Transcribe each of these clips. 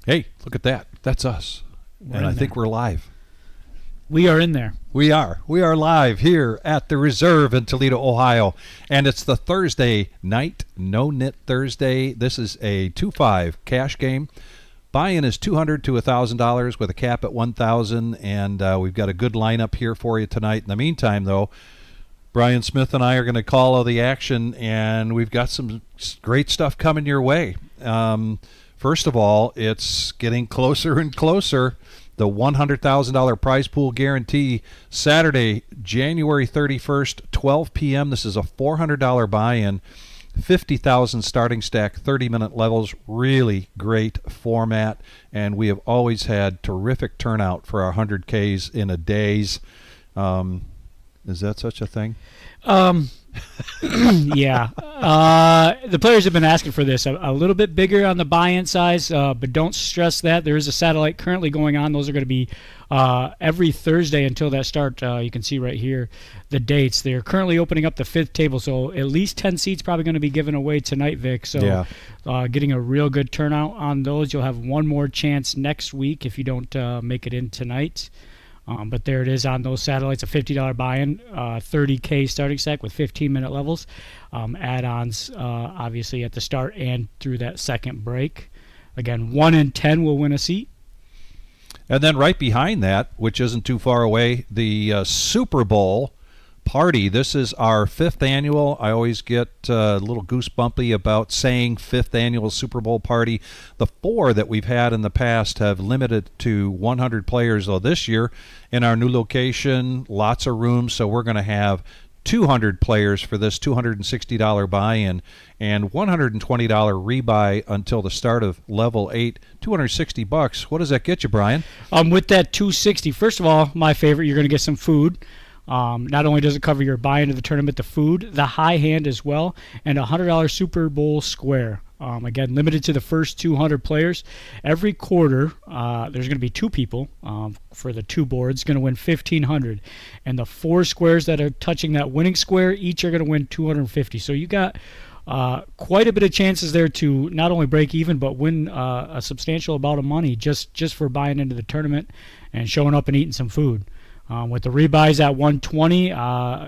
Hey, look at that. That's us. And I think we're live. We are in there. We are. We are live here at the Reserve in Toledo, Ohio. And it's the Thursday night, No-Nit Thursday. This is a 2-5 cash game. Buy-in is $200 to $1,000 with a cap at $1,000. And we've got a good lineup here for you tonight. In the meantime, though, Brian Smith and I are going to call all the action, and we've got some great stuff coming your way. First of all, it's getting closer and closer. The $100,000 prize pool guarantee, Saturday, January 31st, 12 p.m. This is a $400 buy-in, 50,000 starting stack, 30-minute levels. Really great format, and we have always had terrific turnout for our 100Ks in a days. Is that such a thing? Yeah. The players have been asking for this. A little bit bigger on the buy-in size, but don't stress that. There is a satellite currently going on. Those are going to be every Thursday until that start. You can see right here the dates. They're currently opening up the 5th table, so at least 10 seats probably going to be given away tonight, Vic. So getting a real good turnout on those. You'll have one more chance next week if you don't make it in tonight. But there it is on those satellites, a $50 buy-in, 30K starting stack with 15-minute levels. Add-ons, obviously, at the start and through that second break. Again, 1 in 10 will win a seat. And then right behind that, which isn't too far away, the Super Bowl party. This is our 5th annual. I always get a little goosebumpy about saying 5th annual Super Bowl party. The 4 that we've had in the past have limited to 100 players. Though this year, in our new location, lots of rooms, so we're going to have 200 players for this $260 buy-in and $120 rebuy until the start of level 8. $260. What does that get you, Brian? With that $260, first of all, my favorite, you're going to get some food. Not only does it cover your buy into the tournament, the food, the high hand as well, and a $100 Super Bowl square. Again, limited to the first 200 players. Every quarter, there's going to be 2 people for the 2 boards, going to win $1,500. And the 4 squares that are touching that winning square, each are going to win $250. So you got quite a bit of chances there to not only break even, but win a substantial amount of money just for buying into the tournament and showing up and eating some food. With the rebuys at 120,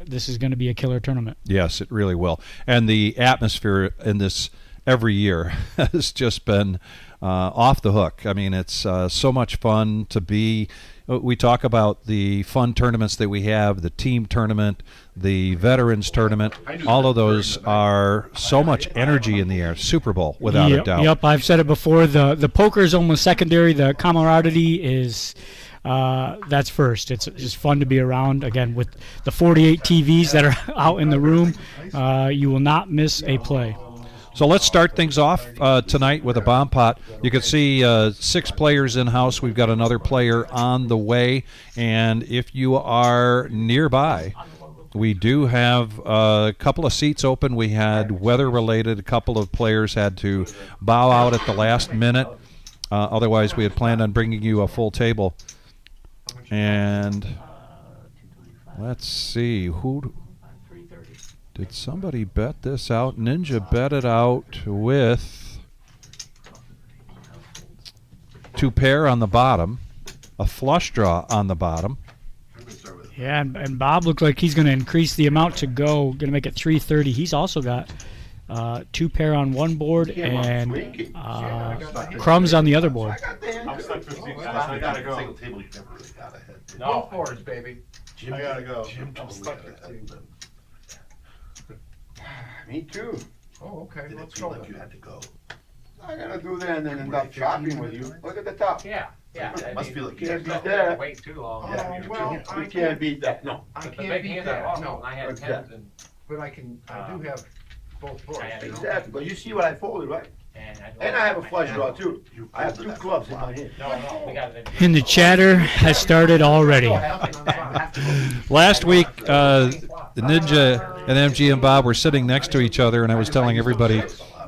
this is going to be a killer tournament. Yes, it really will. And the atmosphere in this every year has just been off the hook. I mean, it's so much fun to be. We talk about the fun tournaments that we have, the team tournament, the veterans tournament. All of those are so much energy in the air. Super Bowl, without a doubt. Yep, I've said it before. The poker is almost secondary. The camaraderie is... that's first. It's just fun to be around. Again, with the 48 TVs that are out in the room, you will not miss a play. So let's start things off tonight with a bomb pot. You can see 6 players in-house. We've got another player on the way. And if you are nearby, we do have a couple of seats open. We had weather-related. A couple of players had to bow out at the last minute. Otherwise, we had planned on bringing you a full table. And let's see, who did somebody bet this out? Ninja bet it out with 2 pair on the bottom, a flush draw on the bottom. Yeah, and Bob looked like he's going to increase the amount to go, going to make it 330. He's also got 2 pair on one board and crumbs on the other board. No boards, baby. I gotta go. I'm stuck at 2. Me too. Oh, okay. Did it Let's feel go. like you had to go? I gotta do that and then end up shopping with you. Look at the top. Yeah. It must feel like you Can't had beat to go. that. Wait too long. Yeah, you well, can't- We can't beat that, no. I But can't the beat big hands that. are awesome. No, I had What's 10s that? and, but I do have both boards. I had you know? Exactly, but you see what I folded, right? And And I have a flush draw too. I have 2 clubs in my hand. No, we got it. And the chatter has started already. Last week, the Ninja and MG and Bob were sitting next to each other, and I was telling everybody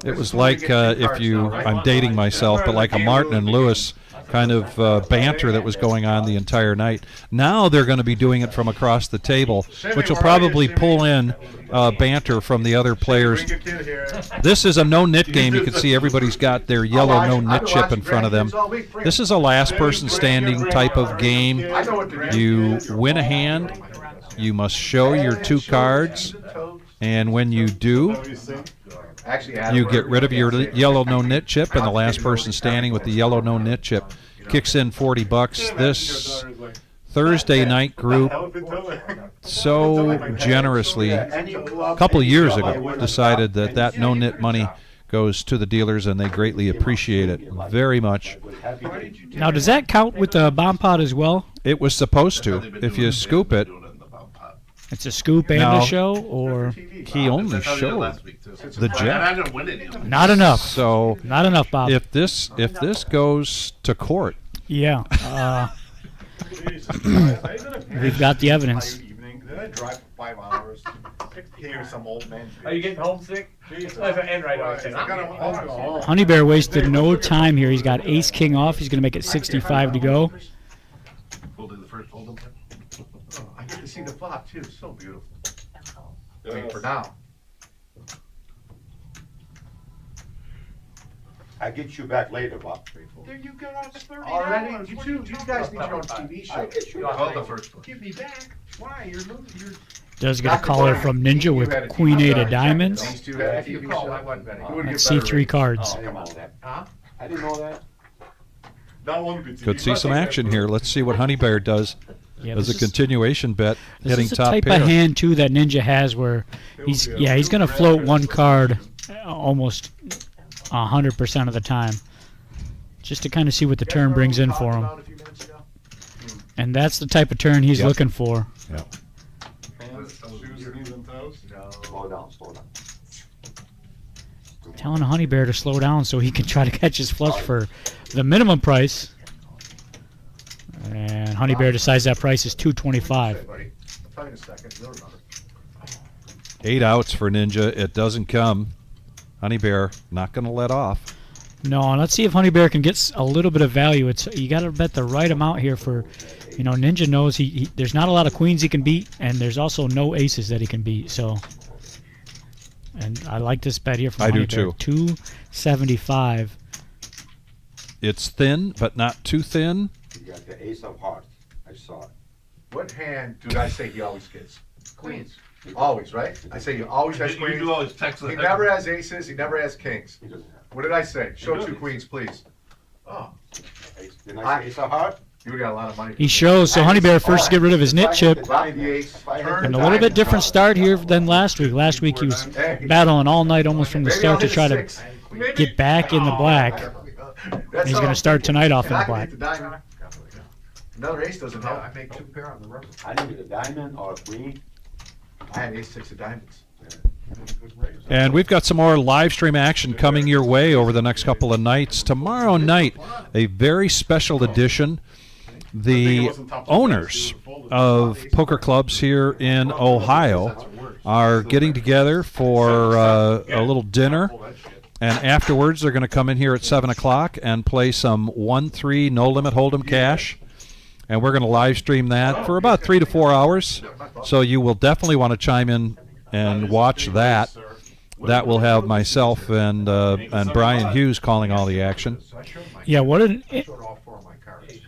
it was like I'm dating myself, but like a Martin and Lewis kind of banter that was going on the entire night. Now they're going to be doing it from across the table, which will probably pull in banter from the other players. This is a no-nit game. You can see everybody's got their yellow no-nit chip in front of them. This is a last person standing type of game. You win a hand. You must show your 2 cards. And when you do, you get rid of your yellow no-nit chip, and the last person standing with the yellow no-nit chip kicks in $40. This Thursday night group so generously, a couple of years ago, decided that that no-nit money goes to the dealers, and they greatly appreciate it very much. Now, does that count with the bomb pot as well? It was supposed to. If you scoop it, it's a scoop and No. a show, or he only showed the jack. not enough? So Not enough, Bob. if this goes to court, Yeah. We've got the evidence. Then I drive for 5 hours, hear some old man. Are you getting homesick? And right on. Honey Bear wasted no time here. He's got ace king off. He's going to make it 65 to go. We'll do the first hold'em. I get to see the flop too, so beautiful. I mean, for now. I get you back later, Bob. There you go, that's already. You guys need your own TV show. I get you Call the first one. Give me back. Why? You're losing. Does get a caller from Ninja with Queen 8 of diamonds. These two had a TV show. I wasn't betting. Let's see 3 cards. I didn't know that. Huh? I didn't know that. could see some action here. Let's see what Honey Bear does Yeah, as a this is- continuation bet, This hitting is the top type pair. of hand too that Ninja has, where he's going to float 1 card almost 100% of the time, just to kind of see what the turn brings in for him. And that's the type of turn he's Yep. looking for. Slow down, slow down. Telling a Honey Bear to slow down so he can try to catch his flush for the minimum price. And Honey Bear decides that price is $225. I'll tell you in a second. You'll remember. 8 outs for Ninja. It doesn't come. Honey Bear not going to let off. No, and let's see if Honey Bear can get a little bit of value. It's you got to bet the right amount here for, Ninja knows he there's not a lot of queens he can beat, and there's also no aces that he can beat. So, and I like this bet here from I do Honey Bear. too. 275. It's thin, but not too thin. You got the ace of hearts. I saw it. What hand do I say he always gets? Queens. Always, right? I say he always has You queens. do always text He never has aces. He never has kings. He doesn't have What did I say? Show 2 queens, please. Oh, ace. Didn't I say ace of heart? you got a lot of money. He shows. So Honey Bear first to get rid of his knit chip. Drop the ace. Turn And a little bit different start here than last week. Last week he was battling all night almost from the Maybe start I'll to hit try to 6. get back in the black. That's He's all. going to start tonight off in And the I can black. hit the diamond. Another ace doesn't help. I make 2 pair on the river. I needed a diamond or a queen. I had ace 6 of diamonds. And we've got some more live stream action coming your way over the next couple of nights. Tomorrow night, a very special edition. The owners of poker clubs here in Ohio are getting together for a little dinner. And afterwards, they're going to come in here at 7 o'clock and play some 1-3 no-limit hold'em cash. And we're going to live stream that for about 3 to 4 hours. So you will definitely want to chime in and watch that. That will have myself and Brian Hughes calling all the action. Yeah, what an... Showed all 4 of my cards.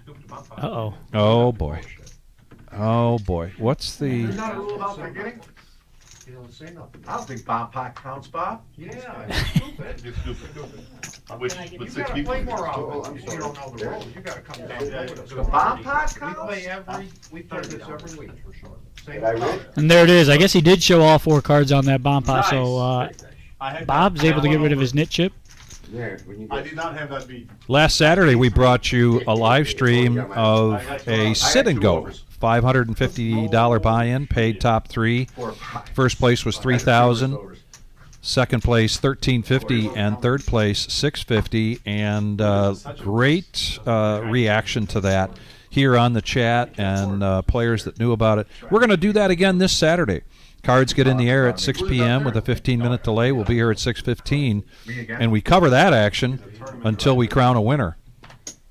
Uh-oh. Oh, boy. Oh, boy. What's the... There's not a rule about forgetting? You don't say nothing. I don't think bomb pot counts, Bob. Yeah, it's stupid. It's stupid. With You 6 gotta people. play more out. You don't know the rules. You gotta come down with us. The bomb pot counts? We play this every week for sure. Did I win? And there it is. I guess he did show all 4 cards on that bomb pot, so Bob's able to get rid of his knit chip. Yeah, when you I get did not have that beat. Last Saturday, we brought you a live stream of a sit-and-go. $550 buy-in, paid top 3. First place was $3,000. Second place $1,350, and third place $650. And great reaction to that here on the chat and players that knew about it. We're going to do that again this Saturday. Cards get in the air at 6 p.m. with a 15-minute delay. We'll be here at 6:15, and we cover that action until we crown a winner.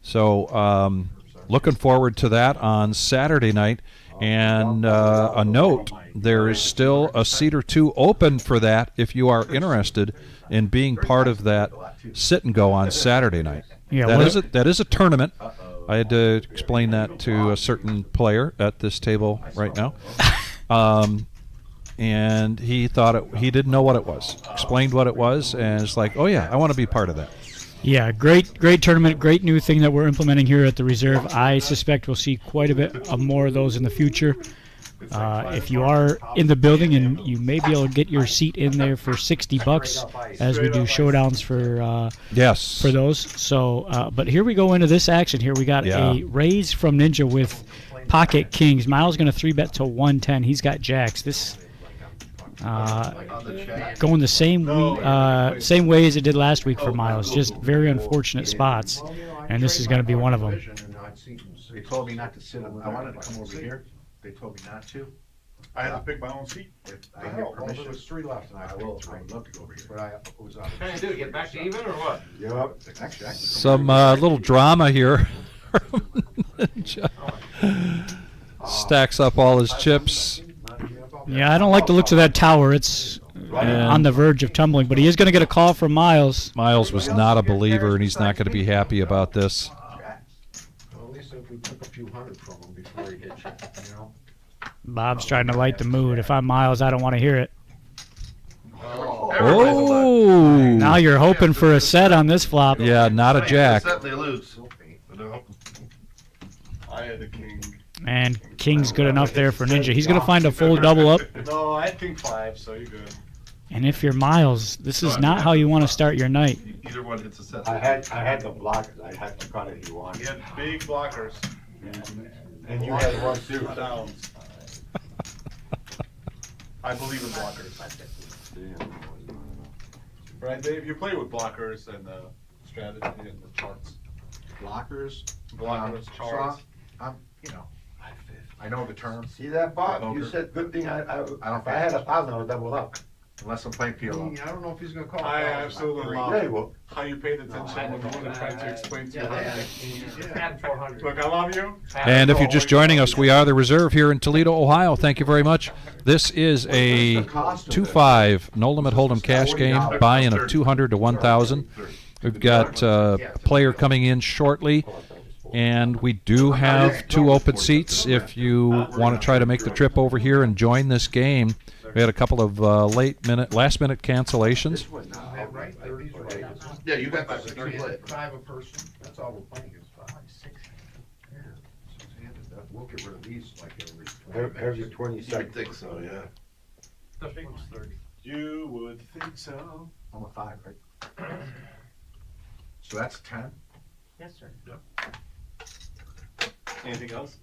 So looking forward to that on Saturday night. And a note, there is still a seat or two open for that if you are interested in being part of that sit and go on Saturday night. Yeah, that is a tournament. I had to explain that to a certain player at this table right now. And he thought he didn't know what it was. Explained what it was, and it's like, oh yeah, I want to be part of that. Yeah, great tournament, great new thing that we're implementing here at the Reserve. I suspect we'll see quite a bit of more of those in the future. If you are in the building, and you may be able to get your seat in there for $60 as we do showdowns for yes, for those. So, but here we go into this action. Here we got a raise from Ninja with pocket kings. Miles going to 3-bet to 110. He's got jacks. This going the same way as it did last week for Miles. Just very unfortunate spots, and this is going to be one of them. They told me not to sit. I wanted to come over here. They told me not to. I had to pick my own seat. If I get permission. There was 3 left, and I would love to go over here. But I was out. What can I do? Get back to even or what? Yep. Actually, some little drama here. Stacks up all his chips. Yeah, I don't like the looks of that tower. It's on the verge of tumbling, but he is going to get a call from Miles. Miles was not a believer, and he's not going to be happy about this. Well, at least if we took a few hundred from him before he hit you, know. Bob's trying to light the mood. If I'm Miles, I don't want to hear it. Oh! Now you're hoping for a set on this flop. Yeah, not a jack. They lose. I had a king. And king's good enough there for Ninja. He's going to find a full double up. No, I had king 5, so you're good. And if you're Miles, this is not how you want to start your night. Either one hits a set. I had the blockers. I had to cut it if you want. He had big blockers. And you had one too. Downs. I believe in blockers. Right, Dave? You play with blockers and strategy and the charts. Blockers. Blockers, charts. You know, I know the terms. See that, Bob? You said good thing if I had 1,000, I would double up. Unless I'm playing PLO. I don't know if he's gonna call. I absolutely Yeah, love you will. how you paid attention when you were trying to explain to me. Add 400. Look, I love you. And if you're just joining us, we are the Reserve here in Toledo, Ohio. Thank you very much. This is a 2-5 No Limit Hold'em cash game, buy-in of 200 to 1,000. We've got a player coming in shortly, and we do have 2 open seats if you want to try to make the trip over here and join this game. We had a couple of last-minute cancellations. Yeah, you got that. 5 a person. That's all we're playing is 5. 6. Yeah. 6-handed. We'll get rid of these like Every You 20 would seconds. think so, yeah. The big one's 30. You would think so. I'm a 5, right? So that's 10. Yes, sir. Anything else?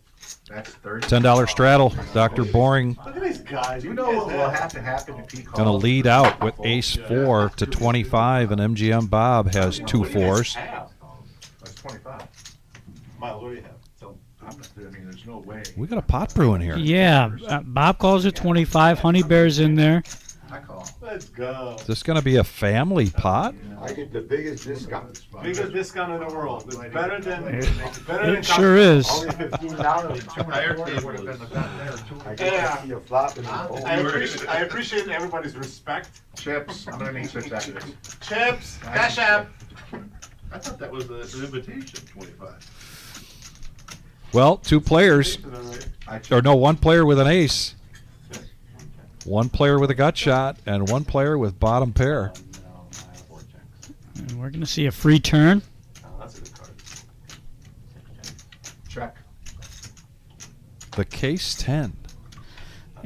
That's 30. $10 straddle. Dr. Boring Look at these guys. You know what will have to happen if he calls? going to lead out with ace 4 to 25, and MGM Bob has 2 4s. That's 25. Miles, what do you have? I mean, there's no way. We got a pot brewing here. Yeah, Bob calls it 25. Honey Bear's in there. I call. Let's go. Is this going to be a family pot? I get the biggest discount. Biggest discount in the world. It's better than It sure is. Only $15. Higher table would have been the bet there too. I get to see a flop in the I appreciate everybody's respect. Chips. I'm gonna need chips after this. Chips, Cash App. I thought that was an invitation, 25. Well, 2 players, or no, 1 player with an ace, 1 player with a gut shot, and 1 player with bottom pair. And we're going to see a free turn. That's a good card. Check. The case 10.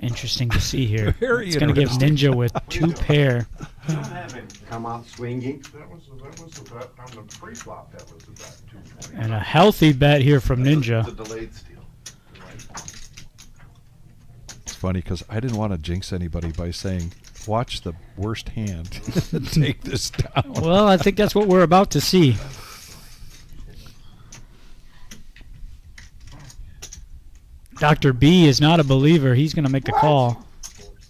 Interesting to see here. Very It's going to give interesting. Ninja with 2 pair. Come out swinging. That was the bet on the pre-flop. That was the bet. 220. And a healthy bet here from Ninja. It's a delayed steal. It's funny because I didn't want to jinx anybody by saying, watch the worst hand. Take this down. Well, I think that's what we're about to see. Dr. B is not a believer. He's going to make the call.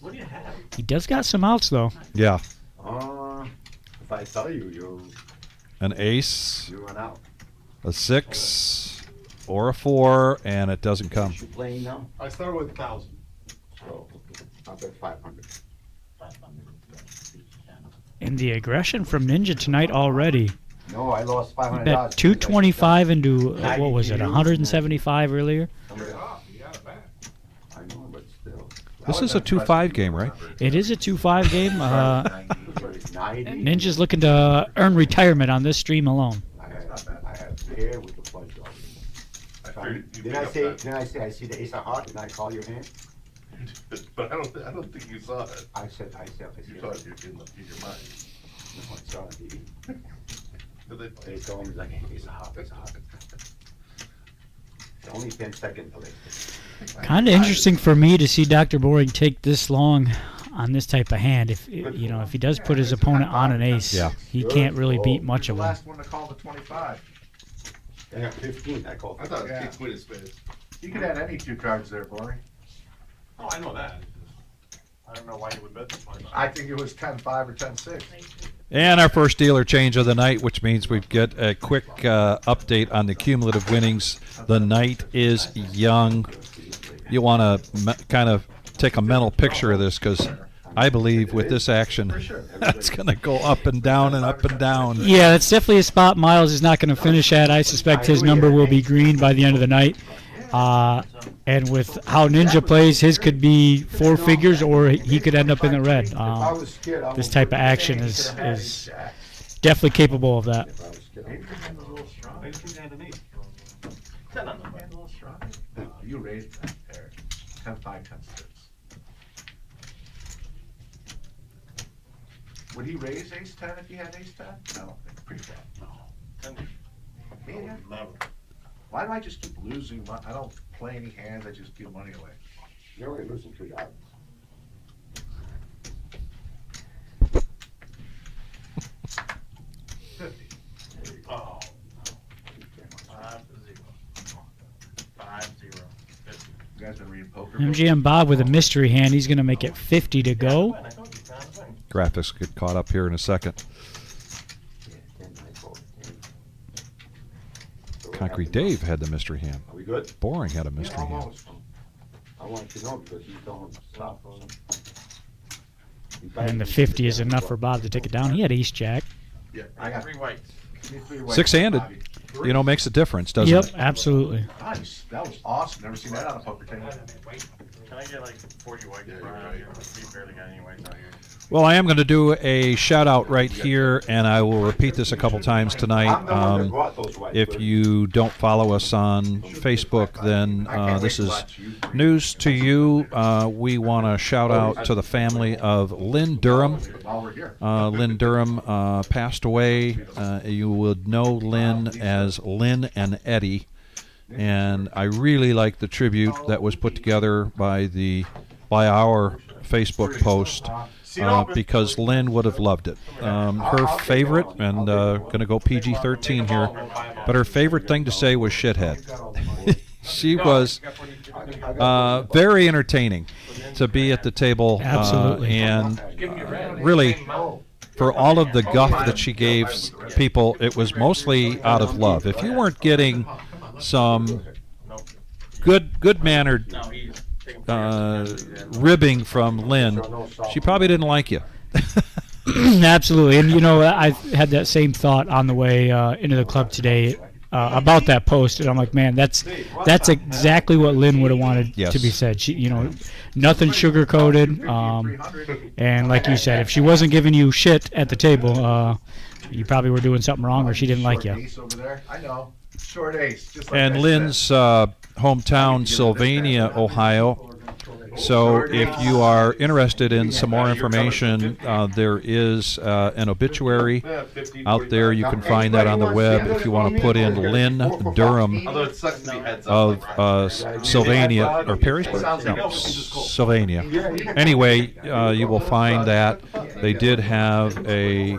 What do you have? He does got some outs, though. Yeah. If I tell you, An ace, you run out. a 6 or a 4, and it doesn't come. You playing now? I started with 1,000. So, I'll bet 500. And the aggression from Ninja tonight already. No, I lost $500. Bet 225 into, what was it, 175 earlier? I know, but still. This is a 2-5 game, right? It is a 2-5 game. 90. Ninja's looking to earn retirement on this stream alone. I had pair with the fudge already. Didn't I say I see the ace of heart and I call your hand? But I don't think you saw it. I said. You saw it in your mind. No, it's on TV. But it- They told me like ace of heart. It's only 10 seconds delay. Kind of interesting for me to see Dr. Boring take this long on this type of hand. If you know, if he does put his opponent on an ace, Yeah. he can't really beat much The of him. last one to call the 25. I got 15. I called. I thought it Yeah. was queen of spades. You could add any 2 cards there, Boring. Oh, I know that. I don't know why you would bet the 25. I think it was 10-5 or 10-6. And our first dealer change of the night, which means we get a quick update on the cumulative winnings. The night is young. You want to kind of take a mental picture of this, because I believe with this action, it's going to go up and down and up and down. Yeah, that's definitely a spot Miles is not going to finish at. I suspect his number will be green by the end of the night. And with how Ninja plays, his could be 4 figures, or he could end up in the red. This type of action is definitely capable of that. You raised that pair. 10-5, 10-6. Would he raise ace-10 if he had ace-10? I don't think. Pre-flop. No. Yeah. Why do I just keep losing? I don't play any hands. I just give money away. You're only losing $3. Oh. 5-0. 5-0. 50. You guys been reading poker? MGM Bob with a mystery hand. He's going to make it 50 to go. I told you, Tom, fine. Graphics get caught up here in a second. Concrete Dave had the mystery hand. Are we good? Boring had a Yeah, mystery hand. almost. I want to know because you don't stop. And the 50 is enough for Bob to take it down. He had ace jack. Yeah, I got 3 whites. Give me 3 whites, 6-handed. Bobby. You know, makes a difference, doesn't Yep, it? absolutely. Nice. That was awesome. Never seen that on a poker table. Can I get like 40 whites Yeah, for you're out right. here? We barely got any whites out here. Well, I am going to do a shout out right here, and I will repeat this a couple times tonight. I'm the one that brought those whites. If you don't follow us on Facebook, then this is news to you. We want to shout out to the family of Lynn Durham. While we're here. Lynn Durham passed away. You would know Lynn as Lynn and Eddie. And I really like the tribute that was put together by our Facebook post. Because Lynn would have loved it. Her favorite, and going to go PG-13 here, but her favorite thing to say was shithead. She was very entertaining to be at the table. Absolutely. And really, for all of the guff that she gave people, it was mostly out of love. If you weren't getting some good-mannered ribbing from Lynn, she probably didn't like you. Absolutely. And, you know, I had that same thought on the way into the club today about that post. And I'm like, man, that's exactly what Lynn would have wanted Yes. to be said. She, you know, nothing sugar-coated. And like you said, if she wasn't giving you shit at the table, you probably were doing something wrong or she didn't like Short you. ace over there. I know. Short ace. Just like And I Lynn's hometown, Sylvania, Ohio. So if you are interested in some more information, there is an obituary out there. You can find that on the web if you want to put in Lynn Durham Although it sucks to be heads up. of Sylvania, or Perrysburg? No, Sylvania. Anyway, you will find that they did have a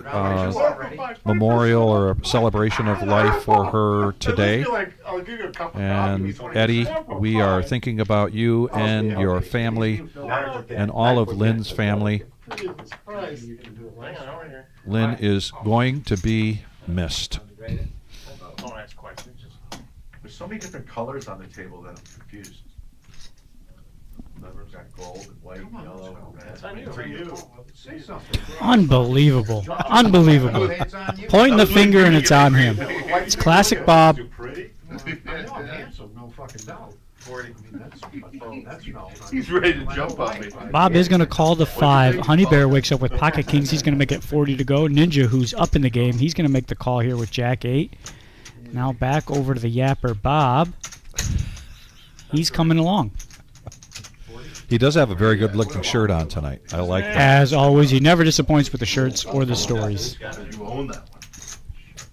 memorial or a celebration of life for her today. And Eddie, we are thinking about you and your family and all of Lynn's family. Hang on, over here. Lynn is going to be missed. Don't ask questions. There's so many different colors on the table that I'm confused. We've got gold and white, Come on, yellow, let's and go. red. It's on you. Say something. Unbelievable. Unbelievable. It's on you. Pointing the finger and it's on him. It's classic Bob. Too pretty? I know, I'm handsome, no fucking doubt. 40. I mean, that's no. He's ready to jump on me. Bob is going to call the 5. Honey Bear wakes up with pocket kings. He's going to make it 40 to go. Ninja, who's up in the game, he's going to make the call here with Jack 8. Now back over to the yapper, Bob. He's coming along. He does have a very good looking shirt on tonight. I like that. As always, he never disappoints with the shirts or the stories. You own that one.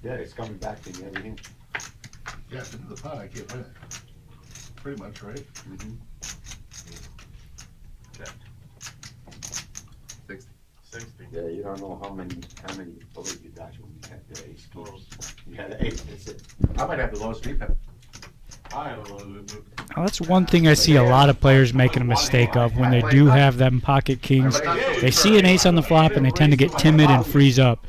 Yeah, it's coming back to me, everything. Yeah, it's into the pot, I can't win it. Pretty much, right? Mhm. 60. 60. Yeah, you don't know how many bullets you dodged when you had the ace. You had an ace, that's it. I might have the lowest VPEP. I don't know. Now, that's one thing I see a lot of players making a mistake of when they do have them pocket kings. They see an ace on the flop and they tend to get timid and freeze up.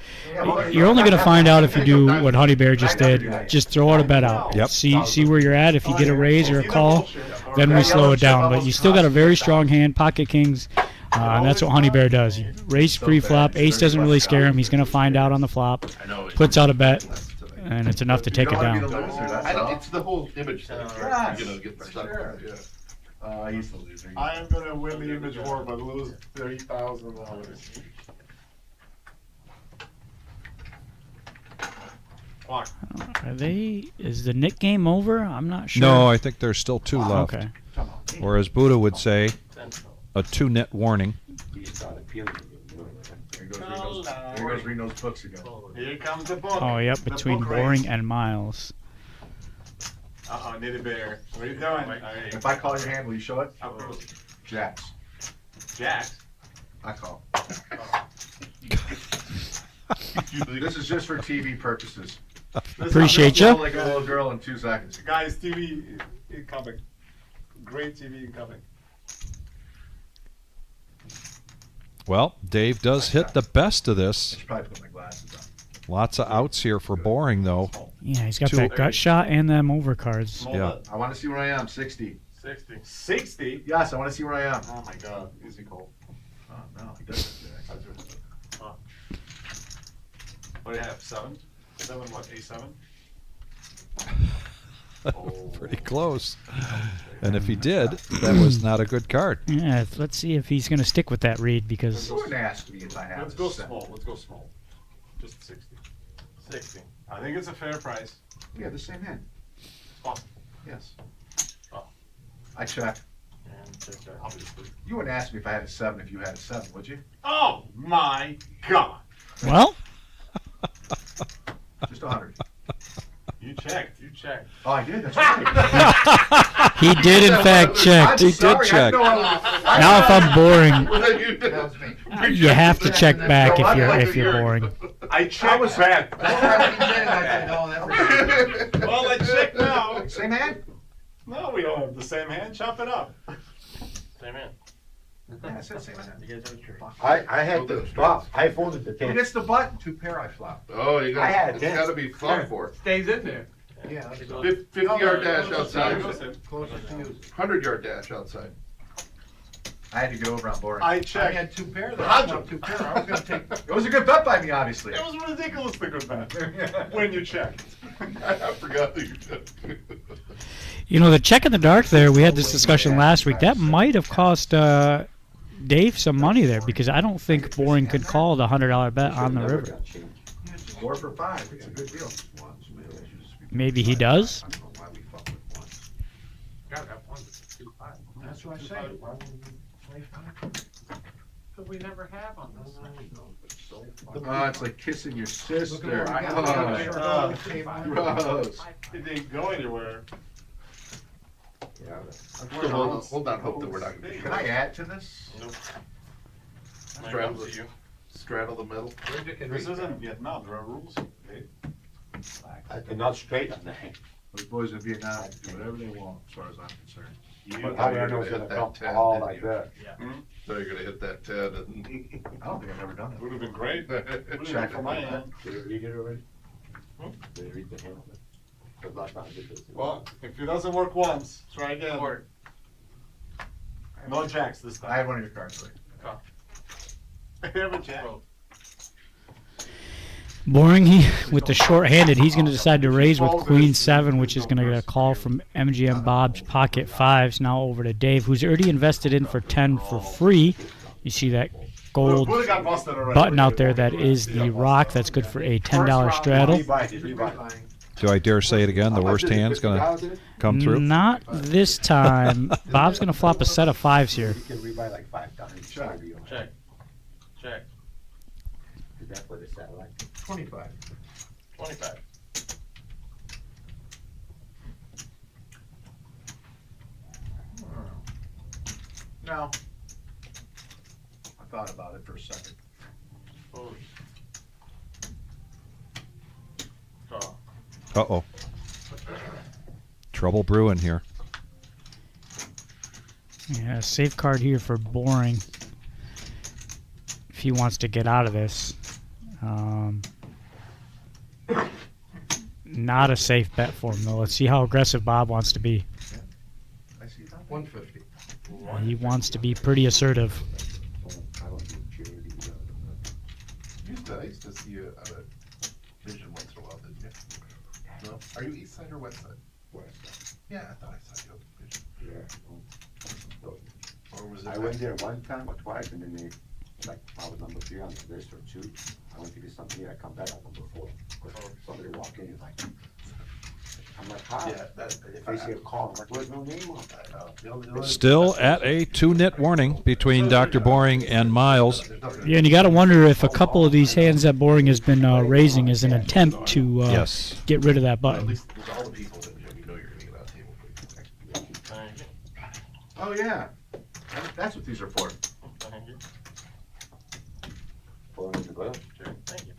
You're only going to find out if you do what Honey Bear just did. Just throw out a bet out. Yep. See where you're at. If you get a raise or a call, then we slow it down. But you still got a very strong hand, pocket kings. And that's what Honey Bear does. Raise pre-flop. Ace doesn't really scare him. He's going to find out on the flop. I know. Puts out a bet, and it's enough to take it down. It's the whole image thing. Yes, You know, get for stuck. sure. Yeah. He's the loser. I am gonna win the image war, but lose $30,000. Fuck. Is the Nick game over? I'm not sure. No, I think there's still 2 left. Okay. Or as Buddha would say, a 2-net warning. You started peeling it, you know. There goes Reno's books again. Here comes the book. Oh, yep, The between book Boring race. and Miles. Knitted bear. What are you doing? If I call your hand, will you show it? Absolutely. Jacks. Jacks. I call. This is just for TV purposes. Appreciate Yell you. like a little girl in 2 seconds. Guys, TV incoming. Great TV incoming. Well, Dave does hit the best of I this. should probably put my glasses on. Lots of outs here for Boring, though. Yeah, he's got Two- that gut shot and them overcards. Yeah. I want to see where I am. 60. 60. 60? Yes, I want to see where I am. Oh my god. Easy call. Oh, no, he doesn't. What do you have? 7? 7 what? A7? Pretty close. And if he did, that was not a good card. Yeah, let's see if he's going to stick with that read because Go and ask me if I have. Let's go small. Let's go small. Just 60. 60. I think it's a fair price. We have the same hand. Possible. Yes. Oh. I check. And check that, obviously. You wouldn't ask me if I had a 7 if you had a 7, would you? Oh my god. well, Just 100. You checked. You checked. Oh, I did. That's right. he did in fact check. He did check. Now if I'm boring, That was me. you have to check back if you're boring. I checked back. Well, Well, I checked now. Same hand? No, we don't have the same hand. Chop it up. Same hand. Yeah, I said same hand. You guys have a tree. I had to stop, I folded the Who 10. gets the button? 2 pair I flop. Oh, you I had got, a it's 10. gotta be fun for. Stays in there. Yeah. 50-yard dash outside, Closest to you. 100-yard dash outside. I had to get over on boring. I I checked. had 2 pair there. How'd I you- was 2 pair. I was gonna take. It was a good bet by me, obviously. It was ridiculously good bet when you checked. I forgot that you did. You know, the check in the dark there, we had this discussion last week. That might have cost Dave some money there because I don't think Boring could call the $100 bet on the Never river. got changed. 4 for 5. It's a good deal. Maybe he does? That's what I say. But we never have on this Oh, it's like kissing your sister. Oh, Gross. It didn't go anywhere. Yeah. Still hold on, hope that we're not gonna be. Can I add to this? Nope. Straddle to you. Straddle the middle. This isn't Vietnam. There are rules. Dave. I cannot straight on that. Those boys in Vietnam can do whatever they want, as far as I'm concerned. But How do I know it's gonna come all like that? So you're gonna hit that 10 and. I don't think I've ever done that. Would have been great. Would have been Check for my hand. Did you read it already? Hmm? Did you read the hand? Because last time I did this. Well, if it doesn't work once, try again. No jacks this I time. have one of your cards, Lee. I have a jack. Boring. He with the short-handed, he's going to decide to raise with Queen 7, which is going to get a call from MGM Bob's pocket fives. Now over to Dave, who's already invested in for 10 for free. You see that gold Would've got busted already. button out there. That is the rock. That's good for a $10 straddle. Do I dare say it again? The worst hand's going to come through? Not this time. Bob's going to flop a set of fives here. You can rebuy like 5 times. Check. Check. Is that for the satellite? 25. 25. No. I thought about it for a second. Uh-oh. Trouble brewing here. Yeah, safe card here for Boring. If he wants to get out of this. Not a safe bet for him, though. Let's see how aggressive Bob wants to be. I see that. 150. He wants to be pretty assertive. I don't do charity. I used to see you at a vision once in a while, didn't you? No? Are you east side or west side? West. Yeah, I thought I saw you at vision. Yeah. Or was it? I went there one time or twice, and then like I was number 3 on the list or 2. I went to get something here. I come back on number 4. Somebody walk in, he's like, I'm like, hi. Yeah, that, If they say a call, I'm like, where's no name on it? I know. Still at a 2-nit warning between Dr. Boring and Miles. Yeah, and you got to wonder if a couple of these hands that Boring has been raising is an attempt to Yes. get rid of that At button. least there's all the people that you know you're gonna get out of table. Oh, yeah. That's what these are for. Pulling in the glove. Thank you.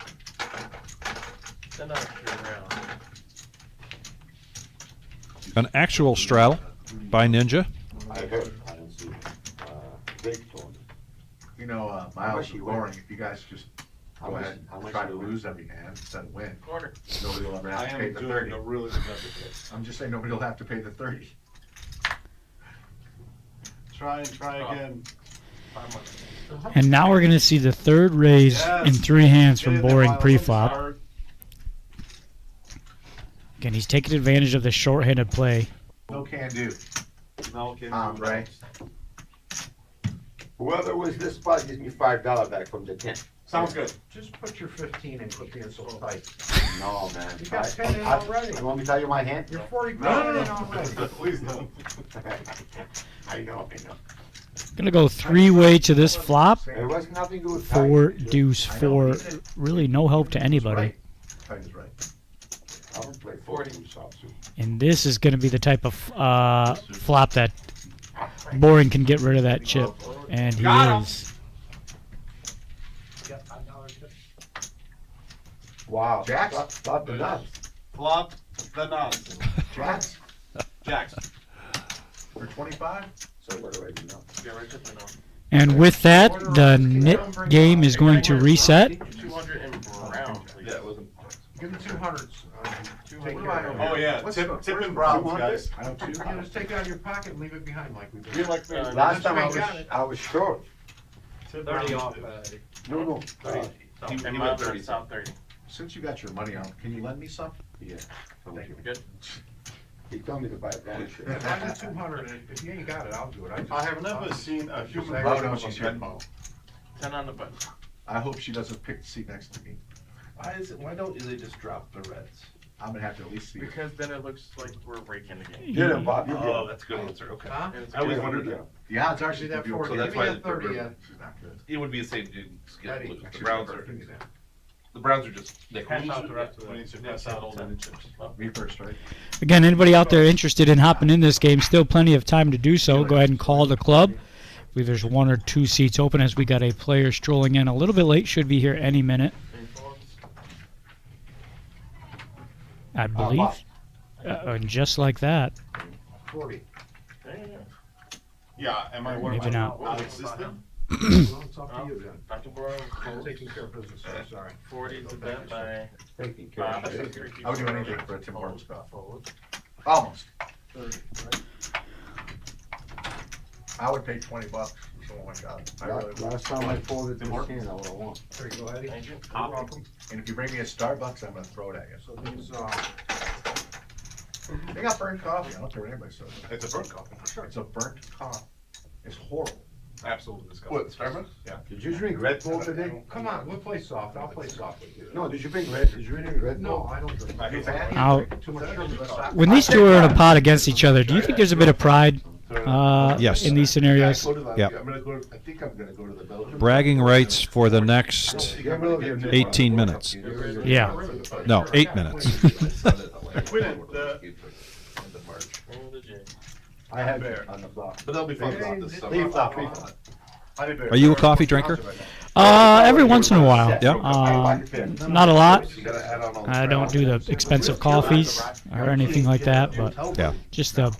Then I'll turn around. An actual straddle by Ninja. I heard. I didn't see it. Vic told me. You know, How Miles much is you boring. win? If you guys just How go much- ahead how and much try to you win? lose every hand instead of win, Quarter. nobody will ever I have to pay am the doing 30. a really good job of this. I'm just saying nobody will have to pay the 30. Try and try again. And now we're going to see the third raise in 3 hands from Boring pre-flop. Again, he's taking advantage of the short-handed play. No can do. No, kidding. Right? Whoever wins this spot gives me $5 back from the 10. Sounds good. Just put your 15 and quit being so tight. No, man. You got 10 in already. You want me to tell you my hand? You're 40 No, in already. Please don't. I know. Going to go 3-way to this flop. It was nothing to do with 4 tight. deuce 4. Really no help to anybody. Tight is right. I don't play 40 shops. And this is going to be the type of flop that Boring can get rid of that chip. And he is. Wow. Jacks? Flop the nuts. Flop the nuts. Jacks Jacks. for 25? So what do I do now? Get right to the now. And with that, the knit game is going to reset. 200 in brown, please. Yeah, it wasn't. Give me 200s. Take What care am I of over Oh it. yeah, What's tip the- tip where's and the- browns, 200? guys. I don't you can just take it out of your pocket and leave it behind like we We did. like the Last time Got I was short. tip 30 browns. off. No. And my 30. South 30. Since you got your money out, can you lend me some? Yeah. Thank you. Good. He told me to buy a brown shirt. If I get 200, if you ain't got it, I'll do it. I have never seen a human Say, version oh, no, of a she's here. Venmo. 10 on the button. I hope she doesn't pick the seat next to me. Why don't they just drop the reds? I'm gonna have to at least see. Because then it looks like we're raking the game. Get him, Bob. You get Oh, him. that's a good answer, okay. Huh? And it's I always good. wondered You that. get him. The odds are she's that gonna be 40. okay. So that's why Give me that 30, the- she's not good. It would be the same, dude. Eddie, The actually, Browns give are, me that. the Browns are just, they Pass out the rest of We the need to yeah, pass out all the seven. chips. Me first, right? Again, anybody out there interested in hopping in this game, still plenty of time to do so. Go ahead and call the club. I believe there's 1 or 2 seats open as we got a player strolling in a little bit late. Should be here any minute, I believe. And just like that. 40. Yeah, am I one of Maybe my not. non-existent? Well, it's up to you then. Dr. Brown, I'm taking care of business, I'm sorry. 40 to bet by Taking care Bob. of it. I would do anything for a Tim Hortons coffee. Fold. Almost. 30, right? I would pay $20. Oh my God. I really would. Last time I folded Tim this Hortons? hand, I would've won. There you go, Eddie. Thank you. You're welcome. And if you bring me a Starbucks, I'm gonna throw it at you. So these, They got burnt coffee. I don't care what anybody says. It's a burnt coffee, for sure. It's a burnt coffee. It's horrible. Absolutely disgusting. what, Starbucks? Did you drink Red Bull today? Come on, we'll play soft. I'll play soft with you. No, did you drink Red No, Bull? I don't drink. I hate Fatty, I'll- I'm drinking too much sugar. Let's stop. When these two are in a pot against each other, do you think there's a bit of pride Yes. in these scenarios? Yeah, I go to the- Yep. I'm gonna go, I think I'm gonna go to the Belgium. Bragging rights for the next Get rid of your 18 minutes. Yeah. No, 8 minutes. Quinn, the- Roll the J. I had it on the block. But that'll be fun about this summer. Leave flop, leave flop. Are you a coffee drinker? Every once in a while. Yeah. Not a lot. You gotta add on all the I don't do the expensive coffees or anything like that, but Yeah. just a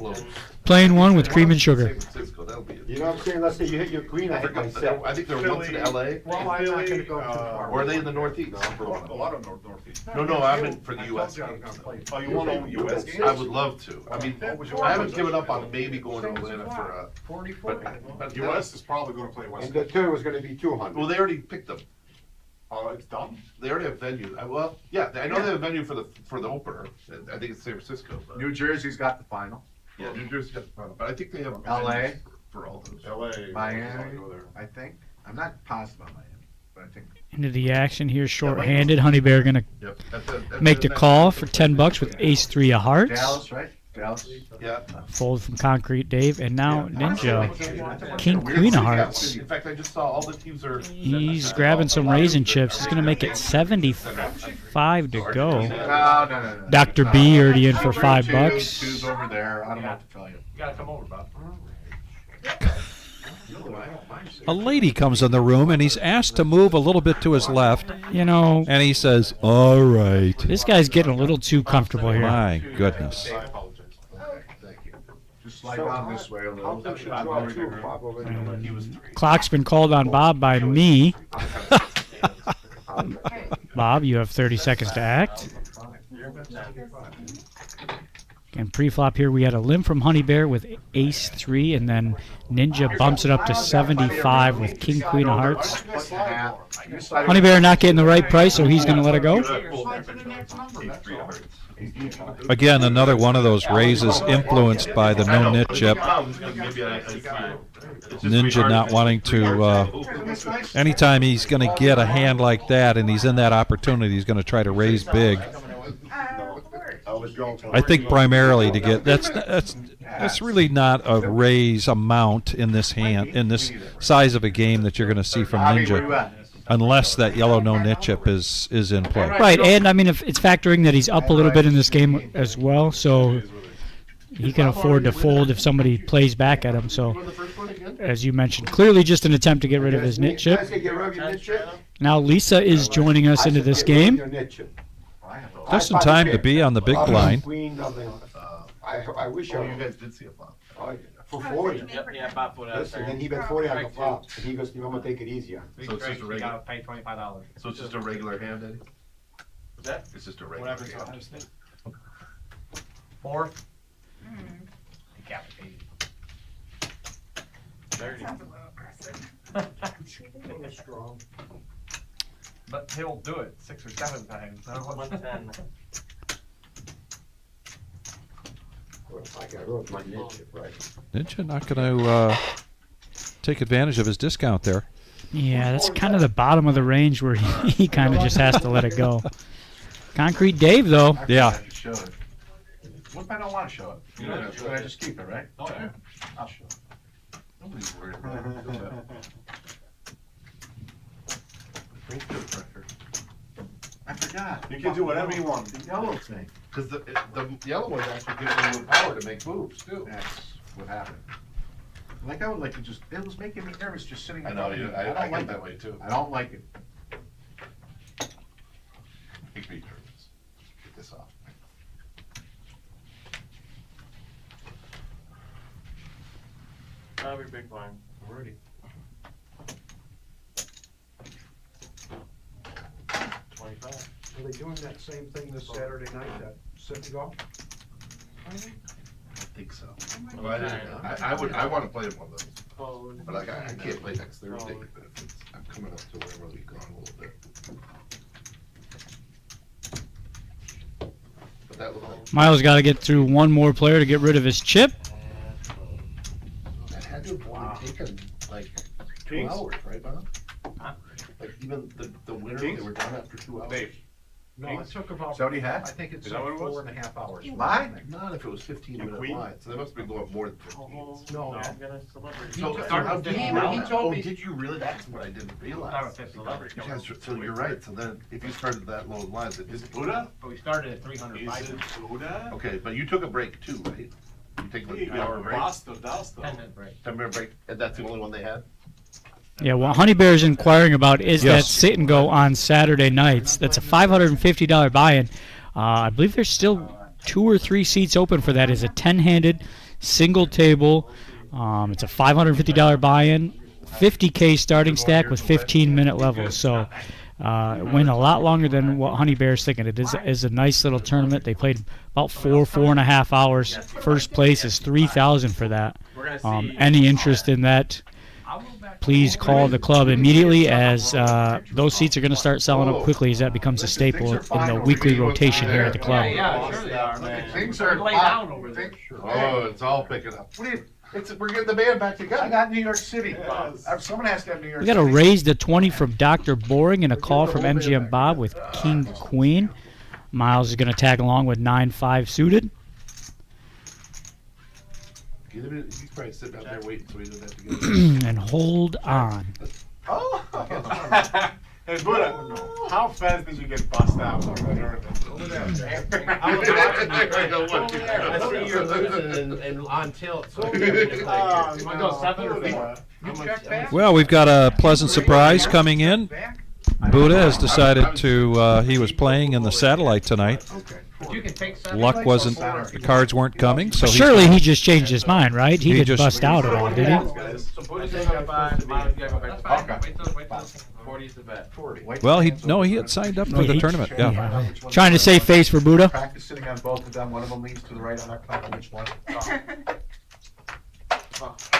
plain one with cream and sugar. San Francisco, that'll be it. You know what I'm saying? Let's say you hit your queen, I hit my set. I think they're once in LA, Well, I'm not gonna go too far. or are they in the Northeast? A lot of northeast. No, I meant for the US games. Oh, you want to US games? I would love to. I mean, I haven't given up on maybe going to Atlanta for a, 44. but US is probably going to play West. And the turn was gonna be 200. well, they already picked them. Oh, it's done. They already have venue. Well, yeah, I know they have a venue for the opener. I think it's San Francisco. But New Jersey's got the final. yeah, New Jersey got the final, but I think they have LA? venues for all those. LA. Miami, Go there. I think. I'm not positive on Miami, but I think. Into the action here, short-handed. Honey Bear gonna Yep. At make the call for $10 with Ace-3 of hearts. Dallas, right? Dallas. Yeah. Fold from Concrete Dave, and now Ninja. King, Weird Queen of city, Hearts. In fact, I just saw all the teams are. He's grabbing some raisin chips. He's gonna make it 75 to go. No. Dr. B already in for $5. Two's over there. I don't know what to tell you. You gotta come over, Bob. A lady comes in the room and he's asked to move a little bit to his left, You know, and he says, "All right." this guy's getting a little too comfortable here. My goodness. I apologize. Thank you. Just slide down this way a little. How should I draw two? Pop over there. He was 3. Clock's been called on Bob by me. Bob, you have 30 seconds to act. And pre-flop here, we had a limb from Honey Bear with Ace-3, and then Ninja bumps it up to 75 with King, Queen of Hearts. Honey Bear not getting the right price, so he's going to let it go. Again, another one of those raises influenced by the no-nit chip. Ninja not wanting to, anytime he's going to get a hand like that and he's in that opportunity, he's going to try to raise big. I think primarily to get, that's really not a raise amount in this hand, in this size of a game that you're going to see from Ninja, unless that yellow no-nit chip is in play. Right, and I mean, if it's factoring that he's up a little bit in this game as well, so he can afford to fold if somebody plays back at him. So, as you mentioned, clearly just an attempt to get rid of his nit chip. Did I say get rid of your nit chip? Now Lisa is joining us I into said this get rid of game. your nit chip. Just in time to be on the big blind. Queen, nothing. I wish I. Oh, you guys did see a flop. For 40. Yeah, Bob put it out Listen, there. then he bet 40 on the flop. And he goes, I'm gonna take it easier. So it's just a You regular. gotta pay $25. So it's just a regular hand, Eddie. Is that? It's just a What regular happens to hand. Ohio State? Fourth? You can't pay. 30. Strong. But he'll do it 6 or 7 times. 110. I got rid of my nit chip, right? Ninja not going to take advantage of his discount there. Yeah, that's kind of the bottom of the range where he kind of just has to let it go. Concrete Dave, though. Yeah. Show it. What if I don't want to show it? Should I just keep it, right? Oh, yeah. I'll show it. Nobody's worried about it. I forgot. You can do whatever you want. The yellow thing. Because the yellow one actually gives you the power to make moves too. That's what happened. Like, I would like to just, it was making me nervous just sitting I in know front of you. you. I don't get like that it. way too. I don't like it. Make me nervous. Get this off. Probably big blind. Already. 25. Are they doing that same thing this Saturday night, that sit and go? I think so. Oh Well, I want to play one of those, Code. but like, I can't play next Thursday, but if it's, I'm coming up to wherever we gone a little bit. But that looked like, Miles got to get through one more player to get rid of his chip. that had to have only taken like 2 Kings? hours, right, Bob? Huh? Like even the winter, Kings? they were done after 2 hours. Dave. No, it took about, Is that what he had? I think it's Is that what it was? 4.5 hours. Mine? Not if it was 15 And minute Queen? wide, so they must have been going more than 15. No. I'm gonna celebrity. So, Start how with did you 50 know dollars. that? Oh, did you really? That's what I didn't Start realize. with 50 dollars. Yes, so you're right, so then if you started that low in lines, it Is just. Buddha? But we started at 300 Is it Buddha? Okay, but you took a break too, right? You take like Hey, an hour break, Basta, Dasta. 10-minute break. 10-minute break, and that's the only one they had? Yeah, what Honey Bear's inquiring about is that Yes. sit and go on Saturday nights. That's a $550 buy-in. I believe there's still 2 or 3 seats open for that. It's a 10-handed single table. It's a $550 buy-in, 50K starting stack with 15-minute levels. So it went a lot longer than what Honey Bear's thinking. It is a nice little tournament. They played about 4.5 hours. First place is $3,000 for that. We're gonna see. Any interest in that? Please call the club immediately, as those seats are going to start selling up quickly as that becomes a staple in the weekly rotation here at the club. Yeah, sure they are, man. Things are Lay down over there. Oh, it's all picking up. What do you, we're getting the band back I together. got New York City. Yes. Someone has to have New York We City. got a raise to 20 from Dr. Boring and a call from MGM Bob with King Queen. Miles is going to tag along with 9-5 suited. He's probably sitting out there waiting so he doesn't have to get. And hold on. Oh! Hey, Buddha, how fast did you get bust out of the tournament? I see you're losing and on tilt. So you wanna go 7 or 4? You check back? Well, we've got a pleasant surprise coming in. Back? Buddha has decided to, he was playing in the satellite tonight. Okay. But you can take 7. Luck wasn't, the cards weren't coming, so Surely he just changed his mind, right? He He didn't just- bust out at all, did he? So Buddha's gonna go 5, Miles gotta go back to 5. Wait till 40 is the bet. 40. Well, he had signed up for the tournament. Yeah. Trying to save face for Buddha. Practice sitting on both of them. One of them leans to the right. I'm not clear on which one.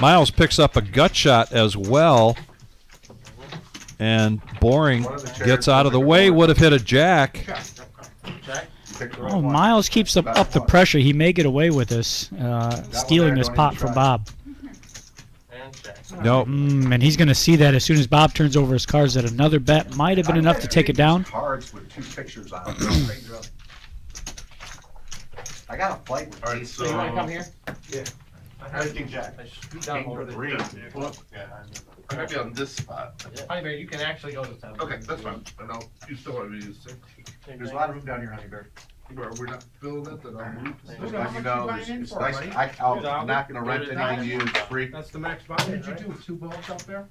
Miles picks up a gut shot as well, and Boring gets out of the way. Would have hit a jack. Check. Pick the right Oh, one. Miles keeps up the pressure. He may get away with this, stealing this pot from Bob. And check. No, And he's going to see that as soon as Bob turns over his cards that another bet might have been enough to take it down. Cards with 2 pictures on them. I got a flight with All right, ace. So you wanna come here? Yeah. I heard King Jack. I shoot down over there. Green. I might be on this spot. Honey Bear, you can actually go to 7. Okay, that's fine. I know, you still want me to use 6. There's a lot of room down here, Honey Bear. We're not filling it, then I'll move. Just let you know, it's nice. I'm not gonna rent anything used, free. That's the max buy-in, What did you right? do, 2 balls up there?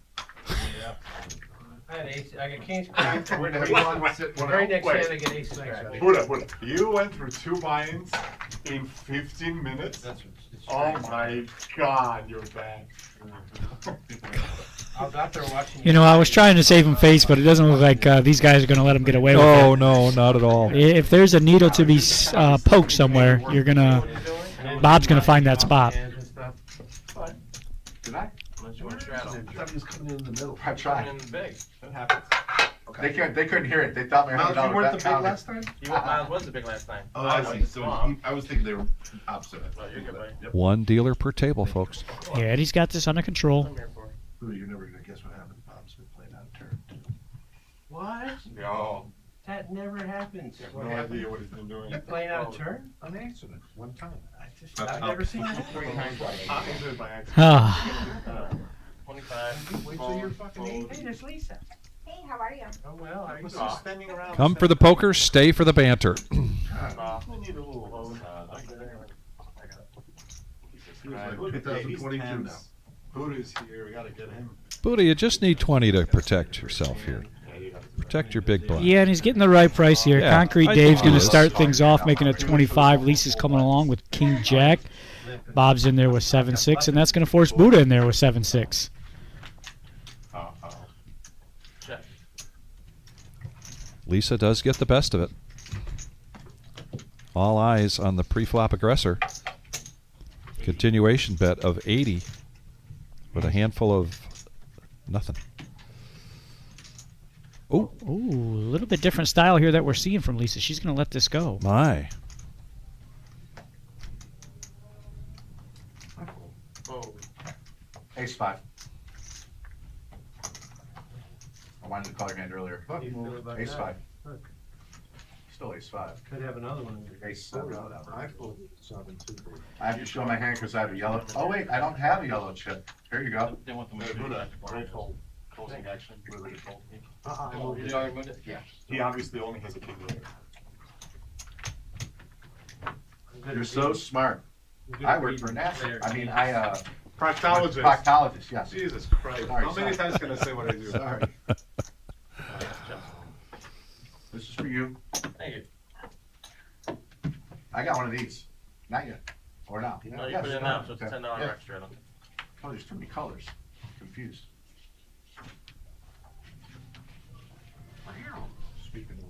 I had ace, I got King's We're gonna have one sit, one Very out. next Wait. hand I get ace six. Buddha, you went through 2 buy-ins in 15 minutes? That's Oh my God, you're bad. I was out there watching. You know, I was trying to save him face, but it doesn't look like these guys are going to let him get away with oh it. no, not at all. If there's a needle to be poked somewhere, you're gonna. Bob's gonna find that spot. Did I? Unless you want to straddle. I thought he was coming in the middle. I tried. Coming in big. That happens. They couldn't hear it. They thought my Miles, you $100 weren't the bet big counted. last time? Miles was the big last time. Oh, I see. So I was thinking they were opposite. Oh, you're good, buddy. Yep. One dealer per table, folks. Yeah, Eddie's got this under control. Come here for. Ooh, you're never gonna guess what happened. Bob's been playing out of turn. What? No, That never happens. I have no idea what he's been doing. You playing out of turn? An accident, one time. I've never seen that. 3 times by accident. By accident. Ah, 25. Wait till you're fucking 8. Hey, there's Lisa. Hey, how are you? Oh, well, how you What's doing? he standing around? Come for the poker, stay for the banter. I need a little phone. He was like 2022 now. Buddha's here, we gotta get him. Buddha, you just need 20 to protect yourself here. Protect your big blind. yeah, and he's getting the right price here. Yeah, Concrete I Dave's think gonna he is. start things off, making it 25. Lisa's coming along with King Jack. Bob's in there with 7-6, and that's gonna force Buddha in there with 7-6. Check. Lisa does get the best of it. All eyes on the pre-flop aggressor. Continuation bet of 80 with a handful of nothing. Oh, Ooh, a little bit different style here that we're seeing from Lisa. She's going to let this go. my. Ace five. I wanted to call your hand earlier. Ace five. Still ace five. Could have another one. Ace seven, whatever. I fold 7 2 big. I have to show my hand because I have a yellow. Oh wait, I don't have a yellow chip. Here you go. They want the Buddha, great fold. Closing action, really good fold. Yeah. He obviously only has a king there. You're so smart. I work for NASA. I mean, I Proctologist. proctologist. Yes. Jesus Christ. Sorry, How many sorry. times can I say what I do? Sorry. This is for you. Thank you. I got one of these. Not yet. Or now. No, you Yes, put it in now, so it's okay. $10 Yeah. extra. I don't think. Oh, there's too many colors. Confused.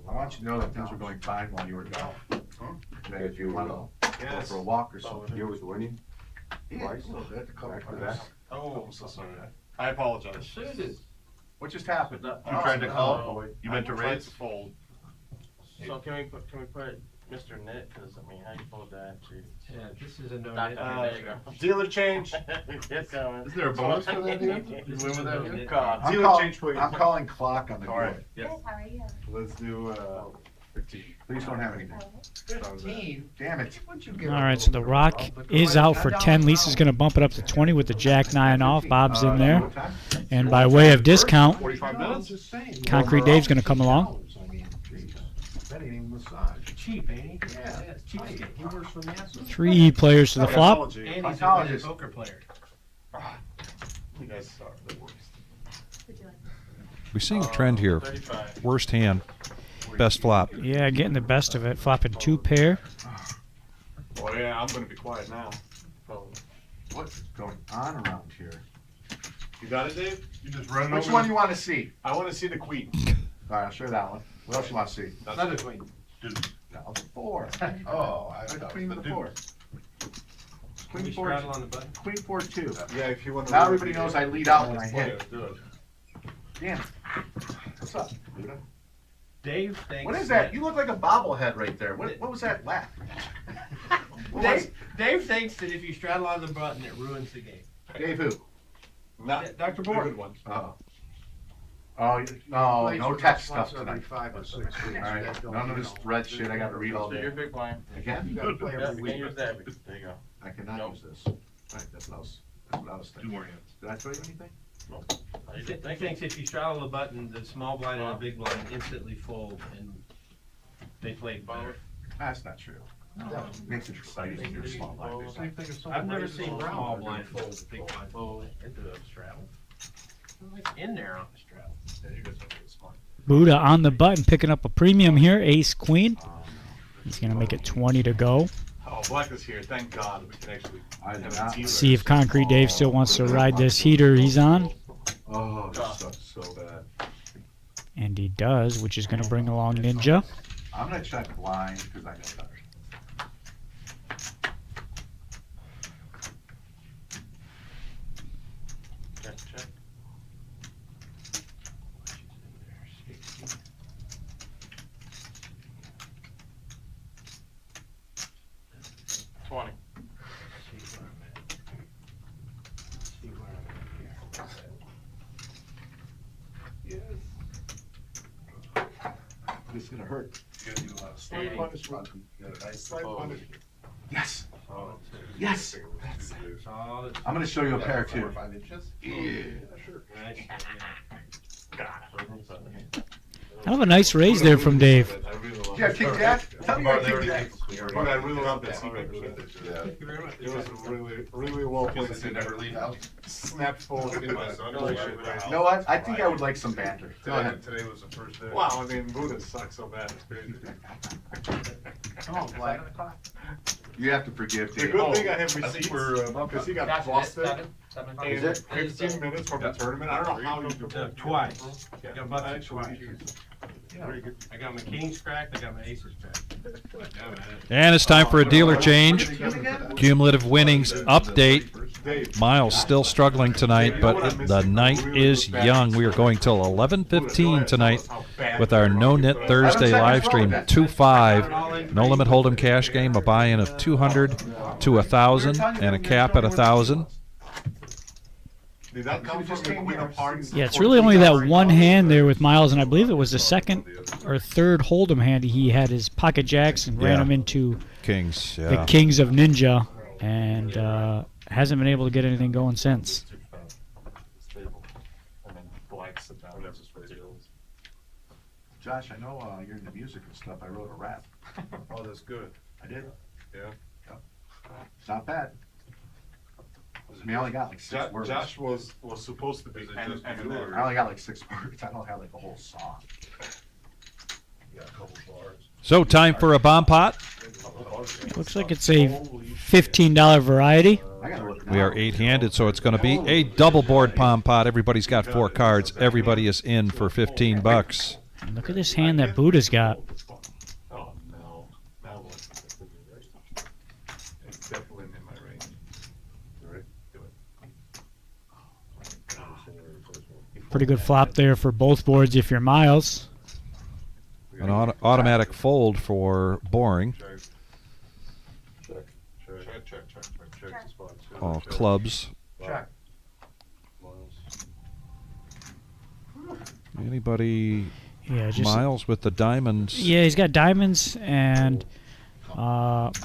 I want you to know that things were going fine while you were gone. That if you want to go Yes. for a walk or something. You was winning. Yeah, Twice. a little bit, a couple Back to times. back. Oh, I'm so sorry. I apologize. Suited. What just happened? You tried to call? Oh, You meant to I tried raise? to fold. So can we put Mr. Knit? Because I mean, how you fold that? Geez. Yeah, this is a no. There you go. Dealer change. It's coming. Is there a bonus for that here? You win with that here? God. I'm Dealer calling, change, please. I'm calling clock on the All right. board. Yes. How are you? Let's do 15. Please don't have anything. 15. Damn it. All right, so the rock is out for 10. Lisa's going to bump it up to 20 with the jack 9 off. Bob's in there. What time? And by way of discount, 45 minutes? Concrete Dave's going to come along. I mean, geez, that ain't even massage. Cheap, ain't he? Yeah. it's cheap. He works for NASA. 3 players to the flop. And he's a Psychologist. good poker player. You guys are the worst. Would you like We're seeing a trend here. 35. Worst hand, best flop. Yeah, getting the best of it. Flopping 2 pair. Oh yeah, I'm gonna be quiet now. Fold. What's going on around here? You got it, Dave? You just run Which over. one do you want to see? I want to see the queen. All right, I'll show that one. What else you want to see? Another queen. No, the four. Oh, I The thought queen it of was the the four. Can we Queen four. straddle on the button? Queen 4-2. Yeah, if you want to. Now everybody knows I lead out when I hit. Do it. Damn. What's up, Buddha? Dave thinks. What is that? You look like a bobblehead right there. What was that laugh? What was Dave thinks that if you straddle on the button, it ruins the game. Dave who? Not Dr. a Bohr. good one. Oh. Oh, no, no tech stuff tonight. 5 or 6 weeks. All right, none of this red shit I gotta read all So you're day. big blind. Again? You gotta play Yeah, every you week. can't use that. There you go. I cannot Nope. use this. Right, that's what I was thinking. Two more hands. Did I tell you anything? You He did think thinks if you straddle the button, the small blind and the big blind instantly fold, and they play better. That's not true. Makes it exciting when you're a small blind. Same thing if someone I've never raises seen around, small they're blind gonna fold, big blind fold into a straddle. I'm like in there on the straddle. Yeah, you guys don't get smart. Buddha on the button, picking up a premium here. Ace Queen. He's going to make it 20 to go. Oh, Black is here. Thank God we can actually I have did a not. dealer. See if Concrete Dave still wants to ride this heater he's on. Oh, this sucks so bad. And he does, which is going to bring along Ninja. I'm gonna check blind because I know better. Check, check. 20. This is gonna hurt. You gotta do a lot of Slight Eighty. punishment. You got a nice Slight Fold. punishment. Yes. Oh, Yes. Solid. I'm gonna show you a pair 4 or too. 5 inches. Yeah. Sure. Nice. Kind of a nice raise there from Dave. I really love Yeah, it. kick Jack. Tell me Bar I there, kick Jack. But I really love that secret. Yeah. It was really, really well put. They never leave out. Snapped forward in my son. You know what? I think I would like some banter. Go ahead. Today was the first day. Wow, I mean, Buddha sucks so bad. It's crazy. Come on, Black. You have to forgive The Dave. good thing I have I think receipts we're because he got Gotcha, busted seven. Is in it? 15 minutes from the tournament. I don't know how you could Twice. Yeah, Got busted actually, twice. I got my kings cracked, I got my aces cracked. Yeah, man. And it's time for a dealer change. Cumulative winnings update. Miles still struggling tonight, but the night is young. We are going till 11:15 tonight with our No-Nit Thursday live stream. 2-5, no limit hold'em cash game, a buy-in of 200 to 1,000, and a cap at 1,000. Did that come from the Queen of Hearts? Yeah, it's really only that one hand there with Miles, and I believe it was the second or third Hold'em hand. He had his pocket jacks and ran Yeah. them into Kings, the yeah. kings of Ninja, and hasn't been able to get anything going since. Josh, I know you're into music and stuff. I wrote a rap. Oh, that's good. I did. Yeah. It's not bad. I mean, I only got like 6 words. Josh was supposed to be Is it just you or- I only got like 6 words. I don't have like a whole song. You got a couple bars. So time for a bomb pot. Looks like it's a $15 variety. I gotta look We now. are 8-handed, so it's going to be a double board palm pot. Everybody's got 4 cards. Everybody is in for 15 bucks. And look at this hand that Buddha's got. Oh, no. That was it's definitely in my range. You ready? Do it. Pretty good flop there for both boards if you're Miles. An automatic fold for boring. Check the spot. All clubs. Check. Anybody? Yeah, just Miles with the diamonds. yeah, he's got diamonds and Calls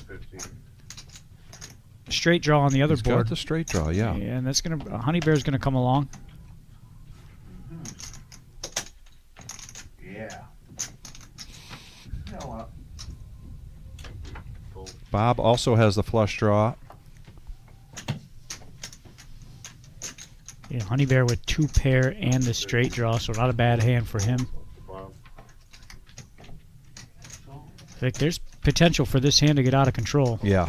15. straight draw on the other He's board. got the straight draw, yeah. And that's gonna Honey Bear's gonna come along. Yeah. You know what? Bob also has the flush draw. Yeah, Honey Bear with 2 pair and the straight draw, so not a bad hand for him. I think there's potential for this hand to get out of control. Yeah,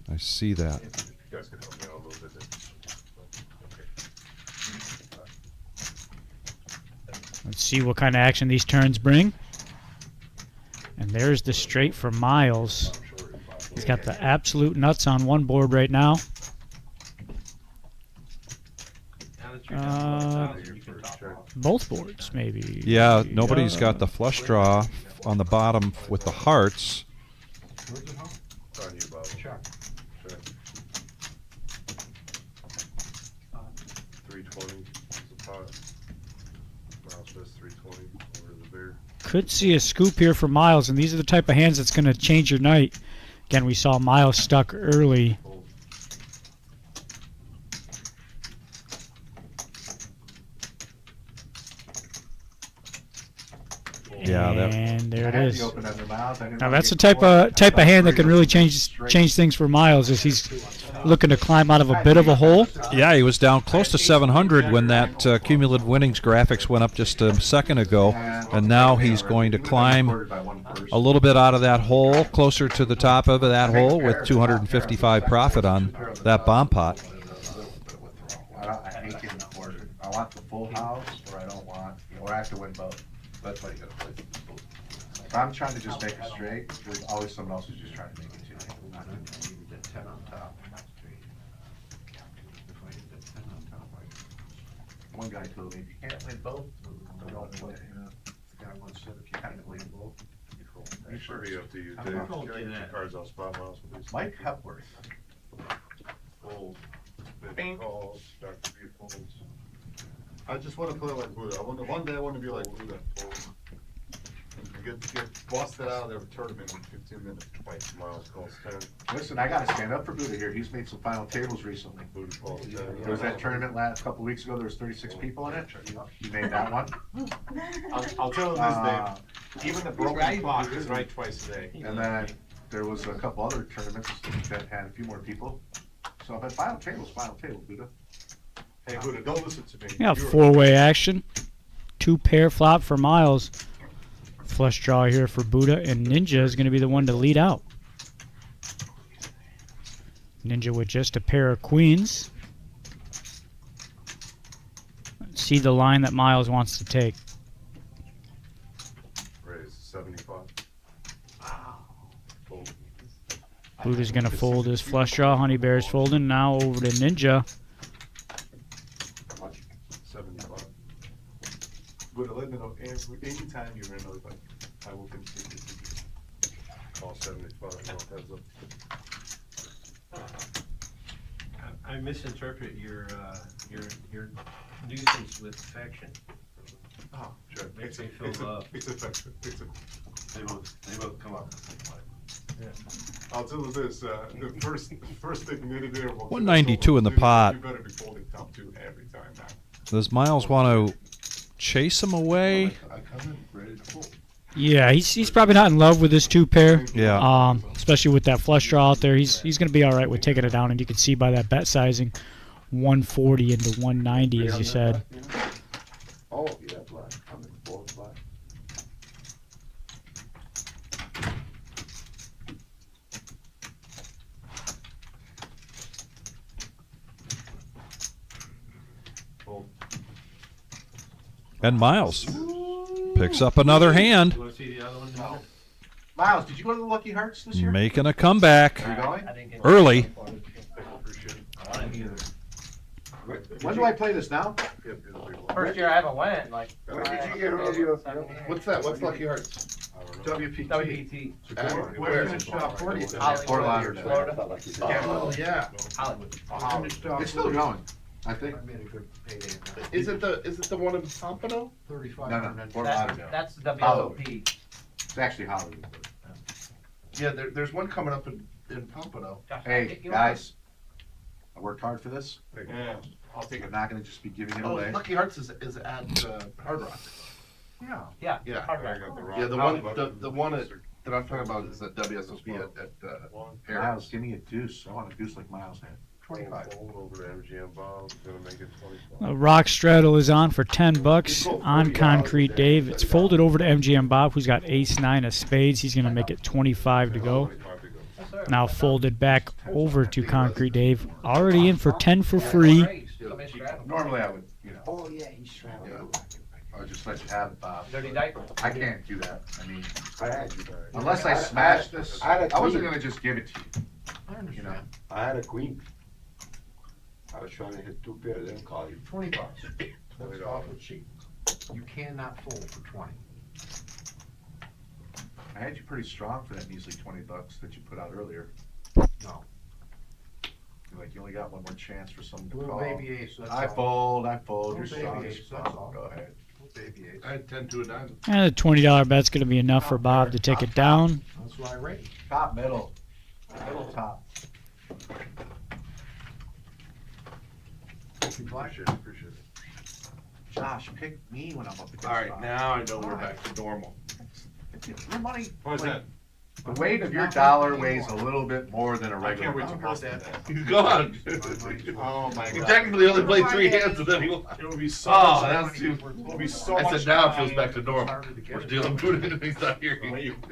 I see that. You guys can help me out a little bit. Let's see what kind of action these turns bring. And there's the straight for Miles. He's got the absolute nuts on one board right now. Now that you're down to 1,000, you can top off. Both boards, maybe. Yeah, nobody's got the flush draw on the bottom with the hearts. It's on you, Bob. Check. Check. 320 is the pot. Miles says 320 over the bear. Could see a scoop here for Miles, and these are the type of hands that's going to change your night. Again, we saw Miles stuck early. Yeah, that- And there it I had is. the open under mouth. I didn't Now wanna that's the get type of hand that can really straight. change things for Miles, as he's looking to climb out of a bit of a hole. Yeah, he was down close to 700 when that cumulative winnings graphics went up just a second ago, and now he's going to climb a little bit out of that hole, closer to the top of that hole with 255 profit on that bomb pot. I hate getting quartered. I want the full house, or I don't want, or I have to win both. That's why you gotta play. If I'm trying to just make it straight, there's always someone else who's just trying to make it too. One guy told me, if you can't win both, don't play. The guy once said, if you can't win both, you fold. It should be up to you, I Dave. don't know. Get your cards off spot, Miles, please. Mike Hepworth. Fold. Big calls, Dr. B folds. I just wanna play like Buddha. One day I wanna be like Buddha. Get busted out of their tournament in 15 minutes. Twice. Miles calls 10. Listen, I gotta stand up for Buddha here. He's made some final tables recently. Buddha calls 10. There was that tournament couple weeks ago, there was 36 people in it. He made that one. I'll tell him this, Dave. Even the broken clock is right twice a day. And then there was a couple other tournaments that had a few more people. So, but final table, Buddha. Hey, Buddha, don't listen to me. Yeah, You're- 4-way action. 2 pair flop for Miles. Flush draw here for Buddha, and Ninja is going to be the one to lead out. Ninja with just a pair of queens. Let's see the line that Miles wants to take. It's 75. Fold. Buddha's gonna fold his flush draw. Honey Bear's folding now over to Ninja. 75. Buddha, let me know anytime you're in, like, I will continue to do. Call 75. No heads up. I misinterpret your nuisance with affection. Oh, sure. Makes me feel love. It's affection. It's a, They both come up. I'll tell you this, the first thing you need to do. 192 in the pot. You better be folding top two every time now. Does Miles want to chase him away? I come in ready to fold. Yeah, he's probably not in love with this two pair. Yeah. Especially with that flush draw out there, he's gonna be all right with taking it down, and you can see by that bet sizing, 140 into 190, as you said. Oh, yeah, black. I'm in fold black. And Miles picks up another hand, You wanna see the other one? No. Miles, did you go to the Lucky Hearts this year? making a comeback Are you going? I didn't get early. Appreciate it. I wanted either. When do I play this now? Yeah, be the big one. First year I ever went, like. When did you get radio? What's that? What's Lucky Hearts? I don't know. WPT. WPT. Where is it? Fort Lauderdale. Florida. Oh, yeah. It's still going, I think. Is it the one in Pompano? No, Fort Lauderdale. That's the WSOP. It's actually Hollywood. Yeah, there's one coming up in Pompano. Hey, guys, I worked hard for this. Yeah, I'll take I'm it. not gonna just be giving it Oh, away. Lucky Hearts is at Hard Rock. Yeah. Yeah. I got the wrong. Yeah, the one that I'm talking about is at WSOP at Harris. Miles, give me a deuce. I want a deuce like Miles had. 25. Fold over to MGM Bob. Gonna make it 25. Rock Straddle is on for $10 on Concrete Dave. It's folded over to MGM Bob, who's got ace-9 of spades. He's gonna make it 25 to go. 25 to go. Now folded back over to Concrete Dave. Already in for 10 for free. Normally I would, you know, Oh, yeah, he's straddling. I'll just let you have it, Bob. Dirty diaper. I can't do that. I mean, I had, unless I smash this, I had a I wasn't queen. gonna just give it to you, you know? I had a queen. I was trying to hit two pairs, then call you. $20. $20. awful cheap. You cannot fold for 20. I had you pretty strong for that measly $20 that you put out earlier. No. You're like, you only got one more chance for someone to call. Baby ace, that's I all. fold, you're Baby strong. ace, that's all. Go ahead. Baby ace. I had 10 to a diamond. And the $20 bet's gonna be enough for Bob to take it down. That's why I raised. Top, middle. Middle, top. Appreciate it. Josh, pick me when I'm up against All right, Bob. now I know we're back to normal. Your money. Why is that? The weight of your dollar weighs a little bit more than a I regular can't wait to dollar. post that. He's gone. Oh my He god. technically only played 3 hands and then he won. It would be so Oh, much that's money. too. It would be so I much said now it fun. feels back to normal. We're stealing food and he's not here.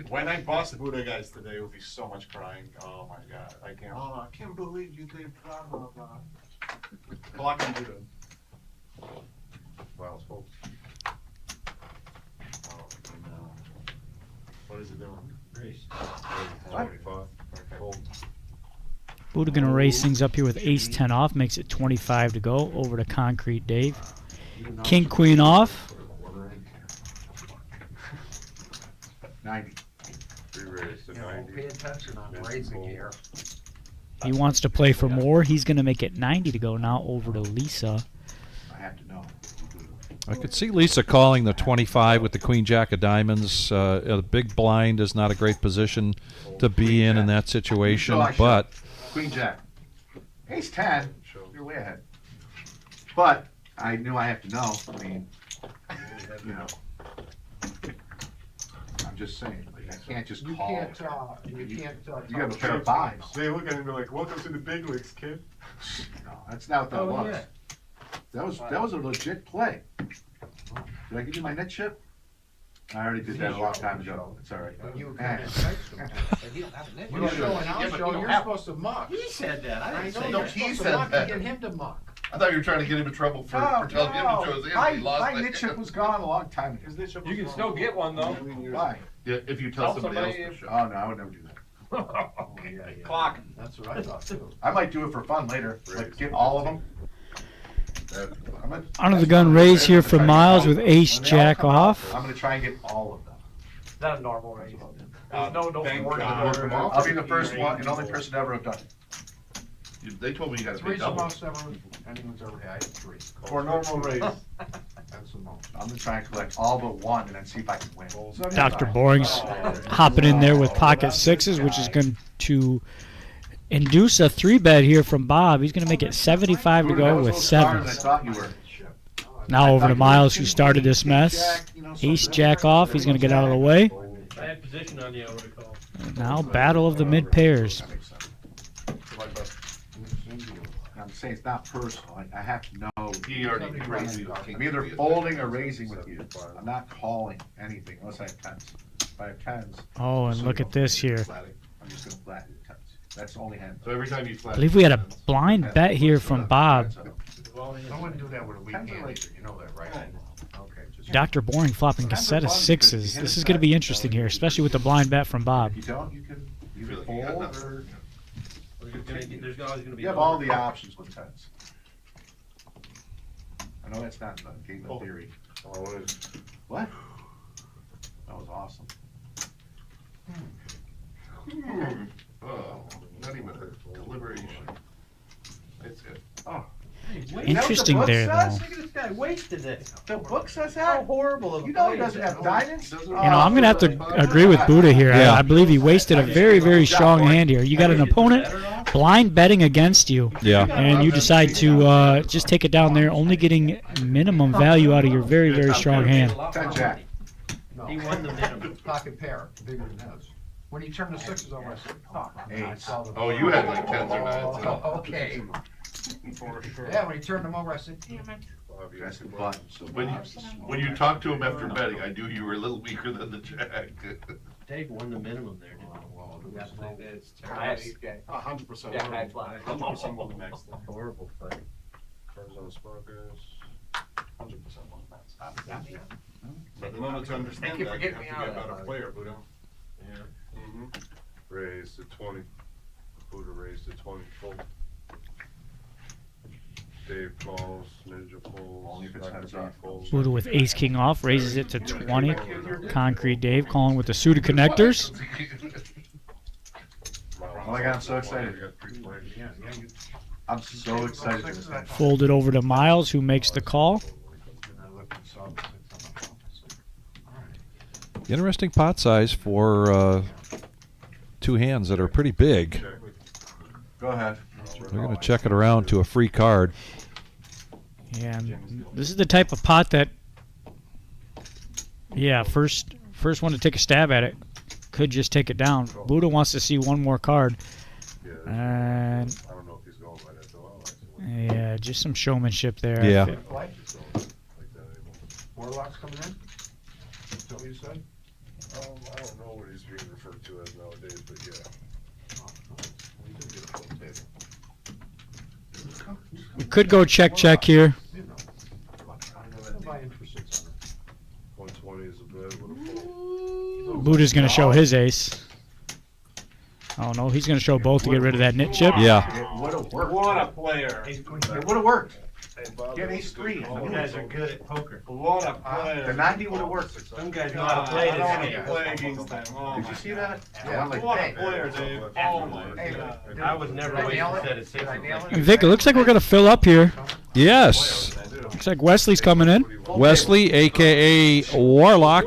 When I bust the Buddha guys today, it would be so much crying. Oh my god. I can't. Oh, I can't believe you did blah, blah, blah. Blocking Buddha. Miles fold. Oh, no. What is it doing? Race. 25. Fold. Buddha gonna raise things up here with ace-10 off, makes it 25 to go. Over to Concrete Dave. King Queen off. 90. Re-raise to You know, 90. pay attention on raising here. He wants to play for more. He's gonna make it 90 to go now. Over to Lisa. I have to know. I could see Lisa calling the 25 with the Queen Jack of Diamonds. A big blind is not a great position to be in that situation, So I but Queen Jack. Ace 10. You're way ahead. But I knew I have to know. I mean, you know. I'm just saying. Like, I can't just You call. can't, You have a pair of fives. They look at him and be like, welcome to the big leagues, kid. No, that's not what that Oh, was. yeah. That was a legit play. Did I give you my net chip? I already did that a long time ago. It's all right. You were Man. kind of nice to him. You're showing out, Yeah, but so you you're have- supposed to muck. He said that. I I didn't know, say you're that. he supposed to said muck that. and get him to muck. I thought you were trying to get him in trouble for telling him to show his hand. He lost My by nit chip was gone a long time ago. You can still get one though. Why? Yeah, if you tell Tell somebody else somebody to if- show. Oh, no, I would never do that. Clock. That's what I thought too. I might do it for fun later, like get all of them. Under the gun raise here from Miles with ace jack off. I'm gonna try and get all of them. Is that a normal raise? There's no thank board God. order. I'll be the first one and only person to ever have done it. They told me you got to pay Three's the double. most ever anyone's ever had. I had 3. For a normal raise. That's the most. I'm gonna try and collect all but one and then see if I can win. Dr. Boring's hopping in there with pocket sixes, which is going to induce a 3-bet here from Bob. He's going to make it 75 to go with I sevens. thought you were. Now over to Miles, who started this mess. Ace jack off. He's going to get out of the way. Bad position on you, I would have called. Now battle of the mid pairs. That makes sense. I'm saying it's not personal. I have to know. He already raised you. I'm either folding or raising with you. I'm not calling anything unless I have tens. If I have tens. Oh, and look at this here. I'm just gonna flatten the tens. That's the only hand. So every time you I flat. believe we had a blind bet here from Bob. I wouldn't do that with a weak hand either. You know that, right? Okay. Just Dr. Boring flopping a set of sixes. This is going to be interesting here, especially with the blind bet from Bob. If you don't, you can either Feel like you got fold nothing. or There's always gonna be. you have all the options with tens. I know that's not a game of theory. What? That was awesome. Oh, not even a deliberation. That's it. Oh. Interesting there, though. Look at this guy, wasted it. The book says How that? horrible of a You know he play doesn't is have that? diamonds? You know, I'm going to have to agree with Buddha here. Yeah. I believe he wasted a very, very strong hand here. You got an opponent blind betting against you, Yeah. and you decide to just take it down there, only getting minimum value out of your very, very strong hand. Ten jack. No. He won the minimum. Pocket pair, bigger than his. When he turned the sixes over, I said, oh. I Eights. saw the- Oh, you had like tens or nines. Oh, okay. For sure. Yeah, when he turned them over, I said, damn it. That's the button. So When you talked to him after betting, I knew you were a little weaker than the jack. Dave won the minimum there, didn't Well, he? it was- It's 100%. Yeah, high fly. 100% on the max. Horrible play. Cards on the spot, guys. 100% on the max. But in order to understand Thank you that, for you getting have me to out be a of that, better buddy. player, Buddha. Yeah. Mm-hmm. Raise to 20. Buddha raised to 20 full. Dave calls, Ninja folds, Only if it's Dr. heads B up. folds. Buddha with ace king off, raises it to 20. Concrete Dave calling with the suited connectors. Oh my God, I'm so excited. I'm so excited for this guy. Folded over to Miles, who makes the call. And I looked and saw the six on the phone. I said, all right. Interesting pot size for two hands that are pretty big. Go ahead. They're going to check it around to a free card. Yeah, and this is the type of pot that, yeah, first one to take a stab at it could just take it down. Buddha wants to see one more card. Yeah, And I don't know if he's going by that though. I don't like yeah, just some showmanship there. Yeah. Like that anymore. Warlock's coming in? Is that what you said? I don't know what he's being referred to as nowadays, but yeah. Oh, no. We did get a full table. We could go check here. You know. I'll buy in for 600. 120 is a bid with a full. Buddha's going to show his ace. Oh no, he's going to show both to get rid of that nit chip. Yeah. It would have worked. What a player. It would have worked. Get Get ace three. You guys are good at poker. What a player. The 90 would have worked. Some guys know how to play I don't want this to game. play against them. Oh Did my you see that? Yeah, Like, What a hey, player, Dave. Oh my Hey, God. I was never Did I wasting nail a it? set of Did I sixes. nail it? Vic, it looks like we're going to fill up here. Yes. Looks like Wesley's coming in. Wesley, a.k.a. Warlock.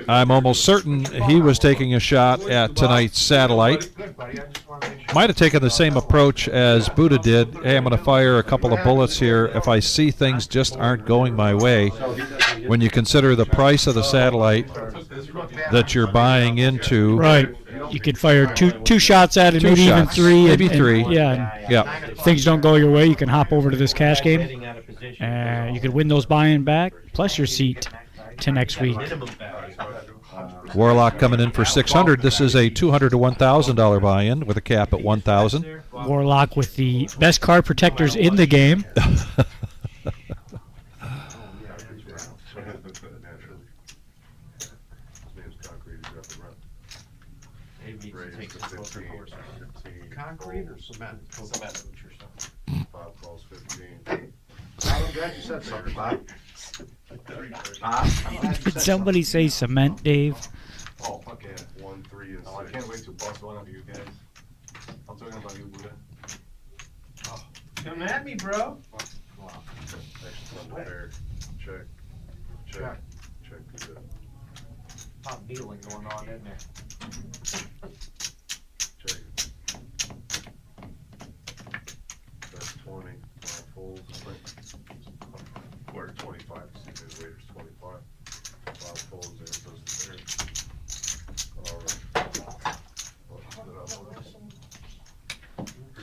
I'm almost certain he was taking a shot at tonight's satellite. Good, buddy. I just want to make sure. Might have taken the same approach as Buddha did. Hey, I'm going to fire a couple of bullets here if I see things just aren't going my way. When you consider the price of the satellite that you're buying into. Right. You could fire two shots at it, Two maybe even shots. three. Maybe three. Yeah. And Yeah. if things don't go your way, you can hop over to this cash game. Getting out of position. And you could win those buy-in back, plus your seat to next week. Minimum value. Warlock coming in for 600. This is a $200 to $1,000 buy-in with a cap at 1,000. Warlock with the best card protectors in the game. Concrete or cement? Cement. 5 calls, 15. I'm glad you said something, Bob. I'm glad you Did said somebody say cement, Dave? Oh, okay. 1, 3 is. Oh, I can't wait to bust one of you guys. I'm talking about you, Buddha. Come at me, bro. Next one there. Check. Check. Check. Good. Hot needling going on in there. Check. That's 20. 5 folds. Or 25. Excuse me, waiter's 25. 5 folds there. Goes there. All right.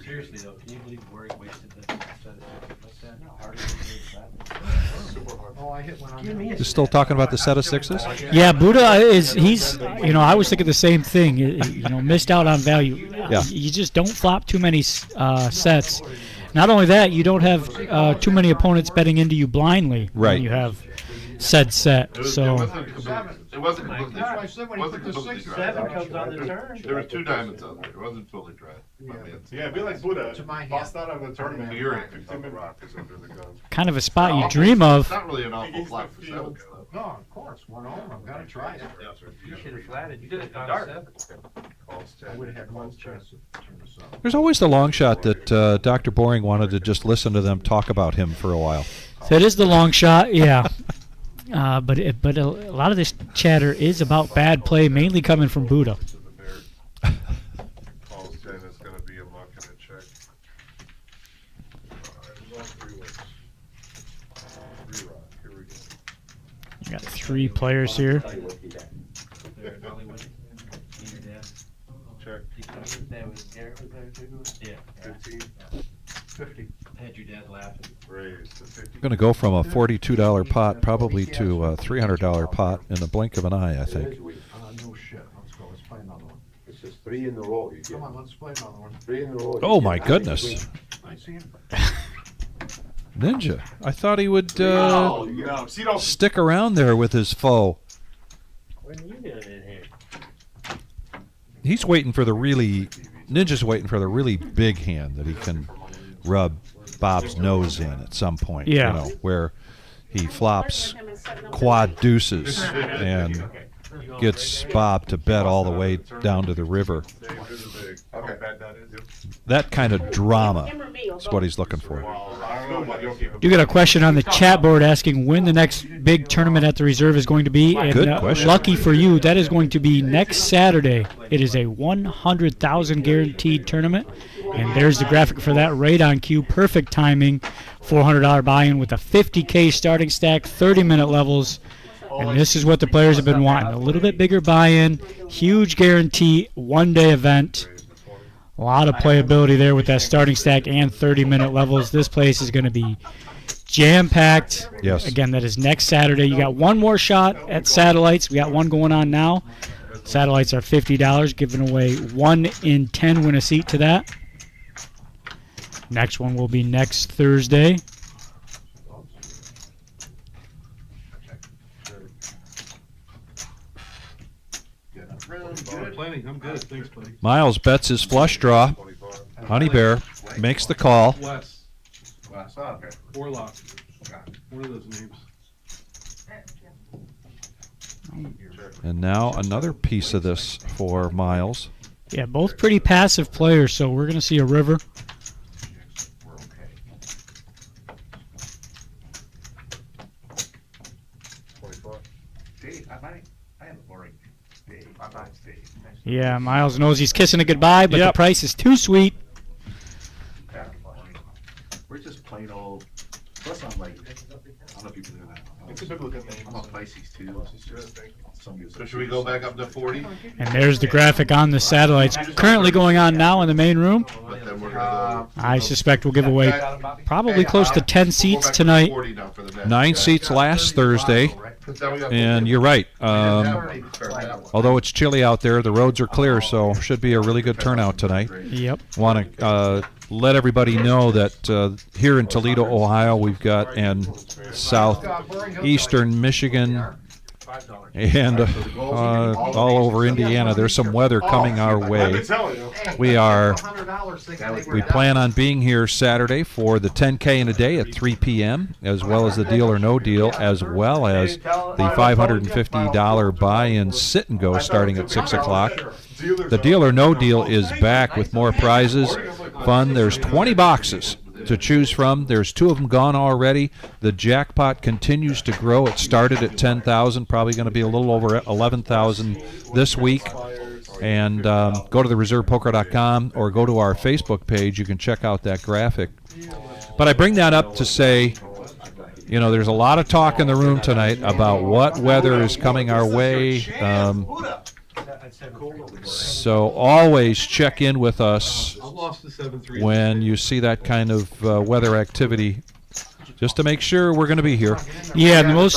Seriously though, can you believe Warwick wasted this? What's that? Harder to do Oh, I hit one on You're still talking about the set of sixes? Yeah, Buddha he's I was thinking the same thing. Missed out on value. Yeah. You just don't flop too many sets. Not only that, you don't have too many opponents betting into you blindly Right. when you have said set. So It wasn't completely That's why dry. I said when he put the completely six dry. Seven comes on the turn. There were 2 diamonds out there. It wasn't fully dry. Yeah, be like Buddha. To my hand. Bust out of the tournament. You're in. 15 minutes. Rock is under the gun. kind of a spot you dream of. It's not really an awful flat for sevens, though. No, of course, 1 over, I've gotta try it. You should have flatted. You did it on Dark. 7. Calls I 10. would've had one chance to turn this up. There's always the long shot that Dr. Boring wanted to just listen to them talk about him for a while. That is the long shot, yeah. But a lot of this chatter is about bad play, mainly coming from Buddha. To the bear. Calls 10 is gonna be a muck and a check. There's all 3 ways. 3 rock. Here we go. You got 3 players here. There, Hollywood. Your dad. Check. That was Garrett was there too? Yeah. 15. 50. I had your dad laughing. Raise to 50. Going to go from a $42 pot probably to a $300 pot in the blink of an eye, I think. No shit, let's go, let's play another one. It's just 3 in a row. You Come get on, let's play another one. 3 in a row. Oh You my get goodness. I see him. Ninja. I thought he would No, see, don't. stick around there with his foe. What are you doing in here? He's waiting for the really... Ninja's waiting for the really big hand that he can rub Bob's nose in at some point. Yeah. Where he flops quad deuces and gets Bob to bet all the way down to the river. Okay. Bad that is. That kind of drama is what he's looking for. You got a question on the chat board asking when the next big tournament at the reserve is going to be. And Good question. lucky for you, that is going to be next Saturday. It is a 100,000 guaranteed tournament. And there's the graphic for that right on cue. Perfect timing. $400 buy-in with a 50K starting stack, 30-minute levels. And this is what the players have been wanting. A little bit bigger buy-in, huge guarantee, one-day event. A lot of playability there with that starting stack and 30-minute levels. This place is going to be jam-packed. Yes. Again, that is next Saturday. You got one more shot at satellites. We got one going on now. Satellites are $50, giving away 1 in 10 win a seat to that. Next one will be next Thursday. Planning, I'm good, thanks, buddy. Miles bets his flush draw. Honey Bear makes the call. Wes, Okay. Warlock, one of those names. And now another piece of this for Miles. Yeah, both pretty passive players, so we're going to see a river. We're okay. 25. Dave, I have a boring Dave. I'm not Dave. Yeah, Miles knows he's kissing it goodbye, but the price is too sweet. We're just plain old. Plus, I'm like, I don't know if you can do that. It's a biblical name. I'm a Pisces too. So should we go back up to 40? And there's the graphic on the satellites currently going on now in the main room. But then we're gonna I suspect we'll give away probably close to 10 seats tonight. 40 now for the next 9 guy. seats last Thursday. And you're right. Although it's chilly out there, the roads are clear, so should be a really good turnout tonight. Yep. Want to let everybody know that here in Toledo, Ohio, we've got, and southeastern Michigan, and all over Indiana, there's some weather coming our way. We plan on being here Saturday for the 10K in a day at 3 p.m., as well as the Deal or No Deal, as well as the $550 buy-in sit and go starting at 6 o'clock. The Deal or No Deal is back with more prizes, fun. There's 20 boxes to choose from. There's 2 of them gone already. The jackpot continues to grow. It started at 10,000, probably going to be a little over 11,000 this week. And go to thereservepoker.com or go to our Facebook page. You can check out that graphic. But I bring that up to say, you know, there's a lot of talk in the room tonight about what weather is coming our way. So always check in with us when you see that kind of weather activity, just to make sure we're going to be here. Yeah, the most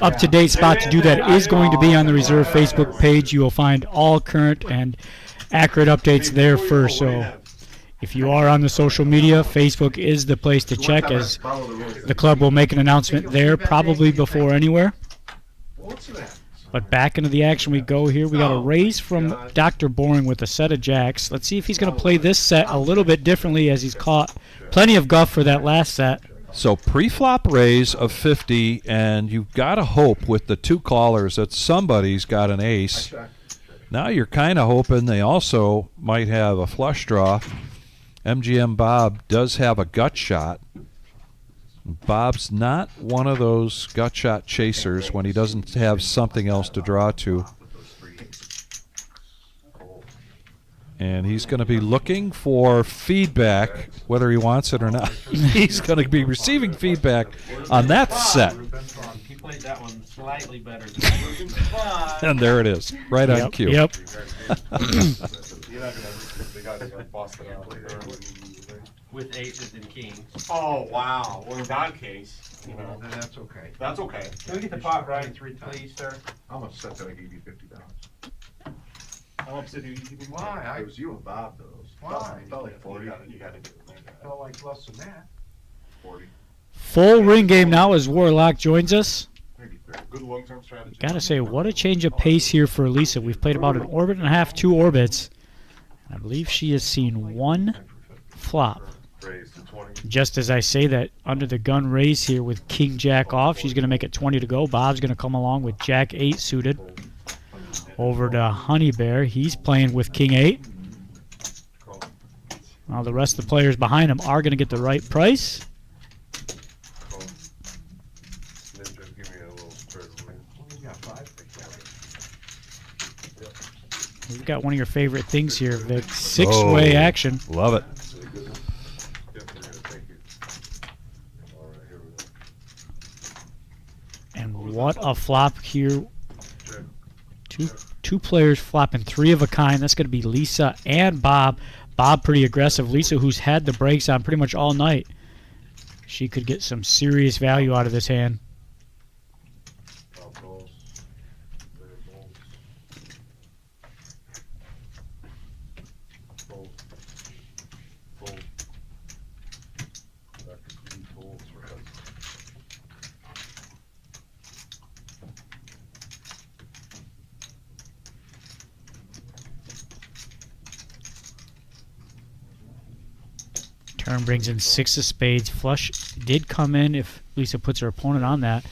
up-to-date spot to do that is going to be on the Reserve Facebook page. You will find all current and accurate updates there first. So if you are on the social media, Facebook is the place to check, as the club will make an announcement there probably before anywhere. But back into the action we go here. We got a raise from Dr. Boring with a set of jacks. Let's see if he's going to play this set a little bit differently, as he's caught plenty of guff for that last set. So pre-flop raise of 50, and you've got to hope with the 2 callers that somebody's got an ace. Now you're kind of hoping they also might have a flush draw. MGM Bob does have a gut shot. Bob's not one of those gut shot chasers when he doesn't have something else to draw to. And he's going to be looking for feedback, whether he wants it or not. He's going to be receiving feedback on that set. He played that one slightly better. And there it is, right on cue. Yep. With aces and kings. Oh, wow. Well, in that case, you know, Then that's okay. that's okay. Can we get the pot right, please, sir? I'm upset that I gave you $50. I'm upset you keep me. Why? It was you and Bob, those. Why? Felt like 40. You gotta do it, man. Felt like less than that. 40. Full ring game now as Warlock joins us. Maybe 30. Good long-term strategy. Gotta say, what a change of pace here for Lisa. We've played about an orbit and a half, 2 orbits. I believe she has seen 1 flop. Just as I say that, under the gun raise here with King Jack off, she's going to make it 20 to go. Bob's going to come along with Jack 8 suited. Over to Honey Bear. He's playing with King 8. Now the rest of the players behind him are going to get the right price. We've got one of your favorite things here, Vic. 6-way action. Love it. And what a flop here. Two players flopping 3 of a kind. That's going to be Lisa and Bob. Bob pretty aggressive. Lisa, who's had the brakes on pretty much all night. She could get some serious value out of this hand. Turn brings in 6 of spades. Flush did come in if Lisa puts her opponent on that.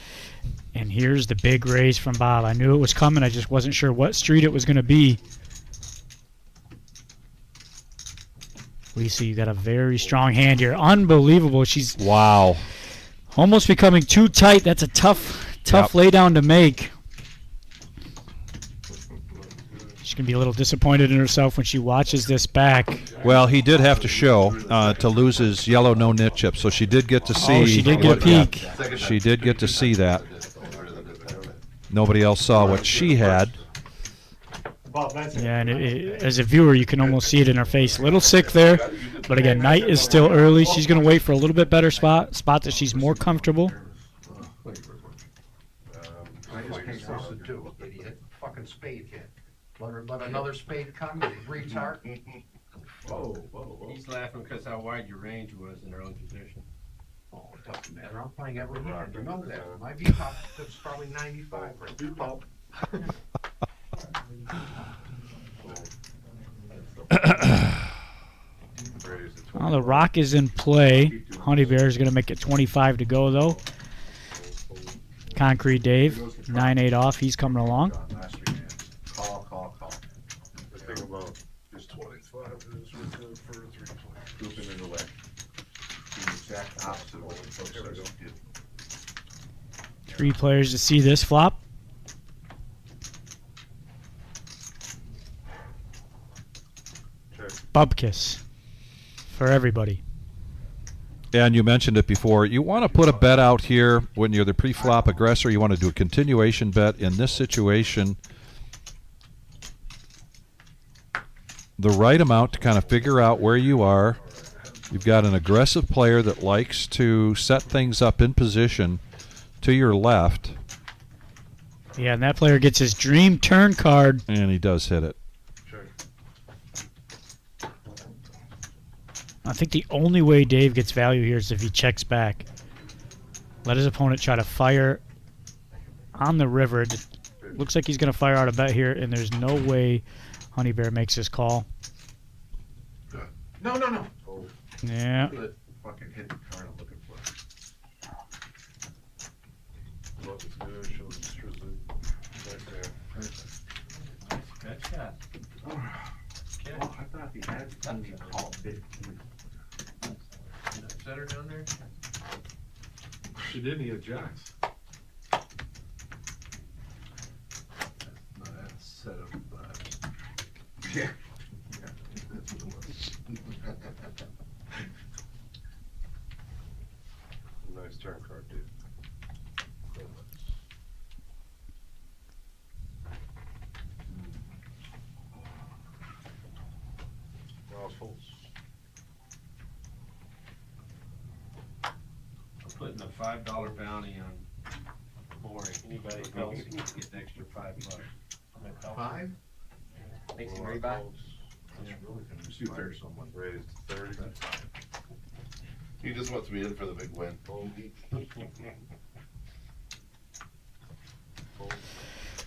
And here's the big raise from Bob. I knew it was coming. I just wasn't sure what street it was going to be. Lisa, you got a very strong hand here. Unbelievable. She's Wow. almost becoming too tight. That's a tough laydown to make. She's going to be a little disappointed in herself when she watches this back. Well, he did have to show to lose his yellow no-nit chip, so she did get to see. Oh, she did get a peek. She did get to see that. Nobody else saw what she had. Yeah, and as a viewer, you can almost see it in her face. A little sick there, but again, night is still early. She's going to wait for a little bit better spot that she's more comfortable. too, idiot. Fucking spade hit. Let another spade come, you retard. Whoa, whoa, whoa. He's laughing because how wide your range was in their own position. Oh, it doesn't matter, I'm playing every hand, you know that. My V-pop is probably 95 right now. V-pop. Well, the rock is in play. Honey Bear is going to make it 25 to go, though. Concrete Dave, 9-8 off. He's coming along. Last 3 hands. Call. The thing about is 25 is with the for 3 players. Group him in the way. The exact opposite of what the folks There we go. did. 3 players to see this flop. Check. Bubkiss for everybody. And you mentioned it before. You want to put a bet out here when you're the pre-flop aggressor. You want to do a continuation bet. In this situation, the right amount to kind of figure out where you are. You've got an aggressive player that likes to set things up in position to your left. Yeah, and that player gets his dream turn card. And he does hit it. Check. I think the only way Dave gets value here is if he checks back. Let his opponent try to fire on the river. It looks like he's going to fire out a bet here, and there's no way Honey Bear makes his call. No. Yeah. Good. Fucking hit the card I'm looking for. Look, it's good. Shows the strizzly. Right there. Good shot. Oh, I thought he had something called 15. Set her down there. She didn't, he had jacks. No, that's set up. Yeah. That's what it was. Nice turn card, dude. Miles folds. I'm putting a $5 bounty on Maury. Anybody else can get an extra $5. 5? Makes him rebuy. That's really gonna inspire someone. Raised 30. He just wants me in for the big win.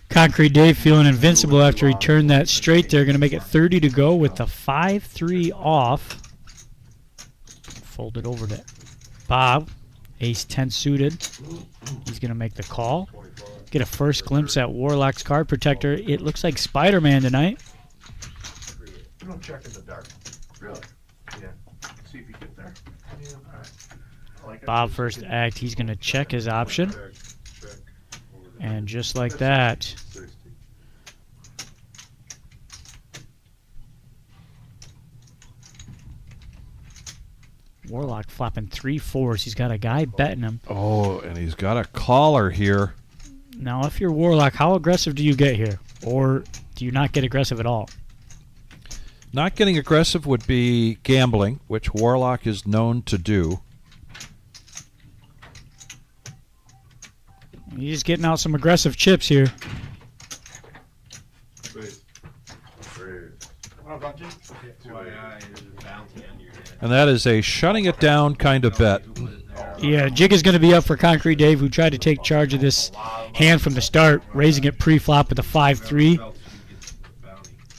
Concrete Dave feeling invincible after he turned that straight there. Going to make it 30 to go with the 5-3 off. Fold it over to Bob. Ace-10 suited. He's going to make the call. Get a first glimpse at Warlock's card protector. It looks like Spider-Man tonight. You don't check in the dark. Really? Yeah. See if you get there. Yeah, all right. I like it. Bob first act. He's going to check his option. Check. And just like that, 60. Warlock flopping 3 4s. He's got a guy betting him. Oh, and he's got a caller here. Now, if you're Warlock, how aggressive do you get here? Or do you not get aggressive at all? Not getting aggressive would be gambling, which Warlock is known to do. He's getting out some aggressive chips here. Raised. What about you? FYI, there's a bounty on your head. And that is a shutting it down kind of bet. Yeah, jig is going to be up for Concrete Dave, who tried to take charge of this hand from the start, raising it pre-flop with a 5-3.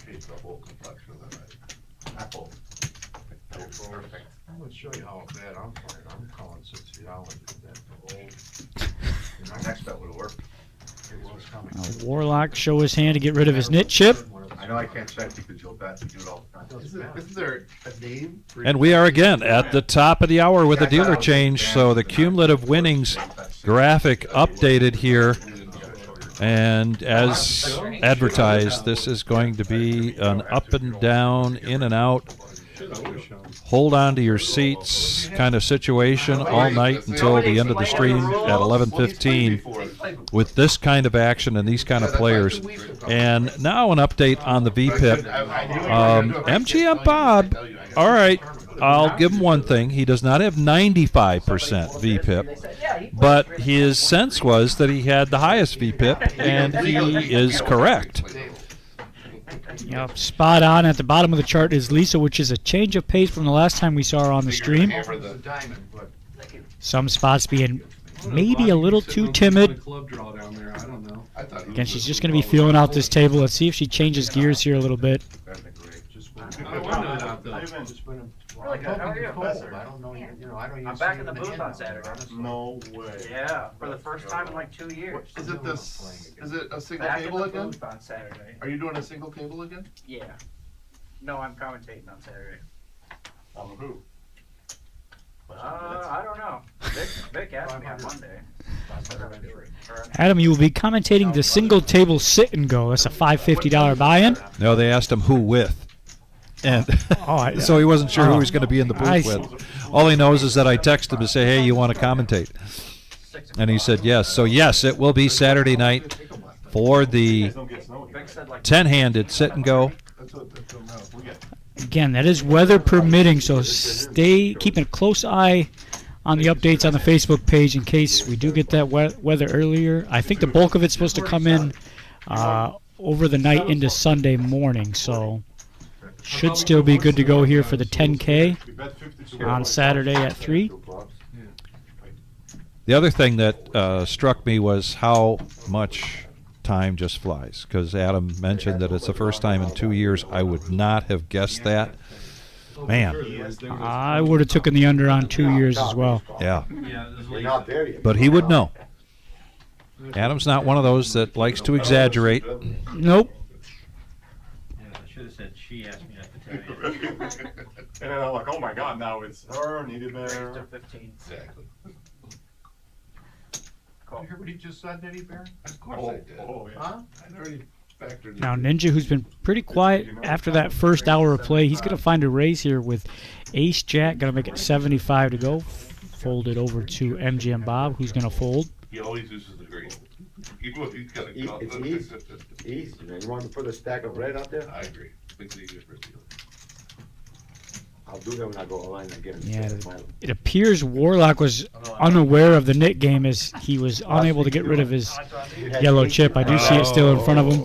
Changed the whole complexion of the night. Apple. Perfect. I'm gonna show you how bad I'm playing. I'm calling 60 dollars to that. My next bet would have worked. It was coming. Warlock show his hand to get rid of his nit chip. I know I can't check because you'll bet you do it all the time. Isn't there a name? And we are again at the top of the hour with a dealer change, so the cumulative winnings graphic updated here. And as advertised, this is going to be an up and down, in and out, hold on to your seats kind of situation all night until the end of the stream at 11:15 with this kind of action and these kind of players. And now an update on the VPIP. MGM Bob, all right, I'll give him one thing. He does not have 95% VPIP, but his sense was that he had the highest VPIP, and he is correct. Yep, spot on. At the bottom of the chart is Lisa, which is a change of pace from the last time we saw her on the stream. Some spots being maybe a little too timid. Again, she's just going to be feeling out this table. Let's see if she changes gears here a little bit. Really good. How are you? I don't know. I don't even. I'm back in the booth on Saturday. No way. Yeah, for the first time in like 2 years. Is it this? Is it a single Back in cable the again? booth on Saturday. Are you doing a single cable again? Yeah. No, I'm commentating on Saturday. On who? I don't know. Vic asked me on Monday. Adam, you will be commentating the single table sit and go. That's a $550 buy-in. No, they asked him who with. And so he wasn't sure who he was going to be in the booth with. All he knows is that I texted him to say, hey, you want to commentate? And he said yes. So, yes, it will be Saturday night for the 10-handed sit and go. Again, that is weather permitting, so stay keeping a close eye on the updates on the Facebook page in case we do get that weather earlier. I think the bulk of it's supposed to come in over the night into Sunday morning, so should still be good to go here for the 10K on Saturday at 3. The other thing that struck me was how much time just flies, because Adam mentioned that it's the first time in 2 years. I would not have guessed that. Man. I would have taken the under on 2 years as well. Yeah. We're not there yet. But he would know. Adam's not one of those that likes to exaggerate. Nope. Yeah, I should have said she asked me not to tell you. And then I'm like, oh my god, now it's her, needed there. 15. Exactly. You hear what he just said, did he, Bear? Of course I did. Oh, yeah. Huh? I already factored in. Now Ninja, who's been pretty quiet after that first hour of play, he's going to find a raise here with Ace Jack, going to make it 75 to go. Fold it over to MGM Bob, who's going to fold. He always uses the green. He's got a call. It's easy. Easy, man. You want to put a stack of red out there? I agree. Makes it easier for a dealer. I'll do that when I go online again. Yeah, it appears Warlock was unaware of the Knit game as he was unable to get rid of his yellow chip. I do see it still in front of him.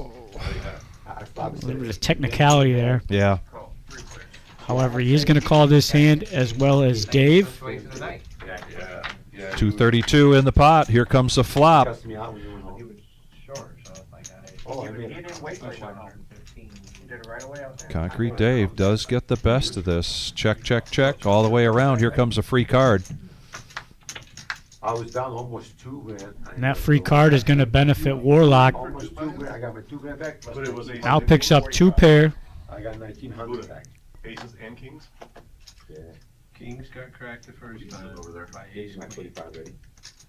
A little bit of technicality there. Yeah. However, he is going to call this hand as well as Dave. 232 in the pot. Here comes the flop. Oh, I mean, He didn't wait till he went home. He did it right away out there. Concrete Dave does get the best of this. Check, check, check. All the way around. Here comes a free card. I was down almost $2,000. And that free card is going to benefit Warlock. Almost $2,000. I got my $2,000 back. But it was aces Now and picks kings. up 2 pair. I got 1,900 back. Aces and kings? Yeah, Kings got cracked the first time over there. by ace my queen. 25 ready.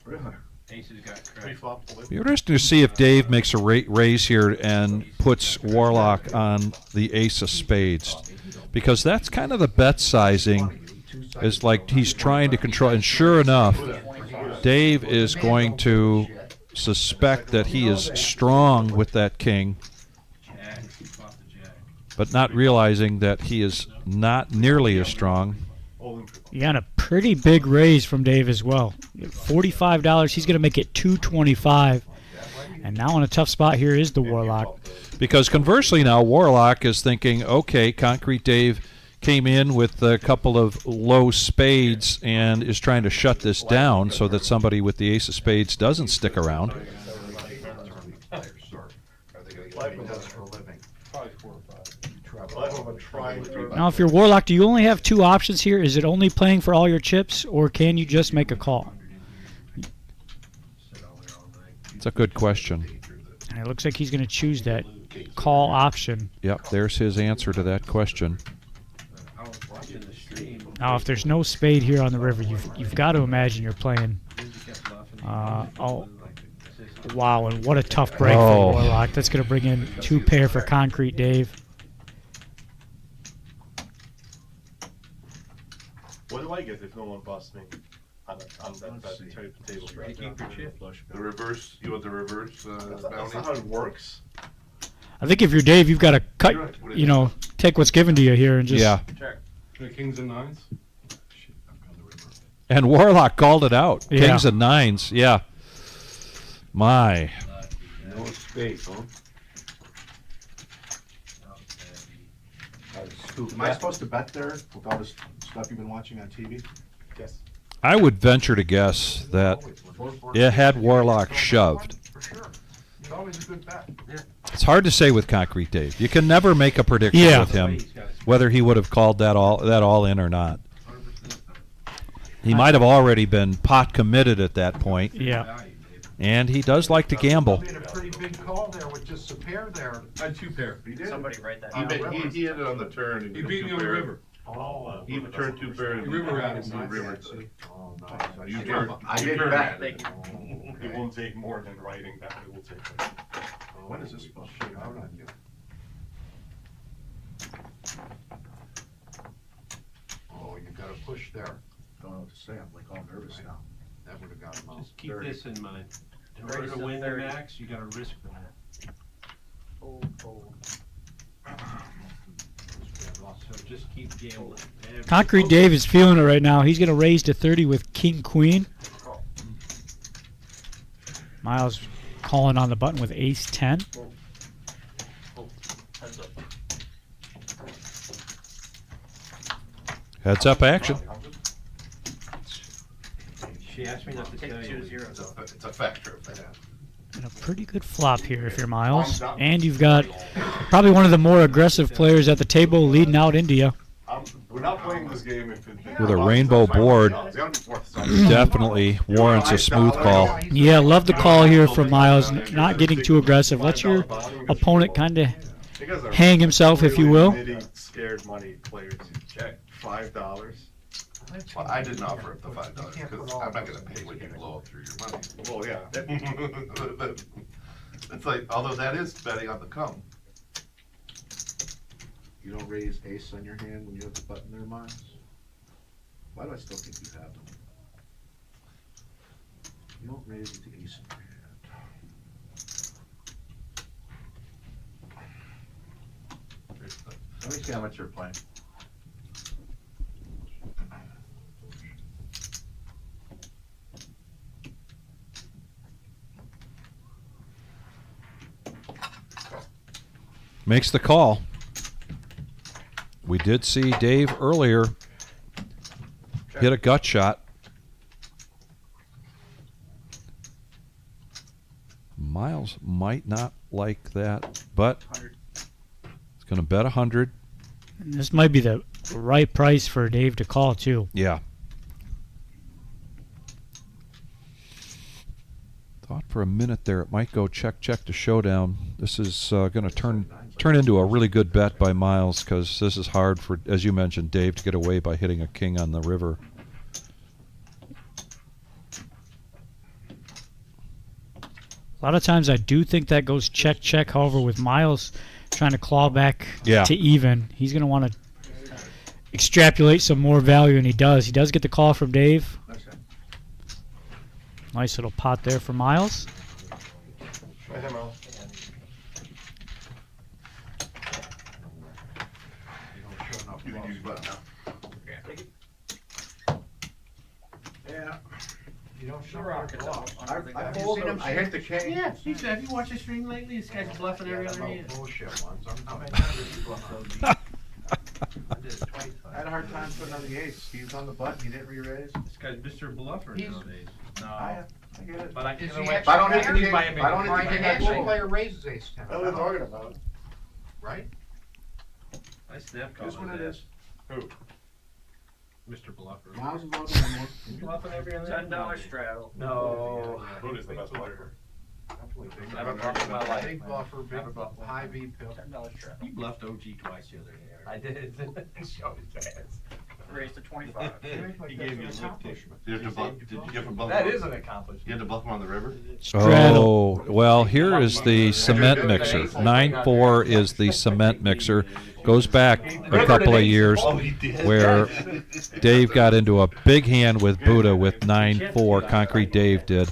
Really? Aces got cracked. Pre-flop. Be interesting to see if Dave makes a raise here and puts Warlock on the ace of spades, because that's kind of the bet sizing. Is like he's trying to control, and sure enough, Dave is going to suspect that he is strong with that king, Jack, flop the jack. but not realizing that he is not nearly as strong. Yeah, and a pretty big raise from Dave as well. $45. He's going to make it $225. And now in a tough spot here is the Warlock. Because conversely now, Warlock is thinking, okay, Concrete Dave came in with a couple of low spades and is trying to shut this down so that somebody with the ace of spades doesn't stick around. Now, if you're Warlock, do you only have 2 options here? Is it only playing for all your chips, or can you just make a call? It's a good question. And it looks like he's going to choose that call option. Yep, there's his answer to that question. I was watching the stream. Now, if there's no spade here on the river, you've got to imagine you're playing. Oh, wow, and what a tough break for Warlock. That's going to bring in 2 pair for Concrete Dave. What do I get if no one busts me on that table? You keep your chip. The reverse, you want the reverse That's bounty? not how it works. I think if you're Dave, you've got to cut, take what's given to you here and just. Yeah. Kings and nines. And Warlock called it out. Yeah. Kings and nines. Yeah. My. No space, huh? Am I supposed to bet there with all this stuff you've been watching on TV? Yes. I would venture to guess that it had Warlock shoved. For sure. It's always a good bet. It's hard to say with Concrete Dave. You can never make a prediction Yeah. with him whether he would have called that all in or not. He might have already been pot committed at that point, Yeah. and he does like to gamble. Made a pretty big call there with just a pair there. I had 2 pair. He did. Somebody write that He, down. he hit it on the turn. And He beat me on the river. Oh. He turned 2 pairs. The river routed me. River. Oh, nice. You turn. I you did turn bet. it. It won't take more than writing that. It will take. When is this supposed to shake out on you? Oh, you got a push there. Don't know what to say. I'm like all nervous now. That would have got him out. Just keep this in mind. In Raise order to to win the 30. max, you gotta risk that. So just keep gambling. Concrete Dave is feeling it right now. He's going to raise to 30 with King Queen. Miles calling on the button with Ace 10. Heads up action. She asked me not to Take tell 2 you. zeros. It's a factor of that. And a pretty good flop here if you're Miles. And you've got probably one of the more aggressive players at the table leading out India. We're not playing this game if it. With a rainbow board, It's gotta be worth something. definitely warrants a smooth call. Yeah, love the call here from Miles. Not getting too aggressive. Let your opponent kind of hang himself, if you will. Scared money players. Check. $5. Well, I didn't offer up the $5 because I'm not gonna pay when you blow up through your money. Well, yeah. It's like, although that is betting on the come. You don't raise ace on your hand when you have the button there, Miles? Why do I still think you have them? You don't raise with the ace in your hand. Let me see how much you're playing. Makes the call. We did see Dave earlier hit a gut shot. Miles might not like that, but it's going to bet 100. And this might be the right price for Dave to call, too. Yeah. Thought for a minute there it might go check to showdown. This is going to turn into a really good bet by Miles because this is hard for, as you mentioned, Dave to get away by hitting a king on the river. A lot of times I do think that goes check. However, with Miles trying to claw back Yeah. to even, he's going to want to extrapolate some more value, and he does. He does get the call from Dave. Nice little pot there for Miles. Right here, Mel. You can use button now. Yeah. You don't show Sure, your I'll get bluff. that. I've seen him, I hit the king. Yeah, have you watched the stream lately? This guy's bluffing every other hand. Bullshit ones. How many I'm times did you bluff those? I did it twice. I had a hard time putting on the ace. He was on the button, he didn't re-raise. This guy's Mr. Bluffer He's- nowadays. I get it. But I, Is you know he what? actually- I don't hit the king, By him I don't hit Right, the the king. actual player raises ace 10. What are we talking about? Right? I snap Here's called what it that. is. Who? Mr. Bluffer. Miles is loading one more. Bluffing every other hand. $10 straddle. No. Buddha's the best player. Never bluffed in my life. Big bluffer, big Never bluffed. high V pill. $10 straddle. You bluffed OG twice the other day. I did. Showed his ass. Raise to 25. He gave me a lip tick. You have to bluff, did you have to bluff? That him? is an accomplishment. You had to bluff him on the river? Oh, well, here is the cement mixer. 9-4 is the cement mixer. Goes back a couple of years where Dave got into a big hand with Buddha with 9-4. Concrete Dave did.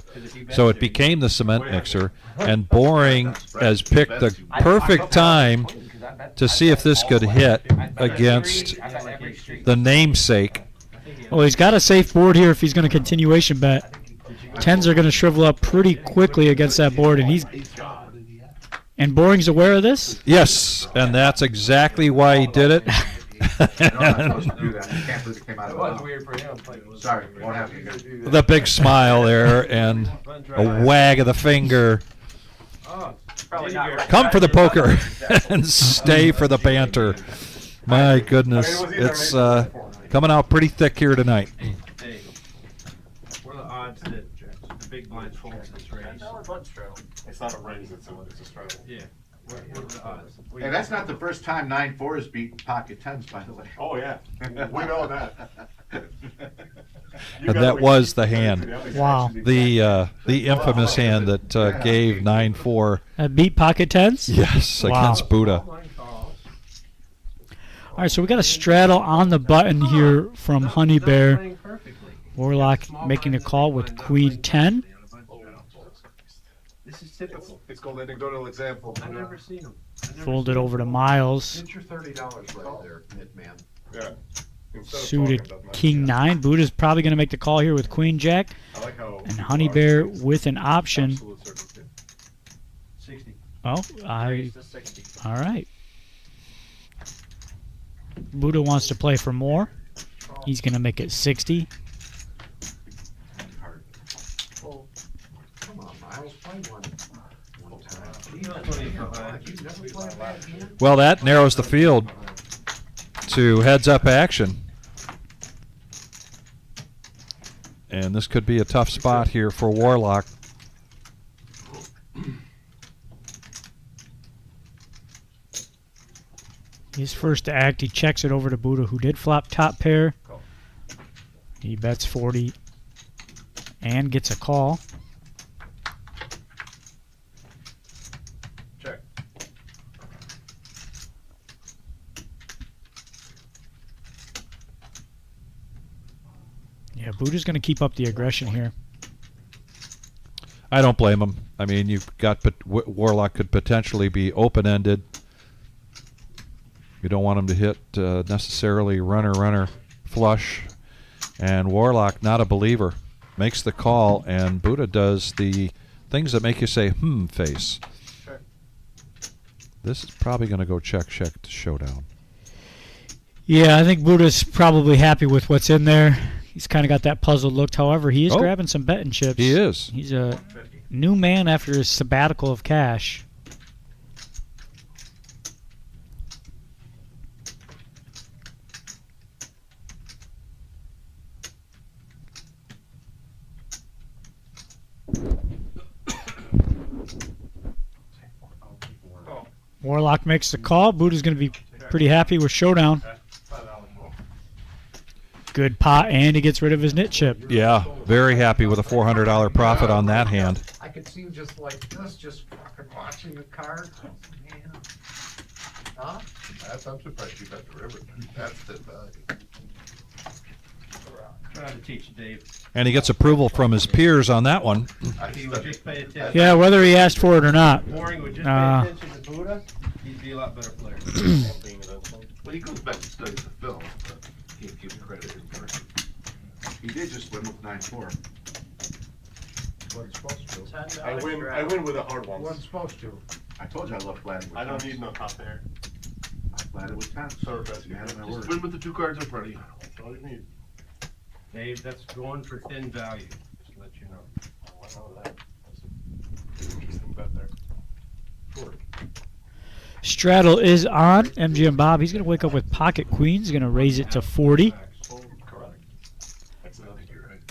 So it became the cement mixer. And Boring has picked the perfect time to see if this could hit against the namesake. Well, he's got a safe board here if he's going to continuation bet. Tens are going to shrivel up pretty quickly against that board, and Boring's aware of this? Yes, and that's exactly why he did it. Sorry, won't happen again. The big smile there and a wag of the finger. Come for the poker and stay for the banter. My goodness, it's coming out pretty thick here tonight. Hey, what are the odds that the big blind folds this raise? It's not a raise, it's a straddle. Yeah. What are the odds? Hey, that's not the first time 9-4 has beaten pocket tens, by the way. Oh, yeah. We know that. And that was the hand. Wow. The infamous hand that gave 9-4. Beat pocket tens? Yes, Wow. against Buddha. All right, so we got a straddle on the button here from Honey Bear. Warlock making a call with Queen 10. This is typical. It's called anecdotal example. I've never seen them. Fold it over to Miles. Get your $30 right there, Knitman. Yeah. Instead of Suited talking that much, King 9. Buddha's probably going to make the call here with Queen Jack. I like how And Honey Bear with an option. absolute certainty. 60. Oh, Raise to 60. all right. Buddha wants to play for more. He's going to make it 60. Come on, Miles, play one time. You never play a bad hand. Well, that narrows the field to heads-up action. And this could be a tough spot here for Warlock. His first act, he checks it over to Buddha, who did flop top pair. He bets 40 and gets a call. Check. Yeah, Buddha's going to keep up the aggression here. I don't blame him. I mean, you've got Warlock could potentially be open-ended. You don't want him to hit necessarily runner flush. And Warlock, not a believer, makes the call, and Buddha does the things that make you say, face. Check. This is probably going to go check to showdown. Yeah, I think Buddha's probably happy with what's in there. He's kind of got that puzzled look. However, he is grabbing some betting chips. He is. He's a new man after his sabbatical of cash. Warlock makes the call. Buddha's going to be pretty happy with showdown. Good pot, and he gets rid of his knit chip. Yeah, very happy with a $400 profit on that hand. I could see him just like this, just fucking watching the card. Man. Huh? I'm surprised you got the river. That's the value. Trying to teach Dave. And he gets approval from his peers on that one. He would just pay attention. Yeah, whether he asked for it or not. Boring would just pay attention to Buddha, he'd be a lot better player. Well, he goes back and studies the film, but he can't give credit in person. He did just win with 9-4. Wasn't supposed to. I win with the hard Wasn't ones. supposed to. I told you I love flatting with I don't tens. need no top pair. I flatted with tens. Sorry, Betsy. You had my Just word. win with the two cards in front of you. That's all you need. Dave, that's going for thin value, just to let you know. Oh, I know that. That's an interesting bet there. Sure. Straddle is on. MGM Bob, he's going to wake up with pocket queens. He's going to raise it to 40. Correct. That's I think you're right.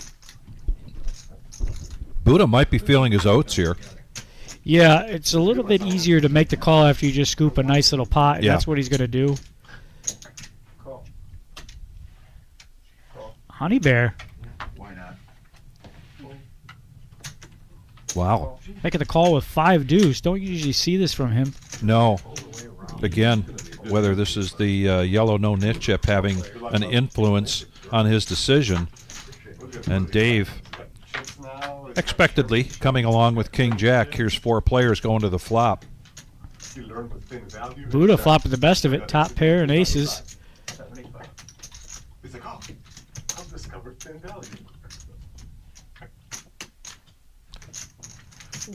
Buddha might be feeling his oats here. Yeah, it's a little bit easier to make the call after you just scoop a nice little pot, and Yeah. that's what he's going to do. Call. Honey Bear Why not? Wow. making the call with 5 deuce. Don't usually see this from him. No. Again, whether this is the yellow no-nit chip having an influence on his decision. And Dave, Chips now. expectedly, coming along with King Jack. Here's 4 players going to the flop. You learn with thin value. Buddha flopping the best of it. Top pair and aces. He's like, oh, I've discovered 10 value.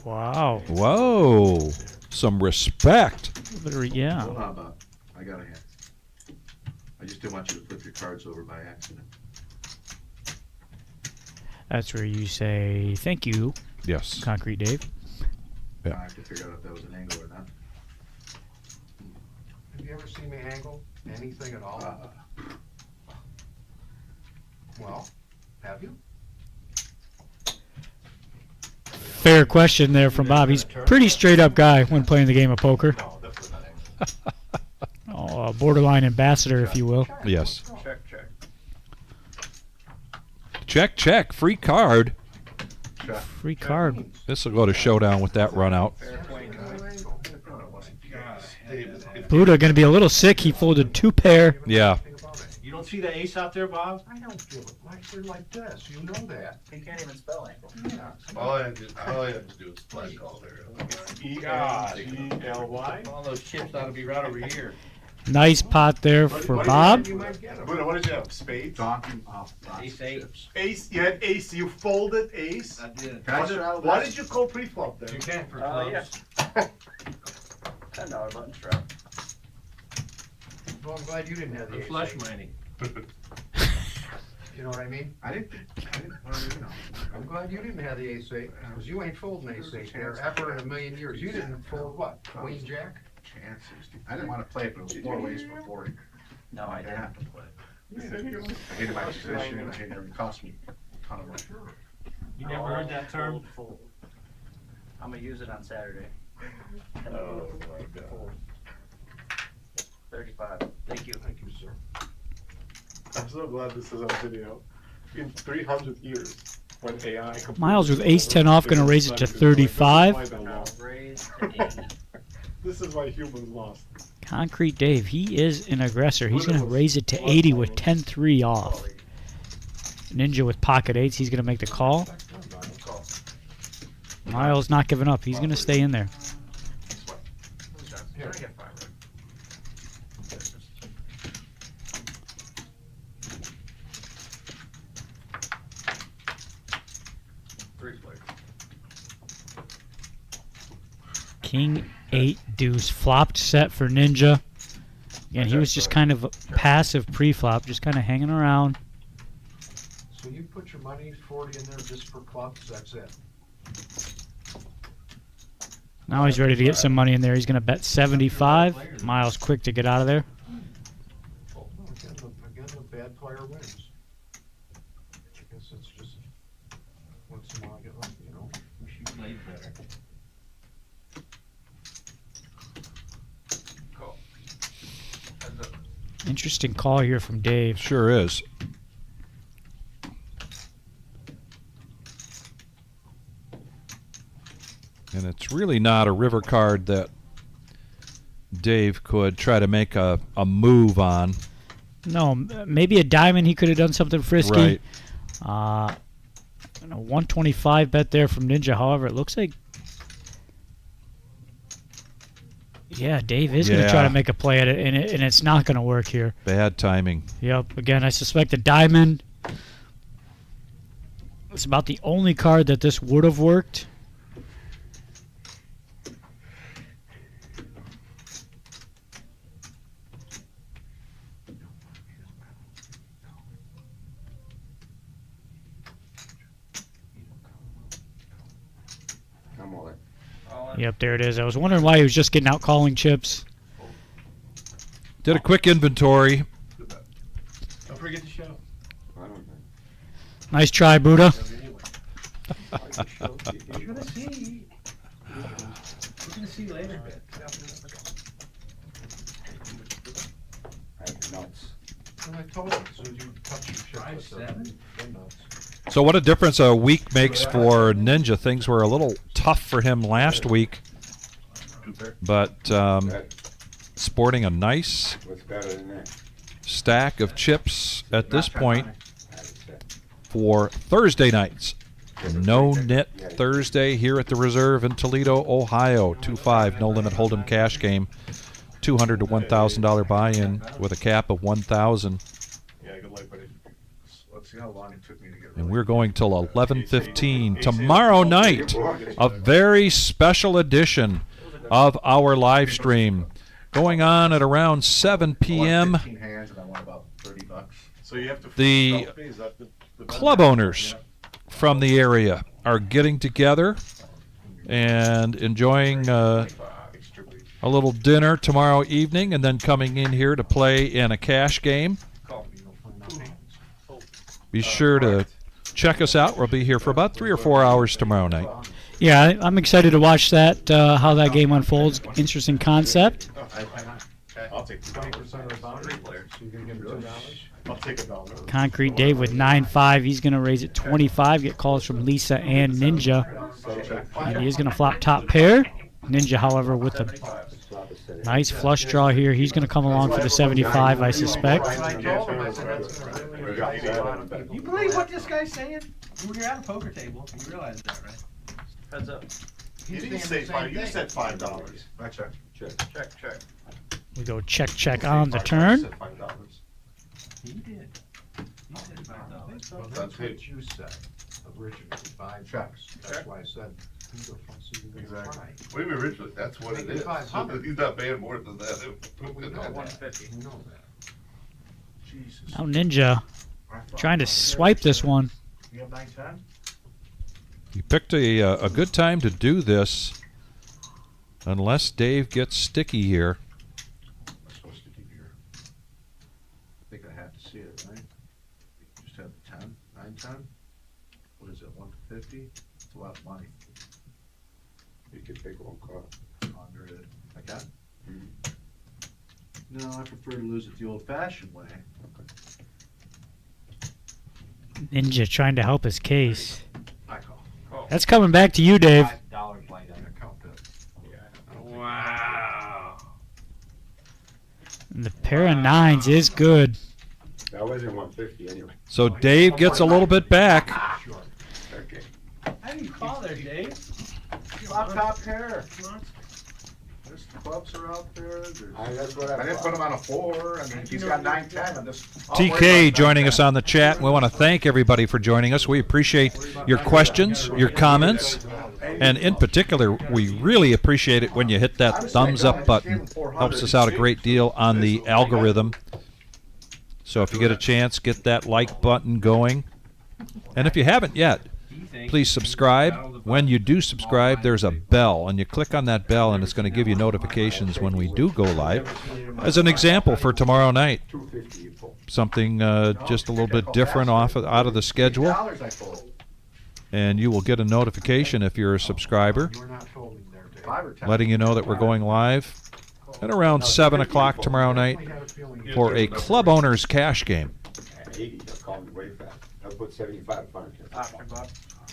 Wow. Whoa. Some respect. Yeah. Hold on, Bob. I got a hand. I just didn't want you to flip your cards over by accident. That's where you say thank you, Yes. Concrete Dave. Yeah. I have to figure out if that was an angle or not. Have you ever seen me angle anything at all? Well, have you? Fair question there from Bob. He's a pretty straight up guy when playing the game of poker. No, definitely not angle. Oh, a borderline ambassador, if you will. Yes. Check, check. Check, check. Free card. Free card. This will go to showdown with that run out. Buddha going to be a little sick. He folded 2 pair. Yeah. You don't see the ace out there, Bob? I don't give it. They're like this. You know that. He can't even spell angle. Yeah. All I had to do is flash call there. E-L-Y? All those chips ought to be right over here. Nice pot there for Bob. You might get 'em. Buddha, what did you have? Spades? Talking off. Ace eight. Ace? You had ace. You folded ace? I did. Why did you call pre-flop then? You can't for Oh, clubs. yeah. $10 button strap. Well, I'm glad you didn't have the The ace flush eight. money. You know what I mean? I didn't, well, you know. I'm glad you didn't have the ace eight, because you ain't folding ace eight there ever in a million years. You didn't fold what? Queen jack? Chances. I didn't want to play it, but it was 4 ways for 40. No, I didn't have to play. I hated my position, and I hated it cost me a ton of money. You never heard that term? Fold. I'm gonna use it on Saturday. Oh, my God. 35. Thank you. Thank you, sir. I'm so glad this is on video. In 300 years, when AI... Miles with ace-10 off, gonna raise it to 35. Raise to 80. This is why humans lost. Concrete Dave, he is an aggressor. He's going to raise it to 80 with 10-3 off. Ninja with pocket eights, he's going to make the call. Miles not giving up. He's going to stay in there. Here. King 8 deuce flopped set for Ninja. Again, he was just kind of passive pre-flop, just kind of hanging around. So you put your money 40 in there just for clubs, that's it. Now he's ready to get some money in there. He's going to bet 75. Miles quick to get out of there. Well, again, the bad player wins. I guess it's just once in a while I get lucky, you know. Wish you played better. Call. Interesting call here from Dave. Sure is. And it's really not a river card that Dave could try to make a move on. No, maybe a diamond he could have done something frisky. Right. And a 125 bet there from Ninja. However, it looks like, yeah, Dave is going to try to make a play at it, and it's not going to work here. Bad timing. Yep. Again, I suspect a diamond. It's about the only card that this would have worked. I'm all in. Yep, there it is. I was wondering why he was just getting out calling chips. Did a quick inventory. Don't forget to show. I don't know. Nice try, Buddha. You're gonna see. You're gonna see later. I have nuts. And I told you, so you touch your shit. 5-7? They're nuts. So what a difference a week makes for Ninja. Things were a little tough for him last week, but That, sporting a nice what's better than that? stack of chips at this point I would say. for Thursday nights. No-Nit Thursday here at the Reserve in Toledo, Ohio. 2-5 no-limit hold'em cash game. $200 to $1,000 buy-in with a cap of $1,000. Yeah, good luck, buddy. See how long it took me to get And we're going till 11:15 tomorrow night. A very special edition of our live stream going on at around 7 p.m. 15 hands and I won about $30. So you have to. The club owners from the area are getting together and enjoying a little dinner tomorrow evening, and then coming in here to play in a cash game. Be sure to check us out. We'll be here for about 3 or 4 hours tomorrow night. Yeah, I'm excited to watch that, how that game unfolds. Interesting concept. I'll take 20% of the boundary players. So you're gonna give him $2? I'll take $1. Concrete Dave with 9-5. He's going to raise it 25. Get calls from Lisa and Ninja. And he is going to flop top pair. Ninja, however, with a nice flush draw here. He's going to come along for the 75, I suspect. You believe what this guy's saying? When you're at a poker table, you realize that, right? Heads up. You didn't say $5. You said $5. I check. Check. We go check on the turn. $5. He did. He said $5. Well, that's what you said originally, 5 checks. That's why I said, who the fuck is he gonna Exactly. try? Wait a minute, Richard, that's what it is. 500. He's not paying more than that. We know that. 150. We know that. Jesus. Now Ninja trying to swipe this one. You have 9-10? You picked a good time to do this, unless Dave gets sticky here. I'm supposed to keep your. I think I have to see it, right? Just have the 10, 9-10. What is it, 150? It's a lot of money. You can take one card. 100. I can? No, I prefer to lose it the old-fashioned way. Ninja trying to help his case. I call. That's coming back to you, Dave. $5 blind on I count that. Wow. And the pair of 9s is good. That wasn't 150 anyway. So Dave gets a little bit back. Okay. How do you call there, Dave? Flop top pair. There's clubs are out there. That's what I didn't put him on a 4. I mean, he's got 9-10 on this. TK joining us on the chat. We want to thank everybody for joining us. We appreciate your questions, your comments, and in particular, we really appreciate it when you hit that thumbs up button. Helps us out a great deal on the algorithm. So if you get a chance, get that like button going. And if you haven't yet, please subscribe. When you do subscribe, there's a bell, and you click on that bell, and it's going to give you notifications when we do go live. As an example for tomorrow night, something just a little bit different out of the schedule, and you will get a notification if you're a subscriber, You're not folding there, Dave. letting you know that we're going live at around 7 o'clock tomorrow night I had a feeling you for a club owner's cash game. 80, they'll call me way fast. I'll put 75 in front of you.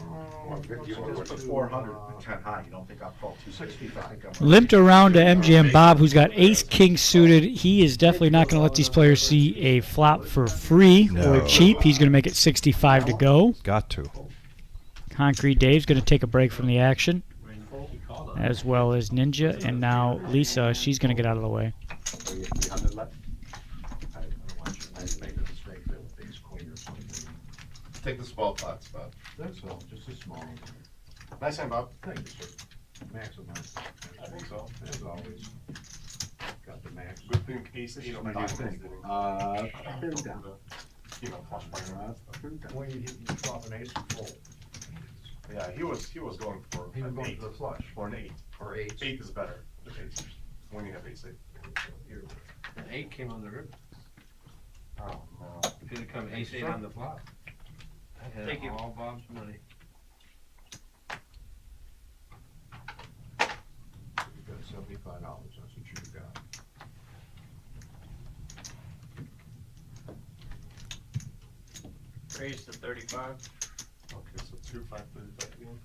150, So just put 400 and 10 high. You don't think I'll call 265? Limped around to MGM Bob, who's got ace-king suited. He is definitely not going to let these players see a flop for free or cheap. He's going to make it 65 to go. Got to. Concrete Dave's going to take a break from the action, as well as Ninja. And now Lisa, she's going to get out of the way. 300 left. I don't want you to make a mistake there with ace queen or something. Take the small pot spot. That's all, just a small one. Nice hand, Bob. Thank you, sir. Maximize. I think so. As always. Got the max. Good thing ace 8 on my What do you think? Put him down. You know, flush player. When you drop an ace and fold. Yeah, he was going for He was an going 8 for the flush. or an 8. Or eight. 8 is better. than ace. When you have ace 8. An 8 came on the river. Oh no. If it had come ace 8 on the flop, I had Thank you. all Bob's money. You got $75, that's what you got. Raise to 35. Okay, so 2, 5, 35 again.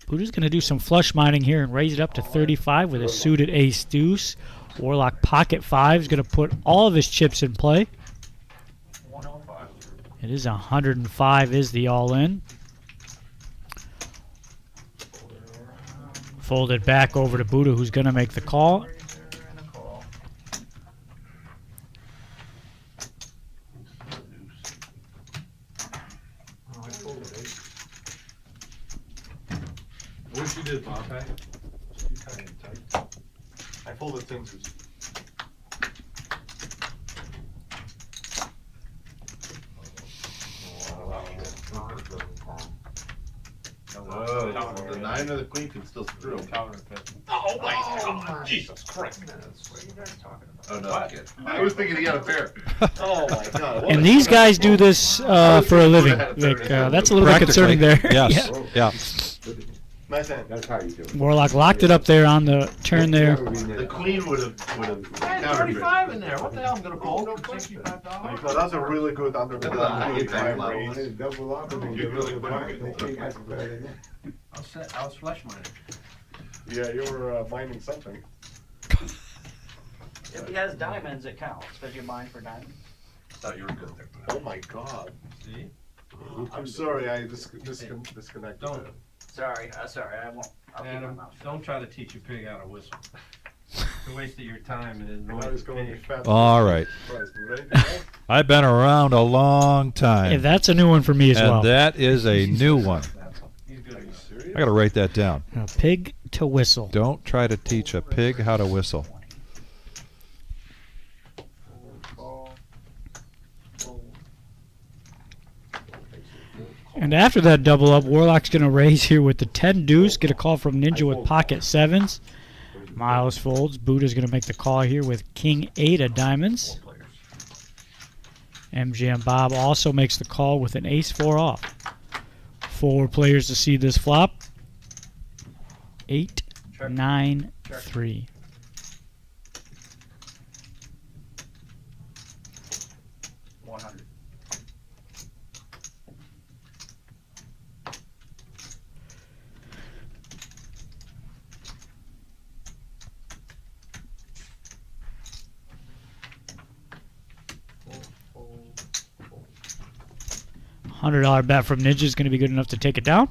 Buddha's going to do some flush mining here and raise it up to 35 with a suited ace deuce. Warlock pocket 5 is going to put all of his chips in play. 105. It is 105 is the all-in. Folded back over to Buddha, who's going to make the call. You did, Bob. It's too tight and tight. I folded senses. Oh, the 9 or the queen can still screw. Oh my God, Jesus Christ. Oh, no, I can't. I was thinking he had a pair. Oh my God. what And a- these guys do this for a living, Vic. That's a little bit concerning there. Yes. Yeah. Yeah. Nice hand. That's how you do it. Warlock locked it up there on the turn there. The queen would have. I had 35 in there. What the hell? I'm gonna fold $65. No, that's a really good under. Look at that, I hit that level. raise. Double up and then You're get really rid of the quick. pocket. They think that's better than that. I'll flush mine. Yeah, you were mining something. If he has diamonds, it counts. Does you mine for diamonds? Thought you were good there. Oh my God. See? I'm sorry, I disconnected. Don't. Sorry, I won't. I'll keep my Adam, mouth shut. don't try to teach a pig how to whistle. It's a waste of your time and Now he's annoys the going to pig. fat. All right. Christ, you ready to go? I've been around a long time. Yeah, that's a new one for me as and well. that is a new one. He's good enough. I got to write that down. A pig to whistle. Don't try to teach a pig how to whistle. And after that double up, Warlock's going to raise here with the 10 deuce, get a call from Ninja with pocket sevens. Miles folds. Buddha's going to make the call here with king 8 of diamonds. MGM Bob also makes the call with an ace 4 off. 4 players to see this flop. 8, 9, 3. $100 bet from Ninja is going to be good enough to take it down.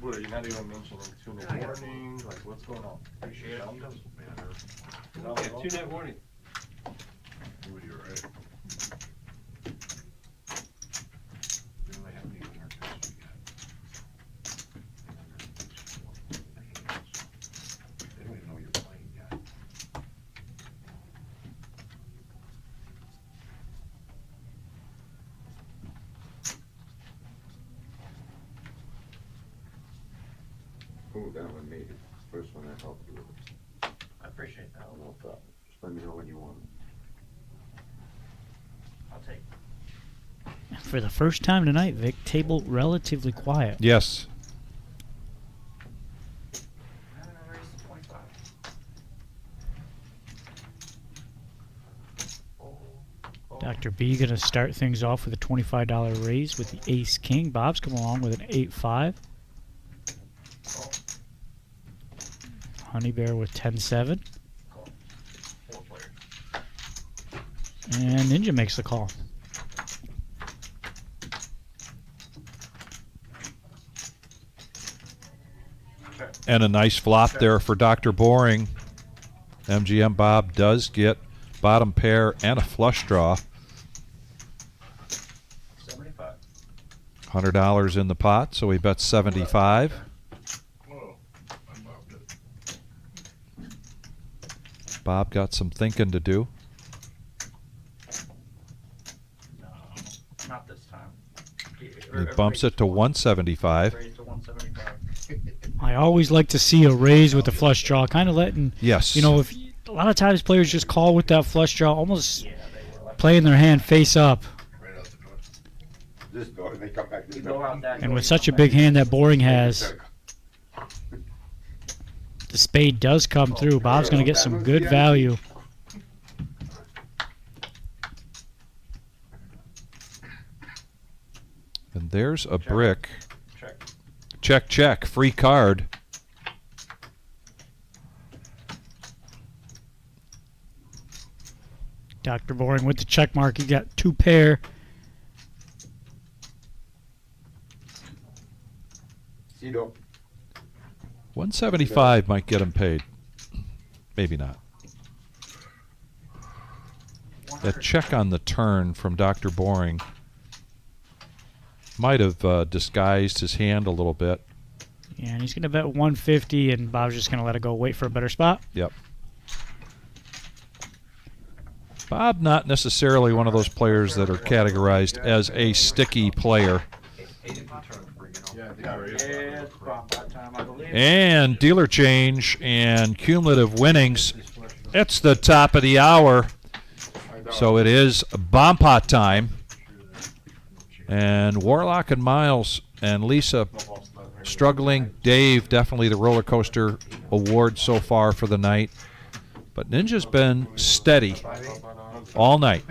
Buddha, you're not even mentioning two-net warning, like what's going on? Appreciate it. Doesn't matter. Yeah, 2-net warning. You're right. We only haven't even our CASG yet. They don't even know you're playing yet. Ooh, that one made it. First one I helped you with. I appreciate that. No problem. Just let me know when you want it. I'll take. For the first time tonight, Vic, table relatively quiet. Yes. Raise to 25. Dr. B going to start things off with a $25 raise with the ace king. Bob's coming along with an 8-5. Honey Bear with 10-7. Call. 4 players. And Ninja makes the call. And a nice flop there for Dr. Boring. MGM Bob does get bottom pair and a flush draw. 75. $100 in the pot, so he bets 75. Whoa. I'm Bob good. Bob got some thinking to do. No, not this time. He bumps it to 175. Raise to 175. I always like to see a raise with the flush draw, kind of letting, Yes. you know, if a lot of times players just call with that flush draw, almost Yeah, they were like. playing their hand face up. Right out the door. This door, and they come back this You go door. out that And door, with you such a come big back. hand that Boring has, the spade does come through. Bob's going to get some good value. And there's a brick. Check. Check, check. Free card. Dr. Boring with the check mark. He got 2 pair. Cito. 175 might get him paid. Maybe not. That check on the turn from Dr. Boring might have disguised his hand a little bit. Yeah, and he's going to bet 150, and Bob's just going to let it go, wait for a better spot. Yep. Bob, not necessarily one of those players that are categorized as a sticky player. And dealer change and cumulative winnings. It's the top of the hour. So it is bomb pot time. And Warlock and Miles and Lisa struggling. Dave, definitely the roller coaster award so far for the night. But Ninja's been steady all night.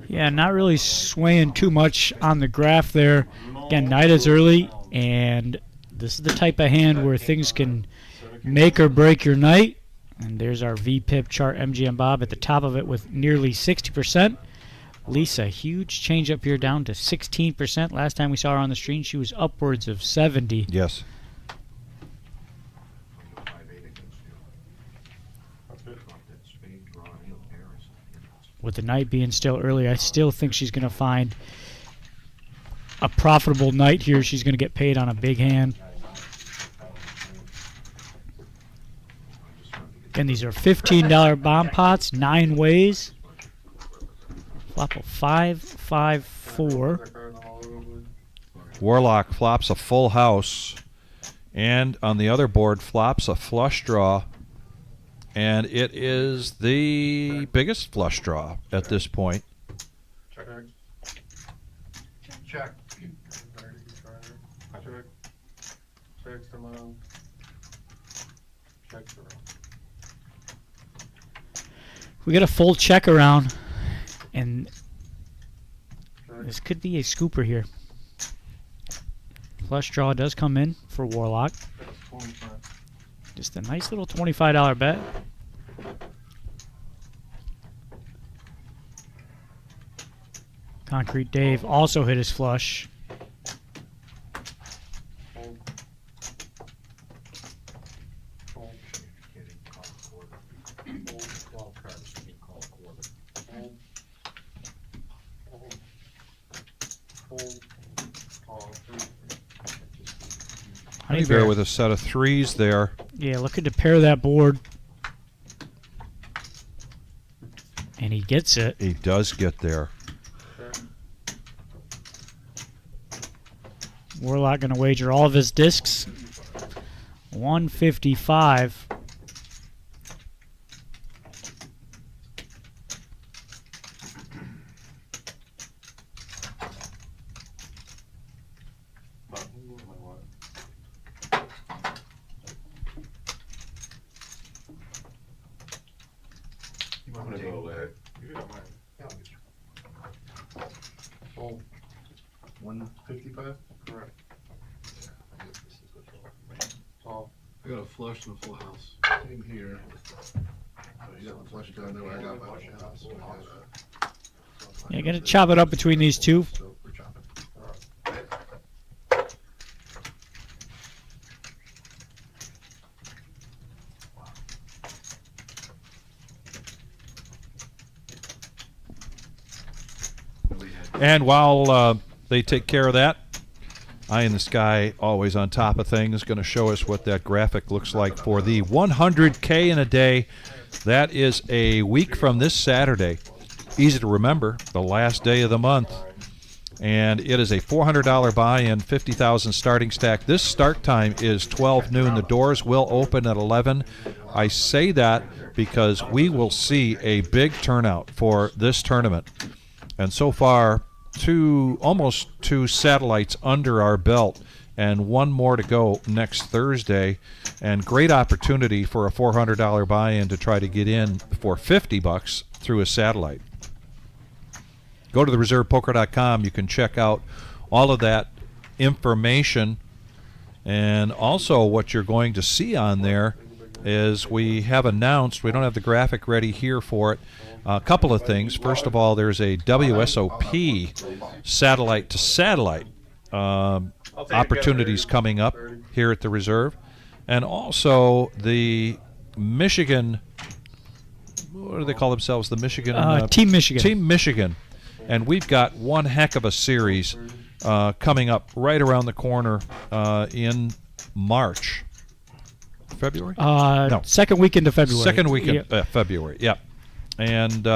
Yeah, not really swaying too much on the graph there. Again, night is early, and this is the type of hand where things can make or break your night. And there's our VPIP chart, MGM Bob at the top of it with nearly 60%. Lisa, huge change up here down to 16%. Last time we saw her on the stream, she was upwards of 70. Yes. With the night being still early, I still think she's going to find a profitable night here. She's going to get paid on a big hand. Again, these are $15 bomb pots, 9 ways. Flop a 5, 5, 4. Warlock flops a full house. And on the other board, flops a flush draw. And it is the biggest flush draw at this point. Check. Check. Checks them out. Checks around. We got a full check around, and this could be a scooper here. Flush draw does come in for Warlock. Just a nice little $25 bet. Concrete Dave also hit his flush. Honey Bear with a set of 3s there. Yeah, looking to pair that board. And he gets it. He does get there. Warlock going to wager all of his discs. 155. I'm gonna go with 155? Correct. I got a flush and a full house. Same here. You got the flush down there where I got my full house. Yeah, going to chop it up between these two. So we're chopping. And while they take care of that, Eye in the Sky, always on top of things, going to show us what that graphic looks like for the 100K in a day. That is a week from this Saturday. Easy to remember, the last day of the month. And it is a $400 buy-in, 50,000 starting stack. This start time is 12 noon. The doors will open at 11. I say that because we will see a big turnout for this tournament. And so far, almost two satellites under our belt, and one more to go next Thursday. And great opportunity for a $400 buy-in to try to get in for $50 through a satellite. Go to thereservepoker.com. You can check out all of that information. And also what you're going to see on there is we have announced, we don't have the graphic ready here for it, a couple of things. First of all, there's a WSOP satellite-to-satellite opportunities coming up here at the Reserve. And also the Michigan, what do they call themselves? The Michigan Team Michigan. Team Michigan. And we've got one heck of a series coming up right around the corner in March. February? No. Second weekend of February. Second weekend February, yep. And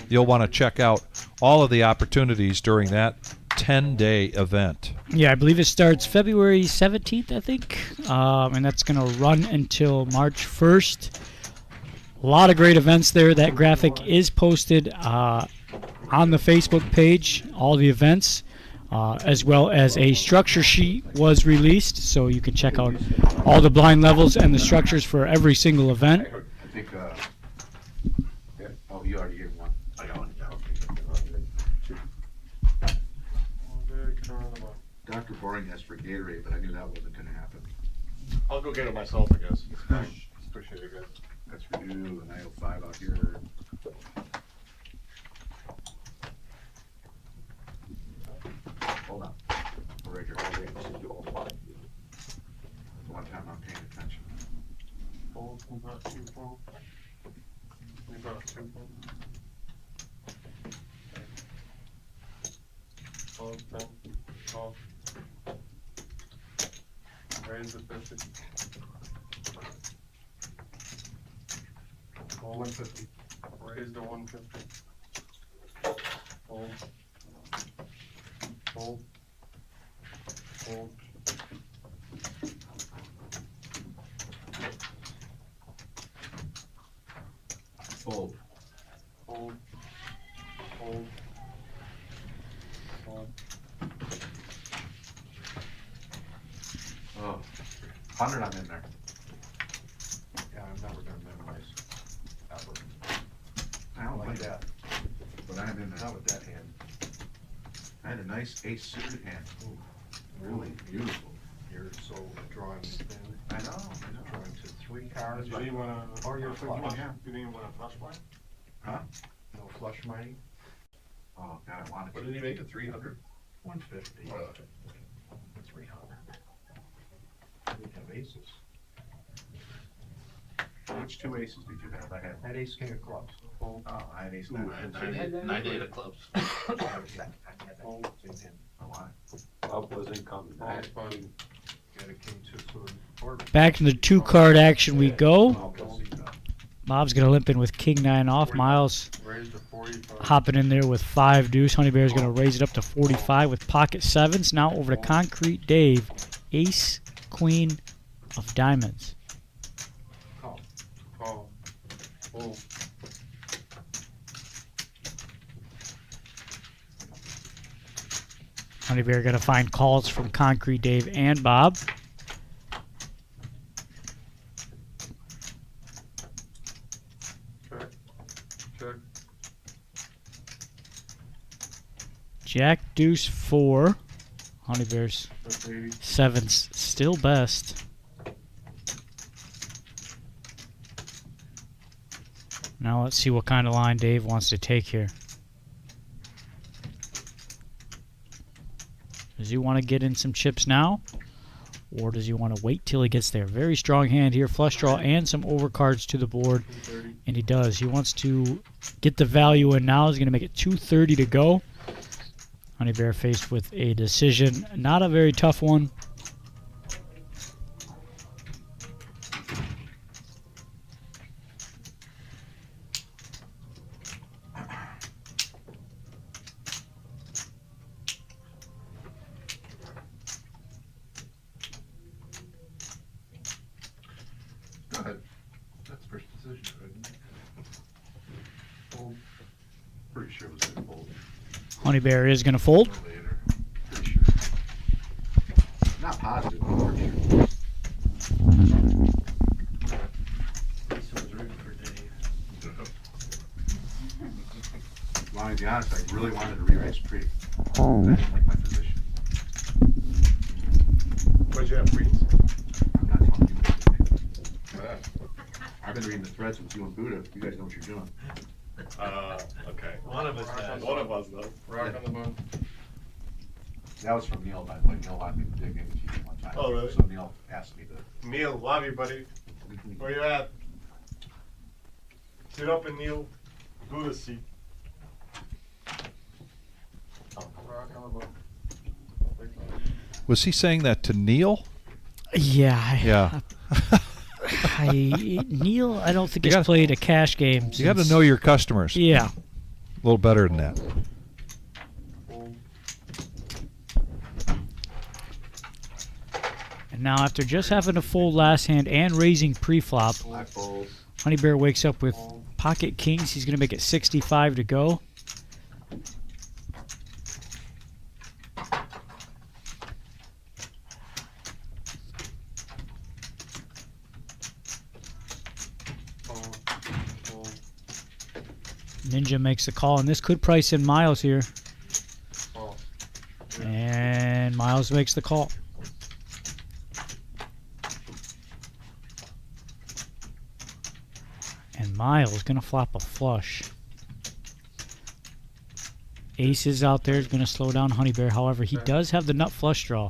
you'll want to check out all of the opportunities during that 10-day event. Yeah, I believe it starts February 17th, I think. And that's going to run until March 1st. A lot of great events there. That graphic is posted on the Facebook page, all the events, as well as a structure sheet was released, so you can check out all the blind levels and the structures for every single event. I think, oh, you already gave one. I got one, yeah. Dr. Boring asked for Gatorade, but I knew that wasn't gonna happen. I'll go get it myself, I guess. Appreciate it, guys. That's for you, and I owe 5 out here. Hold on. Right here. One time I'm paying attention. Fold, we brought 2 fold. We brought 2 fold. Fold, 10, fold. Raise the 50. Fold 150. Raise to 150. Fold. Fold. Fold. Fold. Fold. Fold. Fold. Oh, 100 I'm in there. Yeah, I've never done minimize. Ever. I don't like that. But I'm in there. Not with that hand. I had a nice ace suited hand. Ooh, really beautiful. You're so drawing thin. I know. Drawing to 3 cards. You didn't want to. Or you're flush. You didn't want to flush one? Huh? No flush money. Oh, God, I wanted What to. did he make it, 300? 150. 300. We have aces. Which 2 aces did you have? I had. Had ace king of clubs. Fold. Oh, I had ace Ooh, nine. I had 98 of clubs. Fold. Oh, why? Club wasn't coming. I had fun. Got a king 2 suited. Or Back in the 2-card action we go. Oh, we'll see that. Bob's going to limp in with king 9 off. Miles raise to 45. hopping in there with 5 deuce. Honey Bear's going to raise it up to 45 with pocket 7s. Now over to Concrete Dave. Ace, queen of diamonds. Call. Call. Fold. Honey Bear going to find calls from Concrete Dave and Bob. Check. Check. Jack deuce 4. Honey Bear's That's 80. 7's still best. Now let's see what kind of line Dave wants to take here. Does he want to get in some chips now? Or does he want to wait till he gets there? Very strong hand here. Flush draw and some overcards to the board. 230. And he does. He wants to get the value in now. He's going to make it 230 to go. Honey Bear faced with a decision. Not a very tough one. Go ahead. That's first decision, right? Fold. Pretty sure it was gonna fold. Honey Bear is going to fold. Later. Pretty sure. Not positive, but pretty sure. Lisa was rooting for Dave. Well, to be honest, I really wanted to re-raise pre. I didn't like my position. What'd you have, Freeze? I'm not telling you what to think. Yeah. I've been reading the threads with you and Buddha. You guys know what you're doing. Okay. One of us does. One of us does. Rock on the bone. That was from Neil, by the way. Neil wanted me to dig into you one time. Oh, really? So Neil asked me to. Neil, love you, buddy. Where you at? Sit up and kneel. Buddha seat. Rock on the bone. Was he saying that to Neil? Yeah. Yeah. Neil, I don't think You he's gotta- played a cash game. You got to since- know your customers. Yeah. A little better than that. And now, after just having to fold last hand and raising pre-flop, I fold. Honey Bear wakes up with pocket kings. He's going to make it 65 to go. Ninja makes the call, and this could price in Miles here. And Miles makes the call. And Miles going to flop a flush. Ace is out there, is going to slow down Honey Bear. However, he does have the nut flush draw.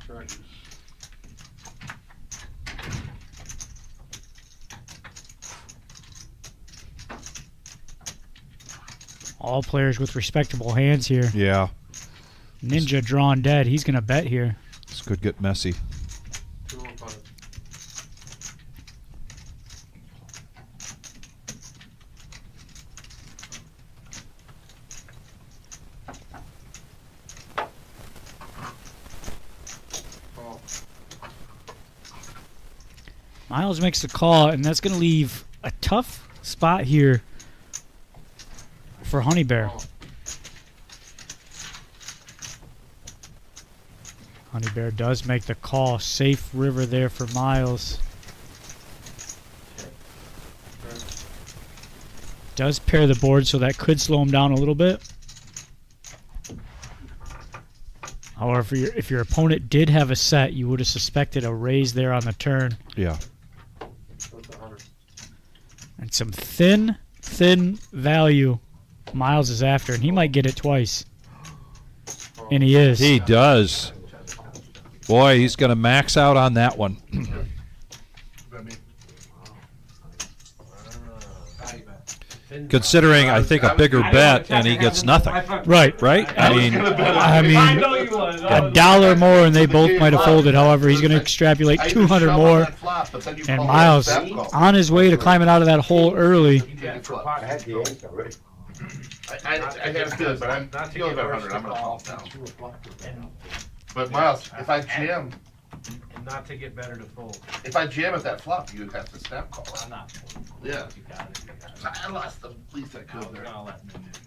All players with respectable hands here. Yeah. Ninja drawn dead. He's going to bet here. This could get messy. Miles makes the call, and that's going to leave a tough spot here for Honey Bear. Honey Bear does make the call. Safe river there for Miles. Does pair the board, so that could slow him down a little bit. However, if your opponent did have a set, you would have suspected a raise there on the turn. Yeah. And some thin value Miles is after, and he might get it twice. And he is. He does. Boy, he's going to max out on that one. Considering, I think, a bigger bet, and he gets nothing. Right. Right? I mean, a dollar more, and they both might have folded. However, he's going to extrapolate 200 more. And Miles on his way to climbing out of that hole early. I had the ace already. I have to, but I'm not feeling about 100. I'm gonna call it down. But Miles, if I jam, And not to get better to fold. if I jam at that flop, you would have to snap call. I'm not. Yeah. You got it. You got it. I lost the least I I could was there. gonna let him do it.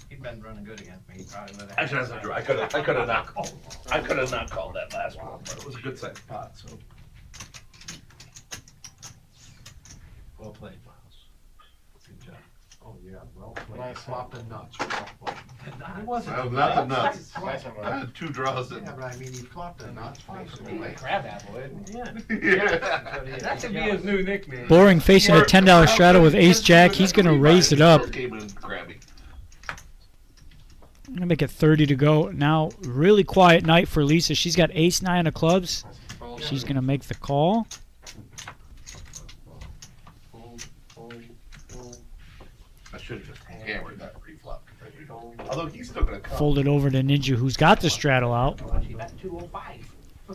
He'd been running good against me. He probably would have. Actually, that's not true. I could have not called that last one, but it was a good sized pot, so. Well played, Miles. Good job. Oh, yeah, well, when I flopped the nuts. It wasn't. Not the nuts. I had two draws in. Yeah, but I mean, he flopped the nuts. Crab apple, isn't it? Yeah. That should be his new nickname. Boring facing a $10 straddle with ace jack. He's going to raise it up. Came in crabby. I'm going to make it 30 to go. Now, really quiet night for Lisa. She's got ace 9 of clubs. She's going to make the call. I should have just hammered that pre-flop. Although he's still gonna come. Fold it over to Ninja, who's got the straddle out.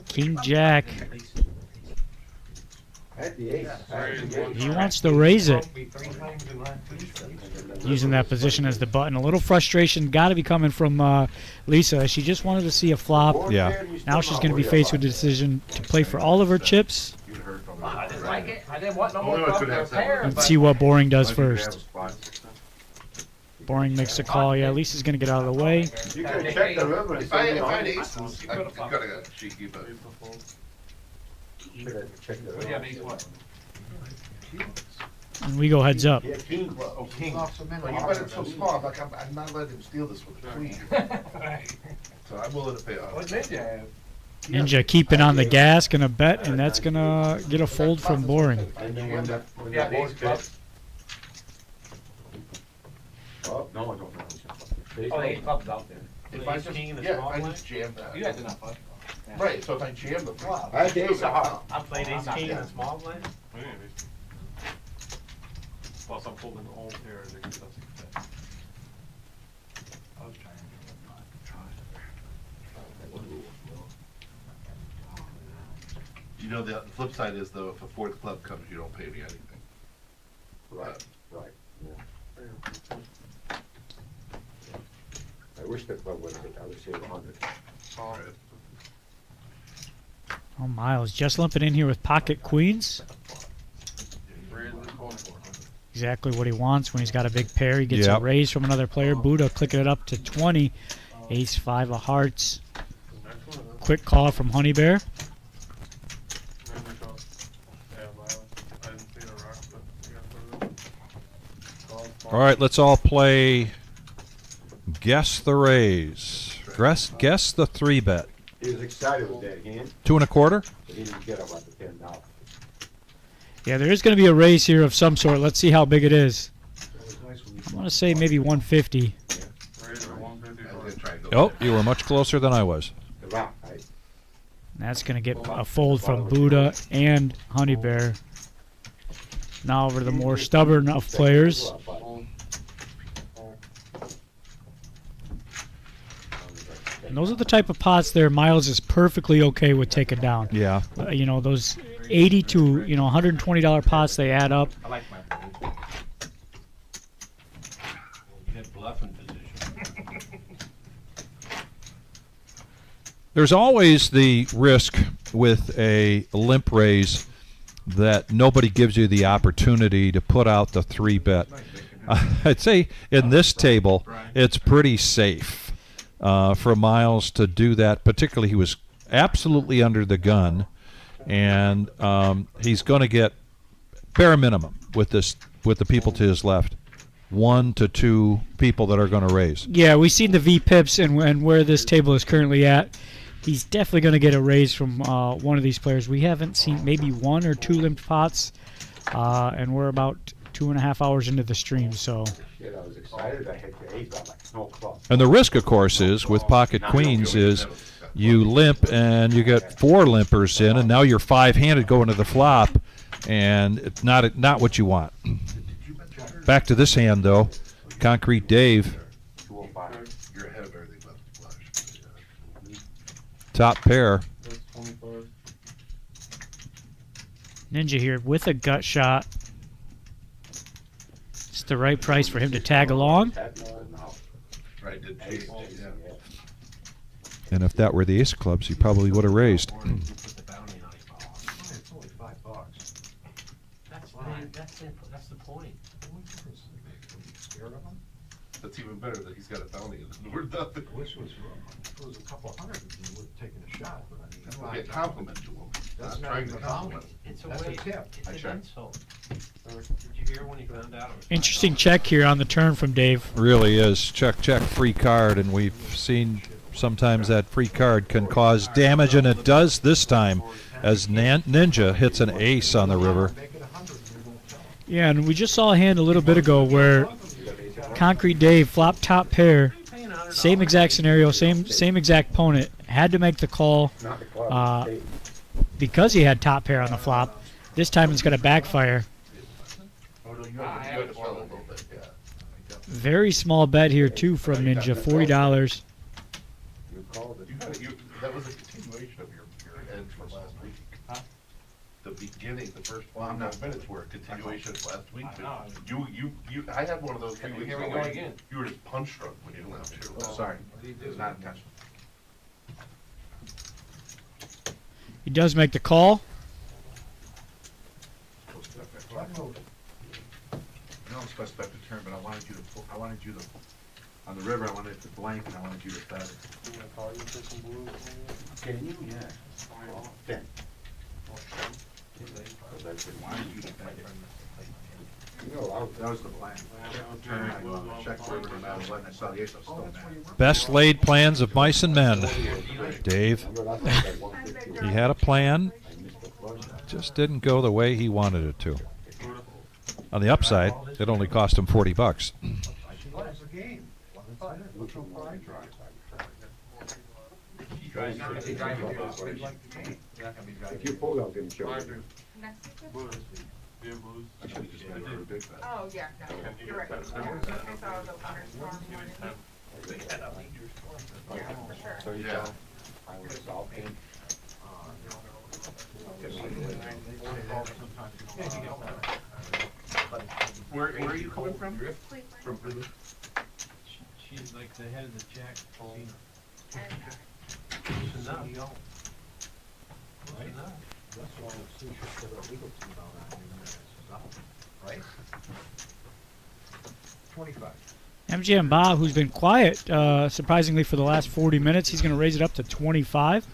King Jack. I had the ace. He wants to raise it. Using that position as the button. A little frustration got to be coming from Lisa. She just wanted to see a flop. Yeah. Now she's going to be faced with the decision to play for all of her chips I didn't like it. I didn't want no Only more one could have pair. and see what Boring does first. Boring makes the call. Yeah, Lisa's going to get out of the way. You can check the river and If I say, had aces, I could have got a cheeky, but. check the What do you have, river. ace what? And we go heads up. Yeah, king. Oh, king. But you bet it so small, I'm like, I'm not letting him steal this with a queen. So I'm willing to pay off. What did you have? Ninja keeping on the gas, going to bet, and that's going to get a fold from Boring. And then when that Yeah, board ace club. fits. Oh, no, I don't know. Oh, the ace club's out there. If I Ace just, king and a yeah, small I blind? just jammed that. You had enough fun. Right, so if I jam the flop. I had the ace of heart. I played ace king in a small blind. Plus I'm holding all pairs, it doesn't fit. I was trying to You know, the flip side is though, if a fourth club comes, you don't pay me anything. Right, right, yeah. I wish the club would hit, I would save 100. Right. Oh, Miles just limping in here with pocket queens. Exactly what he wants when he's got a big pair. He gets a raise from another player. Buddha clicking it up to 20. Ace 5 of hearts. Quick call from Honey Bear. All right, let's all play Guess the Raise. Guess the 3-bet. He was excited with that hand. 2 1/4? But he didn't get up at the $10. Yeah, there is going to be a raise here of some sort. Let's see how big it is. I want to say maybe 150. Oh, you were much closer than I was. That's going to get a fold from Buddha and Honey Bear. Now over to the more stubborn of players. And those are the type of pots there Miles is perfectly okay with taking down. Yeah. You know, those 80 to, $120 pots, they add up. I like my position. You had bluffing position. There's always the risk with a limp raise that nobody gives you the opportunity to put out the 3-bet. I'd say in this table, it's pretty safe for Miles to do that. Particularly, he was absolutely under the gun, and he's going to get bare minimum with the people to his left. 1 to 2 people that are going to raise. Yeah, we've seen the V-pips and where this table is currently at. He's definitely going to get a raise from one of these players. We haven't seen maybe 1 or 2 limped pots, and we're about 2.5 hours into the stream. So. Shit, I was excited. I hit the ace. I'm like, no club. And the risk, of course, is with pocket queens is you limp and you get 4 limpers in, and now you're 5-handed going to the flop, and it's not what you want. Back to this hand, though. Concrete Dave. You're ahead of everything but the flush. Top pair. Ninja here with a gut shot. It's the right price for him to tag along. Right, did chase, yeah. And if that were the ace of clubs, he probably would have raised. It's only $5. That's the point. Scared of him? That's even better that he's got a bounty and we're nothing. I wish it was a couple hundred, you would have taken a shot, but I mean. Be a compliment to him. That's Not not trying even to a compliment. It's a That's a way. tip. It's I an checked. insult. Did you hear when he found out? It was Interesting check here on the turn from Dave. Really is. Check, free card, and we've seen sometimes that free card can cause damage, and it does this time as Ninja hits an ace on the river. Yeah, and we just saw a hand a little bit ago where Concrete Dave flop top pair, same exact scenario, same exact opponent, had to make the call because he had top pair on the flop. This time it's going to backfire. Very small bet here too from Ninja, $40. That was a continuation of your edge from last week. The beginning, the first 5 minutes were a continuation of last week. I had one of those 3 weeks. Here we go again. You were just punch drunk when you didn't have to. Oh, sorry, it was not intentional. He does make the call. I know I'm supposed to bet the turn, but I wanted you to, on the river, I wanted it to blank, and I wanted you to bet it. Can you? Yeah. 10. That was the plan. Turn, I checked the river, and I was letting, I saw the ace, I was still mad. Best laid plans of mice and men. Dave, he had a plan, just didn't go the way he wanted it to. On the upside, it only cost him $40. That's the game. If you pull, I'll give him show. I should've just made it for a big bet. Oh, yeah, no, you're right. I thought it was openers tomorrow morning. Yeah, for sure. So Yeah. I was solving. Where are you coming from? From Cleveland? She's like the head of the Jack Casino. Close enough. Right? That's why it's sushi for the legal team out on right? 25. MGM Bob, who's been quiet, surprisingly, for the last 40 minutes, he's going to raise it up to 25.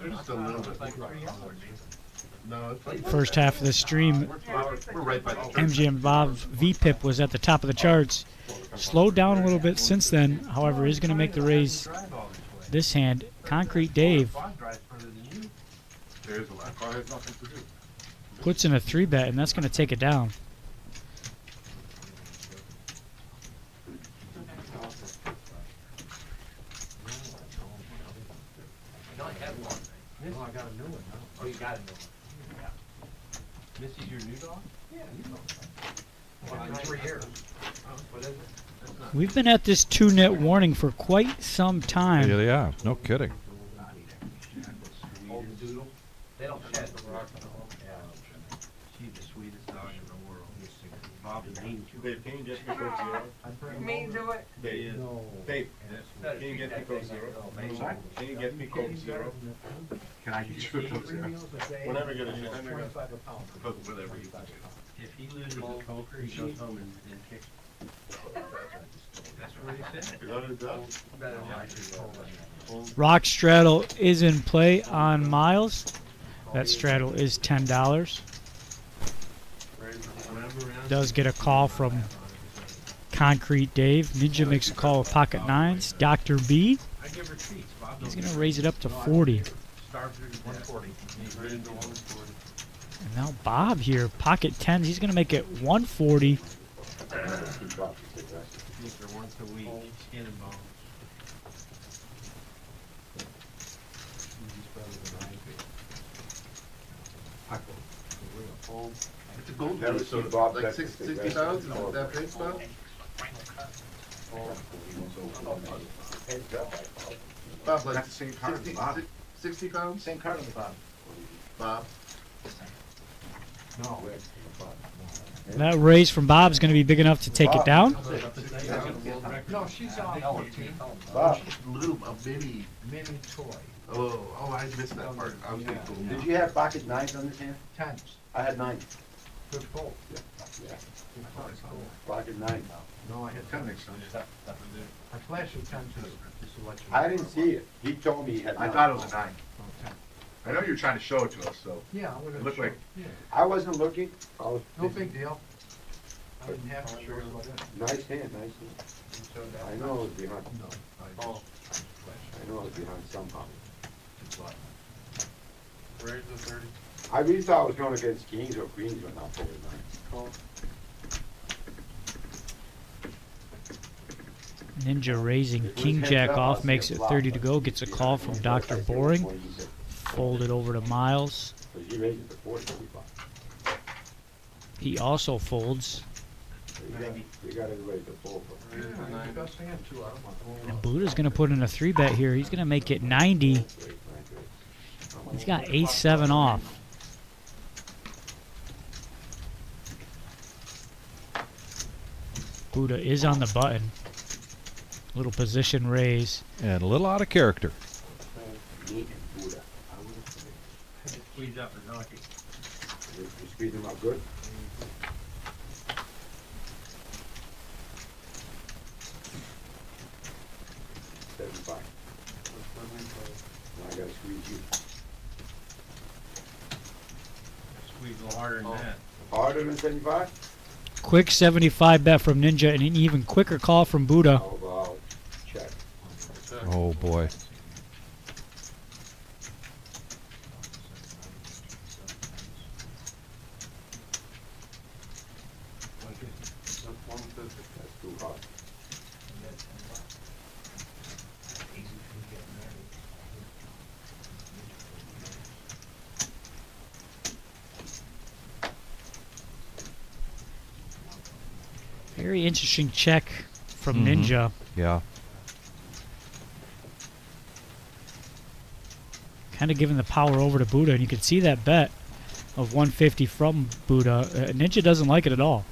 Just a little bit. No, it's like First half of the stream, we're right by the MGM Bob's VPIP was at the top of the charts. Slowed down a little bit since then, however, is going to make the raise this hand. Concrete Dave There's a lot. Car has nothing to do. puts in a 3-bet, and that's going to take it down. No, I have one. No, I got a new one now. Oh, you got a new one. Missy's your new dog? Yeah, you know. Well, in 3 years. What is it? That's not. We've been at this 2-net warning for quite some time. Yeah, yeah, no kidding. Old doodle. They don't shed. She's the sweetest dog in the world. Bob is mean to her. Dave, can you get me Coke Zero? Me do it. Dave, No. Dave, can you get me Coke Zero? Can you get me Coke Zero? Can I get you a Coke Zero? Whenever you get a chance. 25 a pound. Coke, whatever you want. If he loses a poker, he goes home and kicks. That's what he said. Is that what it does? Better than I should. Rock Straddle is in play on Miles. That straddle is $10. Does get a call from Concrete Dave. Ninja makes a call with pocket 9s. Dr. B, I give her treats. Bob he's don't going to raise it up to 40. starve her to 140. He's ready to go 140. And now Bob here, pocket 10s. He's going to make it 140. Eats her once a week. Skin and bones. It's a gold Never medal, so seen Bob like that 60 pounds, is that big stuff? Bob, like That's the same card as 60, Bob. 60 pounds? Same card on the bottom. Bob? No. That raise from Bob is going to be big enough to take it down. No, she's on 14. Bob, Little, a mini. Mini toy. Oh, I missed that part. I was thinking gold. did you have pocket 9s on this hand? 10s. I had 9. Good fold. Yeah. Pocket 9. No, I had That 10. makes sense. I flashed you 10 too. Just to let you I know. didn't see it. He told me he had I 9. thought it was a 9. Oh, 10. I know you were trying to show it to us, so. Yeah, I would have. It looked like- Yeah, I wasn't looking. I was no busy. big deal. I didn't have to show you what it is. Nice hand, nice hand. I know I was behind. No. Oh. I know I was behind somehow. Raise the 30. I really thought I was going against kings or queens when I folded 9. Ninja raising King Jack off, makes it 30 to go, gets a call from Dr. Boring. Folded over to Miles. So he raised it to 40, 45. He also folds. So we got everybody to fold for. Yeah, it's the best hand, 2 out of 1. And Buddha's going to put in a 3-bet here. He's going to make it 90. He's got ace-7 off. Buddha is on the button. Little position raise. And a little out of character. Me and Buddha. Squeeze up and knock it. You squeeze him out good? $75. Now I gotta squeeze you. Squeeze a little harder than that. Harder than 75? Quick 75 bet from Ninja and an even quicker call from Buddha. How about check? Oh boy. That's too hard. Very interesting check from Mhm. Ninja. Yeah. kind of giving the power over to Buddha, and you can see that bet of 150 from Buddha. Ninja doesn't like it at all.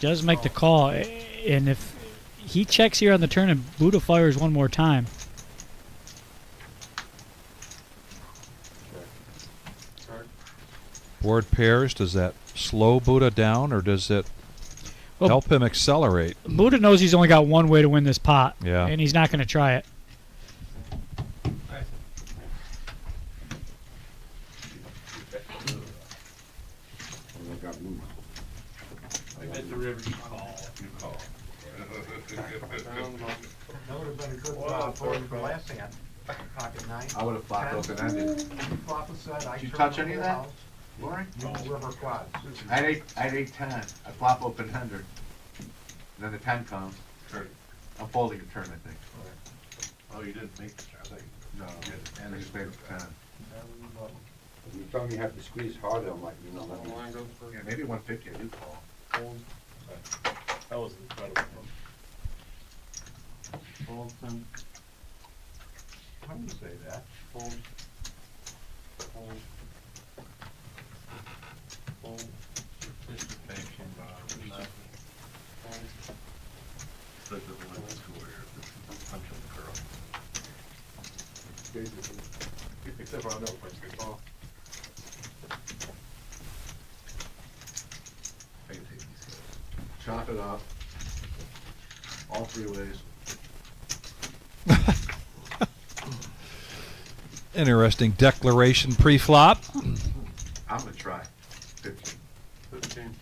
Does make the call, and if he checks here on the turn and Buddha fires one more time. Board pairs, does that slow Buddha down or does it help him accelerate? Buddha knows he's only got one way to win this pot, Yeah. and he's not going to try it. I bet the river you call. You call. That would have been a good for you for last hand. Pocket nine. I would have flopped open-ended. You flop a set, I Did you turn touch the any of whole that, house. Lori? You river quad. I had eight, 10. I flop open-ended. Then the 10 comes. Turn. I'm folding a turn, I think. Oh, you didn't make the turn. No, and I just made a 10. You tell me you have to squeeze harder, I'm like, you know, let me. Yeah, maybe 150 I do call. That was incredible. How do you say that? Fold. Fold. Fold. Participation, nothing. Fold. Look at the one square. Punch on the curl. Except for I know first good call. I can take these guys. Chop it up. All three ways. Interesting declaration pre-flop. I'm gonna try. 15. 15.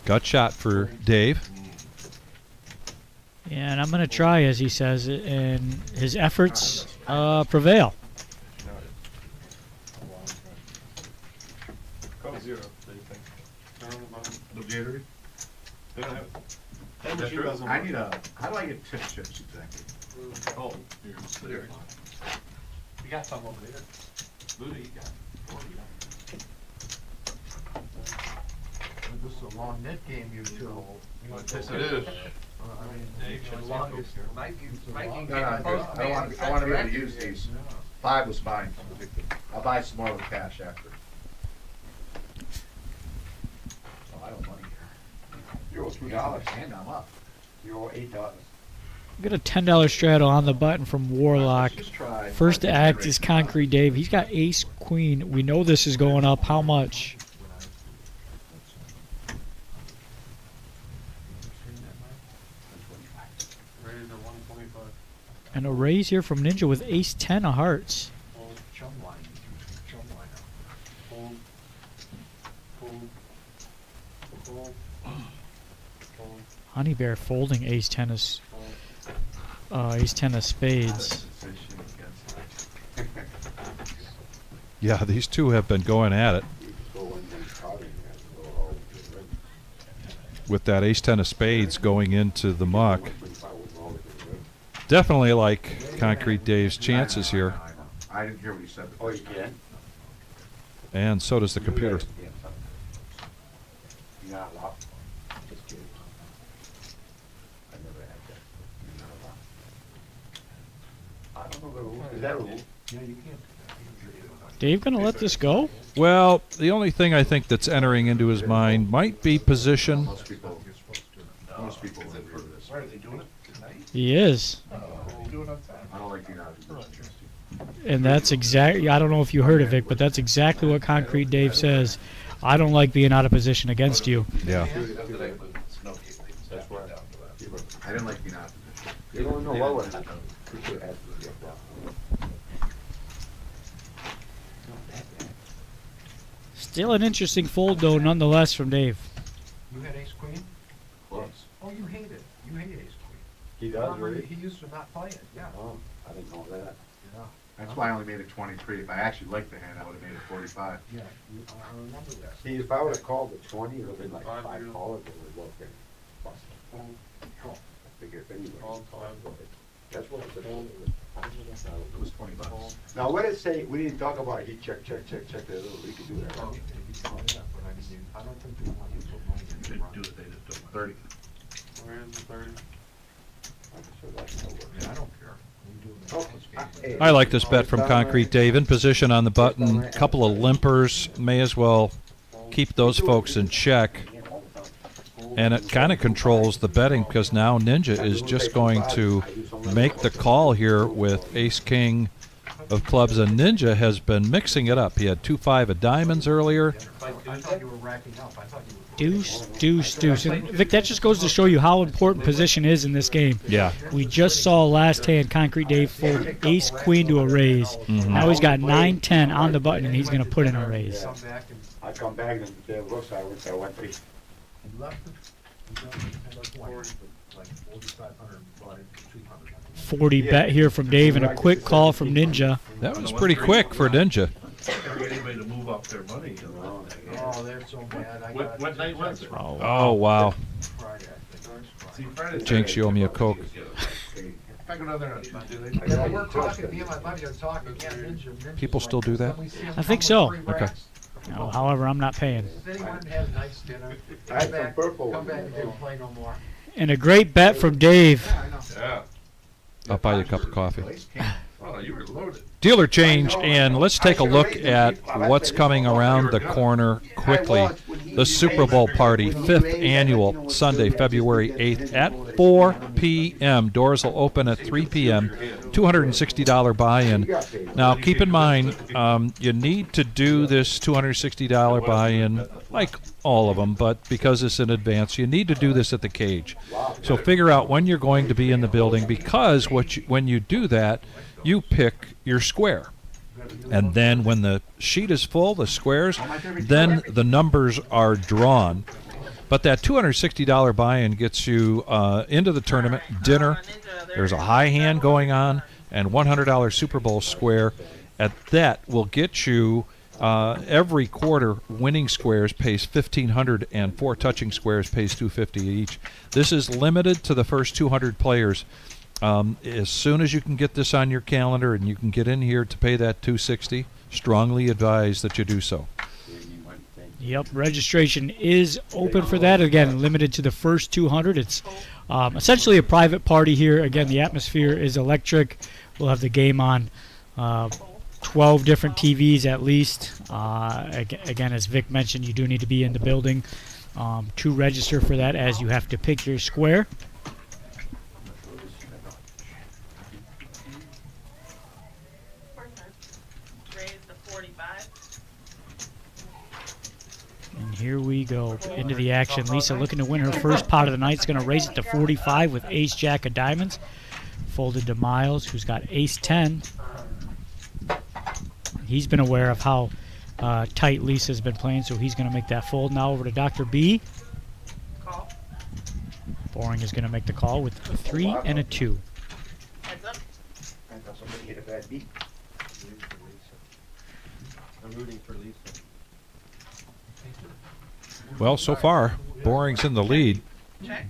Gut shot for Dave. Yeah, and I'm going to try, as he says, and his efforts prevail. Call 0. What do you think? No jittery? They don't have it. That That's machine true. doesn't I work. need a. How do I get tip chips exactly? Oh, you're there. You got some over there. Buddha, you got it. This is a long net game, you two. Yes, it is. I mean, the longest. No, I want to be able to use these. 5 was fine. I'll buy some more with cash after. Oh, I don't money here. You owe $2. And I'm up. You owe $8. Got a $10 straddle on the button from Warlock. Let's just try. First to act is Concrete Dave. He's got ace queen. We know this is going up. How much? Raise are 125. And a raise here from Ninja with ace 10 of hearts. Fold. Chum line. Chum line. Fold. Fold. Fold. Fold. Honey Bear folding ace 10 of spades. Yeah, these two have been going at it with that ace 10 of spades going into the muck. Definitely like Concrete Dave's chances here. I didn't hear what you said. Oh, you can? And so does the computer. You're not allowed. Just kidding. I never had that. I don't know the rule. Is that a rule? Yeah, you can't. Dave gonna let this go? Well, the only thing I think that's entering into his mind might be position. Most people will agree with this. Why are they doing it tonight? He is. They do it on Saturday. I don't like being out of position. And that's exactly, I don't know if you heard of it, but that's exactly what Concrete Dave says. I don't like being out of position against you. Yeah. That's why. I didn't like being out of position. You don't know what would happen. You should ask me a problem. Still an interesting fold, though, nonetheless, from Dave. You had ace queen? Close. Oh, you hate it. You hate ace queen. He does, really? He used to not play it, yeah. Oh, I didn't know that. Yeah. That's why I only made it 23. If I actually liked the hand, I would have made it 45. Yeah, I remember that. See, if I would have called the 20, it would have been like 5 callers that would work in. I figure if anybody. That's what I said. It was 20 bucks. Now, what did it say? We didn't talk about he check. We could do that, right? I don't think they want you to put money in They the run. do it, they just don't. 30. Where is the 30? I'm sure that's no work. Yeah, I don't care. We do it in Oh, this game. I like this bet from Concrete Dave. In position on the button, couple of limpers. May as well keep those folks in check. And it kind of controls the betting because now Ninja is just going to make the call here with ace-king of clubs, and Ninja has been mixing it up. He had 2-5 of diamonds earlier. Deuce, deuce, deuce. And Vic, that just goes to show you how important position is in this game. Yeah. We just saw last hand Concrete Dave fold ace queen to a raise. Now he's got 9-10 on the button, and he's going to put in a raise. I come back and the looks I went 3. Left like 4,500, but 200. 40 bet here from Dave and a quick call from Ninja. That was pretty quick for Ninja. Anybody to move up their money. Oh, they're so bad. I got What night was it? Oh, wow. Friday, I think. See, Friday, Jinx, you owe me a Coke. If I go down there on Tuesday, Yeah, we're talking, me and my buddy are talking. Yeah, Ninja's People still do that? Can we see him I think come so. with 3 Okay. racks? No, however, I'm not paying. If anyone has a nice dinner, I had some purple come ones. back and don't play no more. And a great bet from Dave. Yeah, I know. yeah. I'll buy you a cup of coffee. Oh, you were loaded. Dealer change, and let's take a look at what's coming around the corner quickly. The Super Bowl party, 5th annual, Sunday, February 8th at 4 p.m. Doors will open at 3 p.m. $260 buy-in. Now, keep in mind, you need to do this $260 buy-in, like all of them, but because it's in advance, you need to do this at the cage. So figure out when you're going to be in the building, because when you do that, you pick your square. And then when the sheet is full, the squares, then the numbers are drawn. But that $260 buy-in gets you into the tournament, dinner, there's a high hand going on, and $100 Super Bowl square. At that will get you every quarter winning squares pays $1,500 and 4 touching squares pays $250 each. This is limited to the first 200 players. As soon as you can get this on your calendar and you can get in here to pay that $260, strongly advise that you do so. Yep, registration is open for that. Again, limited to the first 200. It's essentially a private party here. Again, the atmosphere is electric. We'll have the game on 12 different TVs at least. Again, as Vic mentioned, you do need to be in the building to register for that, as you have to pick your square. And here we go into the action. Lisa looking to win her first pot of the night. Is going to raise it to 45 with ace jack of diamonds. Folded to Miles, who's got ace 10. He's been aware of how tight Lisa's been playing, so he's going to make that fold. Now over to Dr. B. Boring is going to make the call with a 3 and a 2. Heads up. I'm rooting for Lisa. Well, so far, Boring's in the lead.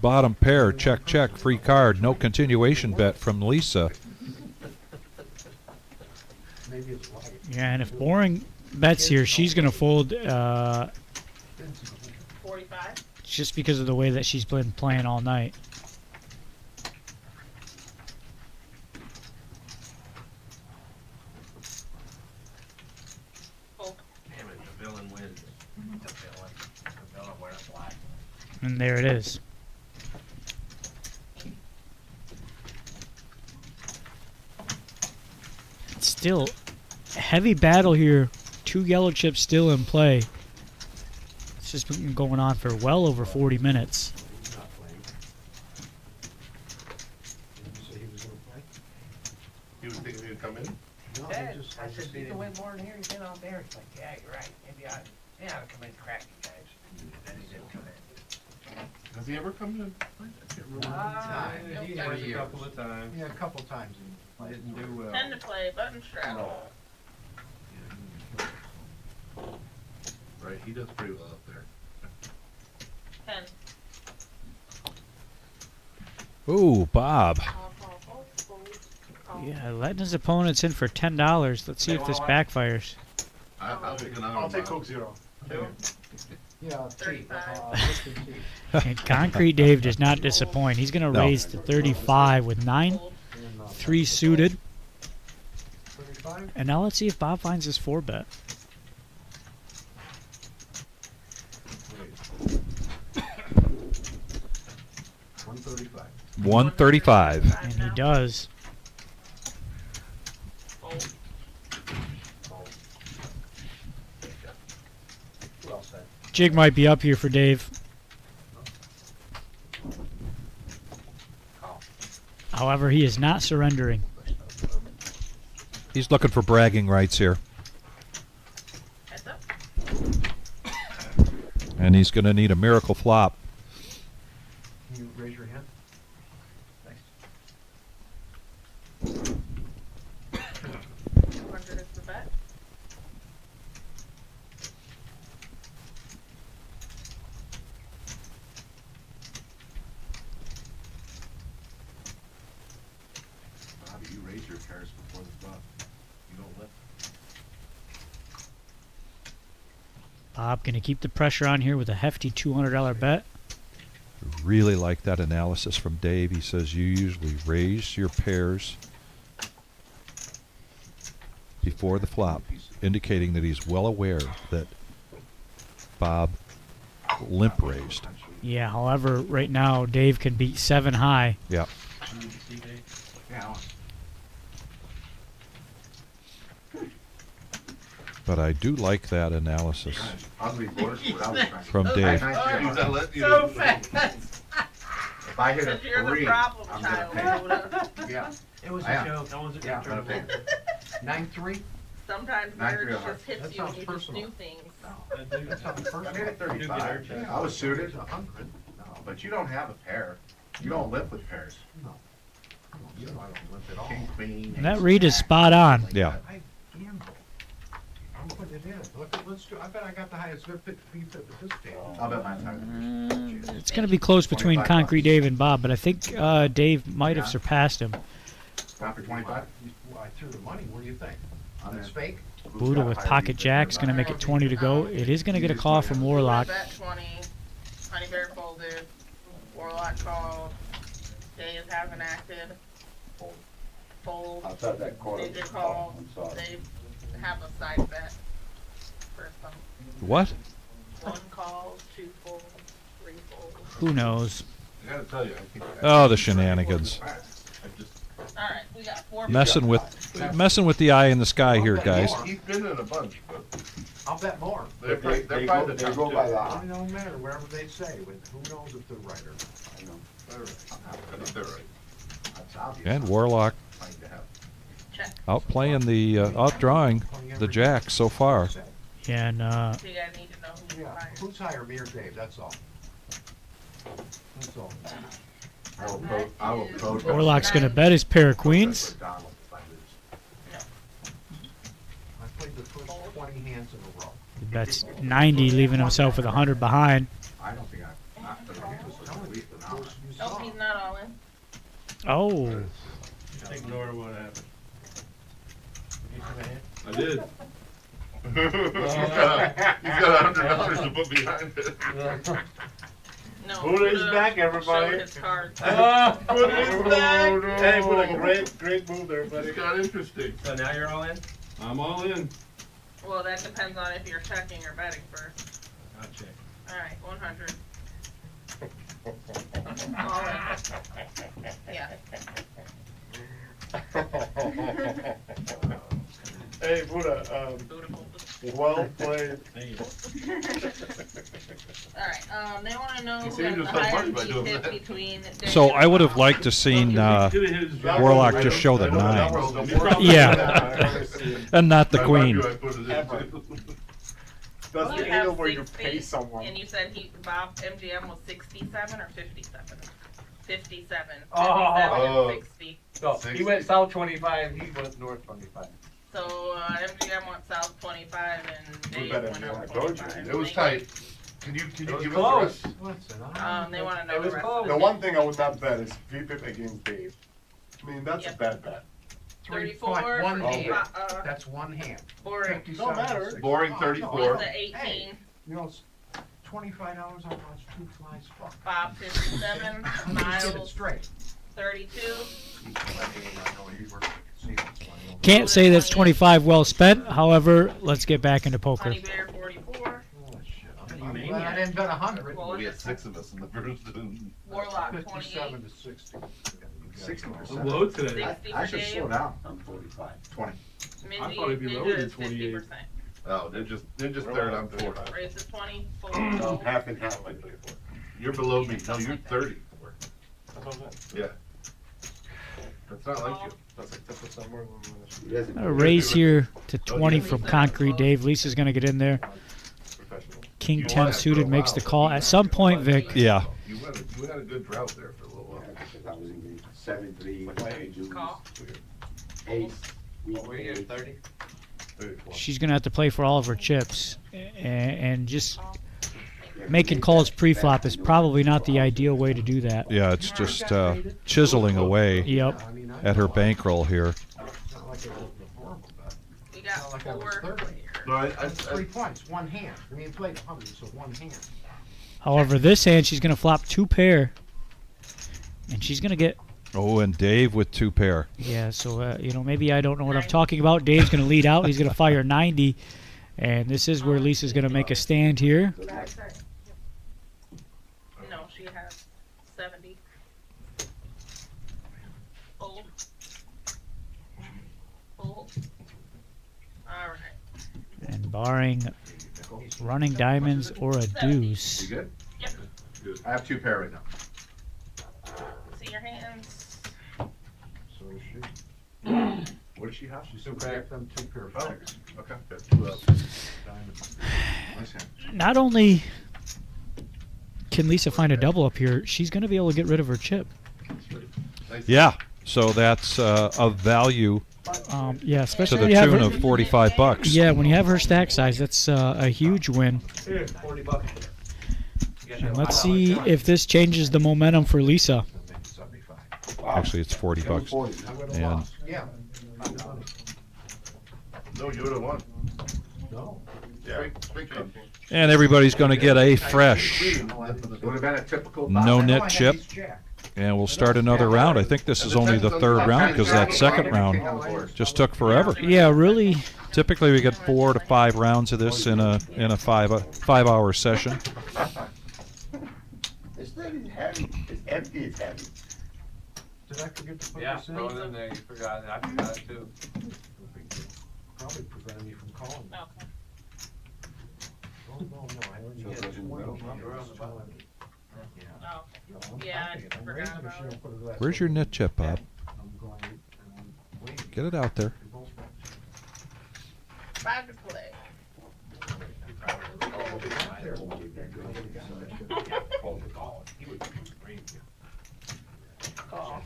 Bottom pair, check, check, free card. No continuation bet from Lisa. Yeah, and if Boring bets here, she's going to fold 45. just because of the way that she's been playing all night. Damn it, the villain wins. The villain wears black. And there it is. Still, heavy battle here. 2 yellow chips still in play. It's just been going on for well over 40 minutes. He was thinking he'd come in? Dad, I said, you can win more than here, you've been out there. He's like, yeah, you're right. Maybe I ought to come in and crack you guys. Then he didn't come in. Has he ever come in? He has a couple of times. Yeah, a couple times. Didn't do well. 10 to play, button strap. Right, he does pretty well up there. 10. Ooh, Bob. Yeah, letting his opponents in for $10. Let's see if this backfires. I'll take another I'll one. take Coke Zero. Yeah, 35. And Concrete Dave does not disappoint. He's going to No. raise to 35 with 9, 3 suited. 135? And now let's see if Bob finds his 4-bet. Wait. 135. 135. And he does. Well said. Jig might be up here for Dave. However, he is not surrendering. He's looking for bragging rights here. Heads up. And he's going to need a miracle flop. Can you raise your hand? 200 is the bet. Bobby, you raise your pairs before the flop. You don't lift. Bob going to keep the pressure on here with a hefty $200 bet. Really like that analysis from Dave. He says you usually raise your pairs before the flop, indicating that he's well aware that Bob limp raised. Yeah, however, right now Dave can beat 7 high. Yeah. Yeah. But I do like that analysis Ugly boards without a strike. from Dave. So fast. If I hit a You're the 3, problem I'm child. gonna pay. Yeah. It was I a am. joke. That was a Yeah, I'm gonna pay. 9-3? Sometimes 9-3 marriage hard. just hits That you and sounds you just personal. do things. That's not personal. I made it 35. Yeah, I was suited. 100. No, but you don't have a pair. You don't lift with pairs. No. You know I don't lift at all. King, queen. And that ace, read is jack. spot on. Yeah. I gamble. I'm putting it in. Let's do. I bet I got the highest bet at this table. I'll bet mine's higher. It's going to be close between 25 Concrete bucks. Dave and Bob, but I think Dave might have Yeah. surpassed him. Not for 25? Well, I threw the money. What do you think? I'm That's in. fake? Buddha with pocket jacks going to make it 20 to go. It is going to get a call from Warlock. Bet 20. Honey Bear folded. Warlock called. Dave hasn't acted. Fold. Outside that corner. Ninja call. I'm sorry. They have a side bet for some. What? 1 call, 2 folds, 3 folds. Who knows? I gotta tell you, I think. Oh, the shenanigans. I just. Alright, we got 4 Messing with the eye in the sky here, guys. He's been in a bunch, but I'll bet more. they're They probably go, the they top go two. by It that. don't matter, whatever they say, but who knows if they're right or not. I know. They're right. I think they're right. That's obvious. And Warlock Fight to have. Check. outplaying the, outdrawing the jack so far. Yeah, and So you guys need to know who's Yeah, higher. who's higher, me or Dave, that's all. That's all. I will code. Warlock's going to bet his pair of queens. Donald if I lose. I played the first 20 hands in a row. He bets 90, leaving himself with 100 behind. I don't think I, not the hands, but at least an hour. Nope, he's not all in. Oh, Ignore what happened. I did. He's got $100 to put behind it. No. Buddha's Buddha back, showed everybody. his cards. Buddha's back. no. Hey, what a great move there, buddy. It got interesting. So now you're all in? I'm all in. Well, that depends on if you're checking or betting first. I'll check. Alright, 100. All in. Yeah. Hey, Buddha, Buddha folded. well played. Alright, they wanna know He who saved has the himself money highest by doing GTIP that. between So Dave I would have and liked to seen Warlock just show the 9 Yeah. and not the queen. That's You the have angle where you 60, pay someone. And you said Bob MGM was 67 or 57? 57. 57 Oh. and 60. No, he went south 25, he went north 25. So MGM went south 25 and Dave better went than up I told you. 25. It was They- tight. Can you It give was us the close. rest? What's it? They wanna know It the was rest close. of The the one thing I would not bet is VPIP against Dave. I mean, that's a Yep. bad bet. 34 One for hand. Dave, That's one hand. boring. 57, matter. 60. Boring Oh, 34. It's no. a 18. Hey, you know, it's $25 I watched 2 flies fuck. Bob 57. Just get it Miles straight. 32. Can't say that's 25 well spent. However, let's get back into poker. Honey Bear 44. Well, I didn't bet 100. We had 6 of us in the first. Warlock 28. 57 to 60. 60%. Low today. 60 I for should Dave. slow down. I'm 45. 20. Mindy, I thought it'd be Ninja lower than is 28. 50%. Oh, they're just third, I'm 40. Race is 20. Full. No, half and half. You're below me. No, you're 30. That's what I'm saying. Yeah. That's not like you. That's like 10% more than He doesn't- A raise here to 20 from Concrete Dave. Lisa's going to get in there. professional. King 10 suited makes the call. At some point, Vic. Yeah. You had a good drought there for a little while. Yeah, because I was in 7-3, juice, Call. ace, What were you, 30? She's going to have to play for all of her chips. And just making calls pre-flop is probably not the ideal way to do that. Yeah, it's just chiseling away Yep. at her bankroll here. Not like it was a horrible bet. We Not got like I was 4 30. here. No, That's 3 points, one hand. I mean, you played 100, so one hand. However, this hand, she's going to flop 2 pair. And she's going to get... Oh, and Dave with 2 pair. Yeah, so, maybe I don't know what I'm talking about. Dave's going to lead out. He's going to fire 90. And this is where Lisa's going to make a stand here. No, she has 70. Fold. Fold. All right. And barring running diamonds or a deuce. You good? Yep. I have 2 pair right now. See your hands. So is she. What does she have? She still back them 2 pair of Oh, six. okay. Got 2 up. Diamonds. Nice hand. Not only can Lisa find a double up here, she's going to be able to get rid of her chip. Yeah, so that's of value Yeah, to especially the when you have tune her, of $45. yeah, when you have her stack size, that's a huge win. Here, $40. And let's see if this changes the momentum for Lisa. That makes 75. Actually, it's $40. I would have And lost. Yeah. No, you would have won. No. Yeah. Big cup. and everybody's going to get a fresh It would have been a typical. No-Nit I had chip. ace jack. And we'll start another round. I think this is only the 3rd round because that second round just took forever. Yeah, really. Typically, we get 4 to 5 rounds of this in a 5-hour session. This thing is heavy. It's empty, it's heavy. Did I forget to put Yeah, this in? throw it in there, you forgot it, I forgot it too. Probably prevented me from calling. Okay. Oh, no, I already So it had goes in the 20. middle? We're on the bottom. Oh. I'm Yeah, I counting it. I'm forgot raising if about she it. don't put her glass Where's your over. nit chip, Bob? I'm going, and I'm waiting. Get it out there. We both went. 5 to play. Call.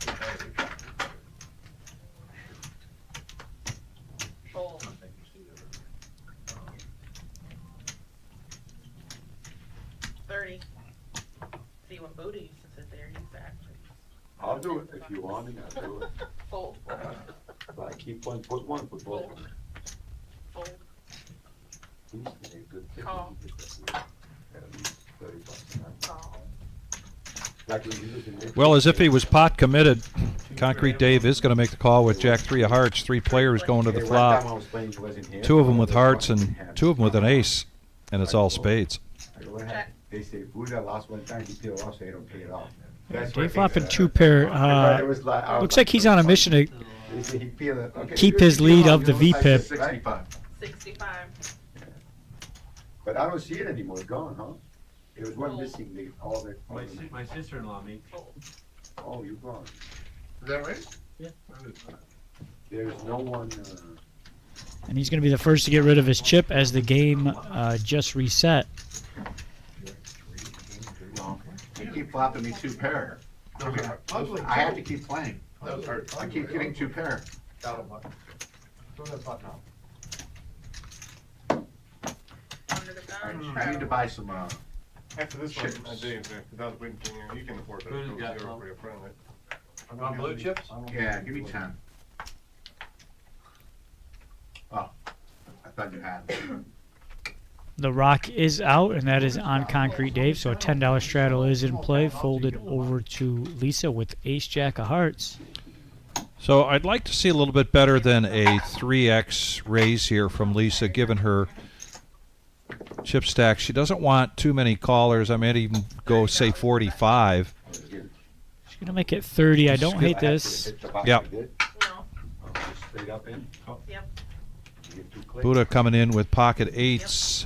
Fold. $30. See, when Buddha used to sit there, he's actually I'll do it if you want me, I'll do it. fold. But I keep one, put both of them. Fold. He's a good tip. Call. At least $30, huh? Call. Like when you was in this- Well, as if he was pot committed, Concrete Dave is going to make the call with Jack 3 of hearts. 3 players going to the Hey, one time I flop. was playing, he wasn't here. 2 of them with hearts and Half. 2 of them with an ace, and it's all spades. I go, what happened? They say, Buddha lost one time, he paid it off, so they don't pay it off. That's Dave what they flopping said. 2 pair. It was like- I was Looks like he's on a mission to They say he feel it. Okay, keep you his feel lead it, of the you know, it's like VPIP. 65. 65. But I don't see it anymore, it's gone, huh? There was one missing, all the, My sister-in-law made. oh, you're gone. Is that right? Yeah. There's no one, And he's going to be the first to get rid of his chip as the game just reset. You keep flopping me 2 pair. I have to keep playing. That was hard. I keep getting 2 pair. Got a button. Throw that button out. Under the gun. I need to buy some, After this Chips. one, James, without waiting, you can afford that. Who's Go got zero some? for your friend, right? I'm Want blue usually- chips? I don't yeah, usually give me do it. 10. Oh, I thought you had. The rock is out, and that is on Concrete Dave, so a $10 straddle is in play, folded over to Lisa with Ace Jack of Hearts. So I'd like to see a little bit better than a 3x raise here from Lisa, given her chip stack. She doesn't want too many callers. I might even go say 45. She's gonna make it 30. I don't hate this. Yep. No. Straight up in. Yep. You get 2 clicks. Buddha coming in with pocket 8s.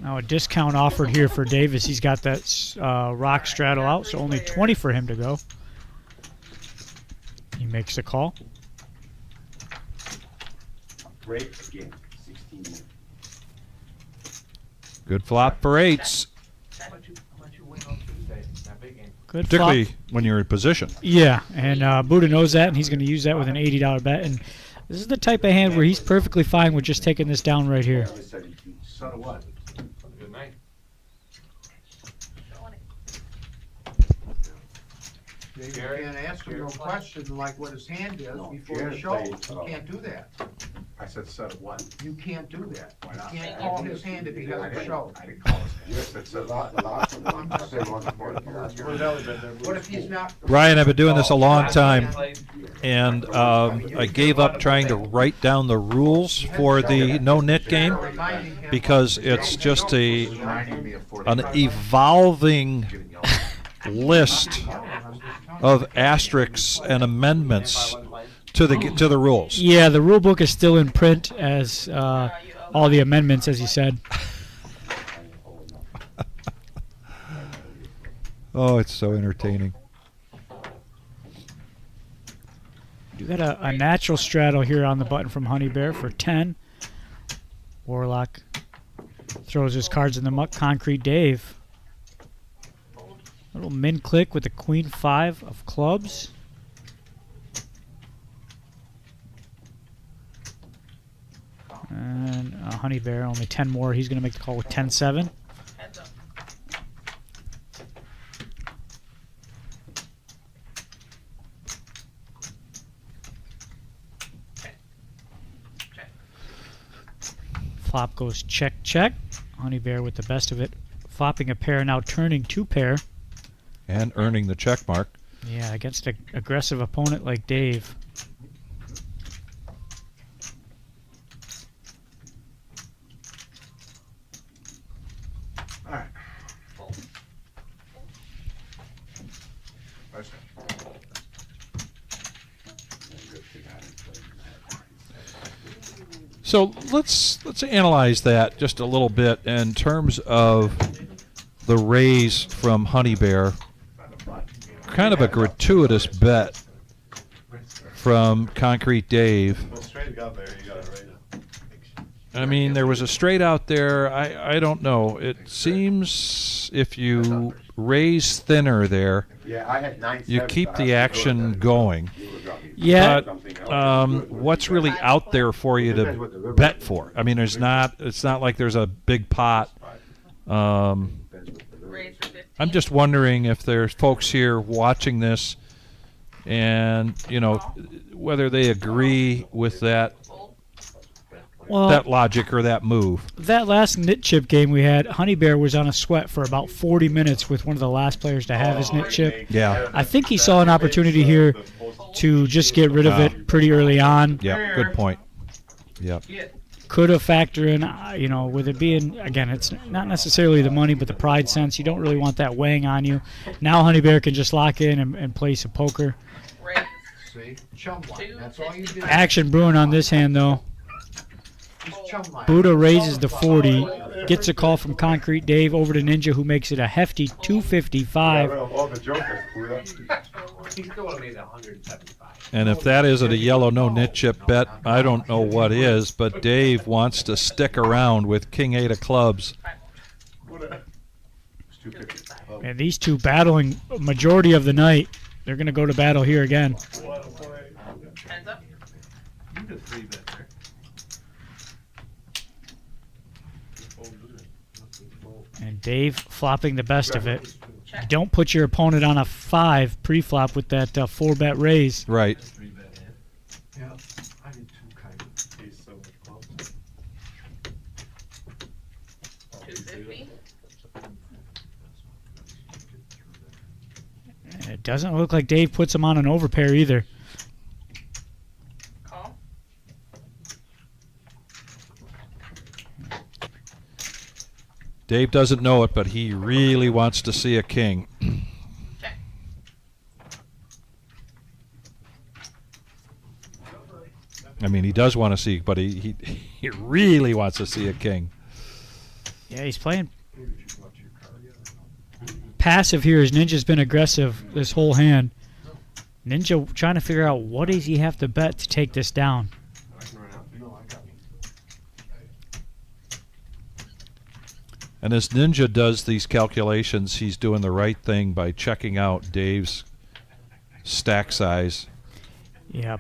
Now a discount offered here for Davis. He's got that rock straddle out, so only 20 for him to go. He makes the call. Break again. 16 minutes. Good flop for 8s, How much you win on Tuesday? That big game. Good particularly flop. when you're in position. Yeah, and Buddha knows that, and he's going to use that with an $80 bet. And this is the type of hand where he's perfectly fine with just taking this down right here. So what? Good night. You can't ask him no question like what his hand is No, before Jared the show. plays, You can't do that. I said set of what? You can't do that. Why You not? can't call his hand if he has a show. I didn't call his hand. Yes, it's the last one. I said one before. What if he's not? Brian, I've been doing this a long time, and I gave up trying to write down the rules for the no-nit game because it's just an evolving list of asterisks and amendments to the rules. Yeah, the rule book is still in print as all the amendments, as you said. Oh, it's so entertaining. You got a natural straddle here on the button from Honey Bear for 10. Warlock throws his cards in the muck. Concrete Dave. Little min click with the Queen 5 of clubs. And Honey Bear, only 10 more. He's going to make the call with 10-7. Heads up. Flop goes check, check. Honey Bear with the best of it. Flopping a pair, now turning 2 pair. And earning the check mark. Yeah, against an aggressive opponent like Dave. All right. Nice. So let's analyze that just a little bit in terms of the raise from Honey Bear. Kind of a gratuitous bet from Concrete Dave. Well, straight up there, you got it right now. I mean, there was a straight out there. I don't know. It seems if you raise thinner there, Yeah, I had 9 you keep the action going. Yeah. But what's really out there for you to bet for? I mean, it's not like there's a big pot. Raise for 15. I'm just wondering if there's folks here watching this and, whether they agree with that Well, logic or that move. that last knit chip game we had, Honey Bear was on a sweat for about 40 minutes with one of the last players to have his knit chip. Yeah. I think he saw an opportunity here to just get rid of it pretty early on. Yeah, good point. Yep. Could have factored in, with it being, again, it's not necessarily the money, but the pride sense. You don't really want that weighing on you. Now Honey Bear can just lock in and play some poker. Raise. See, chum line. That's all you did. Action brewing on this hand, though. Just chum line. Buddha raises the 40, gets a call from Concrete Dave over to Ninja, who makes it a hefty 255. All the jokers, Buddha. He still would have made 175. And if that isn't a yellow no-nit chip bet, I don't know what is, but Dave wants to stick around with King 8 of clubs. And these two battling a majority of the night. They're going to go to battle here again. Heads up. You did 3 bet there. And Dave flopping the best of it. Check. Don't put your opponent on a 5 pre-flop with that 4-bet raise. Right. 3 bet hand. Yeah, I did 2 kind of. He's so much clubs. 250. Doesn't look like Dave puts him on an overpair either. Call. Dave doesn't know it, but he really wants to see a king. Check. I mean, he does want to see, but he really wants to see a king. Yeah, he's playing passive here as Ninja's been aggressive this whole hand. Ninja trying to figure out what does he have to bet to take this down. And as Ninja does these calculations, he's doing the right thing by checking out Dave's stack size. Yeah.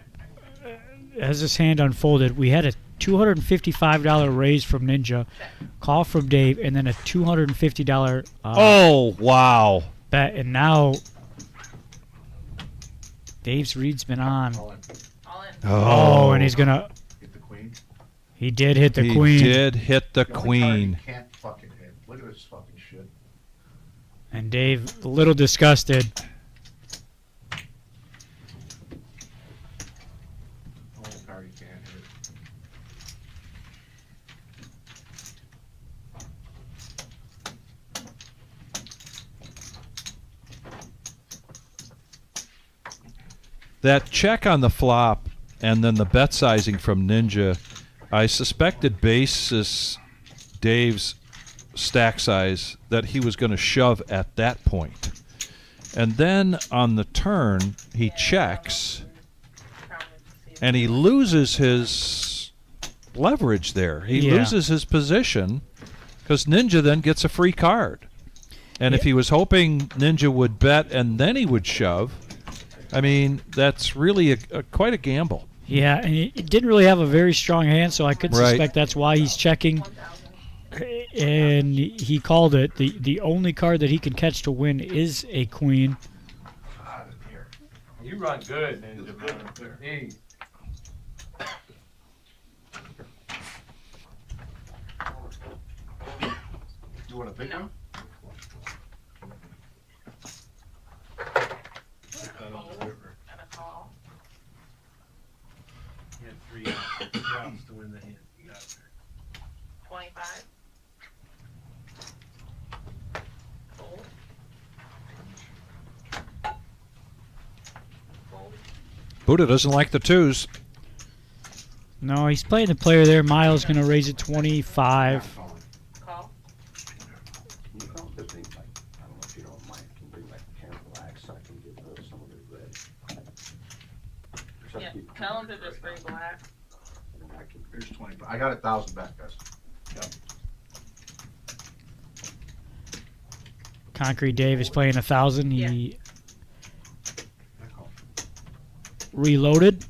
As this hand unfolded, we had a $255 raise from Ninja, call from Dave, and then a $250 oh, wow. bet. And now Dave's read's been on. All in. Oh, and he's going to... Hit the queen. He did hit the He queen. did hit the The only card queen. you can't fucking hit. Look at this fucking shit. And Dave, a little disgusted. Only card you can't hit. That check on the flop and then the bet sizing from Ninja, I suspected basis Dave's stack size that he was going to shove at that point. And then on the turn, he checks and he loses his leverage there. He Yeah. loses his position because Ninja then gets a free card. And if he was hoping Ninja would bet and then he would shove, I mean, that's really quite a gamble. Yeah, and he didn't really have a very strong hand, so I could Right. suspect that's why he's checking. And he called it. The only card that he can catch to win is a queen. You run good, Ninja, man. Hey. You want a big No. one? And a call. You had 3 outs to win the hand. You got it there. 25. Fold. Fold. Buddha doesn't like the twos. No, he's playing the player there. Miles going to raise it 25. Call. Can you count the thing, like, I don't know if you don't mind, can bring like a can of black so I can give her some of the red. Just Yeah. keep- Tell him to just bring black. and I can- Here's 20. I got 1,000 back, guys. Concrete Dave is playing 1,000. He reloaded.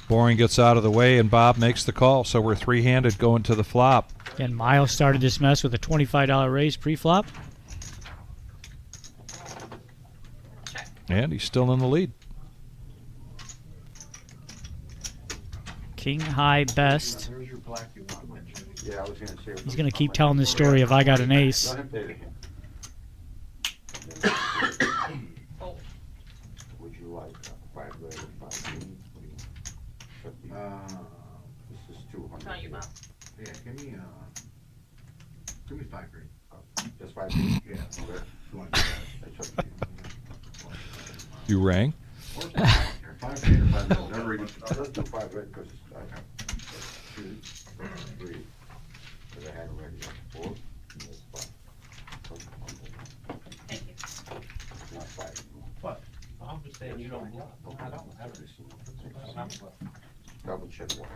Boring gets out of the way, and Bob makes the call. So we're three-handed going to the flop. And Miles started this mess with a $25 raise pre-flop. And he's still in the lead. King high best. There's your black you want, Ninja. Yeah, I was gonna say. He's going to keep telling this story of I got an ace. Let him play the hand. Fold. Would you like 5 red or 5 green? This is 200. Tell you, Bob. Yeah, give me 5 green. Just 5 green? Yeah. Okay. You want to do That's up to you. You rang? that? 5 green or 5 red, never even. Let's do 5 red because I have 2, 3. Because I had already 4. And there's 5. Thank you. Not 5. What? I'm just saying you don't bluff. I don't have it. I'm bluff. Double check one.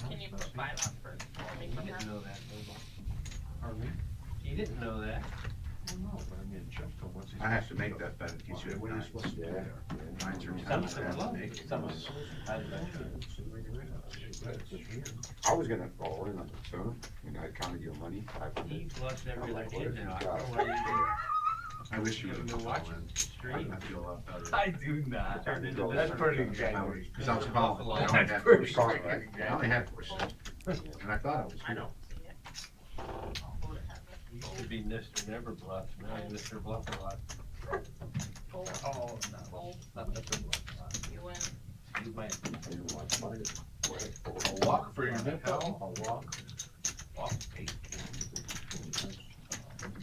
Can you put 5 out first? You Make them didn't have- know that, did you? Pardon me? You didn't know that. No, but I mean, check to what's he I have to supposed make do? that bet. It gives you a What are you 9. supposed to do Yeah. there? 9s or 10s. Some I said have to bluff, make it. some was. I didn't know. I was gonna go in on the turn, and I counted your money. He bluffed every other I'm like, hand now. I what don't if know you why you did it. I wish you would have You've been been watching watching. the stream. I feel a lot better. I do not. That's pretty exaggerated. Because I was calling. I only That's had pretty 4 exaggerated. I only had 4 and I thought I was I good. don't see it. You used to be Mr. Never Bluff, now you're Mr. Bluff a lot. Fold. Oh, no. Fold. Not the big one. You win. You might. A walk for your nip. Hell, a walk. Walk, 8.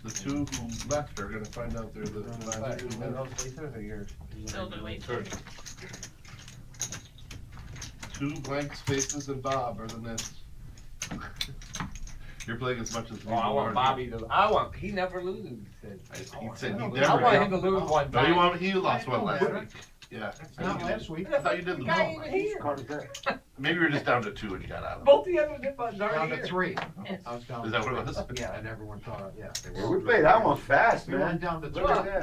The two who left are gonna find out they're the last two minutes. Still do wait. Two blank spaces and Bob are the nets. You're playing as much as Oh, I want Bobby to. He never loses. He said he I never. want him to lose one No, time. he lost one last week. Yeah. Not last week. I thought you did lose Guy one. ain't here. Maybe you're just down to 2 and you got out of it. Both the other nip buttons Down aren't to here. 3. I was down. Is that what it was? Yeah, and everyone thought, yeah. they Yeah, were- we played that one fast, We man. went down to 3. Yeah.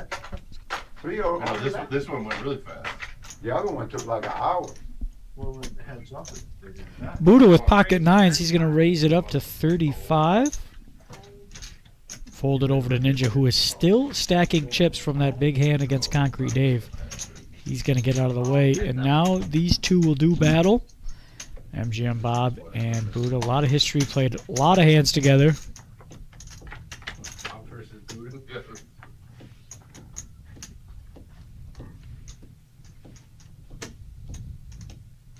3 or No, this one went really fast. the other one took like an hour. Well, it heads up. They did that. Buddha with pocket nines. He's going to raise it up to 35. Fold it over to Ninja, who is still stacking chips from that big hand against Concrete Dave. He's going to get out of the way. And now these two will do battle. MGM Bob and Buddha. A lot of history, played a lot of hands together. Bob versus Buddha.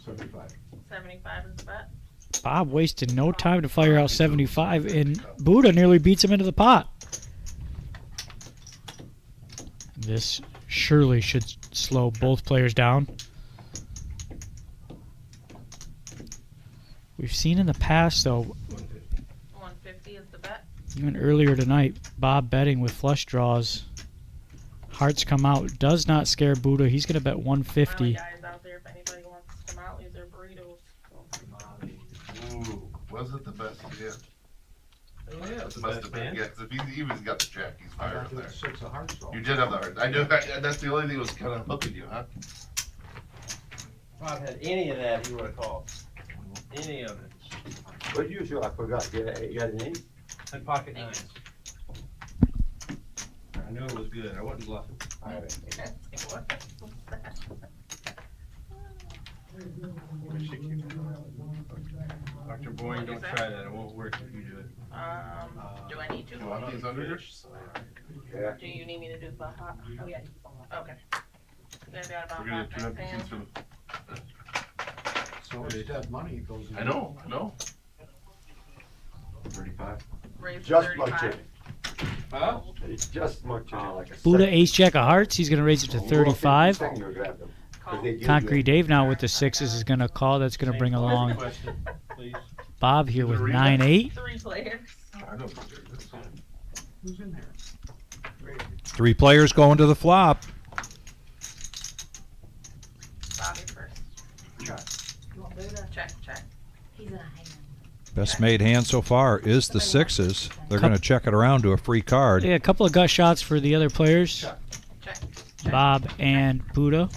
75. 75 is the bet. Bob wasted no time to fire out 75, and Buddha nearly beats him into the pot. This surely should slow both players down. We've seen in the past, though, 150 is the bet. even earlier tonight, Bob betting with flush draws. Hearts come out. Does not scare Buddha. He's going to bet 150. Guys out there, if anybody wants to come out, leave their burritos. Ooh, was it the best? Yeah. Yeah, That's the best of it. Yeah, 'cause if he's got the check, he's I fired got up to there. 6 of hearts though. You did have the heart. I knew that. That's the only thing that was kind of hooking you, huh? If I had any of that, he would have called. Any of it. What you show? I forgot. You got an 8? And pocket nines. I knew it was good. I wasn't bluffing. Dr. Boyne, don't try that. It won't work if you do it. Do I need to? You want these under here? Yeah. Do you need me to do the hot? Oh, yeah. Okay. You guys got about We're gonna half turn up next the hand? seats for the. So it's dead money. It goes in. I know. 35. Raise to Just like 35. it. Huh? It's just much like a Buddha second. ace jack of hearts. He's going to raise it to 35. Second, you grab them. 'Cause they give you Concrete Dave now with the sixes is going to call. That's going to bring along Question, please. Bob here with 9-8. 3 players. I know. Who's in there? 3 players going to the flop. Bobby first. Check. Check. He's in a high number. Best made hand so far is the sixes. They're going to check it around to a free card. Yeah, a couple of gut shots for the other players. Check. Bob and Buddha.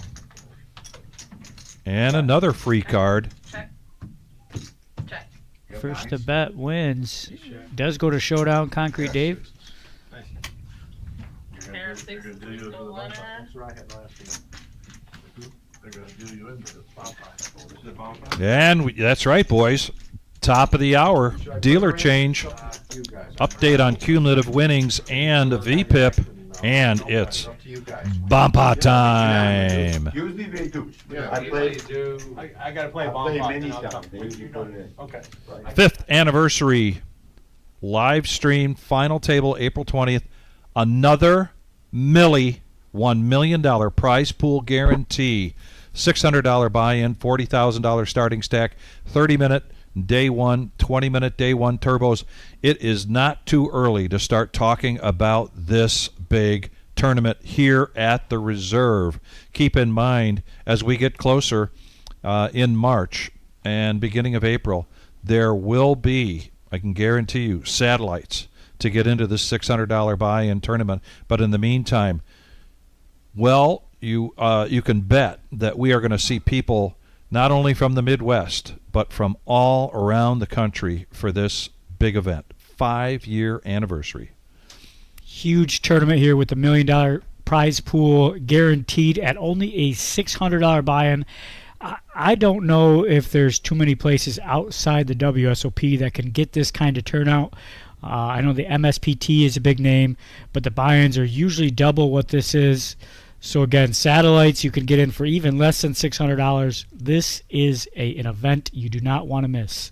And another free card. Check. First to bet wins. Does go to showdown, Concrete Dave. Pair of They're sixes, gonna do you into still the winner. That's what I had last year. They're gonna do you into the Is it bomb five? And that's right, boys. Top of the hour. Dealer change. You guys. Update on cumulative winnings and VPIP. And it's Up to you guys. Bumpa time. Usually they do. Yeah, I play. I gotta play I bomb play pot, many then I'll times. come. They usually put it in. Okay. 5th anniversary live stream final table April 20th. Another Millie $1 million prize pool guarantee. $600 buy-in, $40,000 starting stack, 30-minute day one, 20-minute day one turbos. It is not too early to start talking about this big tournament here at the Reserve. Keep in mind, as we get closer in March and beginning of April, there will be, I can guarantee you, satellites to get into this $600 buy-in tournament. But in the meantime, well, you can bet that we are going to see people not only from the Midwest, but from all around the country for this big event. 5-year anniversary. Huge tournament here with the $1 million prize pool guaranteed at only a $600 buy-in. I don't know if there's too many places outside the WSOP that can get this kind of turnout. I know the MSPT is a big name, but the buy-ins are usually double what this is. So again, satellites you can get in for even less than $600. This is an event you do not want to miss.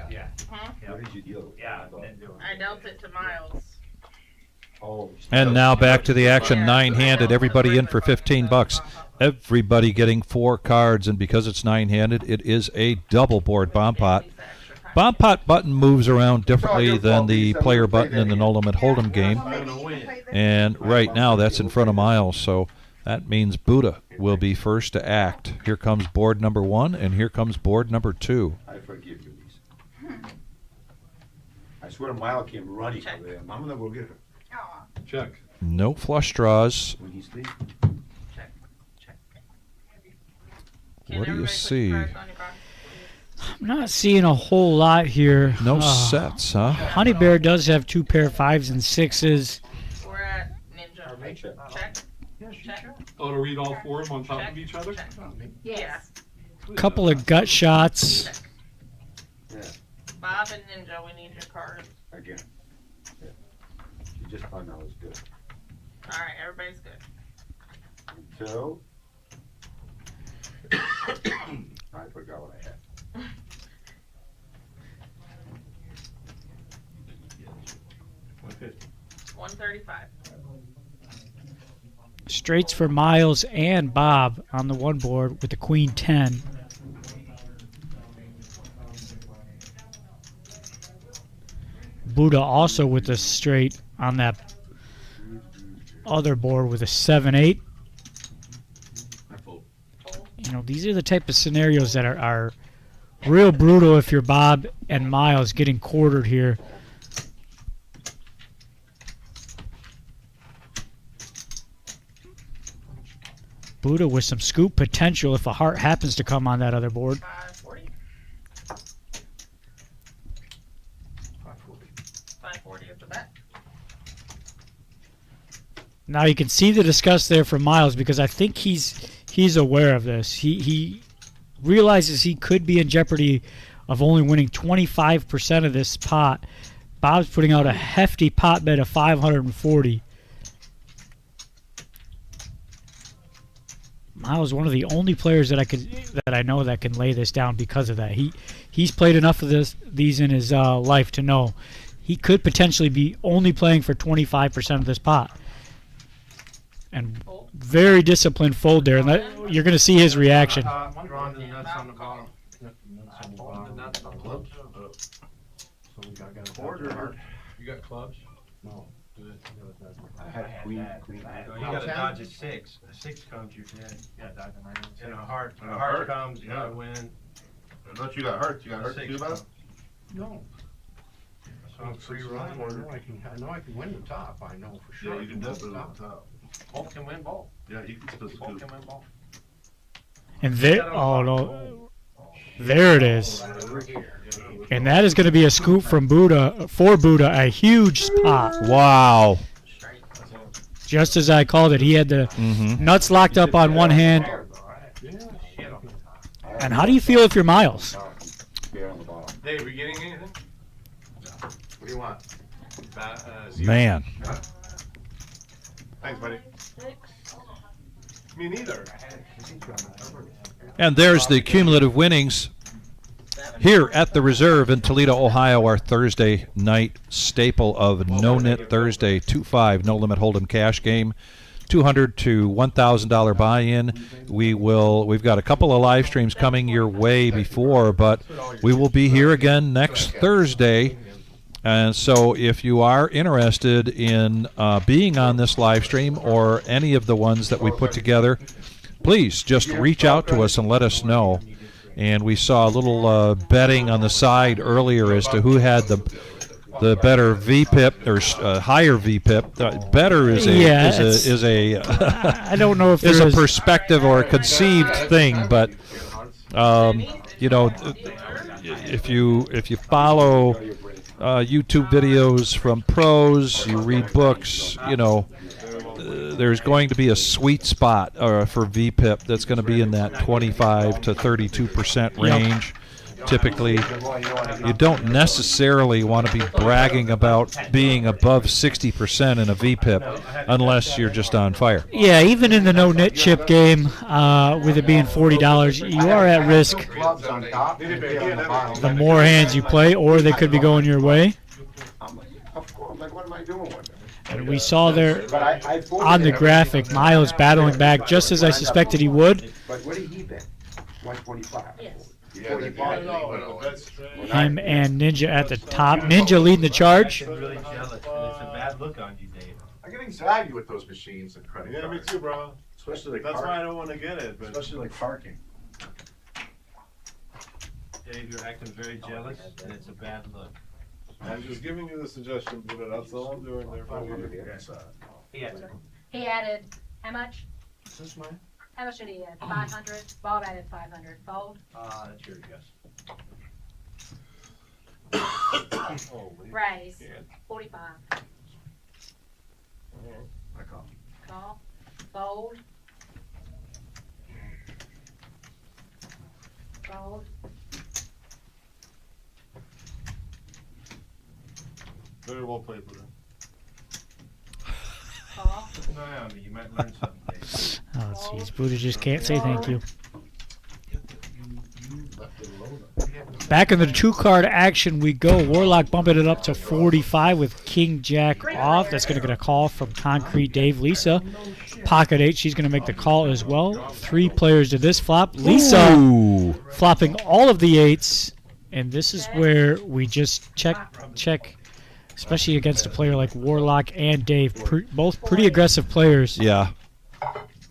Yeah. Huh? What did you deal? Yeah, didn't do it. I dealt it to Miles. Oh. And now back to the action, nine-handed. Everybody in for $15. Everybody getting 4 cards, and because it's nine-handed, it is a double board bomb pot. Bomb pot button moves around differently than the player button in the No-Limit Hold'em game, and right now that's in front of Miles, so that means Buddha will be first to act. Here comes board number 1, and here comes board number 2. I forgive you, Lisa. I swear Mile came running over there. I'm gonna go get her. Check. No flush draws. When he's sleeping. Check, check. What do you see? I'm not seeing a whole lot here. No sets, huh? Honey Bear does have 2 pair 5s and 6s. We're at Ninja. Check. Check. Oh, to read all 4 of them on top of each other? Check. Yes. Couple of gut shots. Yeah, Bob and Ninja, we need your cards. again. Yeah. She just found out it's good. Alright, everybody's good. Until I forgot what I had. 135. Straights for Miles and Bob on the one board with the Queen 10. Buddha also with a straight on that other board with a 7-8. You know, these are the type of scenarios that are real brutal if you're Bob and Miles getting quartered here. Buddha with some scoop potential if a heart happens to come on that other board. 540. 540 at the bet. Now you can see the disgust there from Miles because I think he's aware of this. He realizes he could be in jeopardy of only winning 25% of this pot. Bob's putting out a hefty pot bet of 540. Miles is one of the only players that I know that can lay this down because of that. He's played enough of these in his life to know he could potentially be only playing for 25% of this pot. And very disciplined fold there, and you're going to see his reaction. Drawn to the nuts on the bottom. The nuts on the clubs. So we got Order. You got clubs? No. I had queen. You gotta dodge a 6. A 6 comes, you're dead. Yeah, dodge a 9. And a heart. When a heart comes, you gotta win. I thought you got hurt. You got hurt too, Bob? No. So free roll. I know I can win the top, I know for sure. Yeah, you can definitely on top. Both can win both. Yeah, you can split the Both two. can win both. And there, oh no, there it is. And that is going to be a scoop from Buddha, for Buddha, a huge spot. Wow. Just as I called it, he had the nuts locked up on one hand. And how do you feel if you're Miles? Dave, are you getting anything? What do you want? Zero. Man. Thanks, buddy. Me neither. And there's the cumulative winnings here at the Reserve in Toledo, Ohio, our Thursday night staple of No-Nit Thursday, 2-5 No-Limit Hold'em cash game, $200 to $1,000 buy-in. We've got a couple of live streams coming your way before, but we will be here again next Thursday. And so if you are interested in being on this live stream or any of the ones that we put together, please just reach out to us and let us know. And we saw a little betting on the side earlier as to who had the better VPIP or higher VPIP. Better is I don't know if is a there's perspective or a conceived thing, but You know, if you follow YouTube videos from pros, you read books, you know, there's going to be a sweet spot for VPIP that's going to be in that 25 to 32% range. Typically, you don't necessarily want to be bragging about being above 60% in a VPIP unless you're just on fire. Yeah, even in the no-nit chip game, with it being $40, you are at risk the more hands you play, or they could be going your way. Of course, like, what am I doing with it? And we saw there on the graphic, Miles battling back just as I suspected he would. But what did he bet? 125. Yes. Him and Ninja at the top. Ninja leading the charge. I'm really jealous, and it's a bad look on you, Dave. I get anxiety with those machines and credit Yeah, me cards. too, bro. Especially like That's why I parking. don't want to get it. But Especially like parking. Dave, you're acting very jealous, and it's a bad look. I'm just giving you the suggestion, Buddha. That's all I'm doing there for you. He added, how much? Is this mine? How much did he add? 500? Bob added 500. Fold? That's your guess. Raise. 45. I call. Call. Fold. Fold. Very well played, Buddha. Call. Keep an eye on me. You might learn something, Dave. Oh, jeez. Buddha just can't say thank you. Back in the two-card action we go. Warlock bumping it up to 45 with King Jack off. That's going to get a call from Concrete Dave. Lisa, pocket 8. She's going to make the call as well. 3 players to this flop. Lisa flopping all of the 8s. And this is where we just check, especially against a player like Warlock and Dave. Both pretty aggressive players. Yeah.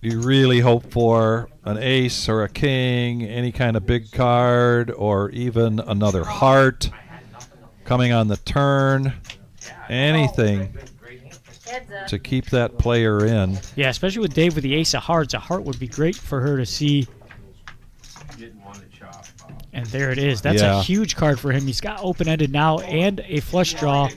You really hope for an ace or a king, any kind of big card, or even another heart coming on the turn. Anything to keep that player in. Yeah, especially with Dave with the ace of hearts. A heart would be great for her to see. Didn't want to chop. And there it is. That's a huge card for him. He's got open-ended now and a flush draw.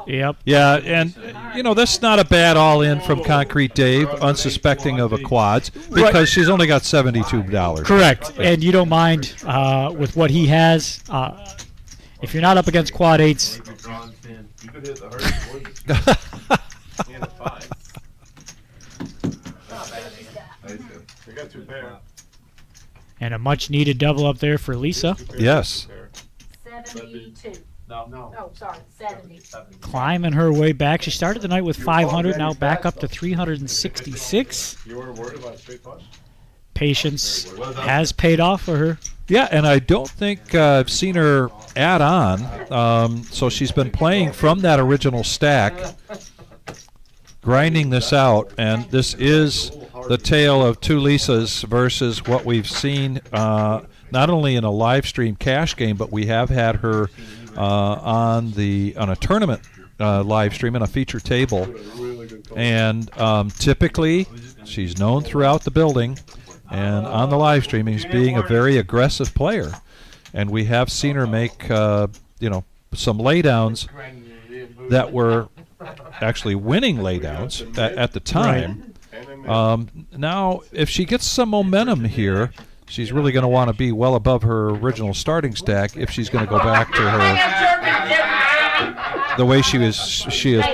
Yep. Yeah, and you know, that's not a bad all-in from Concrete Dave, unsuspecting of a quads, because she's only got $72. Correct. And you don't mind with what he has. If you're not up against quad 8s. You could hit the heart. And a 5. I got 2 pair. And a much-needed double up there for Lisa. Yes. 72. No. Oh, sorry, 70. Climbing her way back. She started the night with 500, now back up to 366. You weren't worried about straight flush? Patience has paid off for her. Yeah, and I don't think I've seen her add on. So she's been playing from that original stack, grinding this out, and this is the tale of 2 Lisas versus what we've seen not only in a live stream cash game, but we have had her on a tournament live stream in a feature table, and typically she's known throughout the building and on the live streaming as being a very aggressive player, and we have seen her make some laydowns that were actually winning laydowns at the time. Now, if she gets some momentum here, she's really going to want to be well above her original starting stack if she's going to go back to the way she has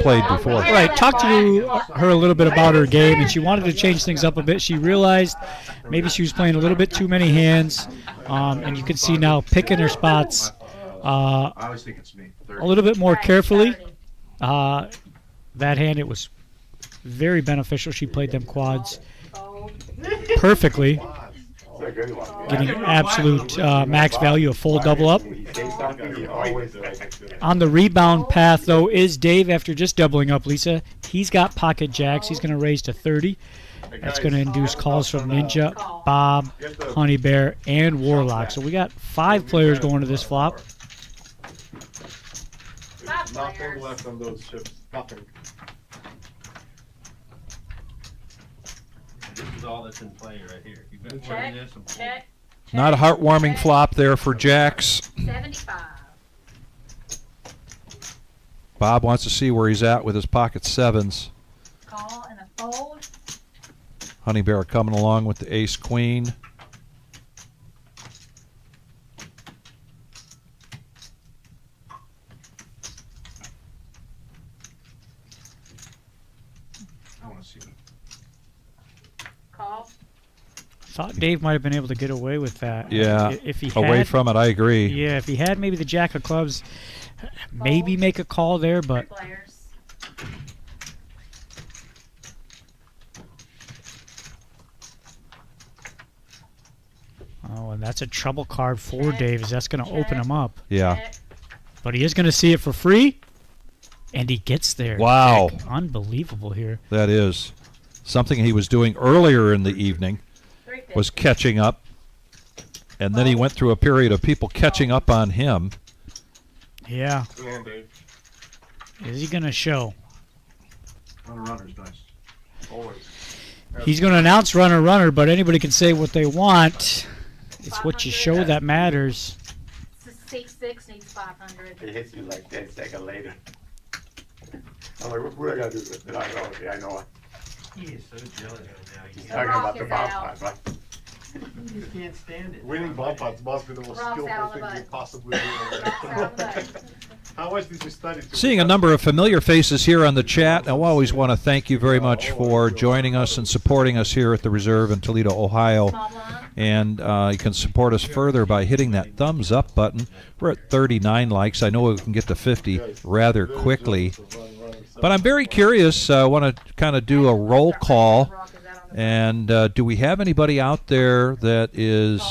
played before. Right. Talk to her a little bit about her game, and she wanted to change things up a bit. She realized maybe she was playing a little bit too many hands, and you can see now picking her spots I always think it's me. a little bit more carefully. That hand, it was very beneficial. She played them quads perfectly, getting absolute max value, a full double up. On the rebound path, though, is Dave after just doubling up Lisa. He's got pocket jacks. He's going to raise to 30. That's going to induce calls from Ninja, Bob, Honey Bear, and Warlock. So we got 5 players going to this flop. Nothing left on those chips. Nothing. This is all that's in play right here. You bet more Check, than this. and- check. Not a heartwarming flop there for jacks. 75. Bob wants to see where he's at with his pocket sevens. Call and a fold. Honey Bear coming along with the ace queen. I wanna see it. Call. Thought Dave might have been able to get away with that. Yeah, If he away had, from it, I agree. Yeah, if he had maybe the jack of clubs, maybe make a call there, but Players. oh, and that's a trouble card for Dave. Is that's going to open him up? Yeah. Check. But he is going to see it for free, and he gets there. Wow. Dick. Unbelievable here. That is something he was doing earlier in the evening, 350. was catching up. And then he went through a period of people catching up on him. Yeah. Come on, Dave. Is he going to show? Runner's nice. Always. He's going to announce runner, but anybody can say what they want. It's what you show that matters. 6 needs 500. It hits you like 10 seconds later. I'm like, what do I gotta do with it? I know, okay, I know. He is so jealous right now. He's He's talking rock about the is bomb out. pot, right? You just can't stand it. Winning bump pots must be the most Rocks out skillful on the thing you butt. possibly Rocks out on the do. butt. How much did you study? to Seeing a number of familiar faces here on the chat. I always want to thank you very much for joining us and supporting us here at the Reserve in Toledo, Ohio. Small blind. And you can support us further by hitting that thumbs up button. We're at 39 likes. I know we can get to 50 rather quickly. But I'm very curious. I want to kind of do a roll call. Rock is out on the And do we have anybody out there that is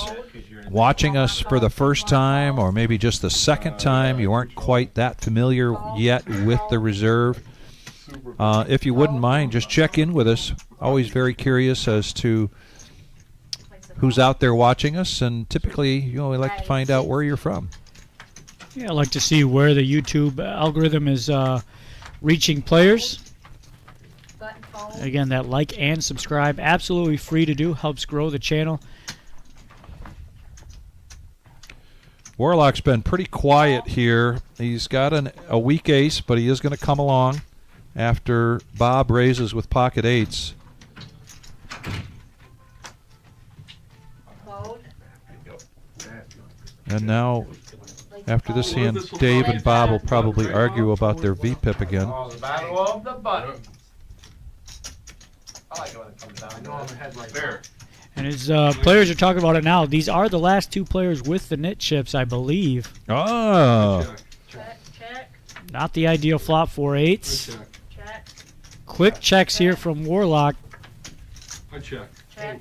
watching us for the first time or maybe just the second time? You aren't quite that familiar yet with the Reserve. If you wouldn't mind, just check in with us. Always very curious as to who's out there watching us, and typically, you know, we like to find out where you're from. Yeah, I'd like to see where the YouTube algorithm is reaching players. Button fold. Again, that like and subscribe, absolutely free to do, helps grow the channel. Warlock's been pretty quiet here. He's got a weak ace, but he is going to come along after Bob raises with pocket eights. Fold. And now, after this hand, Dave and Bob will probably argue about their VPIP again. Oh, the battle of the buttons. I like it when it comes down. I know I'm ahead right There. And as players are talking about it now, these are the last two players with the knit chips, I believe. Oh. Check, check, Not the ideal flop for eights. check, Quick checks here from Warlock. I check. check.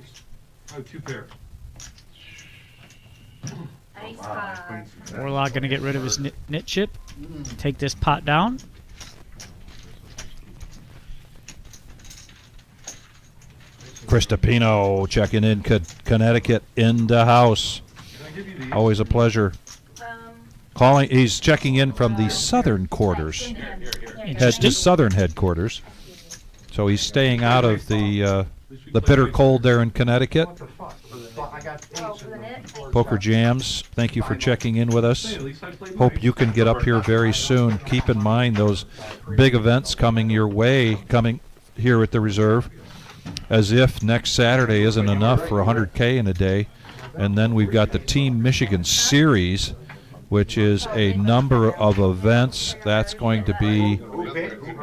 I have 2 pair. Ace 5. Warlock going to get rid of his knit chip. Take this pot down. Krista Pino checking in Connecticut in the house. Always a pleasure. Calling, he's checking in from the southern quarters, the southern headquarters. So he's staying out of the bitter cold there in Connecticut. I got Oh, for the net. Poker Jams, thank you for checking in with us. Hope you can get up here very soon. Keep in mind those big events coming your way, coming here at the Reserve. As if next Saturday isn't enough for 100K in a day. And then we've got the Team Michigan Series, which is a number of events. That's going to be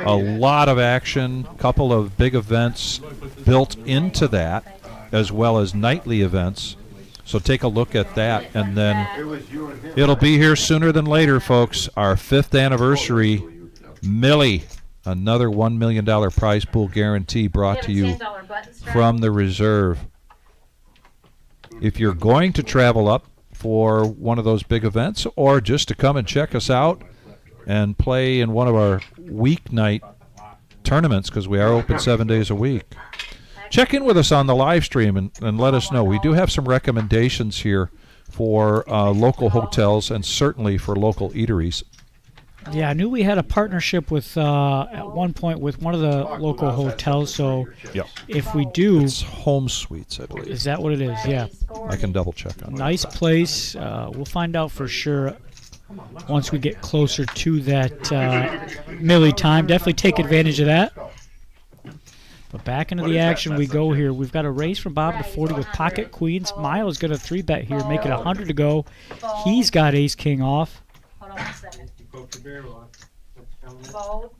a lot of action, couple of big events built into that, as well as nightly events. So take a look at that, and then it'll be here sooner than later, folks. Our 5th anniversary, Millie. Another $1 million prize pool guarantee brought to you from the Reserve. If you're going to travel up for one of those big events or just to come and check us out and play in one of our weeknight tournaments, because we are open 7 days a week, check in with us on the live stream and let us know. We do have some recommendations here for local hotels and certainly for local eateries. Yeah, I knew we had a partnership with at one point with one of the local hotels. So Yep. if we do, It's Home Suites, I believe. is that what it is? Yeah. I can double check on that. Nice place. We'll find out for sure once we get closer to that Millie time. Definitely take advantage of that. But back into the action we go here. We've got a raise from Bob to 40 with pocket queens. Miles got a 3-bet here, make it 100 to go. He's got ace king off. Hold on 1 second. Fold.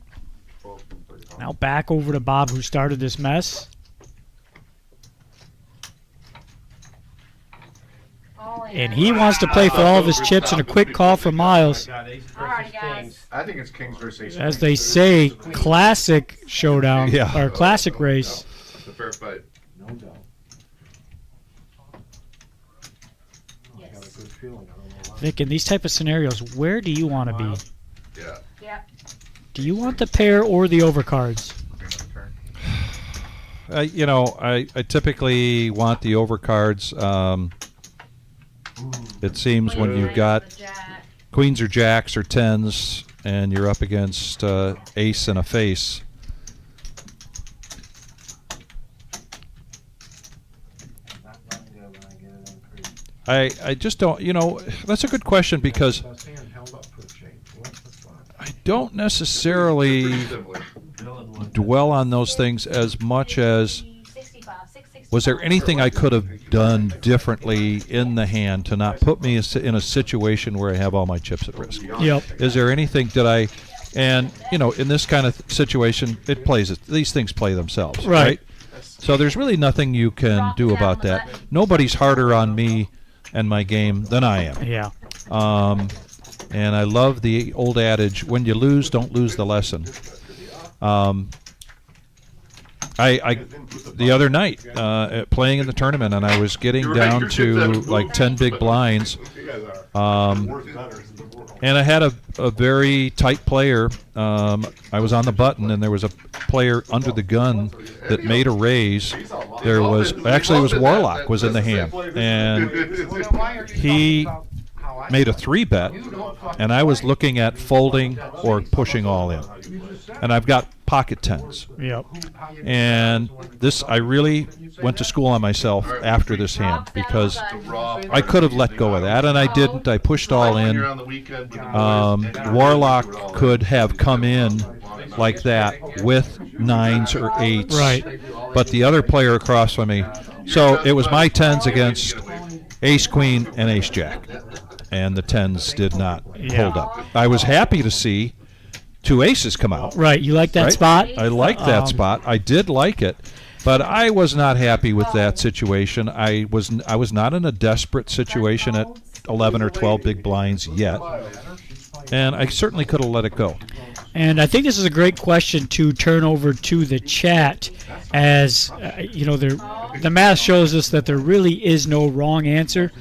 Now back over to Bob, who started this mess. And he wants to play for all of his chips, and a quick call from Miles. Alright, guys. I think it's kings versus ace. As they say, classic showdown, Yeah. or classic race. It's a fair fight. No doubt. I got a Yes. good feeling. I don't know why. Vic, in these type of scenarios, where do you want to be? Yeah. Yep. Do you want the pair or the overcards? I typically want the overcards. It seems when you've got The jack. queens or jacks or tens and you're up against ace and a face. I just don't, that's a good question because Best hand held up for a change. What's the spot? I don't necessarily dwell on those things as much as 65, 665. was there anything I could have done differently in the hand to not put me in a situation where I have all my chips at risk? Yep. Is there anything and in this kind of situation, these things play themselves, right? So there's really nothing you can do about that. Nobody's harder on me and my game than I am. Yeah. And I love the old adage, when you lose, don't lose the lesson. The other night, playing in the tournament, and I was getting down to like 10 big blinds, and I had a very tight player. I was on the button, and there was a player under the gun that made a raise. It was Warlock was in the hand, and he made a 3-bet, and I was looking at folding or pushing all in. And I've got pocket tens. Yep. And I really went to school on myself after this hand because I could have let go of that, and I didn't. I pushed all in. Warlock could have come in like that with 9s or 8s. Right. But the other player across from me. So it was my 10s against ace queen and ace jack. And the 10s did not hold up. I was happy to see 2 aces come out. Right. You like that Right? spot? I liked that spot. I did like it, but I was not happy with that situation. I was not in a desperate situation at 11 or 12 big blinds yet, and I certainly could have let it go. And I think this is a great question to turn over to the chat, as the math shows us that there really is no wrong answer,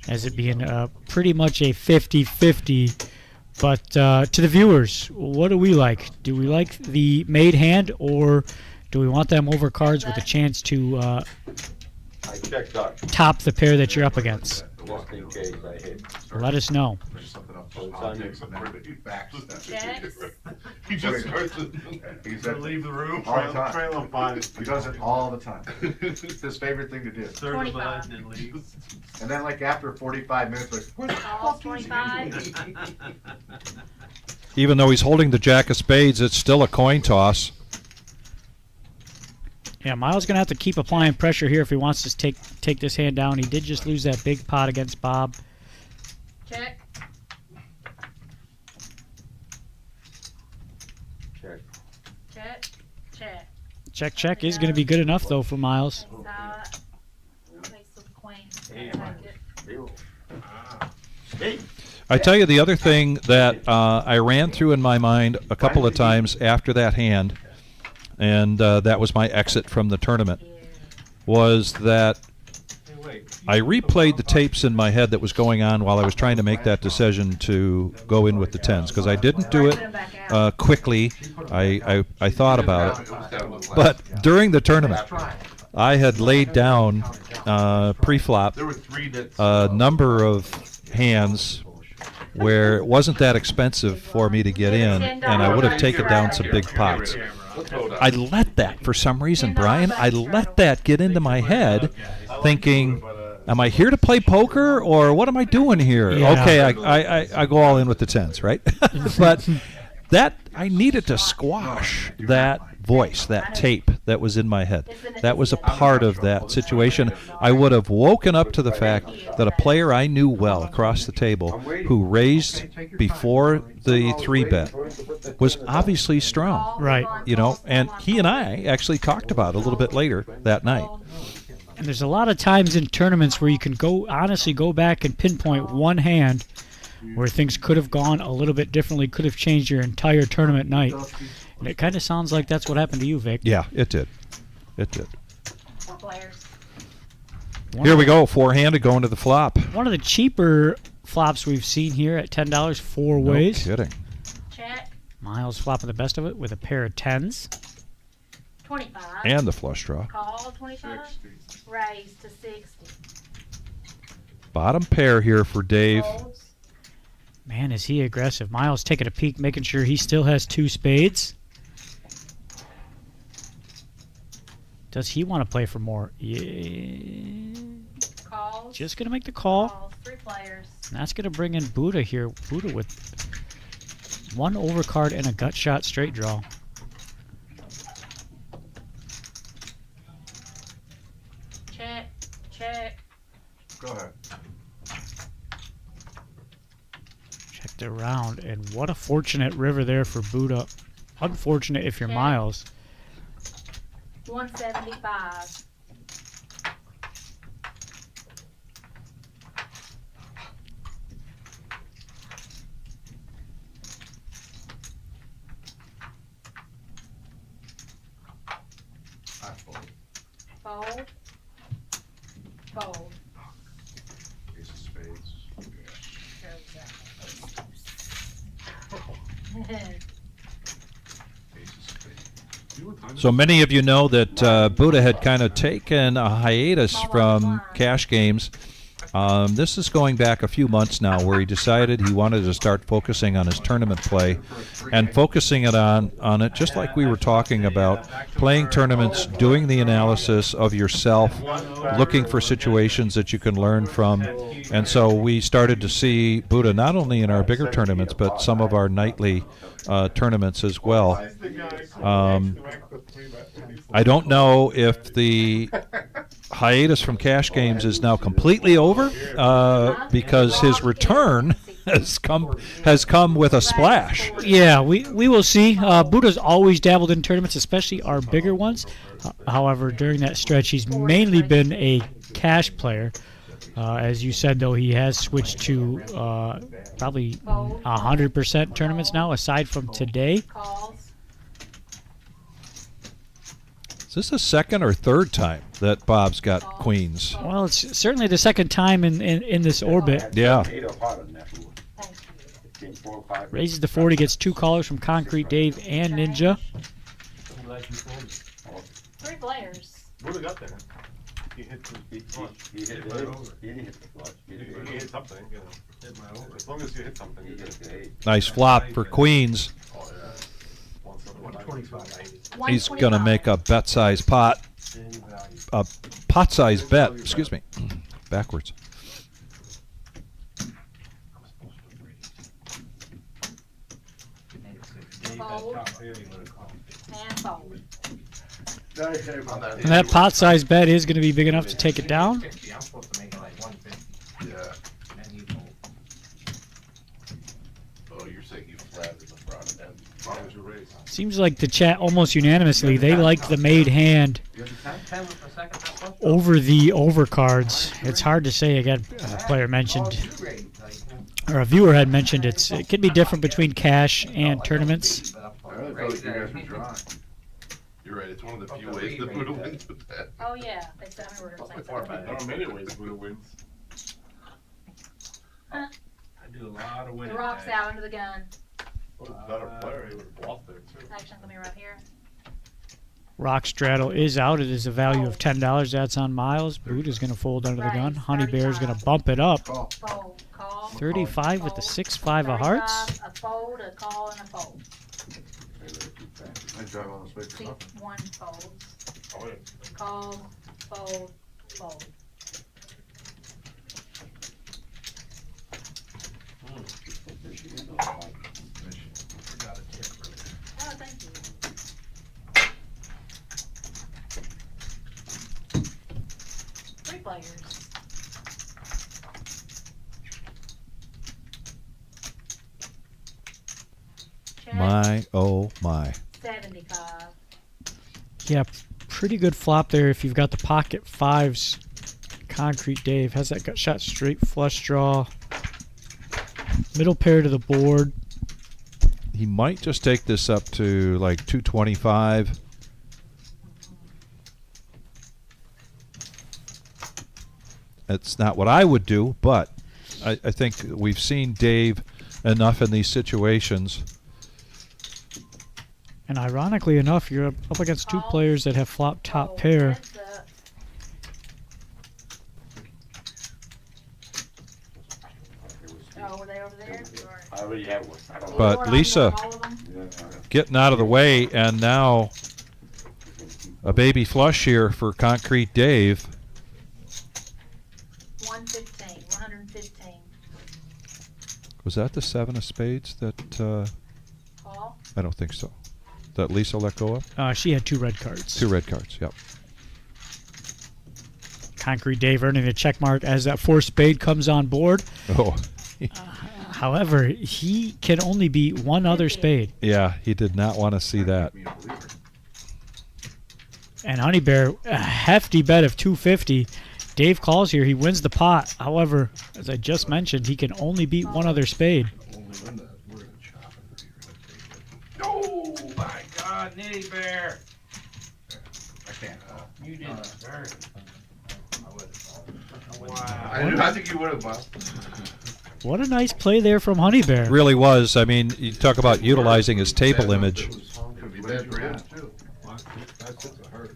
as it being pretty much a 50-50. But to the viewers, what do we like? Do we like the made hand, or do we want them over cards with a chance to top the pair that you're up against? Just in case I hit. Let us know. He just starts to leave the room. All the time. Trail of bodies. He does it all the time. It's his favorite thing to do. Third button and leaves. And then like after 45 minutes, like, where the Calls fuck is he? 25. Even though he's holding the jack of spades, it's still a coin toss. Yeah, Miles going to have to keep applying pressure here if he wants to take this hand down. He did just lose that big pot against Bob. Check. Check. Check. Check. Check, check is going to be good enough, though, for Miles. I tell you, the other thing that I ran through in my mind a couple of times after that hand, and that was my exit from the tournament, was that I replayed the tapes in my head that was going on while I was trying to make that decision to go in with the 10s, because I didn't do it quickly. I thought about it. But during the tournament, I had laid down pre-flop a number of hands where it wasn't that expensive for me to get in, and I would have taken down some big pots. I let that, for some reason, Brian, I let that get into my head, thinking, am I here to play poker, or what am I doing here? Yeah. Okay, I go all in with the tens, right? But that, I needed to squash that voice, that tape that was in my head. That was a part of that situation. I would have woken up to the fact that a player I knew well across the table who raised before the 3-bet was obviously strong. Right. You know, and he and I actually talked about it a little bit later that night. And there's a lot of times in tournaments where you can honestly go back and pinpoint one hand where things could have gone a little bit differently, could have changed your entire tournament night. And it kind of sounds like that's what happened to you, Vic. Yeah, it did. It did. 4 players. Here we go, 4-handed going to the flop. One of the cheaper flops we've seen here at $10 4 No ways. kidding. Check. Miles flopping the best of it with a pair of 10s. 25. And the flush draw. Call 25. Raise to 60. Bottom pair here for Dave. Folds. Man, is he aggressive. Miles taking a peek, making sure he still has 2 spades. Does he want to play for more? Yeah. Calls. Just going to make the call. Calls. 3 players. And that's going to bring in Buddha here. Buddha with 1 overcard and a gut shot straight draw. Check. Check. Go ahead. Checked it around, and what a fortunate river there for Buddha. Unfortunate if you're Okay. Miles. 175. I fold. Fold. Fold. Ace of spades. So many of you know that Buddha had kind of taken a hiatus from cash games. This is going back a few months now, where he decided he wanted to start focusing on his tournament play and focusing it on it, just like we were talking about, playing tournaments, doing the analysis of yourself, looking for situations that you can learn from. And so we started to see Buddha not only in our bigger tournaments, but some of our nightly tournaments as well. I don't know if the hiatus from cash games is now completely over, because his return has come with a splash. Yeah, we will see. Buddha's always dabbled in tournaments, especially our bigger ones. However, during that stretch, he's mainly been a cash player. As you said, though, he has switched to probably 100% tournaments now, aside from today. Calls. Is this the second or third time that Bob's got queens? Well, it's certainly the second time in this orbit. Yeah. Raises the 40, gets 2 callers from Concrete Dave and Ninja. 3 players. What do we got there? He hit the flush. He hit the over. He didn't hit the flush. He hit something, you know. Hit my over. As long as you hit something, you hit the 8. Nice flop for queens. 125. He's going to make a bet-size pot. A pot-size bet, excuse me. Backwards. Fold. And fold. And that pot size bet is going to be big enough to take it down. I'm supposed to make it like 150. Yeah. And you fold. Oh, you're saying you flatted LeBron and As long as you raise. Seems like the chat almost unanimously, they like the made hand 10 with a second, that's what? over the overcards. It's hard to say. Again, a player mentioned, or a viewer had mentioned, it can be different between cash and tournaments. I really thought you guys were drawing. You're right, it's one of the few ways that Buddha wins with that. Oh, yeah. They said we were going to play There are many ways Buddha wins. I do a lot of The winning. rock's guys. out under the gun. What a better player, he would have bluffed there too. Actually, let me right here. Rock straddle is out. It is a value of $10. That's on Miles. Boot is going to fold under the gun. Honey Bear is going to bump it up. Call. Fold. Call. call. 35 with the 6-5 of hearts. 35, a fold, a call, and a fold. I drive on the space for See, nothing. one folds. Oh, yeah. Call, fold, fold. Oh, thank you. Three players. Check. My, oh my. 75. Yeah, pretty good flop there if you've got the pocket fives. Concrete Dave has that gut shot straight flush draw. Middle pair to the board. He might just take this up to like 225. That's not what I would do, but I think we've seen Dave enough in these situations. And ironically enough, you're up against two Call. players that have flop top Fold. pair. Heads up. Oh, were they over there? I already have one. I don't know. But Or on Lisa all of them? Yeah, getting out of the way, and now a baby flush here for Concrete Dave. 115, 115. Was that the 7 of spades that, Call. I don't think so. That Lisa let go of? She had 2 red cards. 2 red cards, yep. Concrete Dave earning the check mark as that 4 spade comes on board. Oh. However, he can only beat one other spade. Yeah, he did not want to see that. And Honey Bear, a hefty bet of 250. Dave calls here. He wins the pot. However, as I just mentioned, he can only beat one other spade. Oh my God, Nitty Bear! I can't. You did very. Wow. I think you would have, Bob. What a nice play there from Honey Bear. Really was. I mean, you talk about utilizing his table image. Could be bad for him. Too. That's it, it hurts.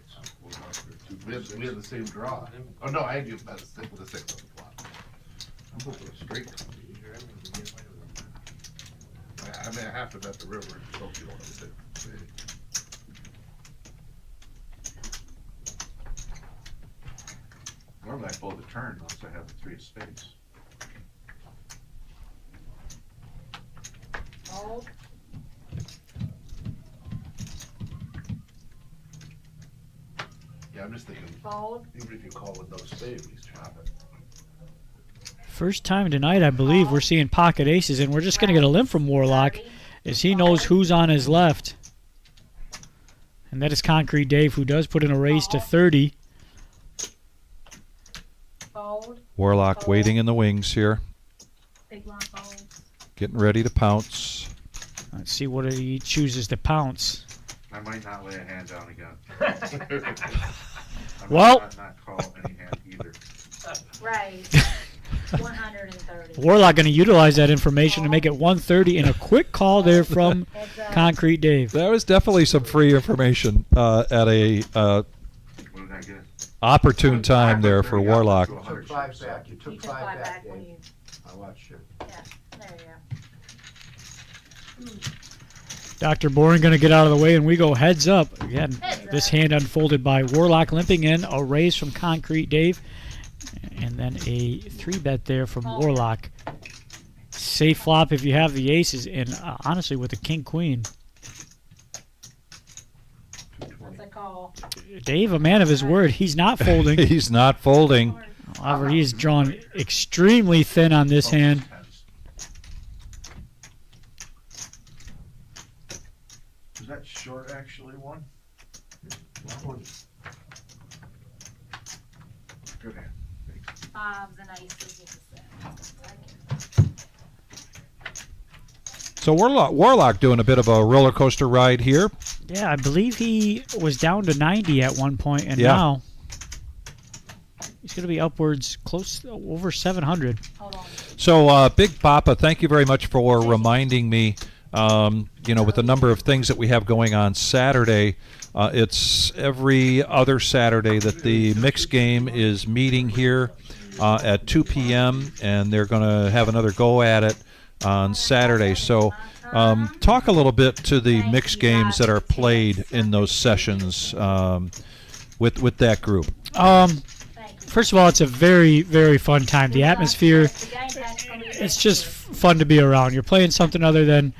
We had the same draw. Oh, no, I had you about to stick with the 6 on the flop. I'm hoping a straight. I mean, I have to bet the river and just hope you don't have a 6. Normally I fold the turn once I have the 3 of spades. Fold. Yeah, I'm just thinking, Fold. even if you call with no spade, he's chopping. First time tonight, I believe, we're seeing pocket aces, and we're just going to get a limp from Warlock as he knows who's on his left. And that is Concrete Dave, who does put in a raise to 30. Fold. Warlock waiting in the wings here, Big blind folds. getting ready to pounce. Let's see what he chooses to pounce. I might not lay a hand down again. I Well- might not call any hand either. Right. 130. Warlock going to utilize that information to make it 130 and a quick call there from Heads up. Concrete Dave. That was definitely some free information at a What did I get? opportune time there for Warlock. You took 5 back. You You took took 5 5 back, back when Dave. you, I watched you. yeah, there you go. Dr. Boring going to get out of the way, and we go heads up. Again, Heads this up. hand unfolded by Warlock limping in, a raise from Concrete Dave, and then a 3-bet there from Warlock. Safe flop if you have the aces, and honestly, with the king-queen. What's that call? Dave, a man of his word, he's not folding. He's not folding. However, he is drawn extremely thin on this hand. Was that short actually one? Good hand. Fives and aces with the 7. So Warlock doing a bit of a roller coaster ride here. Yeah, I believe he was down to 90 at one point, and Yeah. now he's going to be upwards close over 700. Hold on. So Big Papa, thank you very much for reminding me. With the number of things that we have going on Saturday, it's every other Saturday that the mixed game is meeting here at 2 p.m., and they're going to have another go at it on Saturday. So talk a little bit to the mixed games that are played in those sessions with that group. First of all, it's a very, very fun time. The atmosphere, it's just fun to be around. You're playing something other than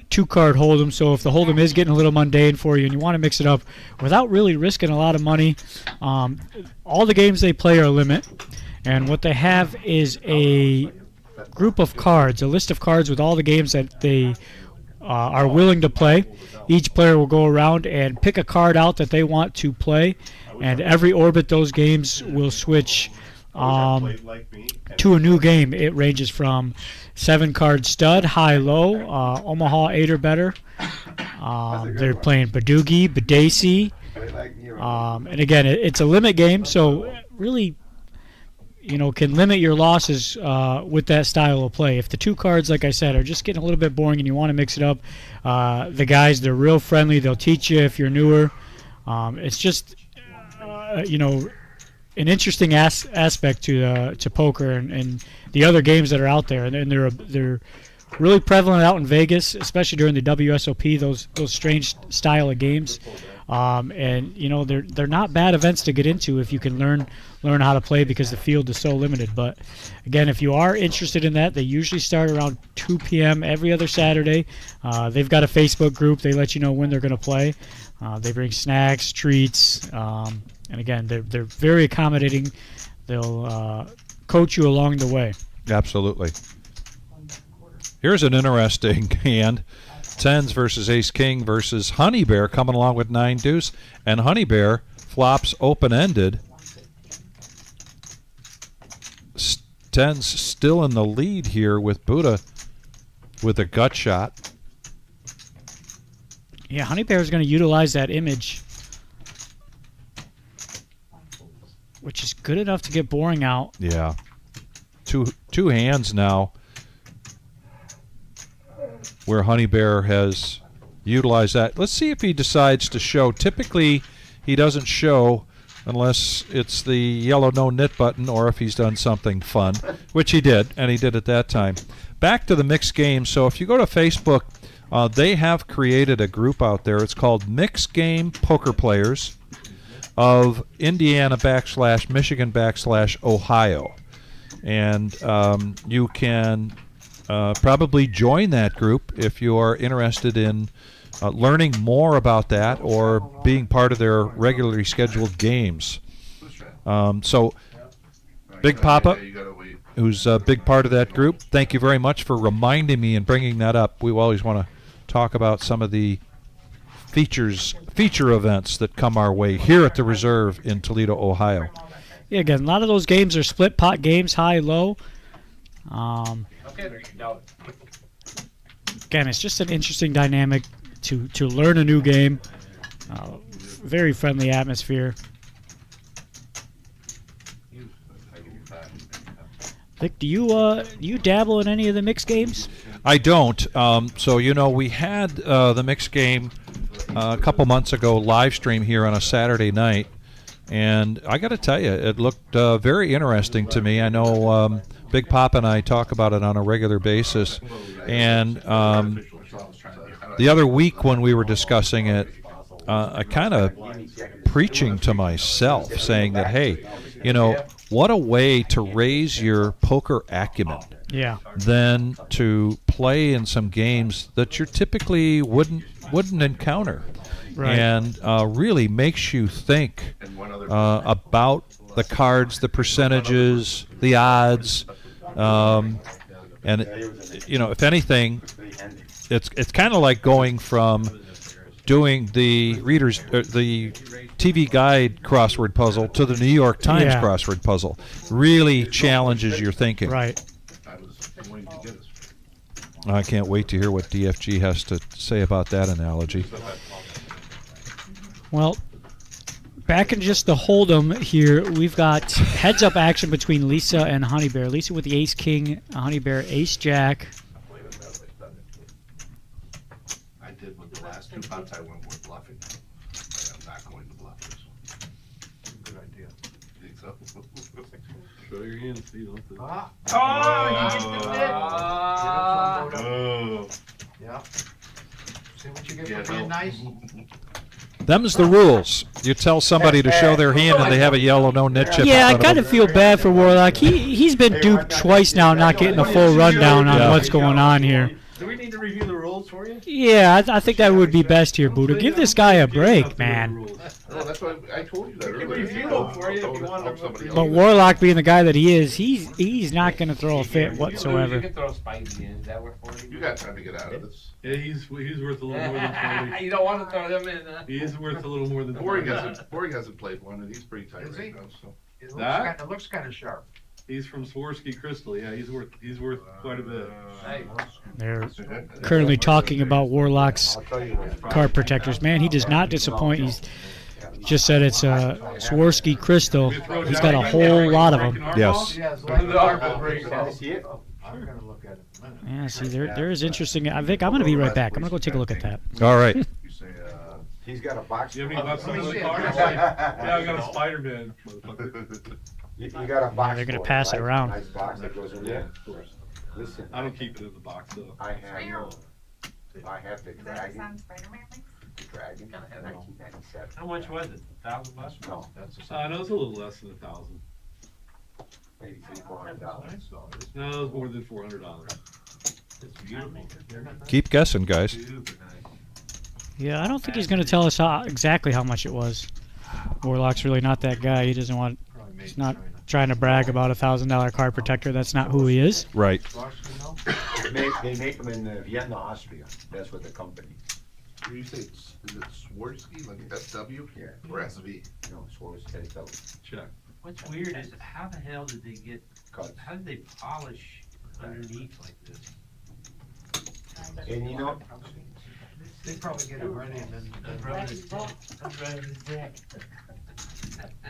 two-card Hold'em, so if the Hold'em is getting a little mundane for you and you want to mix it up without really risking a lot of money, all the games they play are limit, and what they have is a group of cards, a list of cards with all the games that they are willing to play. Each player will go around and pick a card out that they want to play, and every orbit those games will switch to a new game. It ranges from 7-card stud, high-low, Omaha 8 or better. They're playing Badoogie, Badesi. And again, it's a limit game, so really, can limit your losses with that style of play. If the 2 cards, like I said, are just getting a little bit boring and you want to mix it up, the guys, they're real friendly. They'll teach you if you're newer. It's just, an interesting aspect to poker and the other games that are out there, and they're really prevalent out in Vegas, especially during the WSOP. Those strange style of games, and they're not bad events to get into if you can learn how to play, because the field is so limited. But again, if you are interested in that, they usually start around 2 p.m. every other Saturday. They've got a Facebook group. They let you know when they're going to play. They bring snacks, treats. And again, they're very accommodating. They'll coach you along the way. Absolutely. Here's an interesting hand. Tens versus Ace King versus Honey Bear coming along with 9 deuce. And Honey Bear flops open-ended. Tens still in the lead here with Buddha with a gut shot. Yeah, Honey Bear is going to utilize that image, which is good enough to get boring out. Yeah. Two hands now where Honey Bear has utilized that. Let's see if he decides to show. Typically, he doesn't show unless it's the yellow no-nit button or if he's done something fun, which he did, and he did at that time. Back to the mixed game. So if you go to Facebook, they have created a group out there. It's called Mixed Game Poker Players of Indiana / Michigan / Ohio. And you can probably join that group if you are interested in learning more about that or being part of their regularly scheduled games. So Big Papa, who's a big part of that group, thank you very much for reminding me and bringing that up. We always want to talk about some of the feature events that come our way here at the Reserve in Toledo, Ohio. Yeah, again, a lot of those games are split pot games, high-low. Again, it's just an interesting dynamic to learn a new game. Very friendly atmosphere. Vic, do you dabble in any of the mixed games? I don't. So we had the mixed game a couple months ago live stream here on a Saturday night, and I got to tell you, it looked very interesting to me. I know Big Pop and I talk about it on a regular basis, and the other week when we were discussing it, I kind of preaching to myself, saying that, hey, what a way to raise your poker acumen. Yeah. Than to play in some games that you typically wouldn't encounter. Right. And really makes you think about the cards, the percentages, the odds, and if anything, it's kind of like going from doing the the TV Guide crossword puzzle to the New York Times crossword puzzle. Really challenges your thinking. Right. I can't wait to hear what DFG has to say about that analogy. Well, back in just the Hold'em here, we've got heads-up action between Lisa and Honey Bear. Lisa with the Ace King, Honey Bear Ace Jack. I did with the last 2 pots. I went with bluffing. I'm not going to bluff this one. Good idea. Think so? Show your hands, so you don't have to. Oh, yeah. See what you get for being nice? Them's the rules. You tell somebody to show their hand and they have a yellow no-nit chip. Yeah, in I front kind of of feel bad for Warlock. He's been duped twice now, not getting a full rundown on what's going on here. Do we need to review the rules for you? Yeah, I think that would be best here, Buddha. Give this guy a break, man. No, that's why I told you that We can earlier. review them for you if you want Help to. somebody But else. Warlock being the guy that he is, he's not going to throw a fit You whatsoever. can throw Spidey in. Does that work for you? You got time to get out of this. Yeah, he's worth a little more than 40. You don't want to throw them in, huh? He is worth a little more than Boring 40. hasn't played one, and he's pretty tight Is right he? now. So It looks kind of sharp. He's from Swarovski Crystal. Yeah, he's worth quite a bit. They're currently talking about Warlock's card protectors. Man, he does not disappoint. He's just said it's a Swarovski Crystal. He's got a whole lot of them. Yes. I'm gonna look at it in a minute. Yeah, see, there is interesting. Vic, I'm going to be right back. I'm going to go take a look at that. All right. You say, He's got a box. You have any bucks on the card? Yeah, I got a Spider-Man. Motherfucker. You got a box. They're gonna for it, pass it right? around. Nice box that goes in there. Listen, I don't keep it in the box though. I have the Does that dragon. sound Spider-Man mix? Dragon, 1997. How much was it? $1,000? No, No, it's a little less than 1,000. maybe $300-400. No, it was more than $400. It's beautiful. Keep guessing, guys. Super nice. Yeah, I don't think he's going to tell us exactly how much it was. Warlock's really not that guy. He doesn't want. He's not trying to brag about a $1,000 card protector. That's not who he is. Right. They make them in Vienna, Austria. That's what the company. you say is it Swarovski, like SW? Yeah. Or SV? No, Swarovski. Check. What's weird is how the hell did they get? Cuts. How did they polish underneath like this? And you know, They probably get it ready and then.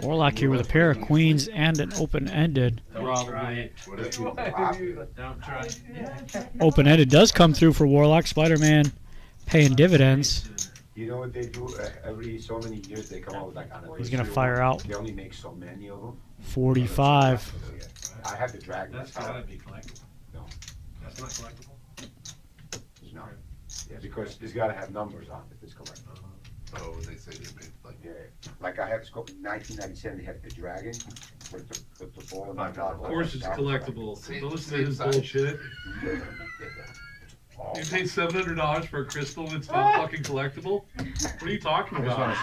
Warlock here with a pair of queens and an open-ended. Don't try it. What is Don't try it. Open-ended does come through for Warlock. Spider-Man paying dividends. you know what they do? Every so many years they come out with like on a He's gonna fire out. They only make so many of them. 45. I have the dragon. That's gotta be collectible. No. That's not collectible? No. Yeah, because it's gotta have numbers on it. It's correct. Oh, they say they made like. Yeah, like I have in 1997. They had the dragon with the ball. Of course it's collectible. Same- Don't listen to same his size. bullshit. You paid $700 for a crystal and it's not fucking collectible? What are you talking about?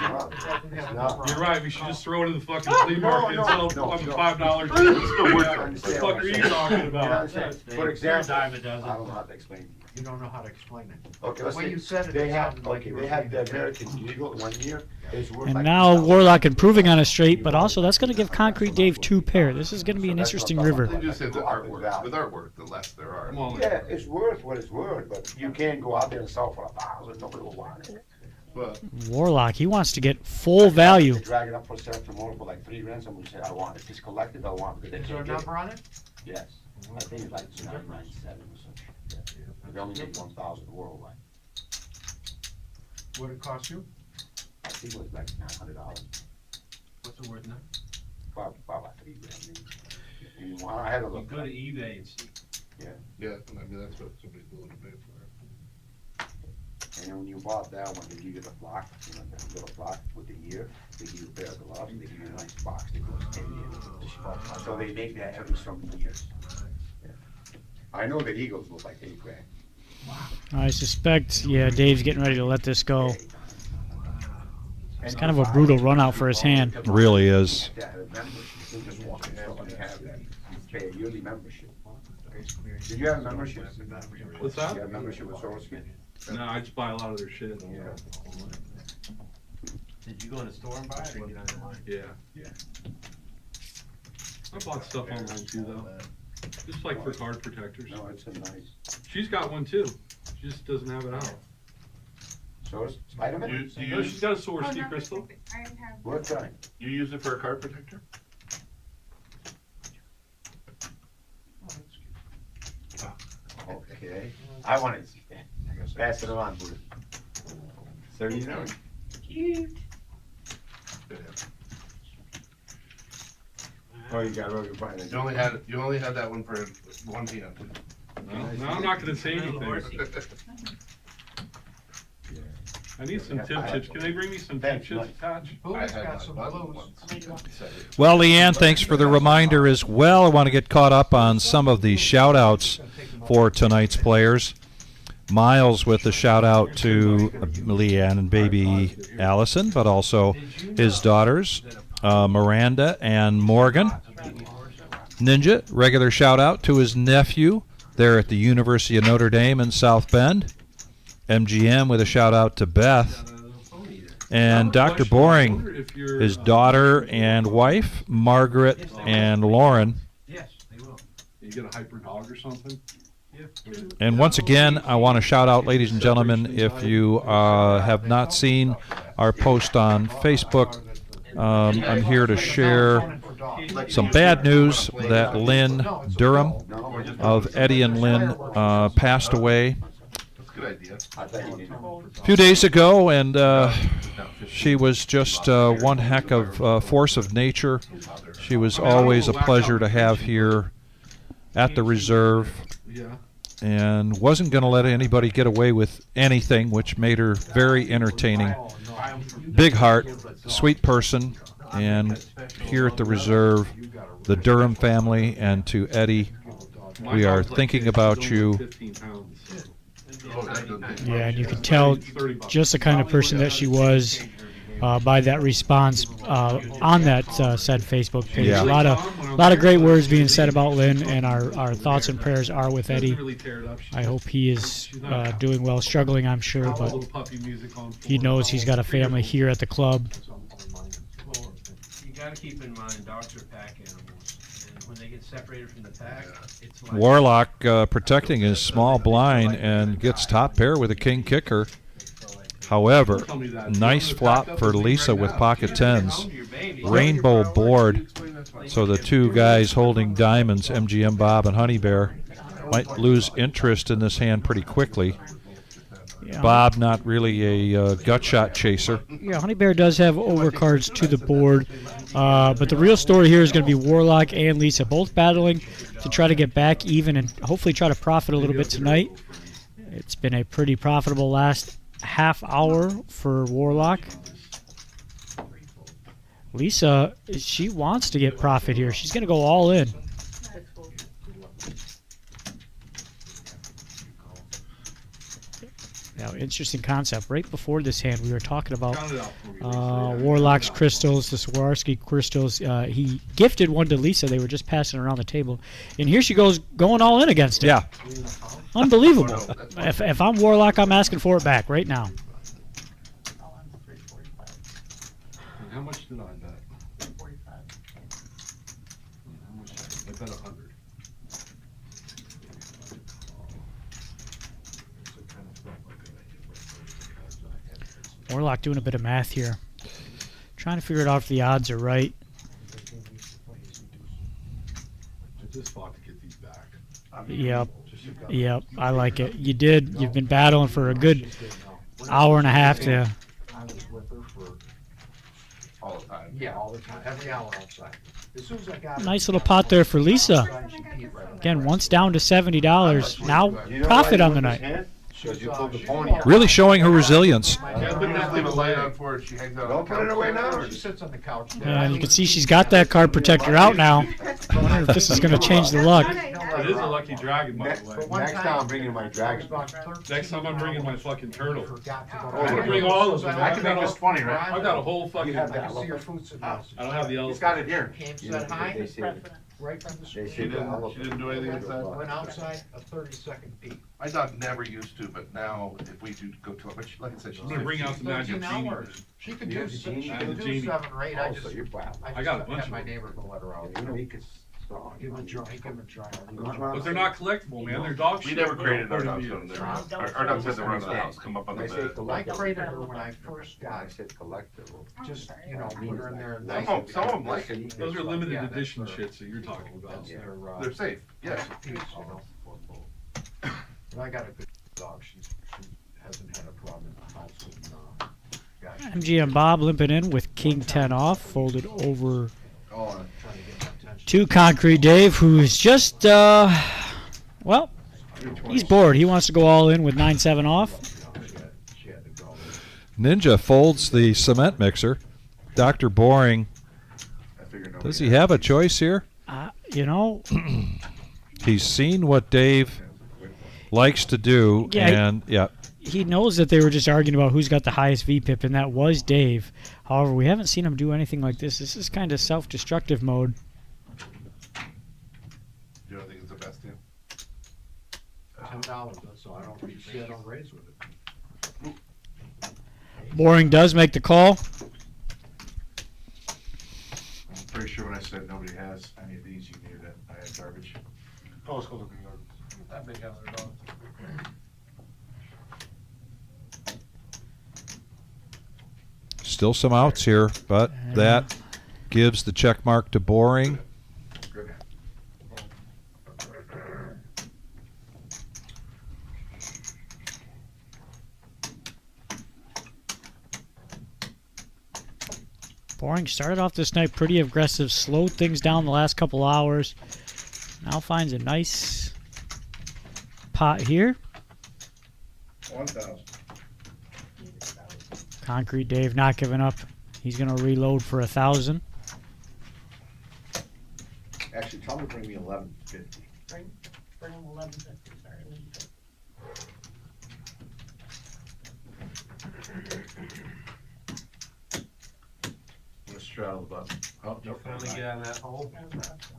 You're right, we should just throw it in the fucking flea market and sell fucking $5. What the fuck are you talking about? For example, Dime a dozen. I don't know how to explain it. You don't know how to explain it. Okay, let's When see. you said it, They it have, sounded like okay, you they were have the being American Eagle 1 year. It's worth And like now $2,000. Warlock improving on a straight, but also that's going to give Concrete Dave 2 pair. This is going to be an interesting river. They just say the artwork. With artwork, the less there are. Yeah, it's worth what it's worth, but you can't go out there and sell for $1,000. Nobody will want it. But Warlock, he wants to get full value. Drag it up for sale tomorrow for like $3,000. Somebody said, I want it. If it's collected, I want it. Is there a number on it? Yes. I think it's like 997 or something. Yeah. They only make 1,000 worldwide. What it cost you? I think it was like $900. What's it worth now? About $3,000. maybe more. I had to You look. go to eBay and see. Yeah. Yeah, I mean, that's what somebody's willing to pay for it. And then when you bought that one, they give you the block, you know, the little block with the ear, they give you a pair of gloves, and they give you a nice box that goes 10 years. So they make that every so many years. Yeah. I know the Eagles look like $8,000. I suspect, yeah, Dave's getting ready to let this go. It's kind of a brutal run out for his hand. It really is. You have to have a membership. You just walk in and have that. You pay a yearly membership. Did you have a membership? What's that? You have a membership with Swarovski? No, I just buy a lot of their shit. Yeah. Did you go in the store and buy it or get it online? Yeah. Yeah. I bought stuff online too, though. Just like for card protectors. No, it's a nice. She's got one too. She just doesn't have it out. So Spider-Man? No, she's got a Swarovski crystal. What time? You use it for a card protector? Okay. I want to pass it along, Buddha. So you know. Cute. Oh, you got Rogan Brian. You only had that one for 1 p.m. No, I'm not gonna say anything. I need some tip chips. Can they bring me some tip chips, Patch? Boo's got some blues. Well, Leanne, thanks for the reminder as well. I want to get caught up on some of the shout-outs for tonight's players. Miles with a shout-out to Leanne and baby Allison, but also his daughters, Miranda and Morgan. Ninja, regular shout-out to his nephew there at the University of Notre Dame in South Bend. MGM with a shout-out to Beth. And Dr. Boring, his daughter and wife, Margaret and Lauren. Yes, they will. You get a hyper dog or something? And once again, I want to shout out, ladies and gentlemen, if you have not seen our post on Facebook, I'm here to share some bad news that Lynn Durham of Eddie and Lynn passed away a few days ago, and she was just one heck of force of nature. She was always a pleasure to have here at the reserve, and wasn't going to let anybody get away with anything, which made her very entertaining. Big heart, sweet person, and here at the reserve, the Durham family, and to Eddie, we are thinking about you. Yeah, and you can tell just the kind of person that she was by that response on that said Facebook page. Yeah. A lot of great words being said about Lynn, and our thoughts and prayers are with Eddie. I hope he is doing well, struggling, I'm sure, but he knows he's got a family here at the club. You gotta keep in mind, dogs are pack animals, and when they get separated from the pack, it's like Warlock protecting his small blind and gets top pair with a king kicker. However, nice flop for Lisa with pocket tens. Rainbow board. So the two guys holding diamonds, MGM Bob and Honey Bear, might lose interest in this hand pretty quickly. Yeah. Bob not really a gut shot chaser. Yeah, Honey Bear does have overcards to the board, but the real story here is going to be Warlock and Lisa both battling to try to get back even and hopefully try to profit a little bit tonight. It's been a pretty profitable last half hour for Warlock. Lisa, she wants to get profit here. She's going to go all in. Now, interesting concept. Right before this hand, we were talking about Warlock's crystals, the Swarovski crystals. He gifted one to Lisa. They were just passing around the table. And here she goes, going all in against it. Yeah. Unbelievable. If I'm Warlock, I'm asking for it back right now. How much did I bet? 45. How much? I bet 100. Warlock doing a bit of math here. Trying to figure out if the odds are right. I just fought to get these back. Yep, I like it. You did. You've been battling for a good hour and a half to... I was with her for all the time. Yeah, all the time, every hour outside. As soon as I got Nice little pot there for Lisa. Again, once down to $70. Now profit on the night. Really showing her resilience. Don't put it away now. She sits on the couch. And you can see she's got that card protector out now. I wonder if this is going to change the luck. It is a lucky dragon, by the way. Next time I'm bringing my dragon. Next time I'm bringing my fucking turtle. I can bring all of them. I can make this funny, right? I've got a whole fucking... I can see your food signals. I don't have the elephant. He's got it here. Came set high, right from the street. She didn't do anything inside? Went outside, a 30-second peek. My dog never used to, but now if we do go to it, but like I said, she's I'm gonna bring out the magic 13 genie. hours. She could You do have the genie? 7 or 8. I Oh, so you're wow. I got a bunch had of my them. neighbor go let her out. Give him a try. Give him a try. But they're not collectible, man. They're dog shit. We never created our according dogs to on you. there. Our dogs had to run to the house, come up on the bed. I created her when I first got I it. said collectible. Just, you know, put her in there. And Some of them like it. Those are limited edition shits that you're talking about. They're safe, yes. But I got a good dog. She hasn't had a problem in the house. And, MGM Bob limping in with King 10 off, folded over trying to get my attention. To Concrete Dave, who's just, well, he's bored. He wants to go all in with 9-7 off. Ninja folds the cement mixer. Dr. Boring, does he have a choice here? You know, he's seen what Dave likes to do, Yeah, and yeah. he knows that they were just arguing about who's got the highest VPIP, and that was Dave. However, we haven't seen him do anything like this. This is kind of self-destructive mode. You don't think it's the best deal? $10, that's all. I don't see I don't raise with it. Boring does make the call. I'm pretty sure when I said nobody has any of these, you knew that I had garbage. Oh, it's called That big house, dog. Still some outs here, but that gives the check mark to Boring. Boring started off this night pretty aggressive, slowed things down the last couple hours. Now finds a nice pot here. 1,000. Concrete Dave not giving up. He's going to reload for 1,000. Actually, tell him to bring me 1150. Bring him 1150, sorry. Let's straddle the button. Oh, You finally get out of that hole?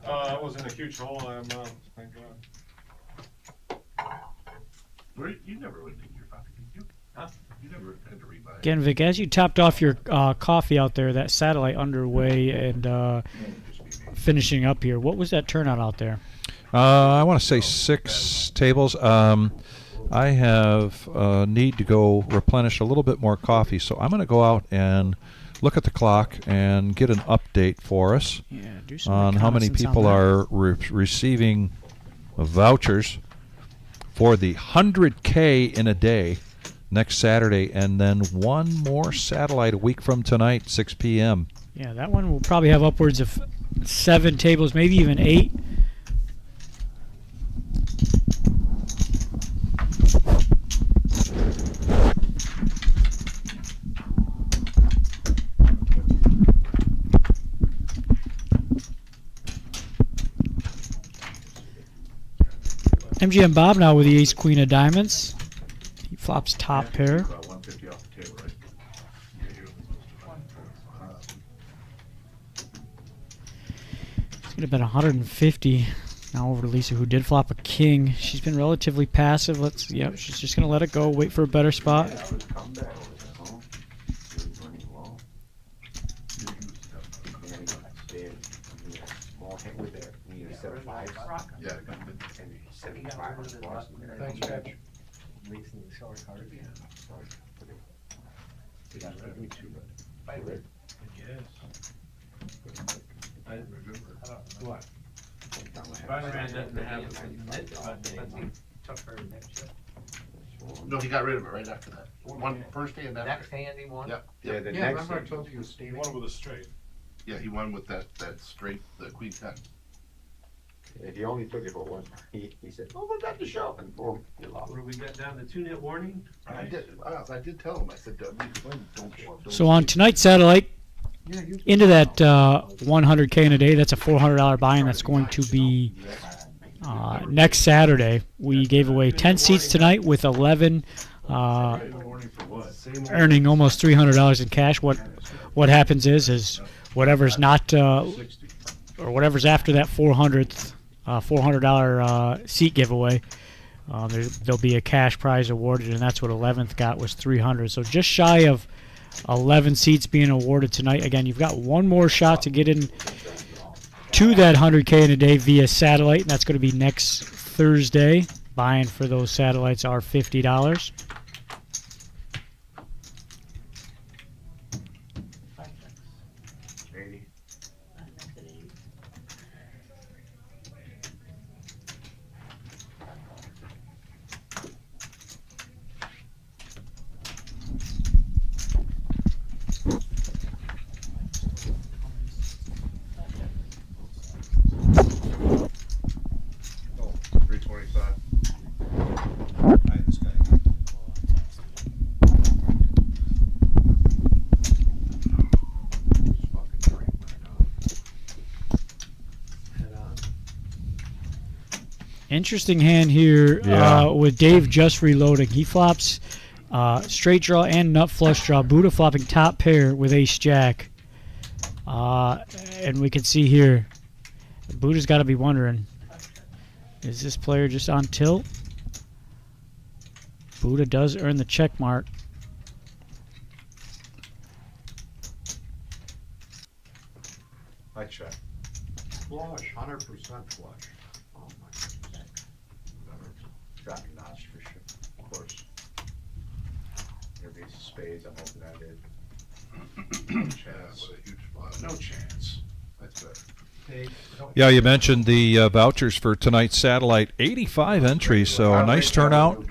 It wasn't a huge hole, thank God. You never would think your pocket, did you? Huh? You never had to rebuy it. Again, Vic, as you topped off your coffee out there, that satellite underway and finishing up here, what was that turnout out there? I want to say 6 tables. I have need to go replenish a little bit more coffee, so I'm going to go out and look at the clock and get an update for us do some on how many reconnaissance on people that. are receiving vouchers for the 100K in a day next Saturday, and then one more satellite a week from tonight, 6 p.m. Yeah, that one will probably have upwards of 7 tables, maybe even 8. MGM Bob now with the ace queen of diamonds. He flops top pair. About 150 off the table, right? It's gonna bet 150. Now over to Lisa, who did flop a king. She's been relatively passive. She's just gonna let it go. Wait for a better spot. Thanks, Mitch. What? Spider-Man doesn't have a No, he got rid of it right after that. One first hand after. Next hand he won? Yep. Yeah, the Yeah, next remember I thing. told you Steve? One with a straight. Yeah, he won with that straight, the queen ten. If he only took it for one, he said, "Oh, we got the show," and boom, he lost. What do we got down to 2-net warning? I did tell him, I said, don't. So on tonight's satellite, into that 100K in a day, that's a $400 buy-in. That's going to be next Saturday. We gave away 10 seats tonight with 11 earning almost $300 in cash. What happens is whatever's not or whatever's after that $400 seat giveaway, there'll be a cash prize awarded, and that's what 11th got, was $300. So just shy of 11 seats being awarded tonight. Again, you've got one more shot to get in to that 100K in a day via satellite, and that's going to be next Thursday. Buying for those satellites are $50. Interesting hand here with Dave just reloading. He flops straight draw and nut flush draw. Buddha flopping top pair with ace jack. And we can see here, Buddha's got to be wondering, is this player just on tilt? Buddha does earn the check mark. I check. Flush, 100% flush. Oh my goodness. Got me notched for sure, of course. Every ace of spades, I'm hoping I did. No chance. What a huge flush. No chance. That's better. Yeah, you mentioned the vouchers for tonight's satellite. 85 entries, so a nice turnout.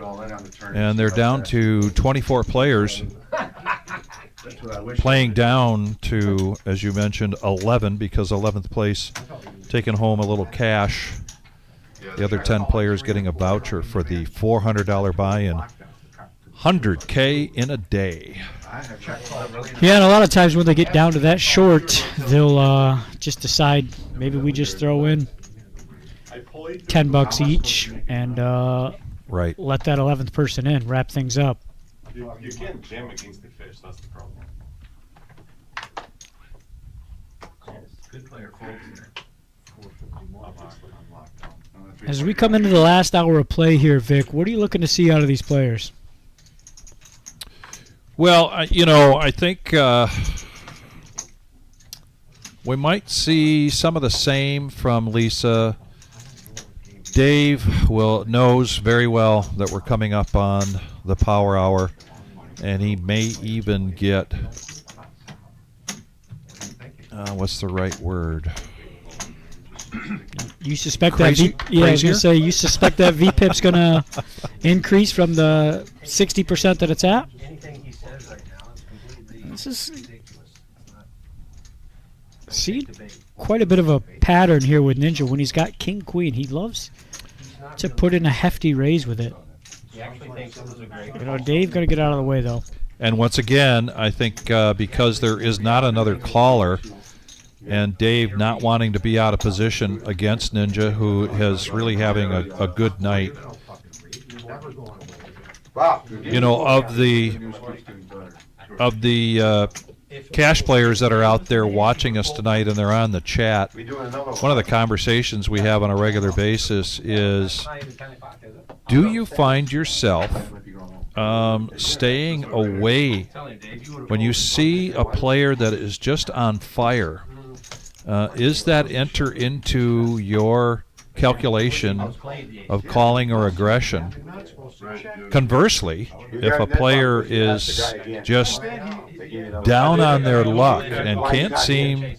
And they're down to 24 players. That's what I wish. Playing down to, as you mentioned, 11 because 11th place taking home a little cash. The other 10 players getting a voucher for the $400 buy-in. 100K in a day. Yeah, and a lot of times when they get down to that short, they'll just decide maybe we just throw in $10 each and right. let that 11th person in, wrap things up. You can't jam against the fish, that's the problem. Good player folds there. 451. As we come into the last hour of play here, Vic, what are you looking to see out of these players? Well, I think we might see some of the same from Lisa. Dave knows very well that we're coming up on the power hour, and he may even get what's the right word? You suspect Crazy, that I was gonna say you suspect that VPIP's gonna increase from the 60% that it's at? Anything he says right now is completely ridiculous. See quite a bit of a pattern here with Ninja when he's got King Queen. He loves to put in a hefty raise with it. He actually thinks it was a great Dave gonna get out of the way though. And once again, I think because there is not another caller, and Dave not wanting to be out of position against Ninja, who is really having a good night. Of the cash players that are out there watching us tonight and they're on the chat, one of the conversations we have on a regular basis is, do you find yourself staying away when you see a player that is just on fire? Is that enter into your calculation of calling or aggression? Conversely, if a player is just down on their luck and can't seem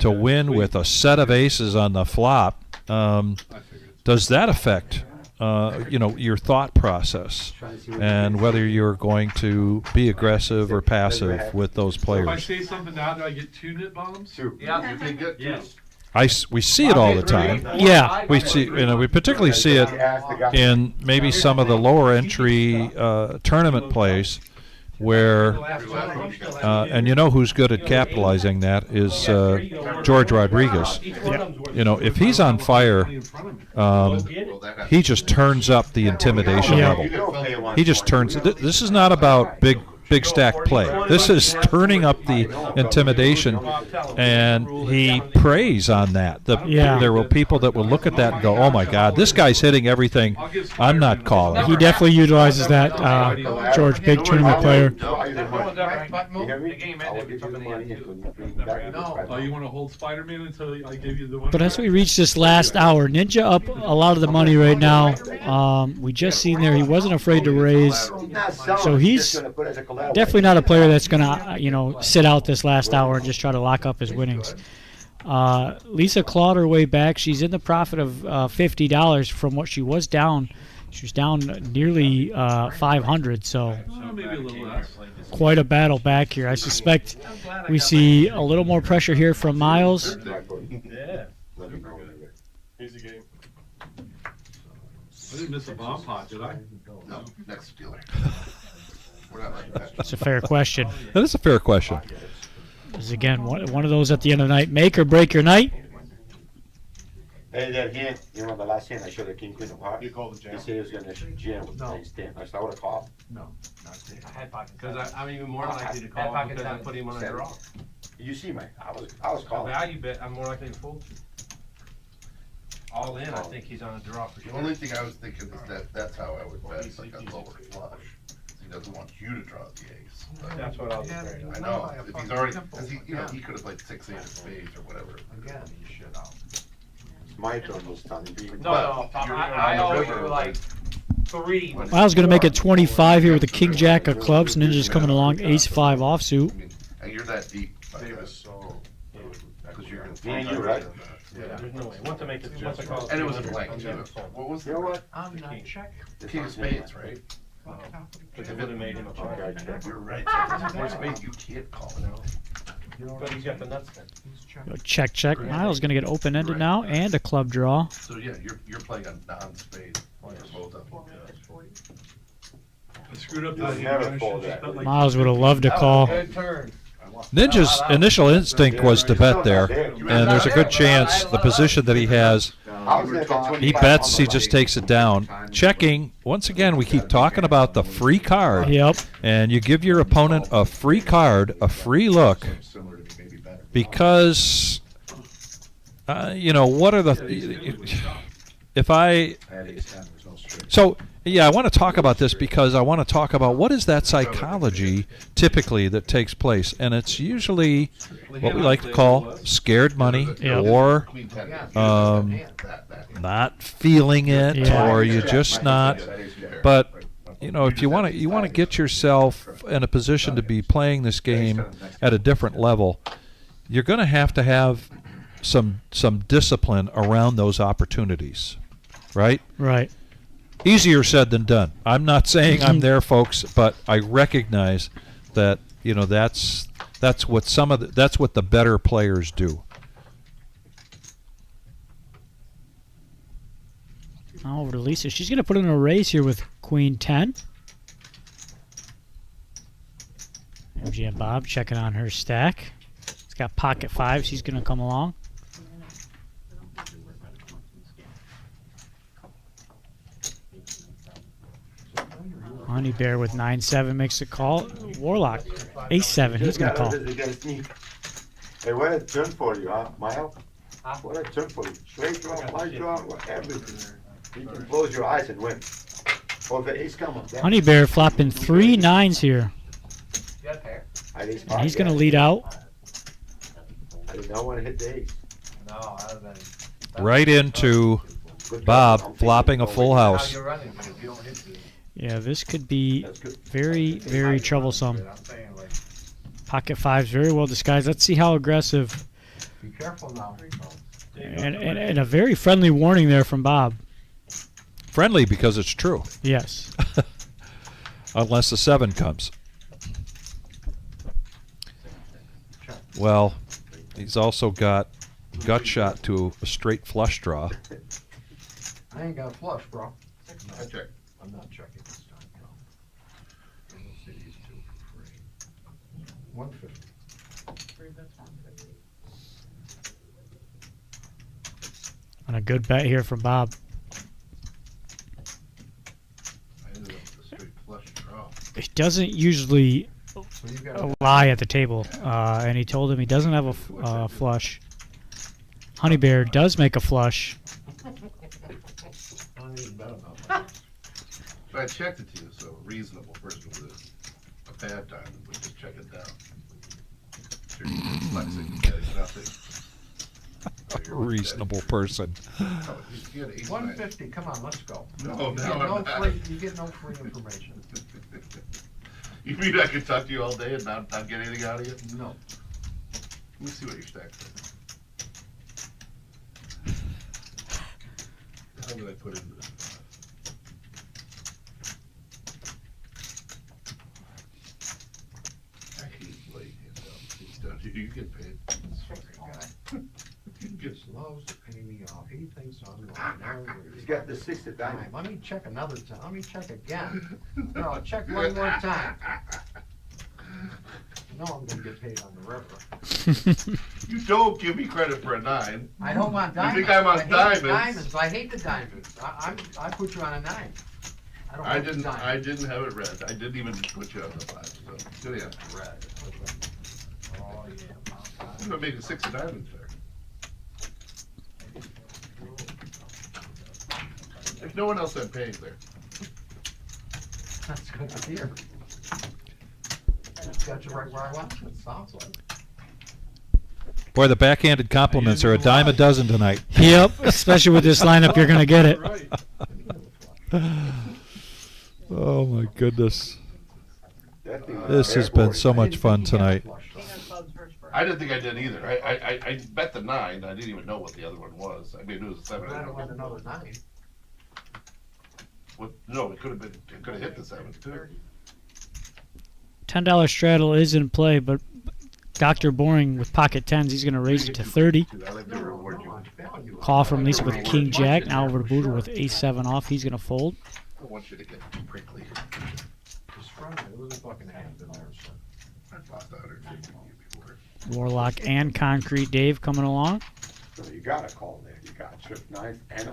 to win with a set of aces on the flop, does that affect your thought process and whether you're going to be aggressive or passive with those So if I players? say something now, do I get 2 nit bombs? Yeah, You can get yes. We see it all the time. Yeah. We see, we particularly see it in maybe some of the lower entry tournament plays where, and you know who's good at capitalizing that is George Rodriguez. If he's on fire, he just turns up the intimidation level. He just turns. This is not about big stack play. This is turning up the intimidation, and he preys on that. There will people that will look at that and go, "Oh my God, this guy's hitting everything. I'm not calling." He definitely utilizes that, George, big tournament player. Oh, you want to hold Spider-Man until I give you the one? But as we reach this last hour, Ninja up a lot of the money right now. We just seen there he wasn't afraid to raise, so he's definitely not a player that's gonna sit out this last hour and just try to lock up his winnings. Lisa clawed her way back. She's in the profit of $50 from what she was down. She was down nearly 500, so Maybe a little less. quite a battle back here. I suspect we see a little more pressure here from Miles. Yeah. Easy game. I didn't miss a bomb pot, did I? No, next dealer. We're not like that. That's a fair question. That is a fair question. This is again one of those at the end of the night. Make or break your night. Hey, that hand, you know, the last hand I showed the king queen of hearts. You called the He jam? said he was gonna jam with No. nine stand. I said, I would've called. No, not there. I had pocket Cause I'm even more likely to Bad call pocket because I seven. put him on a Seven. draw. You see, Mike, I was A calling. value bet, I'm more likely to fold. All in, I think he's on a draw for The sure. only thing I was thinking is that's how I would bet, like a lower flush. He doesn't want you to draw the ace. But That's what I was afraid of. I know, if he's already, cause he, you know, he could've played 6-8 of spades or whatever. Again, you shit out. It's my turn this time. No, I always do like 3. when- Miles going to make it 25 here with the king jack of clubs. Ninja's coming along, ace 5 offsuit. I mean, and you're that deep. Davis, so. Cause you're gonna. Me and you, right? Yeah, there's no way. Once I make it, once I call it. And it was a 300, blank I'm too. gonna fold. What was You know the what? I'm not checking. king of spades, right? Cause it would've made him a check. Okay, You're right. Four spades, you can't call it out. But he's got the nuts then. He's checking. Check, check. Miles going to get open-ended now and a club draw. So yeah, you're playing a non-spade for both of them. I screwed up You'll the never hand. I fold should've just that. bet like- Miles would have loved to That was call. a good turn. Ninja's initial instinct was to bet there, and there's a good chance the position that he has, I was gonna bet 25 he bets, on he the just line. takes it down. Checking, once again, we keep talking about the free card, Yep. and you give your opponent a free card, a free look, Similar to me, maybe better. because, you know, what are the, if I, so, yeah, I want to talk about this because I want to talk about what is that psychology typically that takes place, and it's usually what we like to call scared money Yeah. or Queen ten. not feeling it, Yeah. or you're just not. But you know, if you want to get yourself in a position to be playing this game at a different level, you're going to have some discipline around those opportunities, right? Right. Easier said than done. I'm not saying I'm there, folks, but I recognize that, you know, that's what that's what the better players do. Now over to Lisa. She's going to put in a raise here with Queen 10. MGM Bob checking on her stack. It's got pocket 5. She's going to come along. Honey Bear with 9-7 makes a call. Warlock, ace-7. He's going to call. Hey, what a turn for you, huh, Miles? What a turn for you. Straight draw, flush draw, everything. You can close your eyes and win. Oh, the ace come up. Honey Bear flopping 3 9s here. You got a pair? And he's going to lead out. I did not want to hit the ace. No, I was Right into Bob flopping a full How house. you're running, but if you don't hit the. Yeah, this could be very, very troublesome. I'm saying, like, Pocket 5's very well disguised. Let's see how aggressive. Be careful now. And a very friendly warning there from Bob. Friendly because it's true. Yes. Unless the 7 comes. Well, he's also got gut shot to a straight flush draw. I ain't got a flush, bro. I check. I'm not checking this time, no. And we'll see these two for free. 150. And a good bet here from Bob. I ended up with a straight flush draw. He doesn't usually So you got lie at the table. And he told him he doesn't have a flush. Honey Bear does make a flush. I don't even bet about that. So I checked it to you, so reasonable person with a bad time, we just check it down. Sure, you're flexing, getting nothing. Oh, you're Reasonable person. Oh, you had ace nine. 150, come on, let's go. No, You no, get I'm no not. free, you get no free information. You mean I could talk to you all day and not get anything out of you? No. Let me see what your stack says. How did I put into this? I hate late hands down. You get paid. This fucking guy. He just loves to pay me off. He thinks I'm like, He's got the 6 of diamonds. Let me check another time. Let me check again. No, I'll check one more time. No, I'm gonna get paid on the river. You don't give me credit for a 9. I don't want You diamonds. think I'm on I hate diamonds? the diamonds. I hate the diamonds. I put you on a 9. I don't I like the didn't. diamonds. I didn't have it red. I didn't even put you on the 5. So good answer. Red. Oh, yeah. I'm gonna make a 6 of diamonds there. There's no one else I'm paying there. That's good to hear. Got you right where I want you, it sounds like. Boy, the backhanded compliments are a dime a dozen tonight. Yep, especially with this lineup, you're going to get it. Oh my goodness. This has been so much fun tonight. I didn't think I did either. I bet the 9. I didn't even know what the other one was. I mean, it was a 7. I don't want another 9. What? No, it could have been. It could have hit the 7 too. $10 straddle is in play, but Dr. Boring with pocket 10s, he's going to raise it to 30. I like to reward you. Call from Lisa with King Jack. Now over to Booter with Ace-7 off. He's going to fold. I want you to get too prickly. Just from it, it was a fucking hand in there, so. I've lost 150 before. Warlock and Concrete Dave coming along. So you got a call there. You got trip 9 and a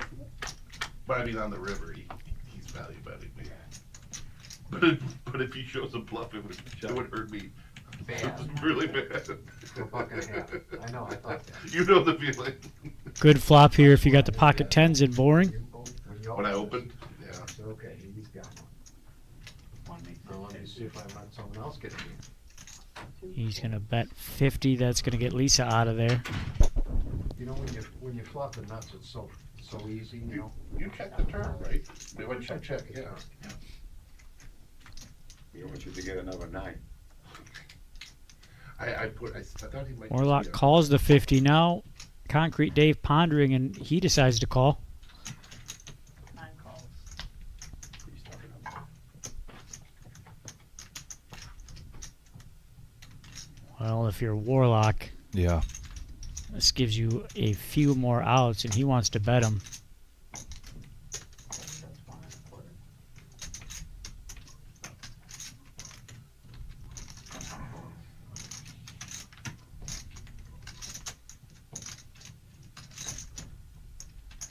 But I mean, on the river, he's value betting me. But if he shows a bluff, it would hurt me. Bad. Really bad. For fucking half. I know, I thought that. You know the feeling. Good flop here if you got the pocket 10s in Boring. When I opened, yeah. Okay, he's got one. Now let me see if I let someone else get in. He's going to bet 50. That's going to get Lisa out of there. You know, when you flop the nuts, it's so easy, you know? You check the turn, right? They went check, yeah. You want you to get another 9. I thought he might. Warlock calls the 50. Now Concrete Dave pondering, and he decides to call. 9 calls. Well, if you're Warlock, Yeah. this gives you a few more outs, and he wants to bet him.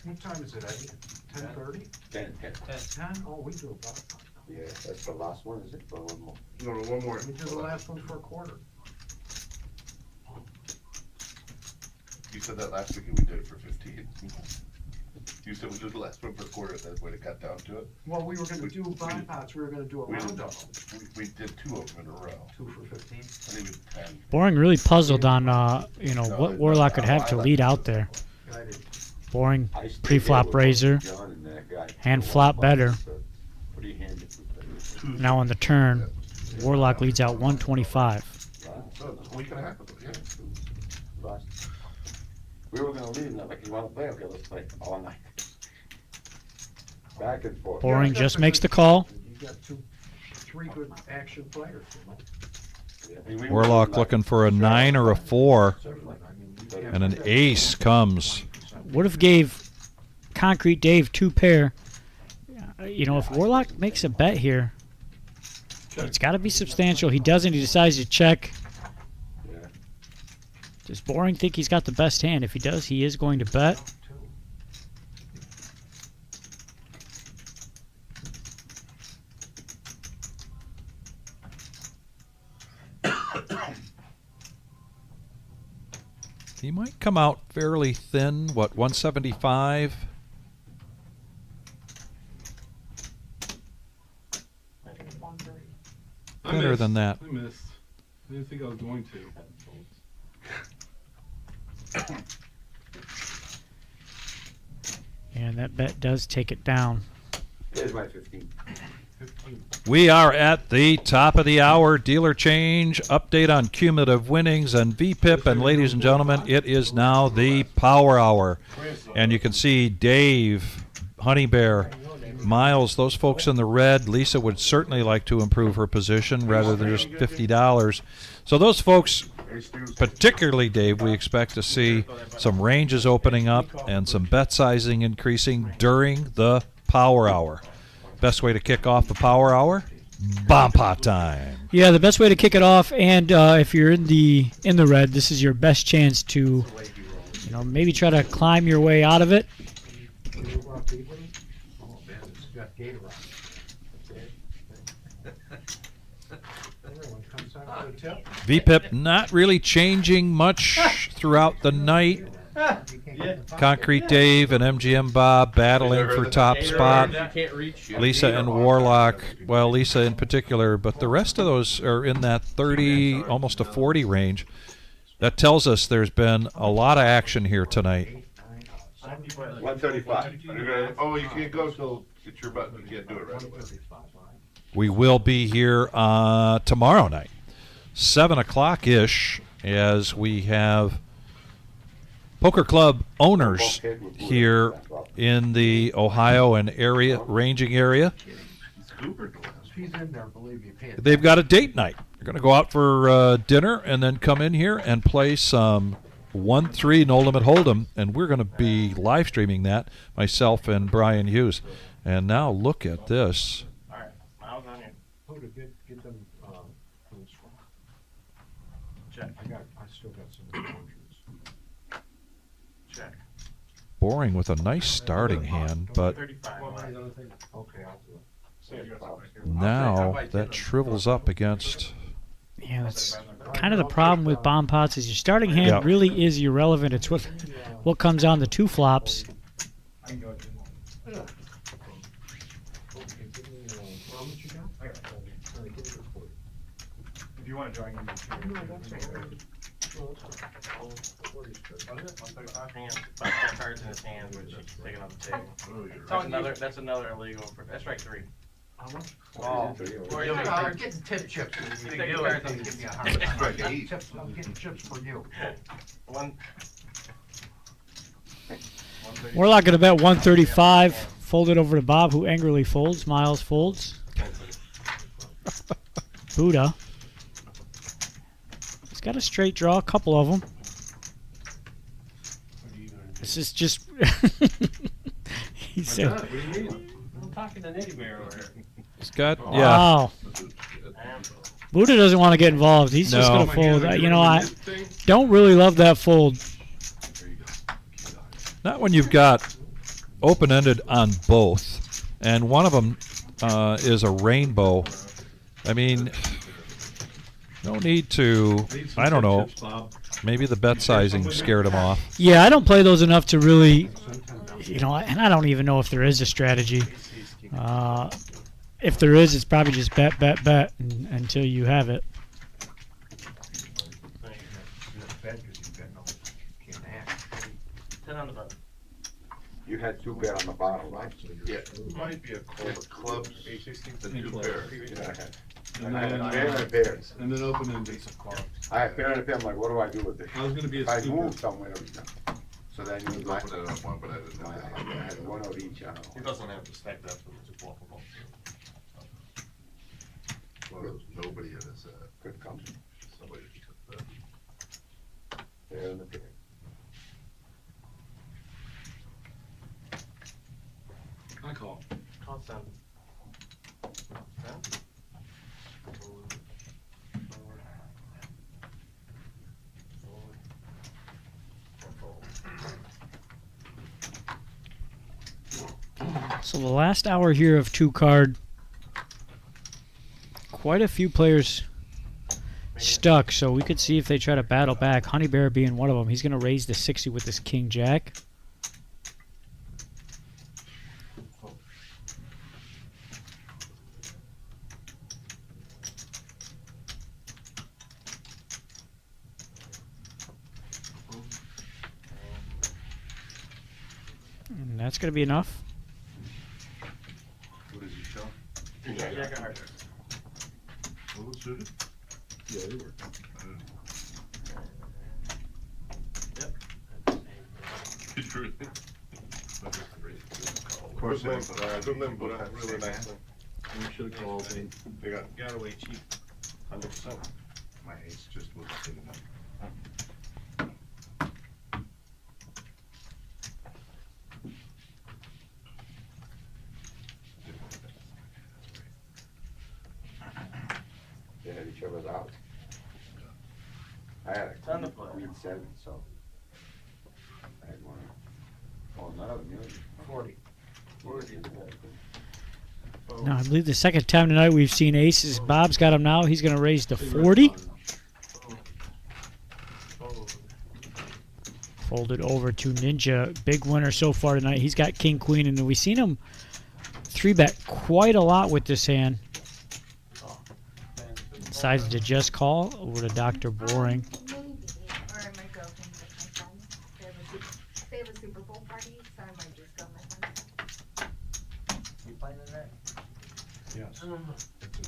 What time is it, Eddie? 10:30? 10. 10? Oh, we do about. Yeah, that's the last one, is it? Or one more? No, one more. We do the last one for a quarter. You said that last week and we did it for 15. You said we did the last one for a quarter, that's when it got down to it. Well, we were gonna do bond pots, we were gonna do a round of them. We did 2 of them in a row. 2 for 15. I think it was 10. Boring really puzzled on, what Warlock could have to lead out there. I did. Boring I stayed pre-flop there with razor, John and that guy. hand flop better. What do you hand it? Now on the turn, Warlock leads out 125. So it's a week and a half ago, yeah. Last. We were gonna leave, and I'm like, you wanna play? Okay, let's play all night. Back and forth. Boring just makes the call. You got 3 good action players, you know? Yeah, I mean, we Warlock were looking for a 9 or a 4, Certainly, I mean, you can't- and an ace comes. Would have gave Concrete Dave 2 pair. If Warlock makes a bet here, it's got to be substantial. He doesn't. He decides to check. Yeah. Does Boring think he's got the best hand? If he does, he is going to bet. He might come out fairly thin. What, 175? Thinner than that. I missed. I didn't think I was going to. And that bet does take it down. There's my 15. We are at the top of the hour. Dealer change, update on cumulative winnings and VPIP. And ladies and gentlemen, it is now the power hour. And you can see Dave, Honey Bear, Miles, those folks in the red. Lisa would certainly like to improve her position rather than just $50. So those folks, particularly Dave, we expect to see some ranges opening up and some bet sizing increasing during the power hour. Best way to kick off the power hour, Bomb pot time. Yeah, the best way to kick it off, and if you're in the red, this is your best chance to, maybe try to climb your way out of it. Oh, man, it's got gator on it. Everyone comes out for a tip. VPIP not really changing much throughout the night. Concrete Dave and MGM Bob battling for top spot. Lisa and Warlock, well, Lisa in particular, but the rest of those are in that 30, almost a 40 range. That tells us there's been a lot of action here tonight. 135. Oh, you can't go till it's your button. You can't do it right away. We will be here tomorrow night, 7 o'clock-ish, as we have poker club owners here in the Ohio and ranging area. He's in there, believe me. They've got a date night. They're going to go out for dinner and then come in here and play some 1-3 No-Limit Hold'em, and we're going to be live streaming that, myself and Brian Hughes. And now look at this. Oh, to get them, Check. I still got some oranges. Check. Boring with a nice starting hand, but Okay, I'll do it. now that shrivels up against. Yeah, that's kind of the problem with bomb pots is your starting hand really is irrelevant. It's what comes on the two flops. Okay, give me, how much you got? I got it. All right, give me the 40. If you want to join in, No, that's all right. No, that's fine. 40's good. 135 hands, 5 cards in his hand, which he's taking off the table. That's another illegal. That's strike 3. How much? Oh, I'm getting tip chips. Take Give cards. me a hard Strike time. 8. Chips, I'm getting chips for you. One. Warlock going to bet 135. Fold it over to Bob, who angrily folds. Miles folds. Buddha. He's got a straight draw, a couple of them. This is just. He said. What do you mean? I'm talking to Nitty Bear over here. He's got, Wow. Buddha doesn't want to get involved. He's just going to fold. I don't really love that fold. Not when you've got open-ended on both, and one of them is a rainbow. I mean, no need to, I don't know, maybe the bet sizing scared him off. Yeah, I don't play those enough to really, and I don't even know if there is a strategy. If there is, it's probably just bet until you have it. You had 2 bet on the bottom, right? Yeah, it might be a call of clubs, the 2 pair. I had a pair and a pair. And then open ended. I had pair and a pair. I'm like, what do I do with this? I was gonna be a If I stupid. move somewhere, so then you I put it on one, but I didn't know I that. had one of each. He doesn't have to stack that for the 2 walkable. Well, there was nobody in his, Good company. somebody took that. Pair and a pair. I call. Call 7. So the last hour here of 2 card, quite a few players stuck, so we could see if they try to battle back. Honey Bear being one of them. He's going to raise the 60 with this King Jack. And that's going to be enough. What does he show? Jack of hearts. What was suited? Yeah, they were. Of course, good limb, but really nice. We should have called him. They got away cheap. 100%. my ace just was sitting up. whichever's out. I had a Ton of fun. queen 7, so. I had one. Oh, not a million. 40. Now, I believe the second time tonight we've seen aces. Bob's got him now. He's going to raise to 40. Folded over to Ninja. Big winner so far tonight. He's got king, queen, and we've seen him 3-bet quite a lot with this hand. Decided to just call over to Dr. Boring. Or I might go with my friends. They have a Super Bowl party, so I might just go with my friends. You playing in that? Yes, it's a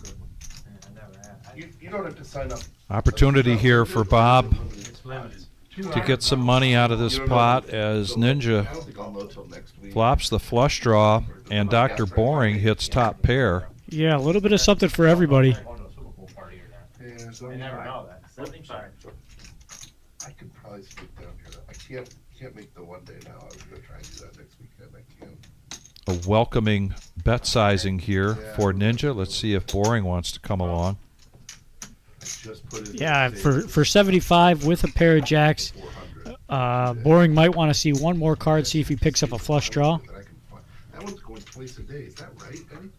good one. Yeah, I never have. You don't have to sign up. Opportunity here for Bob It's limited. to get some money out of this pot as Ninja I don't think I'll know till next week. flops the flush draw and Dr. Boring hits top pair. Yeah, a little bit of something for everybody. Yeah, so You never know that. 75. I could probably sneak down here. I can't make the one day now. I was gonna try and do that next weekend. I can't. A welcoming bet sizing here for Ninja. Let's see if Boring wants to come along. I just put it. Yeah, for 75 with a pair of jacks, Boring might want to see one more card, see if he picks up a flush draw. That one's going twice a day. Is that right, Eddie?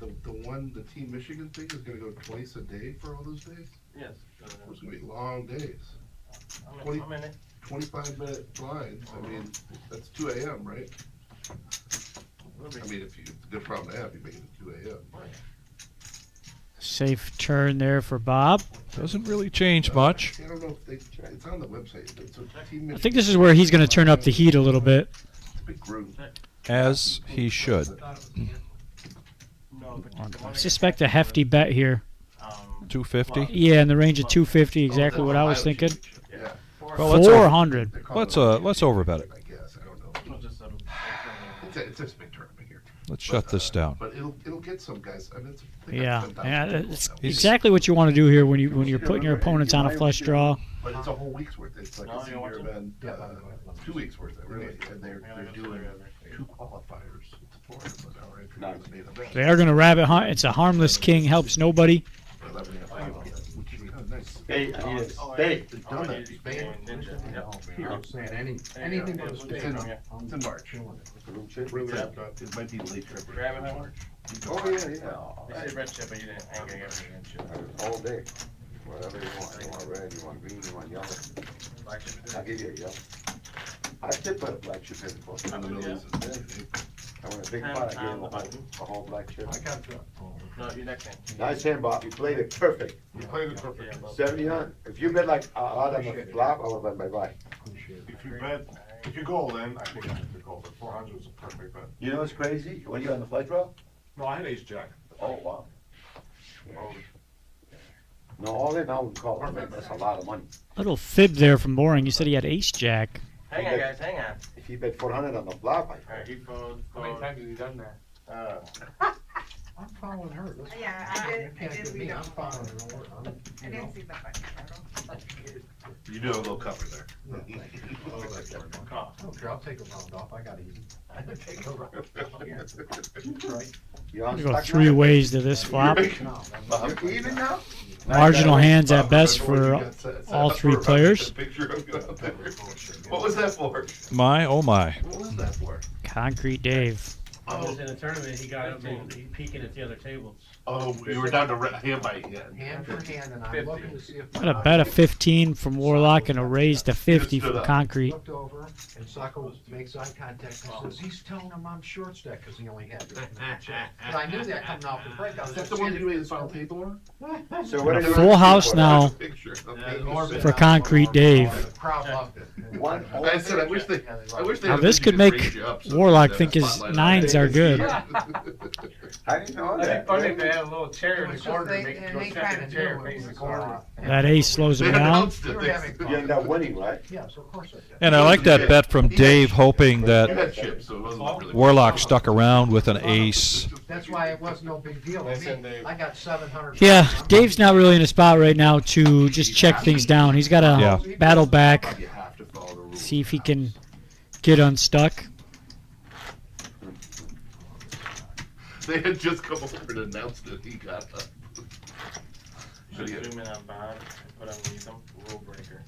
The Team Michigan thing is gonna go twice a day for all those days? Yes. Those are gonna be long days. I'm in it. 25-minute blinds. I mean, that's 2 a.m., right? I mean, it's a good problem to have. You make it at 2 a.m. Safe turn there for Bob. Doesn't really change much. I don't know if it's on the website. It's a Team I think this is where he's going to turn up the heat a little bit. It's a big group. As he should. I suspect a hefty bet here. 250. Yeah, in the range of 250, exactly what I was thinking. Yeah. Well, 400. Let's overbet it. I guess. I don't know. It's a big tournament here. Let's shut this down. But it'll get some guys. I mean, Yeah, it's exactly what you want to do here when you're putting your opponents on a flush draw. But it's a whole week's worth. It's like a senior event, 2 weeks worth, really. And they're doing 2 qualifiers. It's 400 an hour entry in the main event. They are going to rabbit hunt. It's a harmless king, helps nobody. Hey, I need a spade. It's done that. Anything but a spade. It's in March. It might be late February. Grab it, March. Oh, yeah. I said red chip, but you didn't. I ain't gonna get red chip. All day. Whatever you want. You want red, you want green, you want yellow. Black chip. I'll give you a yellow. I did put a black chip in for On the middle is I want a big pot, I gave him a whole black chip. I got that. No, you're next hand. Nice hand, Bob. You played it perfect. You played it perfect. 70 on. If you bet like out on the flop, I would bet bye-bye. If you go all in, I think I could go, but 400 is a perfect bet. You know what's crazy? When you're on the flight draw? No, I had ace jack. Oh, wow. No, all in, I would call it. That's a lot of money. Little fib there from Boring. You said he had ace jack. Hang on, guys, hang on. If he bet 400 on the flop, Alright, he folds. How many times has he done that? I'm following her. Listen, Yeah, I did- You can't I did get see me, that. I'm following her. I didn't see the button. You do have a little cover there. I don't care, I'll take a round off, I got easy. I can take a round off. Right. you're on You go stock 3 now? ways to this flop. You're even now? Marginal hands at best for all 3 players. What was that for? My, oh my. What was that for? Concrete Dave. I was in a tournament, he got up and he peeking at the other tables. Oh, you were down to hand by hand. Hand for hand, and I'm looking to see if. Got a bet of 15 from Warlock and a raise to 50 for Concrete. Looked over, and Sucko makes eye contact and says, he's telling him I'm short stack, because he only had this. But I knew that coming off the break. I was Is that just the one you kidding. made his final table on? So what are you Full looking house for? now Picture. for Concrete Dave. The crowd loved it. One I said, I wish they Now had this a could picture make to raise you up so Warlock that think his spotlight 9s are good. How do you know It'd be that? funny if they had a little chair in the It's corner, just make, they go sit kinda in the chair, knew it face the was, corner. That ace slows They him down. announced You it. were having You fun. end up winning, right? Yes, of course I did. And I like that bet from Dave, hoping You that had chips, so it wasn't really. Warlock stuck around with an ace. That's why it was no big deal to Listen, me. Dave. I got 700. Yeah, Dave's not really in a spot right now to just check things down. He's got to Yeah. battle back, You have to follow the rules. see if he can get unstuck. They had just come over and announced it. He got up. Should get- Zoom in on Bob, put underneath him, rule breaker.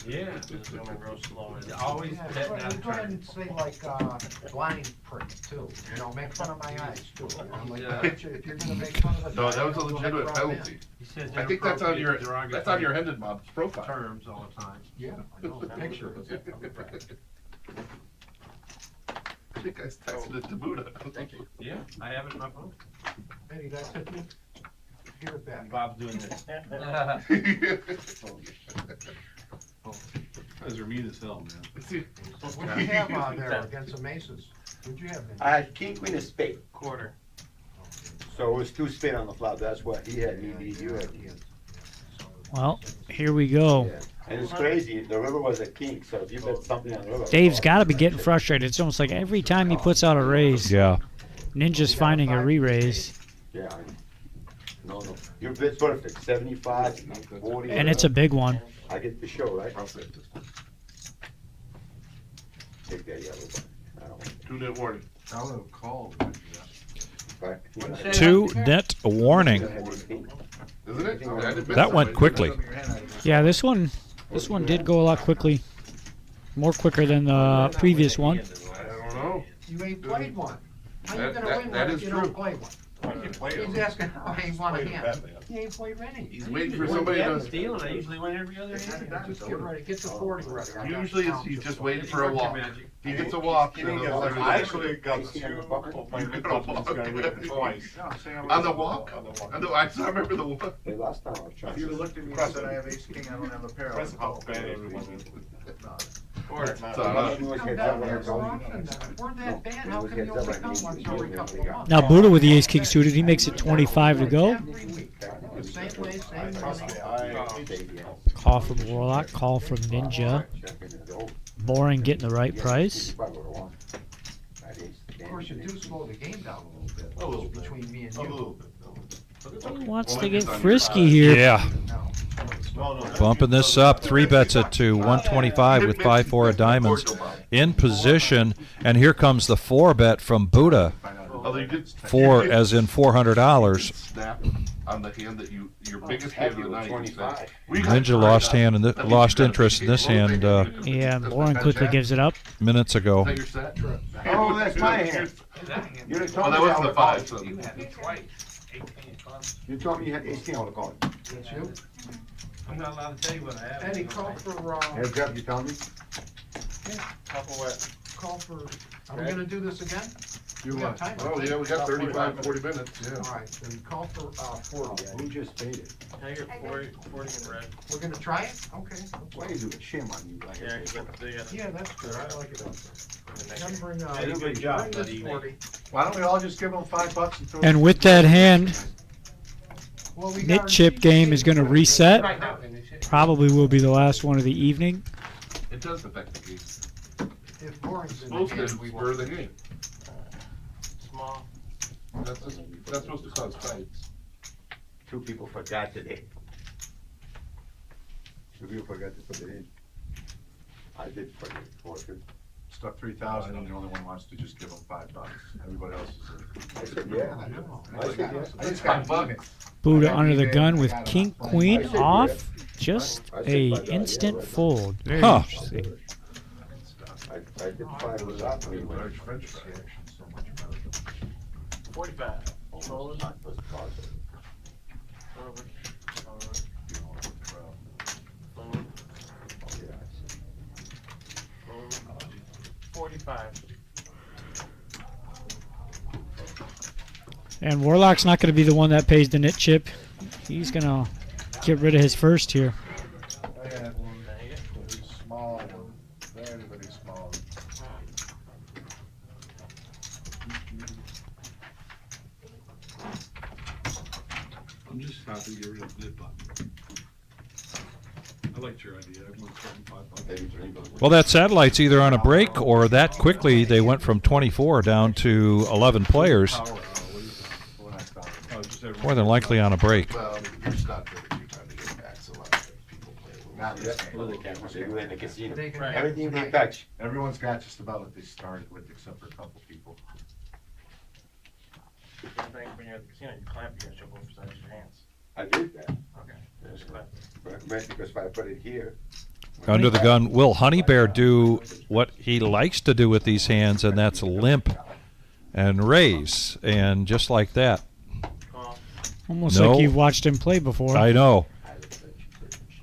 Yeah. Just zoom in real slow. And Always Yeah, betting go on ahead turn. and say like, blind prick too, you know, make fun of my eyes too. You know, like, Yeah. if you're gonna make fun of a No, guy, that was a go ahead legitimate and rub it in. penalty. He says I think that's on your, inappropriate, that's on your derogatory Hendon Mob's profile. terms all the time. Yeah, I know, the picture was it. I think I texted it to Buddha. Thank you. Yeah, I have it in my phone. Eddie, that's it. Give it back. Bob's doing this. Guys are mean as hell, man. What'd you have there against the Maces? What'd you have there? I had king, queen, and spade. Quarter. So it was 2 spade on the flop, that's what he had, you had. Well, here we go. Yeah. And it's crazy, the river was a king, so if you bet something on the river. Dave's got to be getting frustrated. It's almost like every time he puts out a raise, Yeah. Ninja's finding a re-raise. Yeah, no, your bit's perfect, 75, 40. And it's a big one. I get the show, right? Take that yellow one. I don't want it. 2-net warning. I would have called. Right. 2-net warning. Isn't it? I didn't miss That went it. quickly. Yeah, this one did go a lot quickly. More quicker than the previous one. I don't know. You ain't played one. How you That- gonna that- win that one is if you true. don't play one? He's asking how he won a hand. He ain't played any. He's waiting for somebody to. Stealing, I usually win every other hand. Just get ready, get the 40 ready. I got Usually pounds he's of just them. waiting for a walk. He gets a walk. He didn't get one. I actually got 2 of my mid-doubles guy with it twice. On the walk? On the walk. I know, I remember the walk. Hey, last time I was trying. If you'd have looked at me and said I have ace king, I don't have a pair. I That's would how have bad everyone is. Quarter. So, Come down there so often, then. If we're that bad, how come you only come once every couple of months? Now Buddha with the ace king suited, he makes it 25 to go. Every week. The same place, same money. Call from Warlock, call from Ninja. Boring getting the right price. Of course, you do slow the game down a little bit between me and you. He wants to get frisky here. Yeah. Bumping this up. 3 bets it to 125 with 5-4 of diamonds in position. And here comes the 4 bet from Buddha. Although you did. 4 as in $400. Snap on the hand that your biggest hand of the night. You said, Ninja lost hand and lost interest in this hand Yeah, Boring quickly gives it up. minutes ago. Is that your set? Oh, that's my hand. You didn't tell Oh, me that I wasn't would've the 5. called. So. You had it twice. 18 clubs. You told me you had ace king, I would've called. That's you? I'm not allowed to tell you what I have. Eddie, call for, Heads up, you tell me? Couple what? call for, are we gonna do this again? You We got what? time. Oh, yeah, we got 35, 40 minutes, yeah. All right, then call for, 40. Who just paid it? Now you're 40 in red. We're gonna try it? Okay. Why you do it? Shame on you. Like Yeah, they got Yeah, that's good, I like it. Then bring, Eddie, good job, bring this buddy. 40. Why don't we all just give them $5 and throw? And with that hand, Well, we got Nit our chip cheat game sheet. is going to reset. Right now, finish it. Probably will be the last one of the evening. It does affect the game. If Boring's in the Supposed to game, we spur won't. the game. Small. That's supposed to cause fights. 2 people forgot today. 2 people forgot to put it in. I did forget, 400. Stuck 3,000 and the only one wants to just give them $5. Everybody else is. I said, yeah. I said, yeah. I just got bugged. Buddha under the gun with king queen off. Just a instant fold. Very Huh. interesting. I did 5 was up. Large French fry. 45. Roll it. Forward. Forward. 45. And Warlock's not going to be the one that pays the Nit chip. He's going to get rid of his first here. I had one, very small one, very, very small. I'm just happy to get rid of the nip button. I liked your idea. I want $5. Well, that satellite's either on a break or that quickly they went from 24 down to 11 players. Power hour, what is that? When I stopped. Oh, just everyone- More than likely on a break. Well, you stopped it a few times to get back, so a lot of people play a little. Not this game. They do it in the casino. They can- Everything they touch. Everyone's got just about what they started with, except for a couple people. I think when you're at the casino, you clamp, you gotta show both sides of your hands. I did that. Okay. But because if I put it here. Under the gun, will Honey Bear do what he likes to do with these hands, and that's limp and raise, and just like that. Almost No. like you've watched him play before. I know.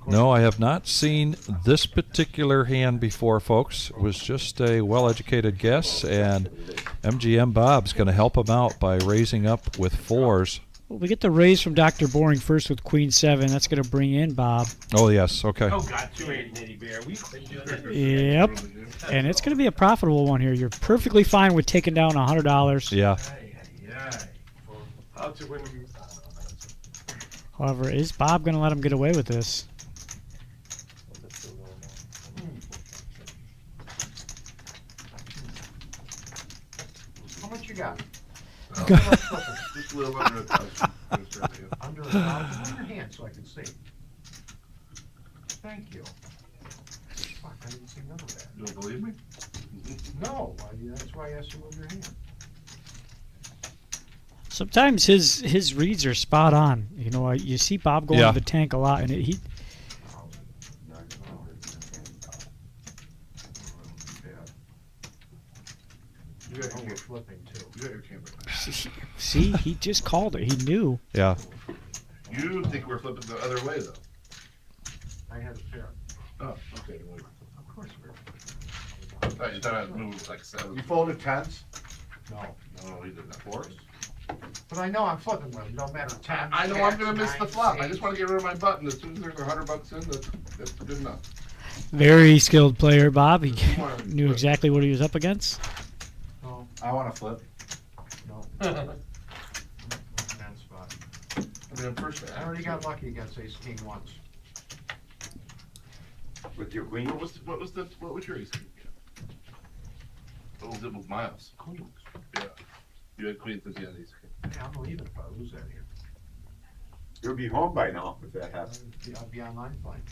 No, I have not seen this particular hand before, folks. It was just a well-educated guess, and MGM Bob's going to help him out by raising up with fours. Well, we get the raise from Dr. Boring first with Queen 7. That's going to bring in Bob. Oh, yes, okay. Oh, God, 280 Nitty Bear. We've been doing that. Yep. And it's going to be a profitable one here. You're perfectly fine with taking down $100. Yeah. How to win? However, is Bob going to let him get away with this? How much you got? Just a little under 1,000. Under 1,000? Put your hand so I can see. Thank you. Fuck, I didn't see none of that. You don't believe me? No, that's why I asked you to move your hand. Sometimes his reads are spot on. You know, you see Bob going Yeah. to the tank a lot, and he. You got your flipping too. You got your camera. See, he just called it. He knew. Yeah. You think we're flipping the other way, though. I had a pair. Oh, okay. Well, Of course we're. I thought you thought I'd move like 7. You folded tens? No. No, he did not. 4s? But I know I'm flipping with them, no matter 10. I know I'm gonna miss the flop. I just want to get rid of my button. As soon as there's $100 in, that's good enough. Very skilled player, Bob. He knew exactly what he was up against. No. I wanna flip. No. Man spot. I mean, I'm first. I already got lucky against ace king once. With your queen? What was your ace? What was it with Miles? Queens. Yeah. You had queens because you had ace. Yeah, I'm leaving if I lose that here. You'll be home by now if that happens. I'll be online playing.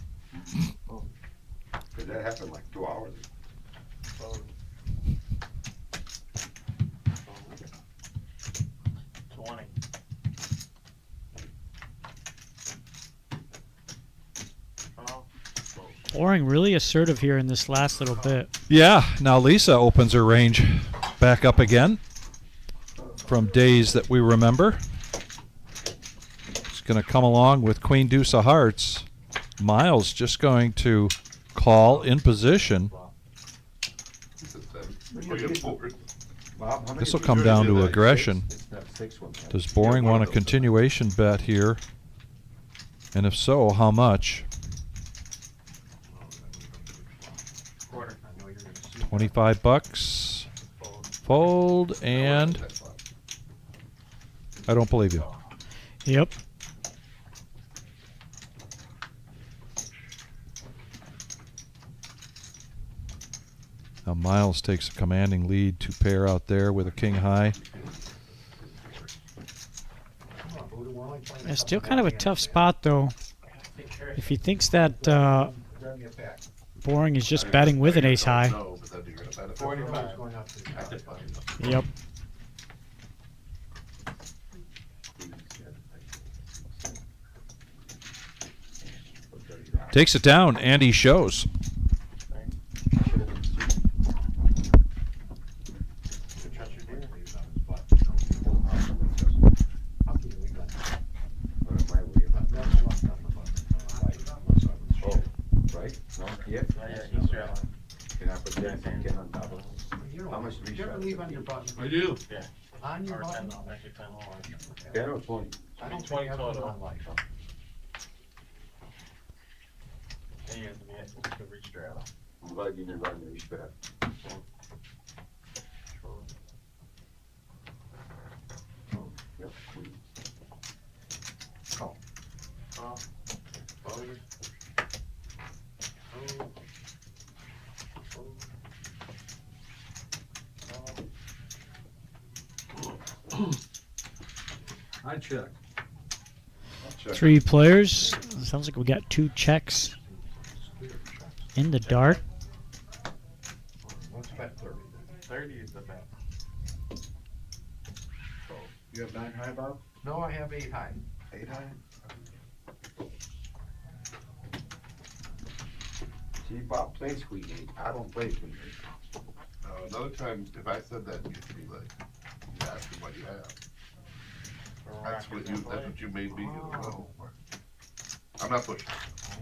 Cause that happened like 2 hours ago. 20. Boring, really assertive here in this last little bit. Yeah, now Lisa opens her range back up again from days that we remember. It's going to come along with Queen Deuce of Hearts. Miles just going to call in position. This will come down to aggression. Does Boring want a continuation bet here? And if so, how much? 25 bucks. Fold, and I don't believe you. Yep. Now Miles takes a commanding lead to pair out there with a king high. It's still kind of a tough spot, though. If he thinks that Boring is just betting with an ace high. Yep. Takes it down, and he shows. How much do Did you ever leave on your button? I do. Yeah. On your Or button? 10 actually 10 all. 10 or 20? I don't 20 think I ever total. won like. And you have to be at the reach straddle. I'm glad you didn't run the respect. Yep. Call. Fold. I check. Three players. Sounds like we got two checks in the dark. Let's bet 30 then. 30 is the bet. You have 9 high, Bob? No, I have 8 high. 8 high? See, Bob plays queen eight, I don't play queen eight. Another time, if I said that, you'd be like, you ask him what you have. That's what you made me. No. I'm not pushing.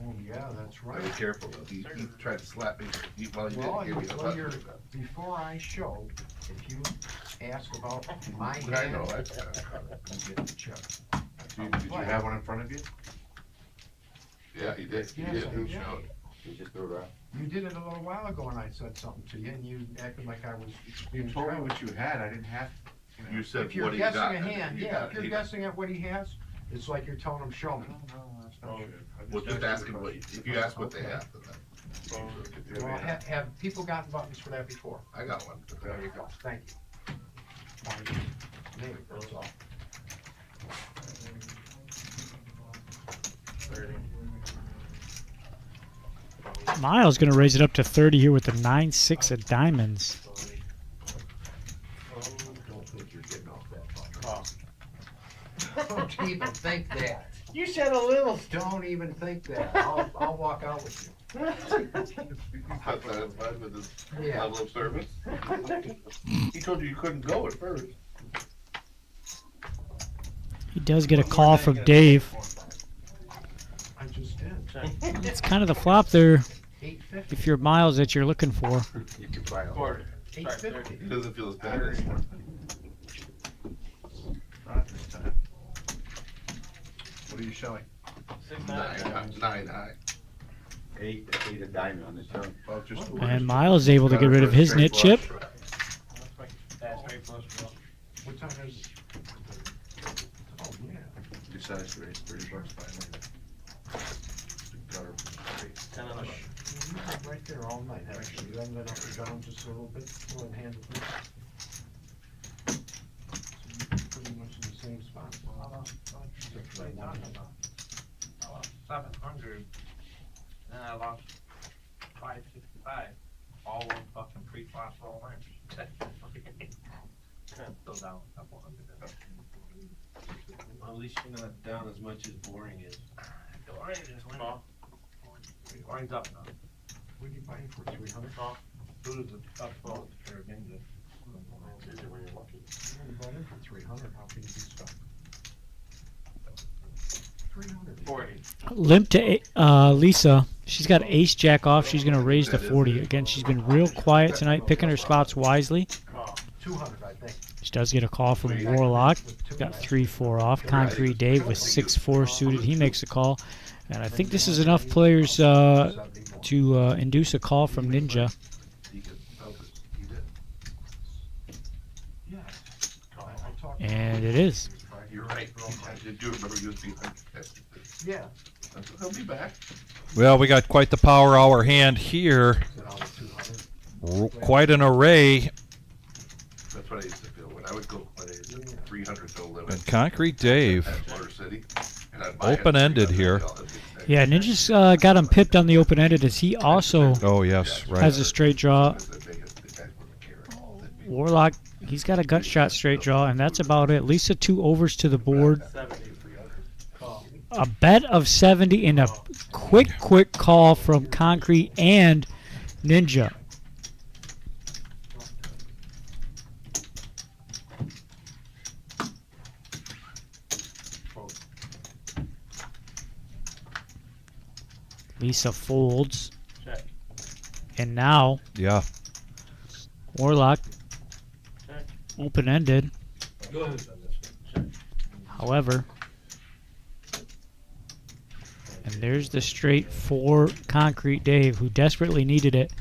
Oh, yeah, that's right. Be careful. He tried to slap me. Well, he didn't give me a Well, button. before I show, if you ask about my hand, I know. you get the check. Did you have one in front of you? Yeah, he did. He Yes, did. I He did. showed. You just threw it out. You did it a little while ago and I said something to you and you acted like I was being You told me proud. what you had, I didn't have. You said If you're what he guessing got. a hand, You yeah, got- if you're he- guessing at what he has, it's like you're telling him, show me. No, that's not true. Well, just asking what, if you ask what they have, then that. Well, have people gotten buttons for that before? I got one. There you go, thank you. Wanted to name it, that's all. Miles going to raise it up to 30 here with the 9-6 of diamonds. Don't think you're getting off that Don't even think that. You said a little. Don't even think that. I'll walk out with you. Not satisfied with his Yeah. level of service. He told you couldn't go at first. He does get a call from Dave. I just did. It's kind of the flop there 850. if you're Miles that you're looking for. You can buy a Quarter. 850. He doesn't feel as bad anymore. Not this time. What are you showing? 9 high. eight of diamond on the turn. Oh, just. And Miles able to get rid of his knit chip. What time is it? Oh, yeah. Decides to raise $30 finally. Gutter straight. You've been right there all night, haven't you? You haven't been up and down just a little bit, one hand with me. So you're pretty much in the same spot. Except for that one. I lost 700, then I lost 565. All one fucking pre-flop roll in. Still down a couple hundred. Well, at least you're not down as much as boring is. The orange just went off. Orange up now. What are you buying for, 300? Who's the top roll for a ninja? You only bought in for 300, how can you be stuck? 300. 40. Limp to Lisa. She's got ace jack off. She's going to raise to 40. Again, she's been real quiet tonight, picking her spots wisely. 200, I think. She does get a call from Warlock. Got 3-4 off. Concrete Dave with 6-4 suited. He makes a call. And I think this is enough players to induce a call from Ninja. And it is. You're right. I do remember you was being contested. Yeah. He'll be back. Well, we got quite the power hour hand here. Quite an array. That's what I used to feel when I would go play 300 no limit. And Concrete Dave. At Motor City. And I'd buy it Open-ended here. Yeah, Ninja's got him pipped on the open-ended as he also yes, right. has a straight draw. Warlock, he's got a gut shot straight draw, and that's about it. Lisa 2 overs to the board. A bet of 70 and a quick call from Concrete and Ninja. Lisa folds. Check. And now, Yeah. Warlock, open-ended. Go ahead. However, and there's the straight for Concrete Dave, who desperately needed it.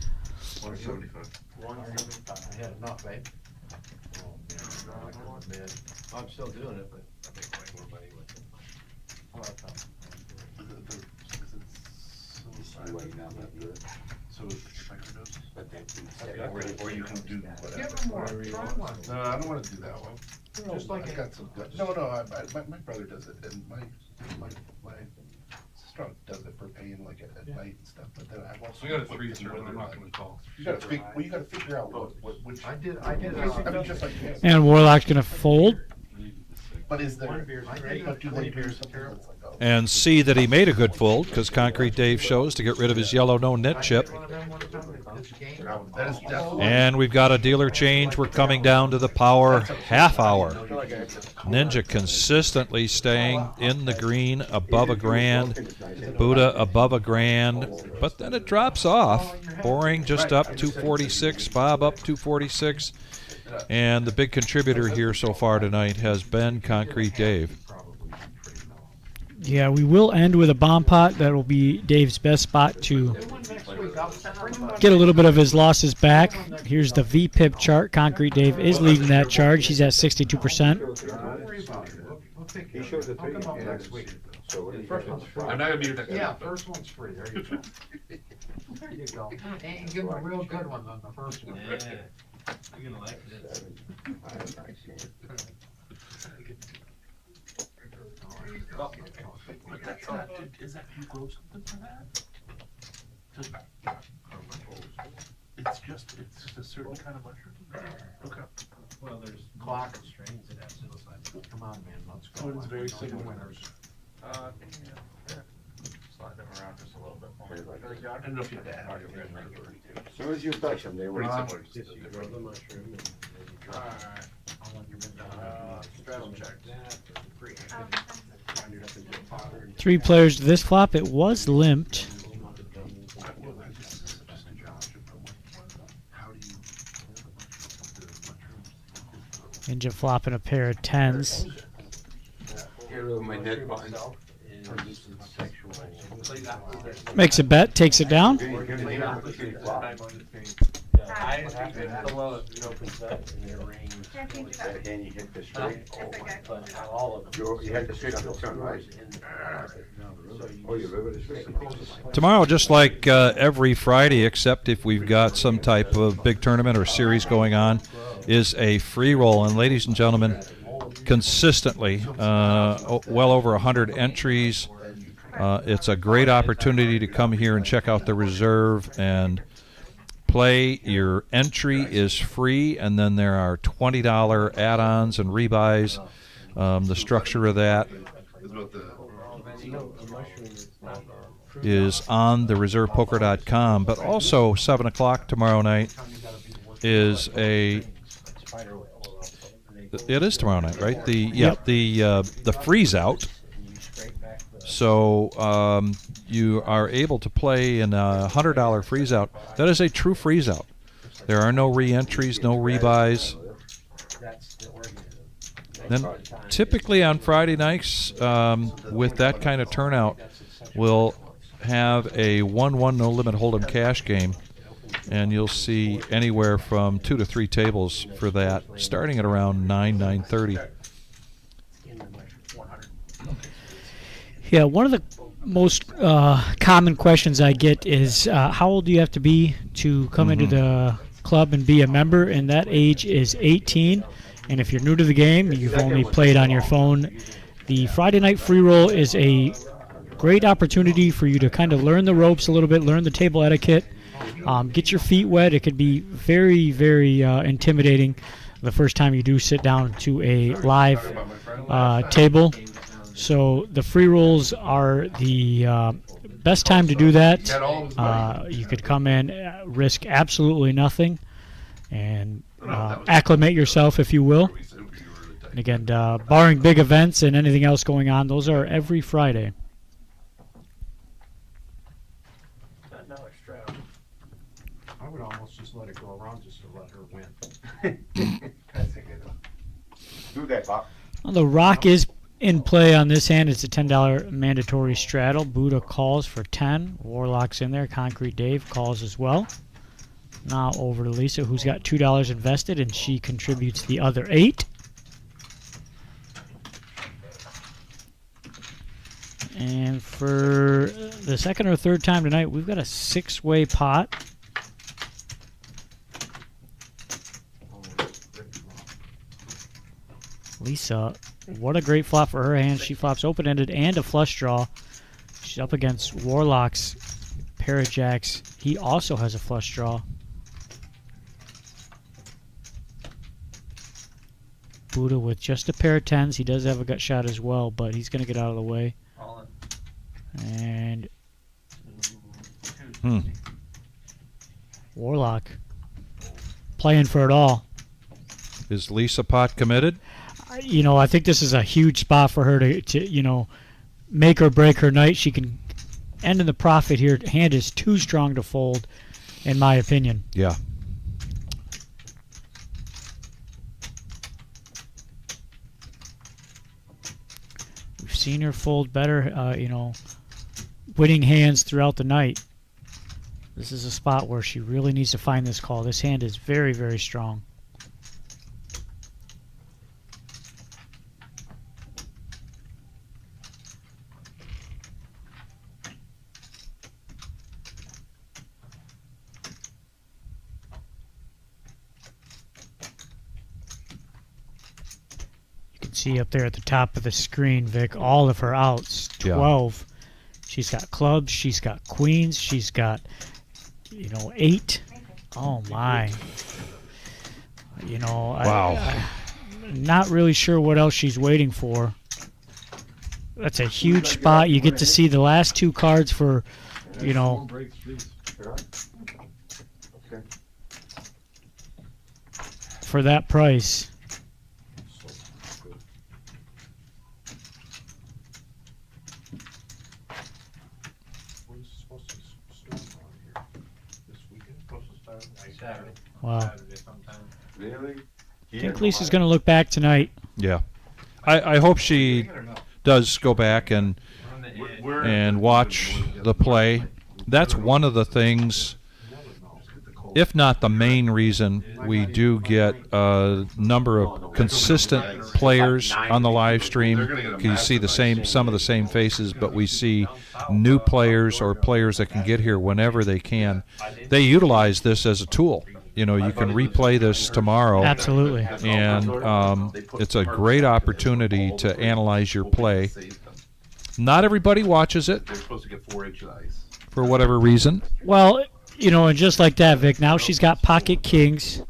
175. I had enough, babe. Oh, man. I'm still doing it, but I make way more money with it. So microdose? But that's Or you can do whatever. Give him one, try one. No, I don't want to do that one. Just like I got some good. No, my brother does it, and my sister does it for pain, like at night and stuff. But then I've also. So you got a put 3 this but earlier, I'm not like- going to call. You gotta figure. Well, you gotta figure out which. I did. I mean, just like. And Warlock's going to fold. But is there, One beer's great, but do 20 they do beers something terrible. that's like, oh, And see that he made a good fold because Concrete Dave shows to get rid of his yellow no-nit chip. that is definitely. And we've got a dealer change. We're coming down to the power half hour. Ninja consistently staying in the green above a grand. Buddha above a grand. But then it drops off. Boring just up 246. Bob up 246. And the big contributor here so far tonight has been Concrete Dave. Yeah, we will end with a bomb pot. That will be Dave's best spot to get a little bit of his losses back. Here's the VPIP chart. Concrete Dave is leading that charge. He's at 62%. He shows the three next week. So I'm not gonna be here next Yeah, week, but- first one's free, there you go. There you go. And give him a real good one on the first one. Yeah, you're gonna like this. But that's not, is that, you grow something for that? It's just a certain kind of mushroom? Okay. Well, there's Clock. strains that have psilocybin. Come on, man, let's go. So it's very No similar. winners. Slide them around just a little bit more. I don't know if you have to add your red. As soon as you touch them, they will. Pretty similar. Just you grow the mushroom and then you try. Alright. Straddle check. Um, 3 players to this flop. It was limped. Ninja flopping a pair of 10s. Get rid of my net buttons. Makes a bet, takes it down. The highest you get below if you open set in your range. Can I change it up? Then you hit the straight. It's okay. But not all of them. You had the straight on the turn, right? Oh, you river the straight. Tomorrow, just like every Friday, except if we've got some type of big tournament or series going on, is a free roll. And ladies and gentlemen, consistently, well over 100 entries. It's a great opportunity to come here and check out the reserve and play. Your entry is free, and then there are $20 add-ons and rebuys. The structure of that is on the reservepoker.com, but also 7 o'clock tomorrow night is a. It is tomorrow night, right? The freeze out. So you are able to play in a $100 freeze out. That is a true freeze out. There are no re-entries, no rebuys. Then typically on Friday nights, with that kind of turnout, we'll have a 1-1 no limit hold'em cash game, and you'll see anywhere from 2 to 3 tables for that, starting at around 9:30. Yeah, one of the most common questions I get is how old do you have to be to come into the club and be a member? And that age is 18. And if you're new to the game, you've only played on your phone, the Friday night free roll is a great opportunity for you to kind of learn the ropes a little bit, learn the table etiquette, get your feet wet. It could be very, very intimidating the first time you do sit down to a live table. So the free rolls are the best time to do that. You could come in, risk absolutely nothing, and acclimate yourself, if you will. And again, barring big events and anything else going on, those are every Friday. I would almost just let it go around just to let her win. Do that, Bob. Well, the rock is in play on this hand. It's a $10 mandatory straddle. Buddha calls for 10. Warlock's in there. Concrete Dave calls as well. Now over to Lisa, who's got $2 invested, and she contributes the other 8. And for the second or third time tonight, we've got a 6-way pot. Lisa, what a great flop for her hand. She flops open-ended and a flush draw. She's up against Warlock's pair of jacks. He also has a flush draw. Buddha with just a pair of tens. He does have a gut shot as well, but he's going to get out of the way. All And in. Warlock playing for it all. Is Lisa Pot committed? You know, I think this is a huge spot for her to you know, make or break her night. She can end in the profit here. Hand is too strong to fold, in my opinion. Yeah. We've seen her fold better, you know, winning hands throughout the night. This is a spot where she really needs to find this call. This hand is very, very strong. See up there at the top of the screen, Vic, all of her outs. 12. Yeah. She's got clubs. She's got queens. She's got, you know, 8. Oh my. You know, wow. I'm not really sure what else she's waiting for. That's a huge spot. You get to see the last 2 cards for, you know, for that price. Wow. Really? I think Lisa's going to look back tonight. Yeah. I hope she does go back and watch the play. That's one of the things, if not the main reason, we do get a number of consistent players on the live stream. You see some of the same faces, but we see new players or players that can get here whenever they can. They utilize this as a tool. You know, you can replay this tomorrow. Absolutely. And it's a great opportunity to analyze your play. Not everybody watches it. They're supposed to get 4-inch ice. For whatever reason. Well, you know, and just like that, Vic, now she's got pocket kings.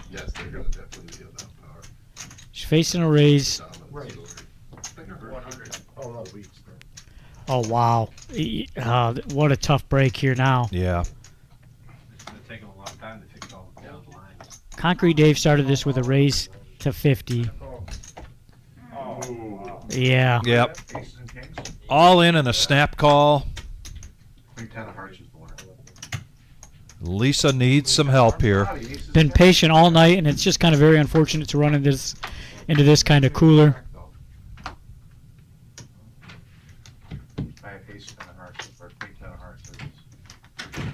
Yes, they're going to definitely feel that power. She's facing a raise. Oh, wow. What a tough break here now. Yeah. Concrete Dave started this with a raise to 50. Yeah. Yep. All in and a snap call. Lisa needs some help here. Been patient all night, and it's just kind of very unfortunate to run into this kind of cooler.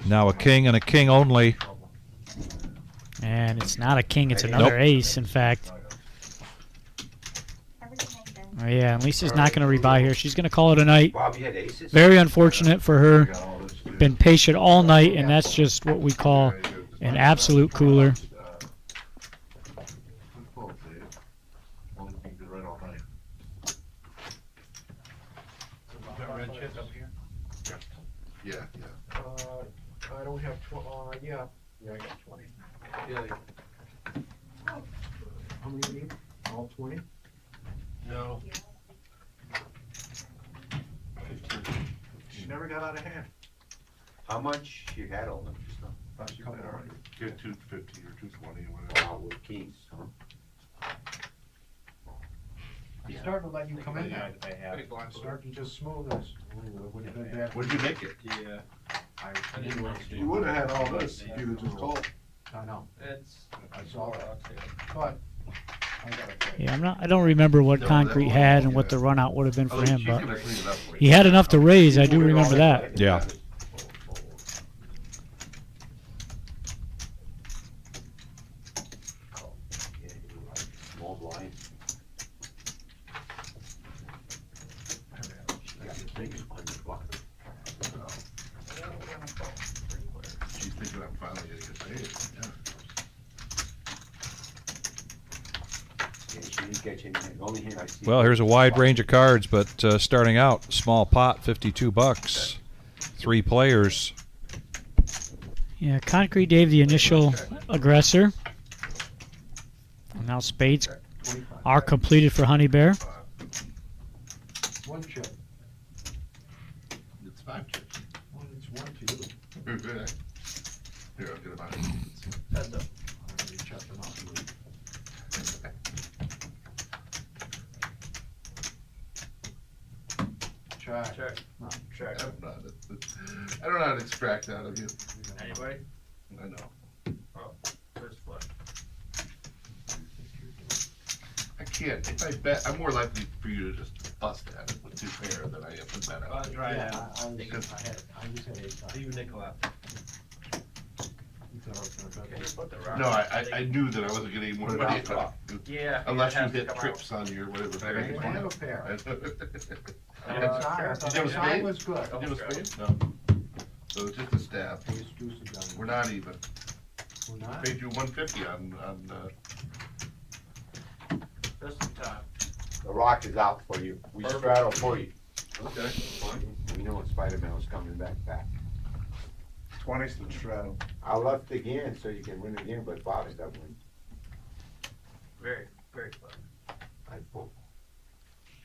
Now a king and a king only. And it's not a king, it's another ace, in fact. Oh, yeah, and Lisa's not going to rebuy here. She's going to call it a night. Very unfortunate for her. Been patient all night, and that's just what we call an absolute cooler. Yeah. I don't have, yeah, I got 20. How many do you need? All 20? No. 15. She never got out of hand. How much you had on them just now? Get 250 or 220 or whatever. Wow, with kings, huh? He's starting to let you come in now. Starting just smooth as. What'd you make it? Yeah. I didn't want to. You would have had all this if you'd have just called. I know. I saw that. But Yeah, I don't remember what Concrete had and what the run out would have been for him, but he had enough to raise. I do remember that. Yeah. Small blind. She's thinking I'm finally going to get paid. Yeah. Well, here's a wide range of cards, but starting out, small pot, $52. 3 players. Yeah, Concrete Dave, the initial aggressor. Now spades 25. are completed for Honey Bear. One chip. It's 5 chips. Well, it's one to you. Here, I'll get about it. That's up. I'm gonna chop them up. Check. Check. No, Check. I don't know how to extract out of you. Anybody? I know. Oh, first flush. I can't. If I bet, I'm more likely for you to just bust at it with 2 pair than I am to bet out. Try Yeah, it I out. just had eight times. Leave nickel out. You thought I was gonna bet Can you that. put the rock? No, I knew that I wasn't getting more Put it money on top. Yeah. unless it you has to hit come trips on your whatever. I have a pair. I know. out. Did you have a Time spade? was good. Did you have a spade? No. So it's just a stab. Ace, deuce, and diamond. We're not even. We're not? Paid you 150 on Just in time. The rock is out for you. We straddle for you. Okay, fine. We know when Spider-Man was coming back. 20's the straddle. I left again so you can win again, but Bob's that win. Very, very close. I pulled.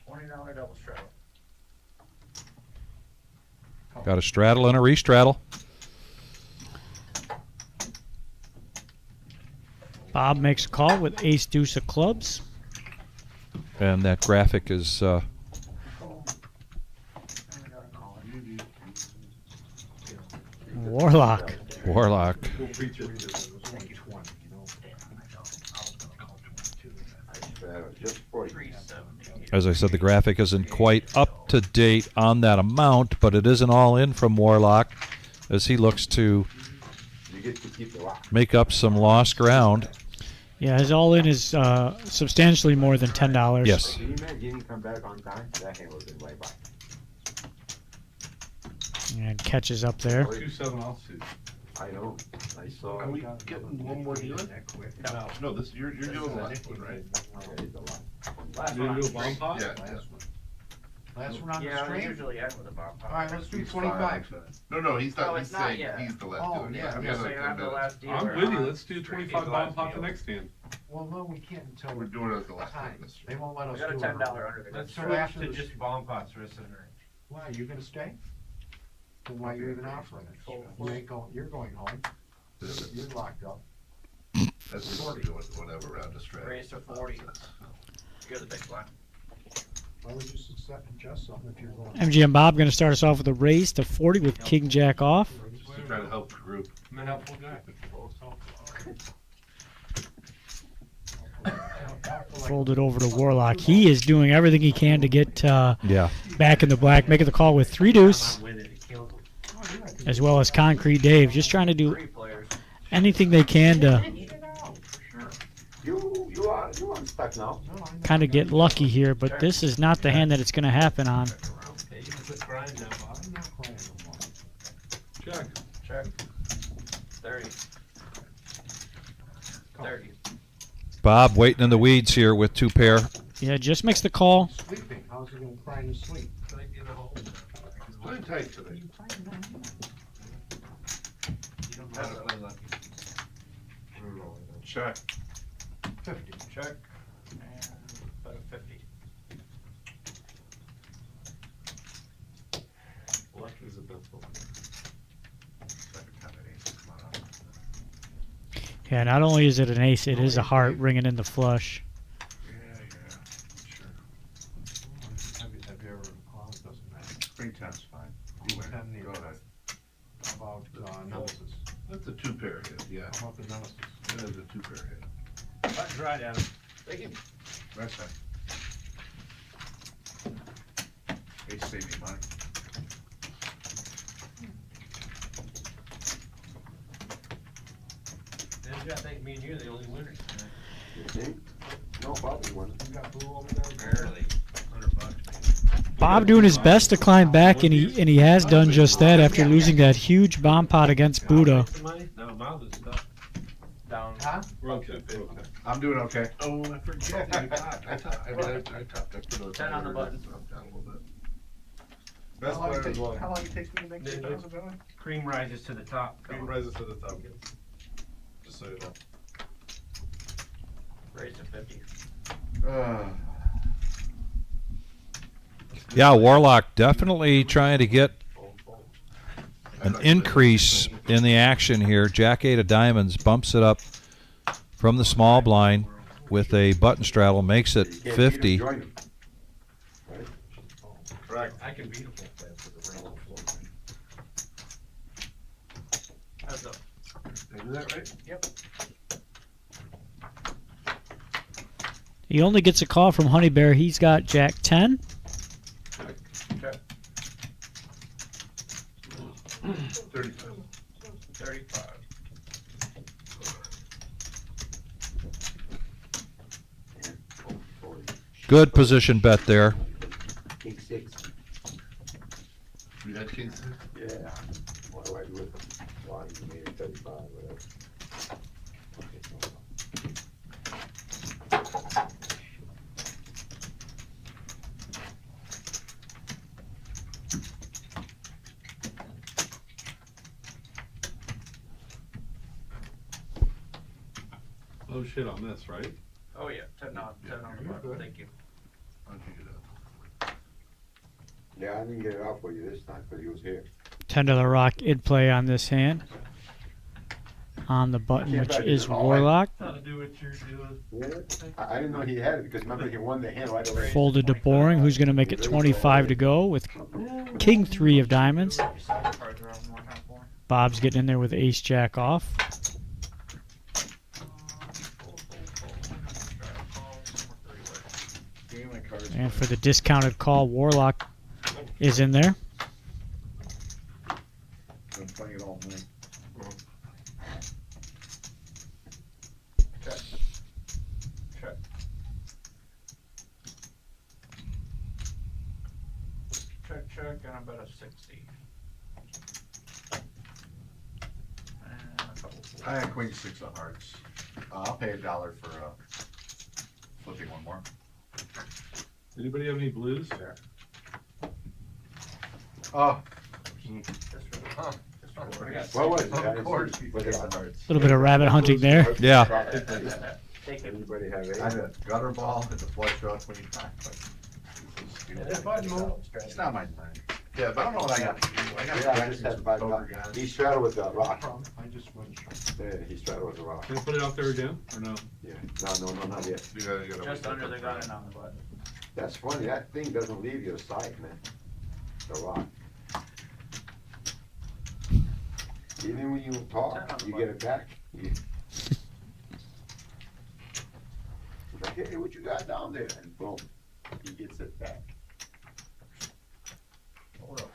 $20 double straddle. Got a straddle and a restraddle. Bob makes a call with ace deuce of clubs. And that graphic is Warlock. Warlock. It was only 20, you know? I straddle just for you. 370. As I said, the graphic isn't quite up to date on that amount, but it is an all-in from Warlock as he looks to You get to keep the rock. make up some lost ground. Yeah, his all-in is substantially more than $10. Yes. Can you imagine he didn't come back on time? That hand would have been right by. And catches up there. 2-7 offsuit. I know. I saw. Are we getting one more dealer? No, this you're doing the last one, right? Last You one. gonna do a bomb pot? Yeah. Last one on the Yeah, we stream? usually end with a bomb pot. All right, let's do He's 25. fine. No, he's not. No, He's it's not saying yet. he's the last Oh, dealer. yeah, I'm we just have saying another I'm the 10 last dealer. I'm with you. on Let's do stream. 25 He's bomb last pot the dealer. next hand. Well, no, we can't until. We're doing it as the last Time. dealer. They won't let us We do got a it. $10 under the gun. Let's So switch after to the- just bomb pots for rest of the night. Why, you gonna stay? Then why you even offering it? You ain't going, you're going home. You're locked up. That's what we're doing. Whatever round of strategy. Raise to 40. You're the big blind. Why would you just accept and adjust something if you're going? MGM Bob going to start us off with a raise to 40 with King Jack off. To try to help the group. I'm a helpful guy. Folded over to Warlock. He is doing everything he can to get Yeah. back in the black, making the call with 3 deuce, as well as Concrete Dave. Just trying to do Three players. anything they can to You unstuck now. kind of get lucky here, but this is not the hand that it's going to happen on. Okay, you can quit crying now, Bob. I'm not playing no more. Check. Check. 30. 30. Bob waiting in the weeds here with 2 pair. Yeah, just makes the call. Sleeping, how's he gonna cry in his sleep? He's playing tight today. Check. 50. Check. And put a 50. Luck is a best one. Yeah, not only is it an ace, it is a heart ringing in the flush. Have you ever, well, it doesn't matter. Springtime's fine. Ten Go neither. ahead. How about, Nemesis? That's a 2 pair hit. Yeah. How about the Nemesis? That is a 2 pair hit. Button's right, Adam. Thank you. Right side. Ace save me money. I think me and you are the only winners tonight. You think? No, Bobby won. You got blue over there? Barely. $100. Bob doing his best to climb back, and he has done just that after losing that huge bomb pot against Buddha. No, Miles is stuck. Down. Huh? We're okay. We're okay. I'm doing okay. Oh, I forget. I topped. I topped. I put a 10 on the button. Down a little bit. Best How long player it in takes- the world. how long it takes me to make $2,000? Cream rises to the top. Cream rises to the top. Just so you know. Raise to 50. Yeah, Warlock definitely trying to get an increase in the action here. Jack 8 of diamonds bumps it up from the small blind with a button straddle, makes it 50. Correct. I can beat a full fat for the railroad floor. How's up? Did I do that right? Yep. He only gets a call from Honey Bear. He's got Jack 10. Okay. 35. 35. Good position bet there. King 6. You had king 6? Yeah. What do I do with them? Why, you made it 35, whatever. Oh shit on this, right? Oh yeah, 10 on the button. Thank you. How'd you get up? Yeah, I didn't get it out for you this time, because he was here. 10 to the rock in play on this hand. On the button, which is Warlock. Nothing to do with your doing. Yeah. I didn't know he had it, because remember he won the hand right away. Folded to Boring, who's going to make it 25 to go with King 3 of diamonds. Bob's getting in there with Ace Jack off. And for the discounted call, Warlock is in there. I'm playing it all night. Check. Check. Check, and I bet a 60. And a couple I had queen 6 of hearts. I'll pay $1 for flipping one more. Anybody have any blues? Oh. What was it? Of course. Was it A little bit of rabbit hunting there. Yeah. Anybody have I had a gutter ball at the flush draw 25. It's not my time. Yeah, but I don't know what I got to do. I got Yeah, I just had five poker bucks. guys. He straddled with the rock. I just went. Yeah, he straddled with the rock. Can I put it out there again, or no? Yeah, no, not yet. You gotta just under the gun and on the button. That's funny, that thing doesn't leave your side, man. The rock. Even when you talk, you get it back. It's like, hey, what you got down there? And boom, he gets it back. Hold up.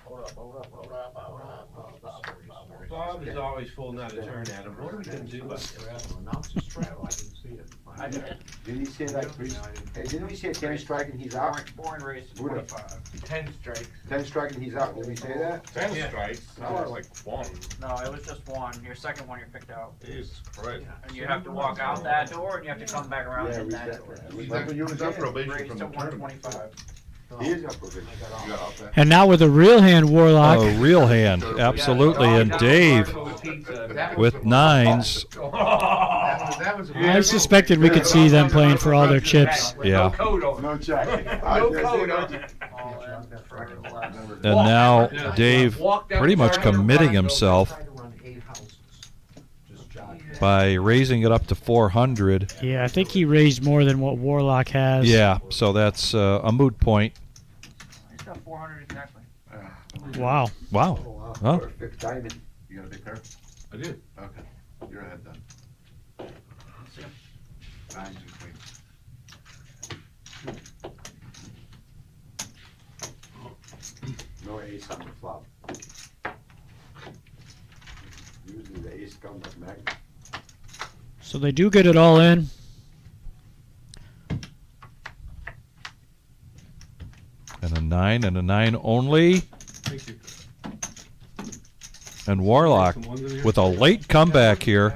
Bob is always full out of turn at him. What are we gonna do about this? Announce a straddle, I didn't see it. I did. Didn't he say that, Chris? Hey, didn't we say 10 strike and he's out? Boring race to Buddha. 25. 10 strikes. 10 strike and he's out, did we say that? 10 Yeah. strikes, not like one. No, it was just one. Your second one, you're picked out. Jesus Christ. And you have to walk out that door and you have to come back around Yeah, in we that said door. that. You was on probation Raise from to the tournament. 125. He is up probation. You got off that? And now with a real hand, Warlock. A real hand, absolutely. And Dave with nines. That was I suspected we could see them playing for all their chips. Yeah. No check. No code on it. And now Dave pretty much committing himself Try to run 8 houses. Just jog. by raising it up to 400. Yeah, I think he raised more than what Warlock has. Yeah, so that's a moot point. He's got 400 exactly. Wow. Wow. Huh? Perfect diamond. You got a big pair? I did. Okay, you're ahead then. Nines and queens. No ace on the flop. Usually the ace comes with magnet. So they do get it all in. And a 9 and a 9 only. Thank you. And Warlock with a late comeback here.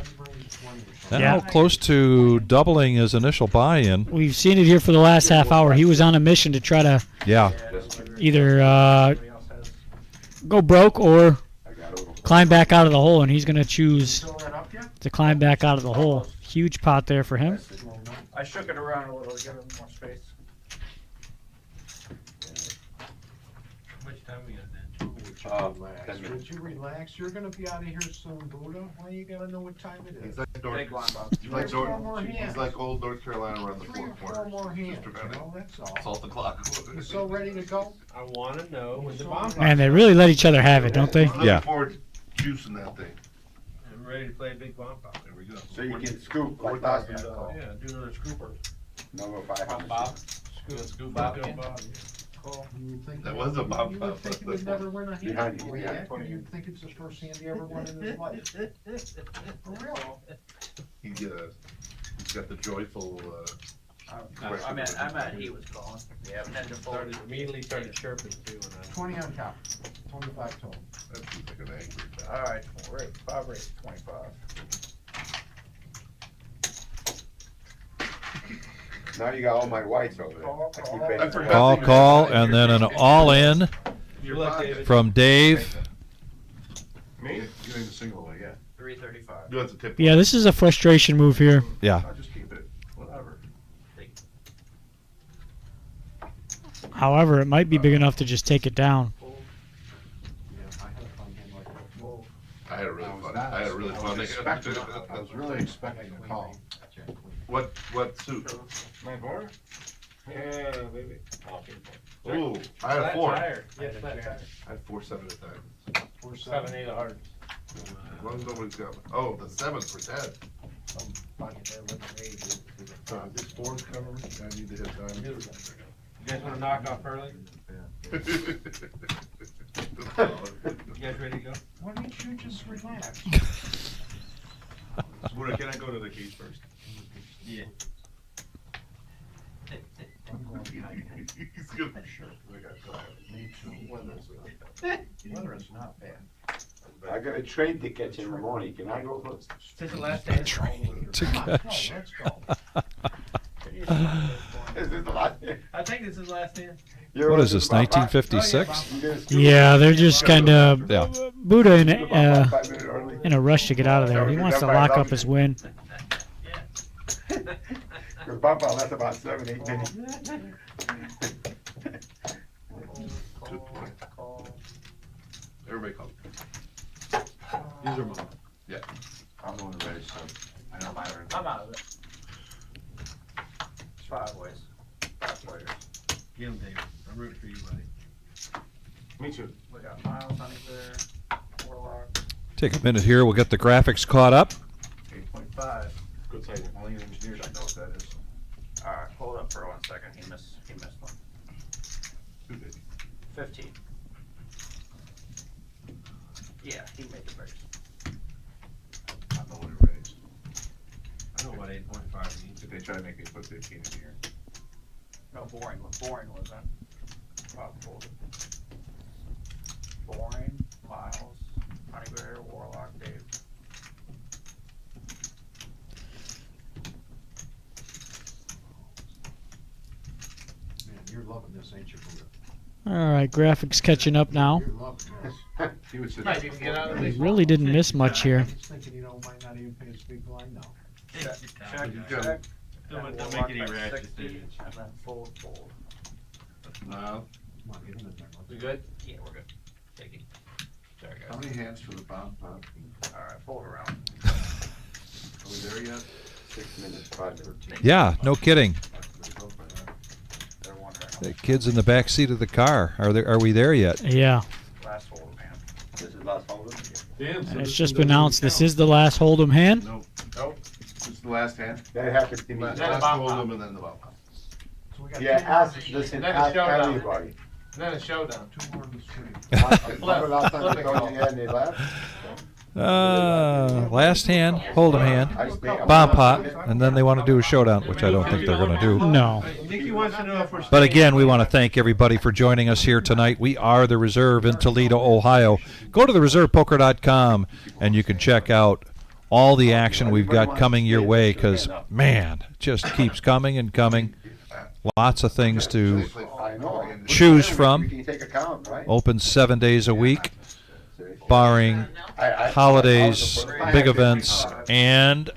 Now Yeah. close to doubling his initial buy-in. We've seen it here for the last half hour. He was on a mission to try to Yeah. either go broke or climb back out of the hole, and he's going to choose to climb back out of the hole. Huge pot there for him. I shook it around a little to give him more space. How much time we got then? Relax. Would you relax? You're gonna be out of here soon, Buddha. Why you gotta know what time it is? He's like Big blind box. He's like, Four more he's hands. like old North Carolina around the 3 four or 4 corners. more hands, Mr. you Bennett. know, that's all. Salt the clock. You so ready to go? I wanna know when the So bomb ready. Man, they really let each other have it, don't they? I'm looking Yeah. forward to juicing that thing. I'm ready to play a big bomb pop. There we go. So you can scoop like that. Yeah, do another scooper. Number 500. Bob, scoop Bob again. You would think That he- was a bomb You pop. would think he would never win a hand Behind you, before behind that, or you'd think it's the first hand he ever won in his life. For real. He's got the joyful, I'm at he was calling. Yeah, 10 to 4. Immediately started chirping too. 20 on top, 25 total. that seems like an angry guy. All right, Bob raised 25. Now you got all my whites over there. I keep betting. I forgot. Call, and then an all-in Your luck, David. from Dave. Me? You ain't a single way, yeah. 335. Do have to tip. Yeah, this is a frustration move here. Yeah. I'll just keep it, whatever. However, it might be big enough to just take it down. Yeah, I had a fun hand like that. Well, I had a really fun, I had a really fun day. I was really expecting a call. What suit? 9-4? Yeah, baby. Ooh, I had a Flat 4. tire. Yeah, flat tire. I had 4-7 at that. 7, 8 of hearts. As long as nobody's got, oh, the 7 for Ted. This 4's covering, I need to hit diamond. You guys wanna knock off early? You guys ready to go? why don't you just relax? Buddha, can I go to the cage first? Yeah. I'm going behind him. He's gonna be sure. Me too. Weather is not bad. I got a train to catch in the morning. Can I go first? This is the last day. Train to Come on, catch. let's go. Is this the last? I think this is last hand. What is this, 1956? Yeah, they're just kind of Yeah. Buddha in a rush to get out of there. He wants to lock up his win. Because Papa left about 7, 8 minutes. Good point. Everybody call. These are mine. Yeah. I'm the one who raised, so I know mine are. I'm out of it. It's 5 ways. 5 players. Get him, David. I'm rooting for you, buddy. Me too. We got Miles, Honey Bear, Warlock. Take a minute here. We'll get the graphics caught up. 8.5. Good sight, all you engineers, I know what that is. Alright, hold up for 1 second. He missed one. 15. Yeah, he made the raise. I know what it raised. I know what 8.5 means. If they try to make me put 15 in here. No, boring was that? Bob pulled it. Boring, Miles, Honey Bear, Warlock, Dave. Man, you're loving this, ain't you, Buddha? All right, graphics catching up now. You're loving this. He would sit Might there. even get out of They this. really didn't miss much here. He's thinking, might not even pay his big blind now. Check. Don't And make Warlock any at rash 60, decisions. And then fold. No. Come on, get him in there. We good? Yeah, we're good. Take it. Sorry, How guys. many hands for the bomb pop? Alright, fold around. Are we there yet? 6 minutes, 5:13. Yeah, no kidding. They're wondering. The kids in the back seat of the car. Are we there yet? Yeah. Last hold, man. This is last Holdem? Damn. And it's just been announced this is the last Hold'em hand. Nope. Nope. This is the last hand. That happens to me. Last Then the bomb hold pop. them and then the bomb pop. So we got Yeah, two more ask, on the listen, Then ask it's showdown. everybody. And then a showdown. street. 2 more on the street. Remember last time they told you and they left? Last hand, Hold'em hand, I stay- bomb pot, and then they want to do a showdown, which I don't think they're going to do. No. Nikki wants to know if we're. But again, we want to thank everybody for joining us here tonight. We are the Reserve in Toledo, Ohio. Go to thereservepoker.com and you can check out all the action we've got coming your way because, man, it just keeps coming and coming. Lots of things to I know. choose from. We can take account, right? Open 7 days a week, barring holidays, big events, and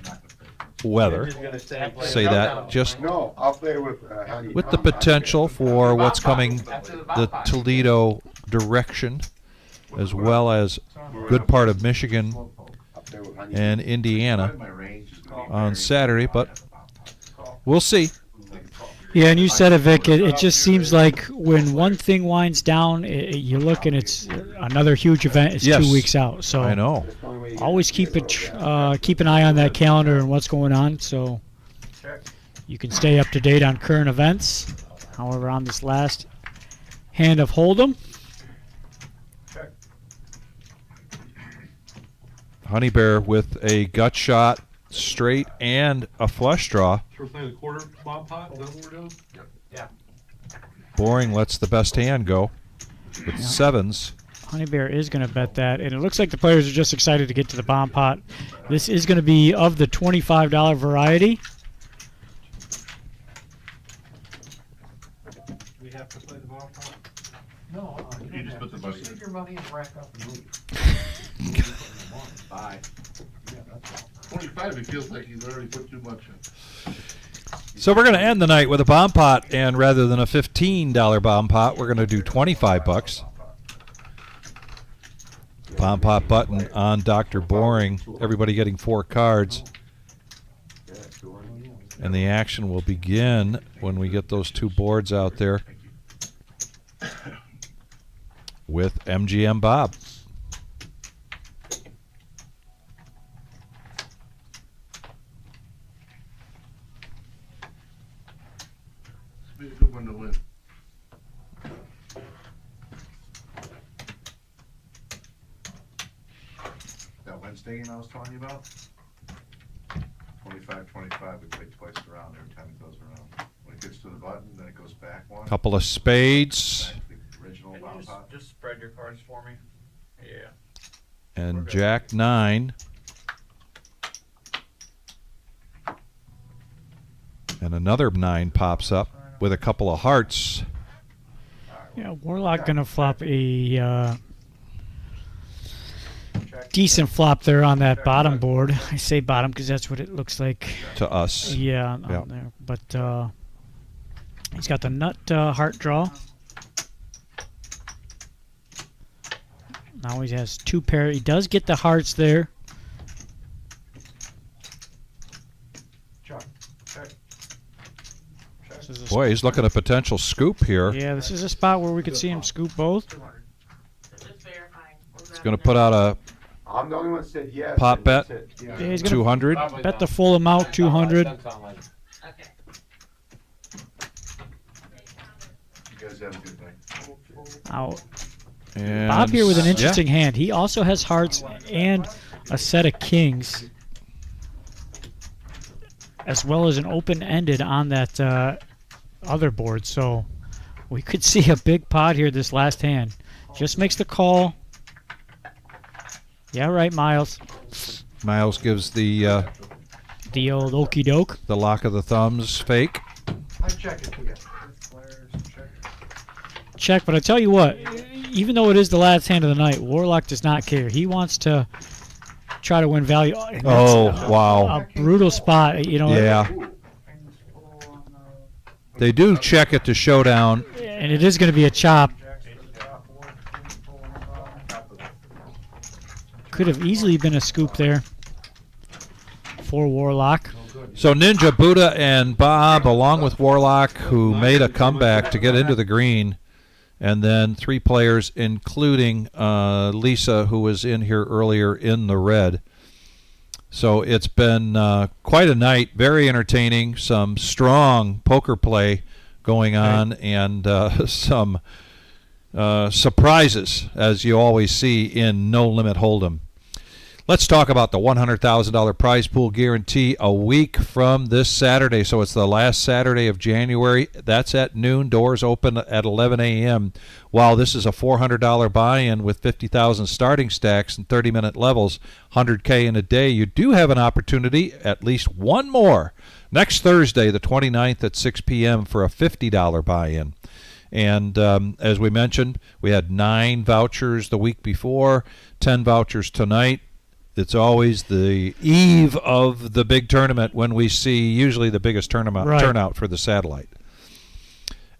weather. You're just gonna stay and play Say that just No, I'll play with, honey. with the potential for what's coming the Toledo direction, as well as good part of Michigan I'll play with honey. and Indiana My range is gonna be on very- Saturday, but we'll see. Yeah, and you said it, Vic. It just seems like when one thing winds down, you look and it's another huge event is Yes. 2 weeks out. So I know. That's the only way you get always keep an eye on that calendar and what's going on, so you can stay up to date on current events. However, on this last hand of Hold'em, Honey Bear with a gut shot, straight, and a flush draw. So we're playing a quarter bomb pot. Is that what we're doing? Boring lets the best hand go with sevens. Honey Bear is going to bet that, and it looks like the players are just excited to get to the bomb pot. This is going to be of the $25 variety. We have to play the ball part? No, you You don't just have put the to. money Just in. leave your money and rack up and leave. Bye. Yeah, that's all. 25, it feels like he's already put too much in. So we're going to end the night with a bomb pot, and rather than a $15 bomb pot, we're going to do 25 bucks. Bomb pot button on Dr. Boring. Everybody getting 4 cards. And the action will begin when we get those 2 boards out there with MGM Bob. Be a good one to win. That Wednesday game I was telling you about? 25, we play twice around every time it goes around. When it gets to the button, then it goes back one. Couple of spades Back to the original Can you bomb pot. just spread your cards for me? Yeah. and Jack 9. And another 9 pops up with a couple of hearts. Yeah, Warlock going to flop a decent flop there on that bottom board. I say bottom because that's what it looks like To us. Yeah, on Yep. there. But he's got the nut heart draw. Now he has 2 pair. He does get the hearts there. Chuck, check. This is a Boy, he's looking at potential scoop here. Yeah, this is a spot where we could see him scoop both. Just verifying. He's going to put out a I'm the only one that said yes. Pop and bet? that's it. Yeah, he's gonna 200. bet the full amount, 200. Okay. You guys have a good night. Out. And Bob here with an yeah. interesting hand. He also has hearts and a set of kings, as well as an open-ended on that other board. So we could see a big pot here this last hand. Just makes the call. Yeah, right, Miles. Miles gives the old okey doke. The lock of the thumbs fake. I check it again. Check, but I tell you what, even though it is the last hand of the night, Warlock does not care. He wants to try to win value. And Oh, that's wow. A brutal spot, you know. Yeah. They do check it to showdown. And it is going to be a chop. Could have easily been a scoop there for Warlock. So Ninja, Buddha, and Bob, along with Warlock, who made a comeback to get into the green, and then 3 players, including Lisa, who was in here earlier in the red. So it's been quite a night, very entertaining, some strong poker play going on, and some surprises, as you always see in No Limit Hold'em. Let's talk about the $100,000 prize pool guarantee a week from this Saturday. So it's the last Saturday of January. That's at noon. Doors open at 11 a.m. While this is a $400 buy-in with 50,000 starting stacks and 30-minute levels, 100K in a day, you do have an opportunity, at least one more, next Thursday, the 29th at 6 p.m. for a $50 buy-in. And as we mentioned, we had 9 vouchers the week before, 10 vouchers tonight. It's always the eve of the big tournament when we see usually the biggest tournament turnout for the satellite.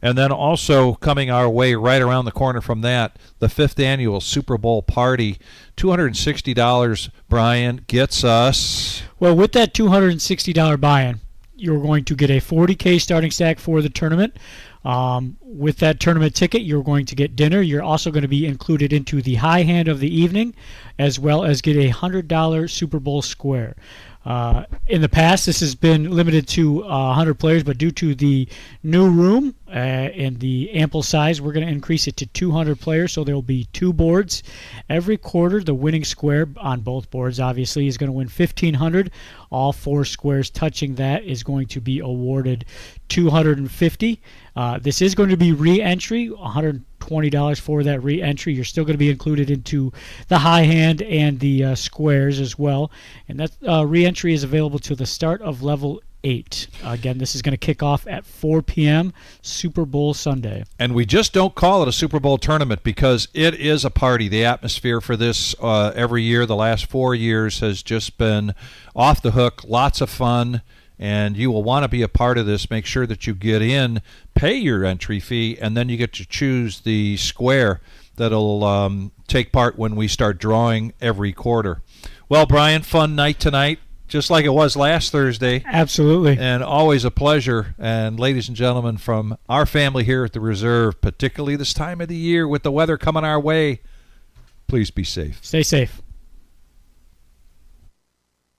And then also coming our way right around the corner from that, the 5th annual Super Bowl party, $260, Brian, gets us... Well, with that $260 buy-in, you're going to get a 40K starting stack for the tournament. With that tournament ticket, you're going to get dinner. You're also going to be included into the high hand of the evening, as well as get a $100 Super Bowl square. In the past, this has been limited to 100 players, but due to the new room and the ample size, we're going to increase it to 200 players, so there will be 2 boards. Every quarter, the winning square on both boards, obviously, is going to win $1,500. All 4 squares touching that is going to be awarded $250. This is going to be re-entry, $120 for that re-entry. You're still going to be included into the high hand and the squares as well. And that re-entry is available to the start of level 8. Again, this is going to kick off at 4 p.m. Super Bowl Sunday. And we just don't call it a Super Bowl tournament because it is a party. The atmosphere for this every year, the last 4 years, has just been off the hook, lots of fun. And you will want to be a part of this. Make sure that you get in, pay your entry fee, and then you get to choose the square that'll take part when we start drawing every quarter. Well, Brian, fun night tonight, just like it was last Thursday. Absolutely. And always a pleasure. And ladies and gentlemen, from our family here at the Reserve, particularly this time of the year with the weather coming our way, please be safe. Stay safe.